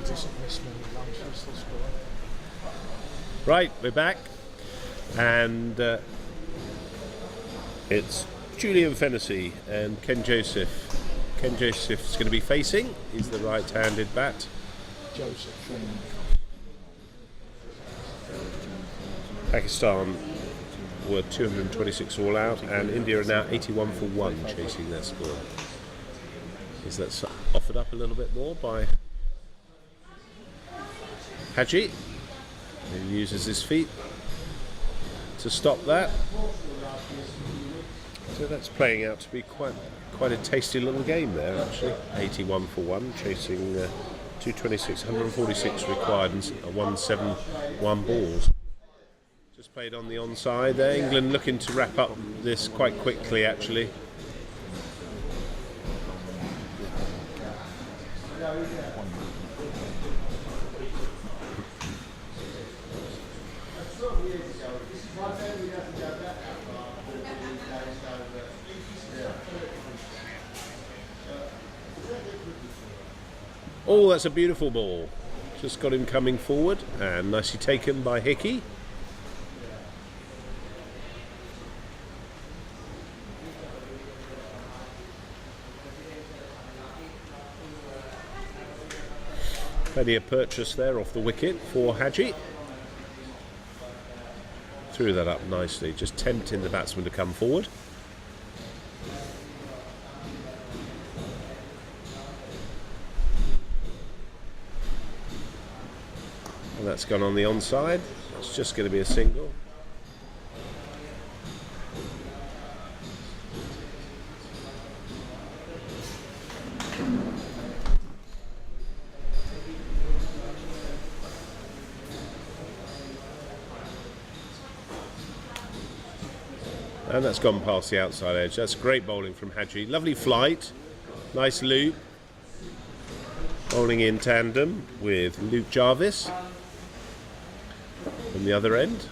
doesn't miss many lunches, this boy. Right, we're back, and it's Julian Fennessy and Ken Joseph. Ken Joseph's going to be facing. He's the right-handed bat. Joseph. Pakistan were 226 all out, and India are now 81 for 1 chasing their score. Is that offered up a little bit more by Haji, who uses his feet to stop that. So that's playing out to be quite a tasty little game there, actually. 81 for 1, chasing 226, 146 required, and 171 balls. Just played on the onside there. England looking to wrap up this quite quickly, actually. Oh, that's a beautiful ball. Just got him coming forward, and nicely taken by Hickey. Plenty of purchase there off the wicket for Haji. Threw that up nicely, just tempting the batsman to come forward. And that's gone on the onside. It's just going to be a single. And that's gone past the outside edge. That's great bowling from Haji. Lovely flight. Nice loop. Bowling in tandem with Luke Jarvis from the other end.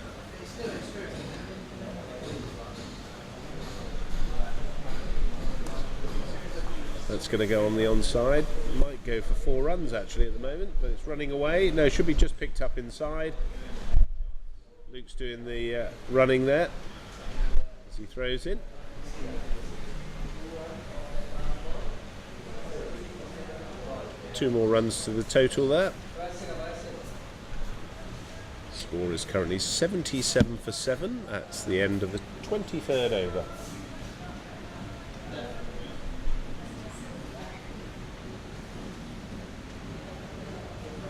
That's going to go on the onside. Might go for 4 runs actually at the moment, but it's running away. No, it should be just picked up inside. Luke's doing the running there. He throws in. Two more runs to the total there. Score is currently 77 for 7. That's the end of the 23rd over.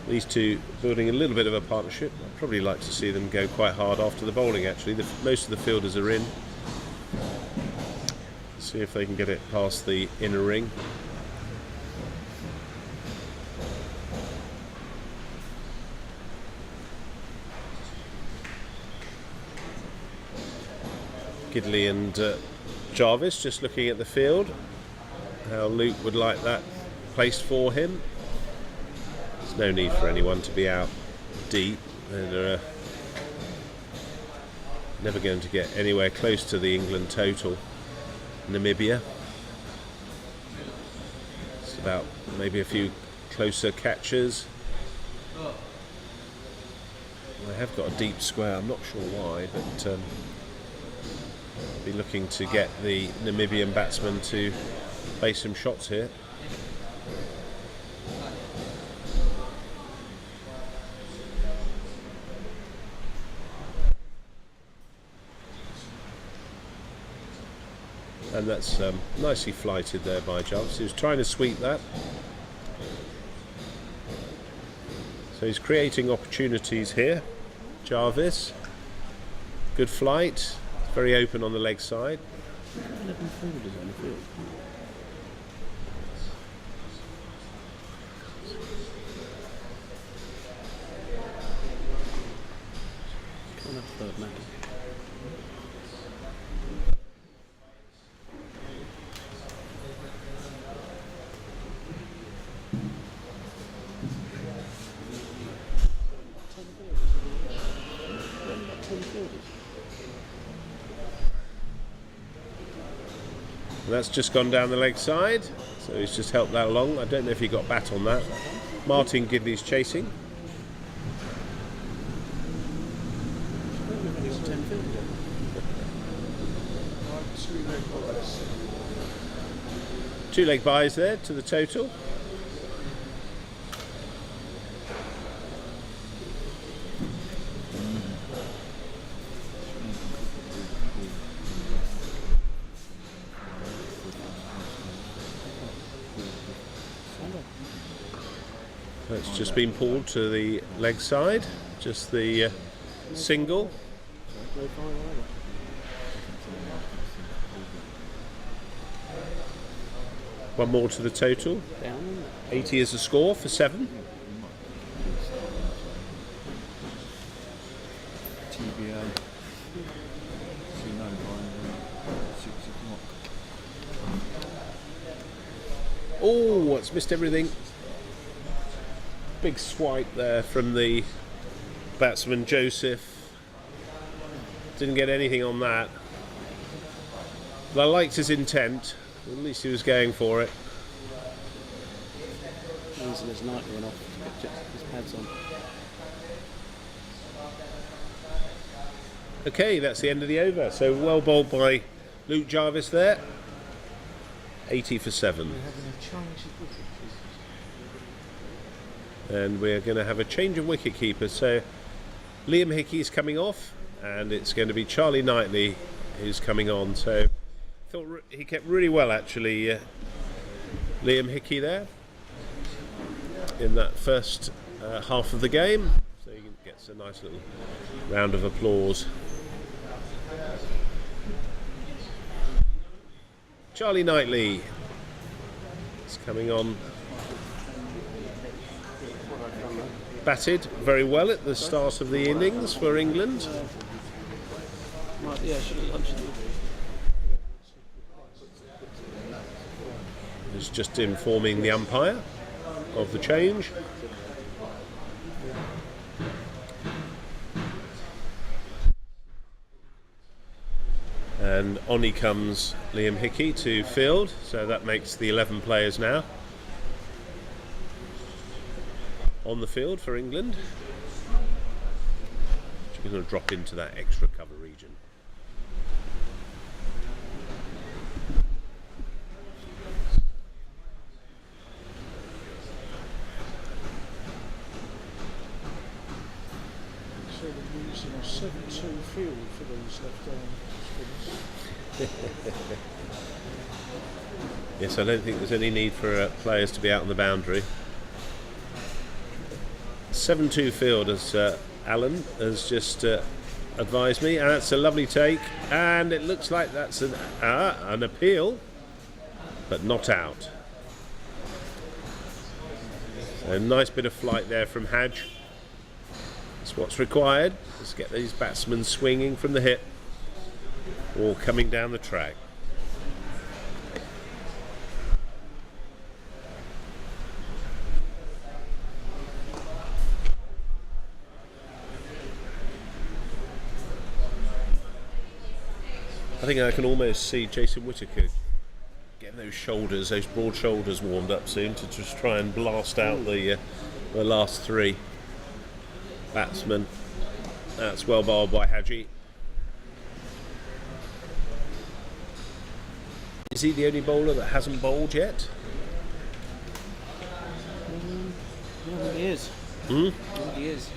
These two building a little bit of a partnership. I'd probably like to see them go quite hard after the bowling actually. Most of the fielders are in. See if they can get it past the inner ring. Gidley and Jarvis just looking at the field. How Luke would like that placed for him. There's no need for anyone to be out deep. They're never going to get anywhere close to the England total. Namibia. It's about maybe a few closer catches. They have got a deep square, I'm not sure why, but I'll be looking to get the Namibian batsman to play some shots here. And that's nicely flighted there by Jarvis. He was trying to sweep that. So he's creating opportunities here. Jarvis. Good flight. Very open on the leg side. 11 fielders on the field. Kind of third man. And that's just gone down the leg side, so he's just helped that along. I don't know if he got bat on that. Martin Gidley's chasing. We've only got 10 field. Two leg buys there to the total. That's just been pulled to the leg side, just the single. One more to the total. Down. 80 is the score for 7. TBA. See no by 6 o'clock. Oh, it's missed everything. Big swipe there from the batsman Joseph. Didn't get anything on that. But I liked his intent. At least he was going for it. His night went off to get his pads on. Okay, that's the end of the over. So well bowled by Luke Jarvis there. 80 for 7. And we're going to have a change of wicket keeper. So Liam Hickey's coming off, and it's going to be Charlie Knightley who's coming on. So I thought he kept really well actually, Liam Hickey there in that first half of the game. So he gets a nice little round of applause. Charlie Knightley is coming on. Batted very well at the start of the innings for England. Yeah, should have lunched. Is just informing the umpire of the change. And on he comes Liam Hickey to field, so that makes the 11 players now on the field for England. We're going to drop into that extra cover region. So we're using a 7-2 field for these left-arm spinners. Yes, I don't think there's any need for players to be out on the boundary. 7-2 field, as Alan has just advised me, and that's a lovely take, and it looks like that's an appeal, but not out. So a nice bit of flight there from Hadj. That's what's required. Let's get these batsmen swinging from the hip or coming down the track. I think I can almost see Jason Whittaker getting those shoulders, those broad shoulders warmed up soon to just try and blast out the last 3 batsmen. That's well bowled by Hadji. Is he the only bowler that hasn't bowled yet? Yeah, I think he is. I think he is.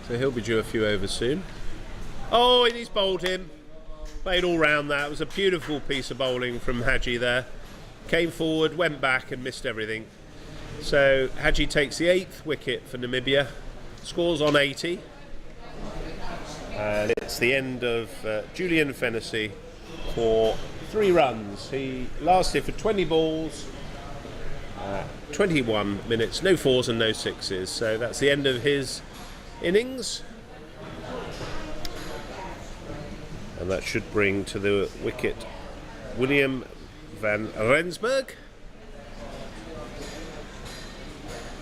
So he'll be due a few overs soon. Oh, and he's bowled him. Played all round that. It was a beautiful piece of bowling from Hadji there. Came forward, went back and missed everything. So Hadji takes the 8th wicket for Namibia. Scores on 80. And it's the end of Julian Fennessy for 3 runs. He lasted for 20 balls, 21 minutes, no 4s and no 6s. So that's the end of his innings. And that should bring to the wicket William van Rensburg.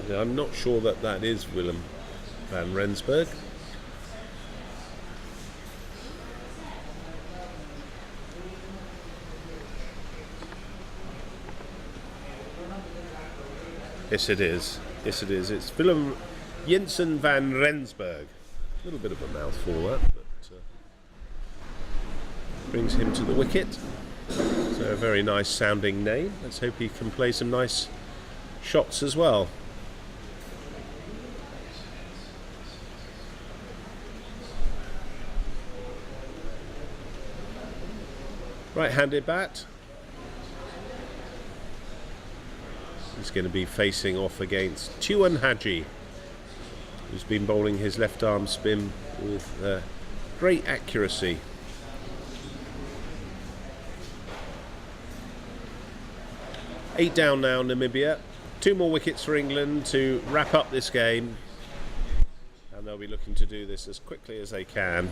I'm not sure that that is Willem van Rensburg. Yes, it is. Yes, it is. It's Willem Jensen van Rensburg. A little bit of a mouthful, that, but brings him to the wicket. So a very nice sounding name. Let's hope he can play some nice shots as well. Right-handed bat. He's going to be facing off against Tuan Haji, who's been bowling his left arm spin with great accuracy. Eight down now, Namibia. 2 more wickets for England to wrap up this game, and they'll be looking to do this as quickly as they can.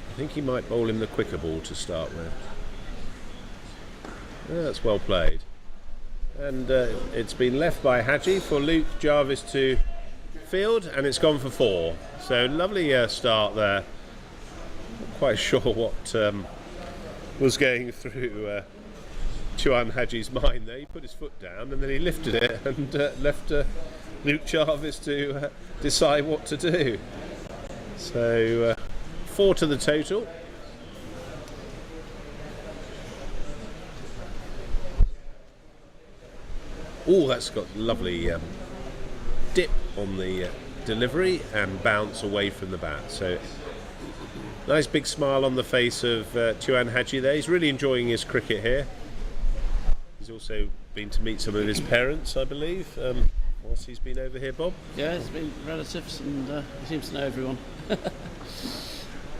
I think he might bowl him the quicker ball to start with. Yeah, that's well played. And it's been left by Haji for Luke Jarvis to field, and it's gone for 4. So lovely start there. Not quite sure what was going through Tuan Haji's mind there. He put his foot down and then he lifted it and left Luke Jarvis to decide what to do. So 4 to the total. Oh, that's got lovely dip on the delivery and bounce away from the bat. So nice big smile on the face of Tuan Haji there. He's really enjoying his cricket here. He's also been to meet some of his parents, I believe, whilst he's been over here, Bob. Yeah, he's been relatives and he seems to know everyone.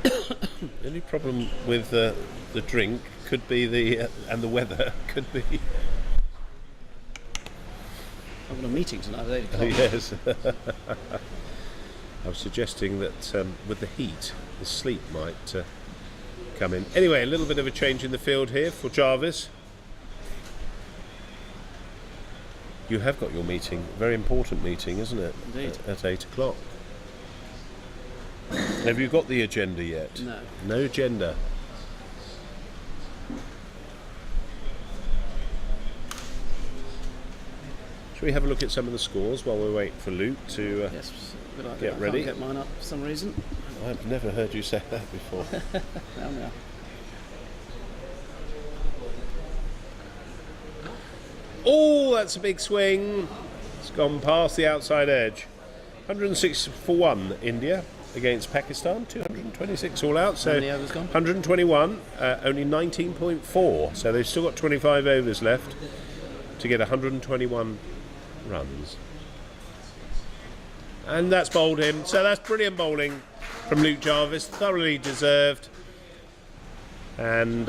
The only problem with the drink could be and the weather could be. I've got a meeting tonight at 8 o'clock. Yes. I was suggesting that with the heat, the sleep might come in. Anyway, a little bit of a change in the field here for Jarvis. You have got your meeting, very important meeting, isn't it? Indeed. At 8 o'clock. Have you got the agenda yet? No. No agenda. Shall we have a look at some of the scores while we're waiting for Luke to Yes, good idea. get I ready? can't get mine up for some reason. I've never heard you say that before. Now. Oh, that's a big swing. It's gone past the outside edge. 106 for 1, India against Pakistan. 226 all out. So How many overs gone? 121, only 19.4. So they've still got 25 overs left to get 121 runs. And that's bowled him. So that's brilliant bowling from Luke Jarvis. Thoroughly deserved. And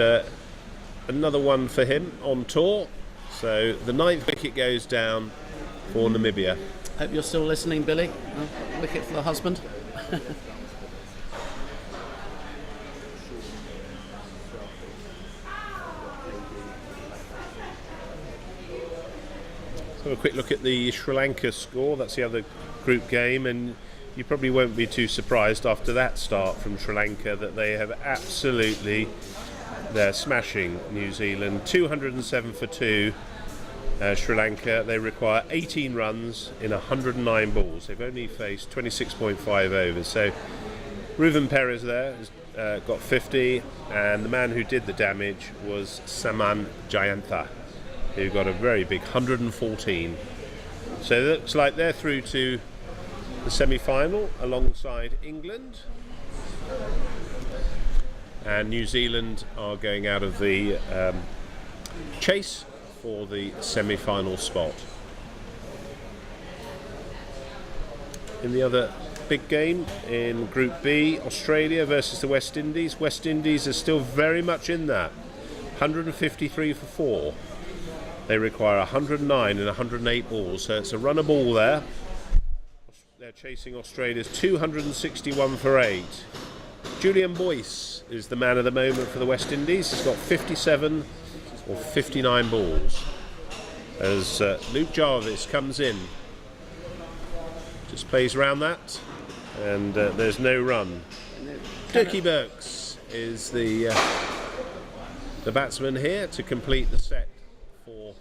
another one for him on tour. So the 9th wicket goes down for Namibia. Hope you're still listening, Billy. Wicket for the husband. So a quick look at the Sri Lanka score. That's the other group game, and you probably won't be too surprised after that start from Sri Lanka that they have absolutely, they're smashing New Zealand. 207 for 2. Sri Lanka, they require 18 runs in 109 balls. They've only faced 26.5 overs. So Ruven Perez there has got 50, and the man who did the damage was Saman Jayantha, who got a very big 114. So it looks like they're through to the semi-final alongside England. And New Zealand are going out of the chase for the semi-final spot. In the other big game in Group B, Australia versus the West Indies. West Indies are still very much in that. 153 for 4. They require 109 and 108 balls, so it's a runner ball there. They're chasing Australia's 261 for 8. Julian Boyce is the man of the moment for the West Indies. He's got 57 or 59 balls. As Luke Jarvis comes in, just plays around that, and there's no run. Dookie Burks is the batsman here to complete the set for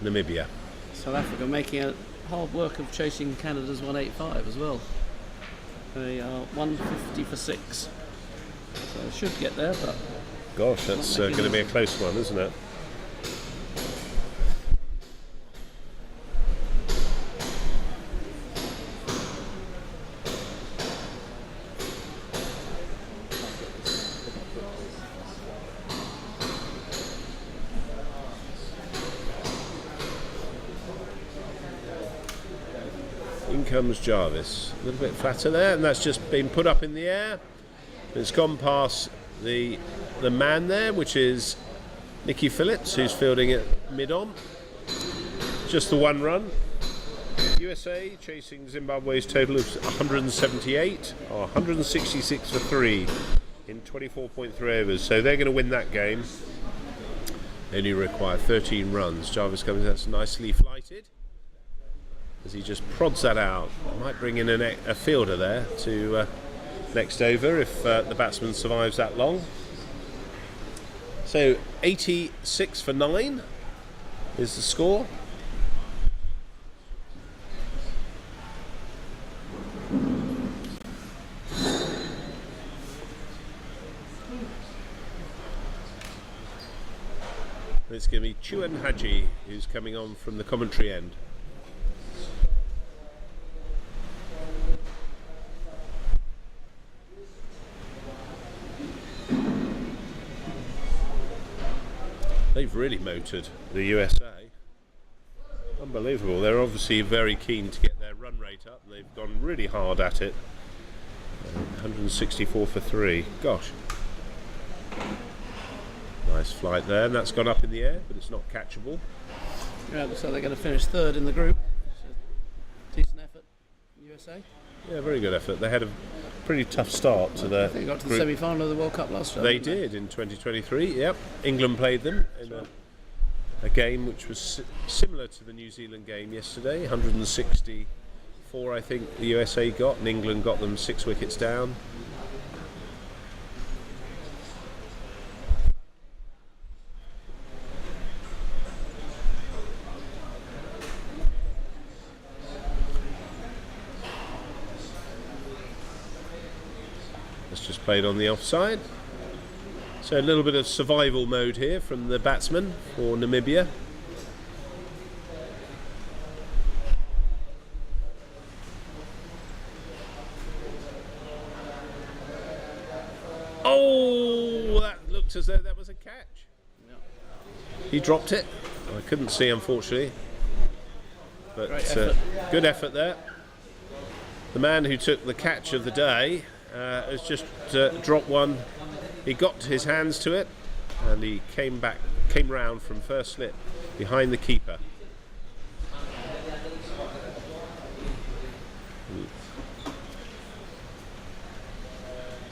Namibia. South Africa making a hard work of chasing Canada's 185 as well. They are 150 for 6. So they should get there, but Gosh, that's going to be a close one, isn't it? In comes Jarvis, a little bit flatter there, and that's just been put up in the air. It's gone past the man there, which is Nicky Phillips, who's fielding it mid-on. Just the one run. USA chasing Zimbabwe's total of 178, or 166 for 3 in 24.3 overs. So they're going to win that game. They only require 13 runs. Jarvis comes, that's nicely flighted, as he just prods that out. Might bring in a fielder there to next over if the batsman survives that long. So 86 for 9 is the score. It's going to be Chuan Haji who's coming on from the commentary end. They've really motored the USA. Unbelievable. They're obviously very keen to get their run rate up, and they've gone really hard at it. 164 for 3. Gosh. Nice flight there, and that's gone up in the air, but it's not catchable. yeah, looks like they're going to finish third in the group. So, decent effort, USA. Yeah, very good effort. They had a pretty tough start to their I think they got to the group. semi-final of the World Cup last year. They didn't did in 2023. Yep, England played them in a game which was similar to the New Zealand game yesterday. 164, I think the USA got, and England got them 6 wickets down. That's just played on the offside. So a little bit of survival mode here from the batsman for Namibia. Oh, that looked as though that was a catch. Yeah. He dropped it. I couldn't see, unfortunately. But Great effort. good effort there. The man who took the catch of the day has just dropped one. He got his hands to it, and he came round from first slip behind the keeper.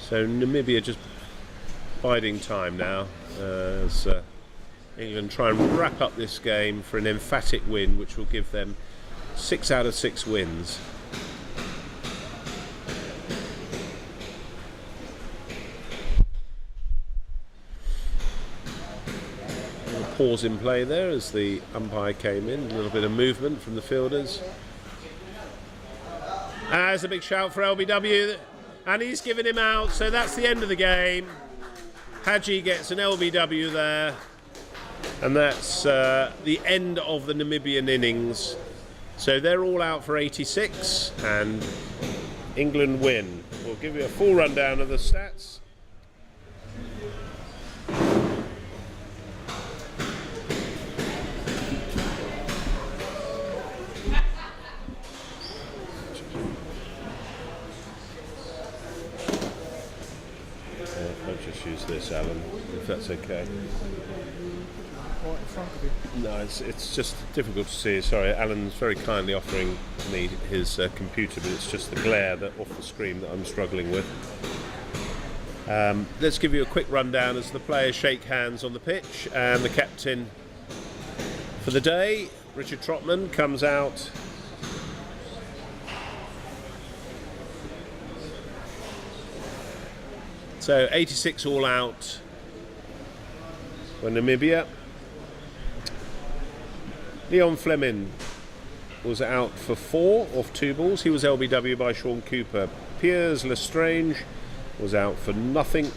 So Namibia just biding time now as England try and wrap up this game for an emphatic win, which will give them 6 out of 6 wins. Pause in play there as the umpire came in. A little bit of movement from the fielders. There's a big shout for LBW, and he's given him out, so that's the end of the game. Haji gets an LBW there, and that's the end of the Namibian innings. So they're all out for 86, and England win. We'll give you a full rundown of the stats. I'll just use this, Alan, if that's okay. Right in front of you. No, it's just difficult to see. Sorry, Alan's very kindly offering me his computer, but it's just the glare that off the screen that I'm struggling with. Let's give you a quick rundown as the players shake hands on the pitch, and the captain for the day, Richard Trotman, comes out. So 86 all out for Namibia. Leon Fleming was out for 4 off 2 balls. He was LBW by Sean Cooper. Piers Lestrange was out for nothing.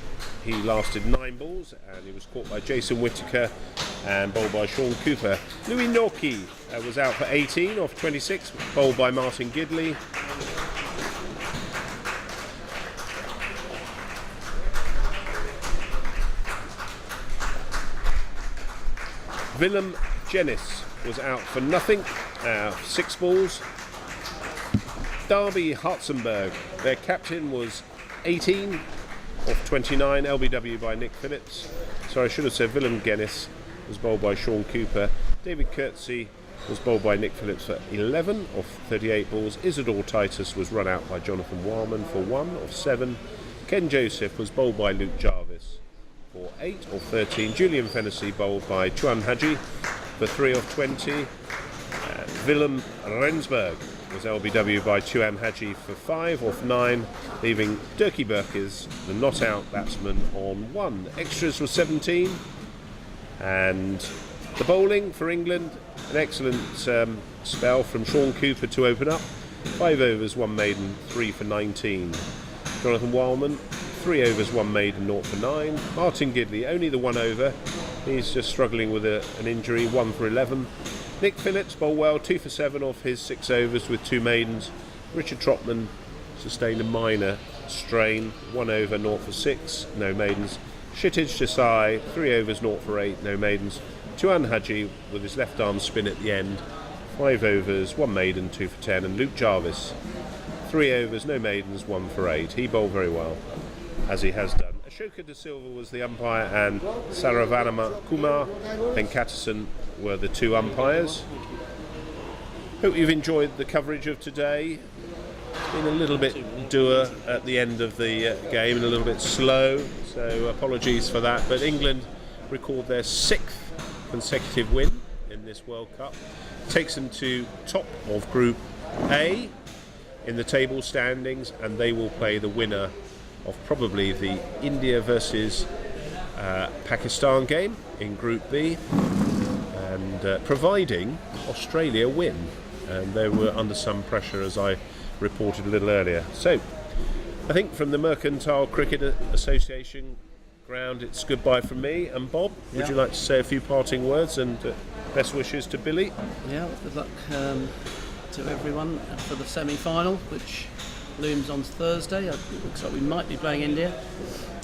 He lasted 9 balls and he was caught by Jason Whittaker and bowled by Sean Cooper. Louis Norkie was out for 18 off 26, bowled by Martin Gidley. Willem Jennis was out for nothing, 6 balls. Darby Hartzenberg, their captain, was 18 off 29, LBW by Nick Phillips. Sorry, I should have said Willem Gennis was bowled by Sean Cooper. David Kirtsey was bowled by Nick Phillips for 11 off 38 balls. Isidore Titus was run out by Jonathan Warman for 1 off 7. Ken Joseph was bowled by Luke Jarvis for 8 off 13. Julian Fennessy bowled by Chuan Haji for 3 off 20. Willem Rensburg was LBW by Chuan Haji for 5 off 9, leaving Dirkie Burkes, the not-out batsman, on 1. Extras was 17, and the bowling for England, an excellent spell from Sean Cooper to open up. 5 overs, 1 maiden, 3 for 19. Jonathan Wildman, 3 overs, 1 maiden, 0 for 9. Martin Gidley, only the 1 over. He's just struggling with an injury, 1 for 11. Nick Phillips bowled well, 2 for 7 off his 6 overs with 2 maidens. Richard Trotman sustained a minor strain, 1 over, 0 for 6, no maidens. Kshitij Desai, 3 overs, 0 for 8, no maidens. Chuan Haji with his left arm spin at the end, 5 overs, 1 maiden, 2 for 10. And Luke Jarvis, 3 overs, no maidens, 1 for 8. He bowled very well, as he has done. Ashoka De Silva was the umpire and Saravanama Kumar Venkatasan were the 2 umpires. Hope you've enjoyed the coverage of today. It's been a little bit dour at the end of the game and a little bit slow, so apologies for that. But England record their 6th consecutive win in this World Cup. Takes them to top of Group A in the table standings, and they will play the winner of probably the India versus Pakistan game in Group B, and providing Australia win, and they were under some pressure, as I reported a little earlier. So I think from the Mercantile Cricket Association ground, it's goodbye from me. And Bob, would you like to say a few parting words and best wishes to Billy? Yeah, good luck to everyone for the semi-final, which looms on Thursday. It looks like we might be playing India,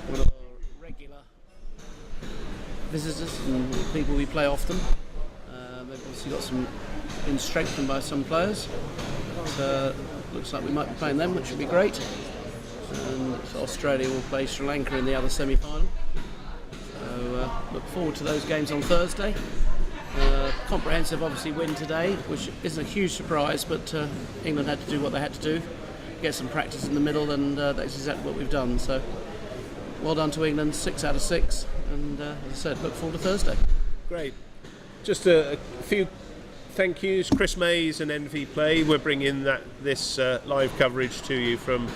one of our regular visitors and people we play often. They've obviously been strengthened by some players. So looks like we might be playing them, which would be great. And so Australia will play Sri Lanka in the other semi-final. So look forward to those games on Thursday. Comprehensive, obviously, win today, which isn't a huge surprise, but England had to do what they had to do, get some practice in the middle, and that's exactly what we've done. So well done to England, 6 out of 6, and as I said, look forward to Thursday. Great. Just a few thank yous. Chris Mays and NV Play, we're bringing this live coverage to you from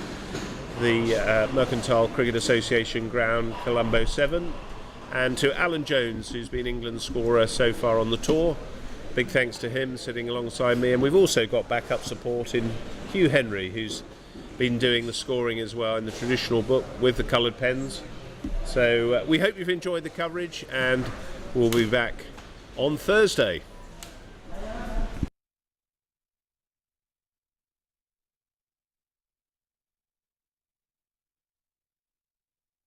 the Mercantile Cricket Association ground, Colombo 7. And to Alan Jones, who's been England's scorer so far on the tour. Big thanks to him sitting alongside me. And we've also got backup support in Hugh Henry, who's been doing the scoring as well in the traditional book with the coloured pens. So we hope you've enjoyed the coverage, and we'll be back on Thursday.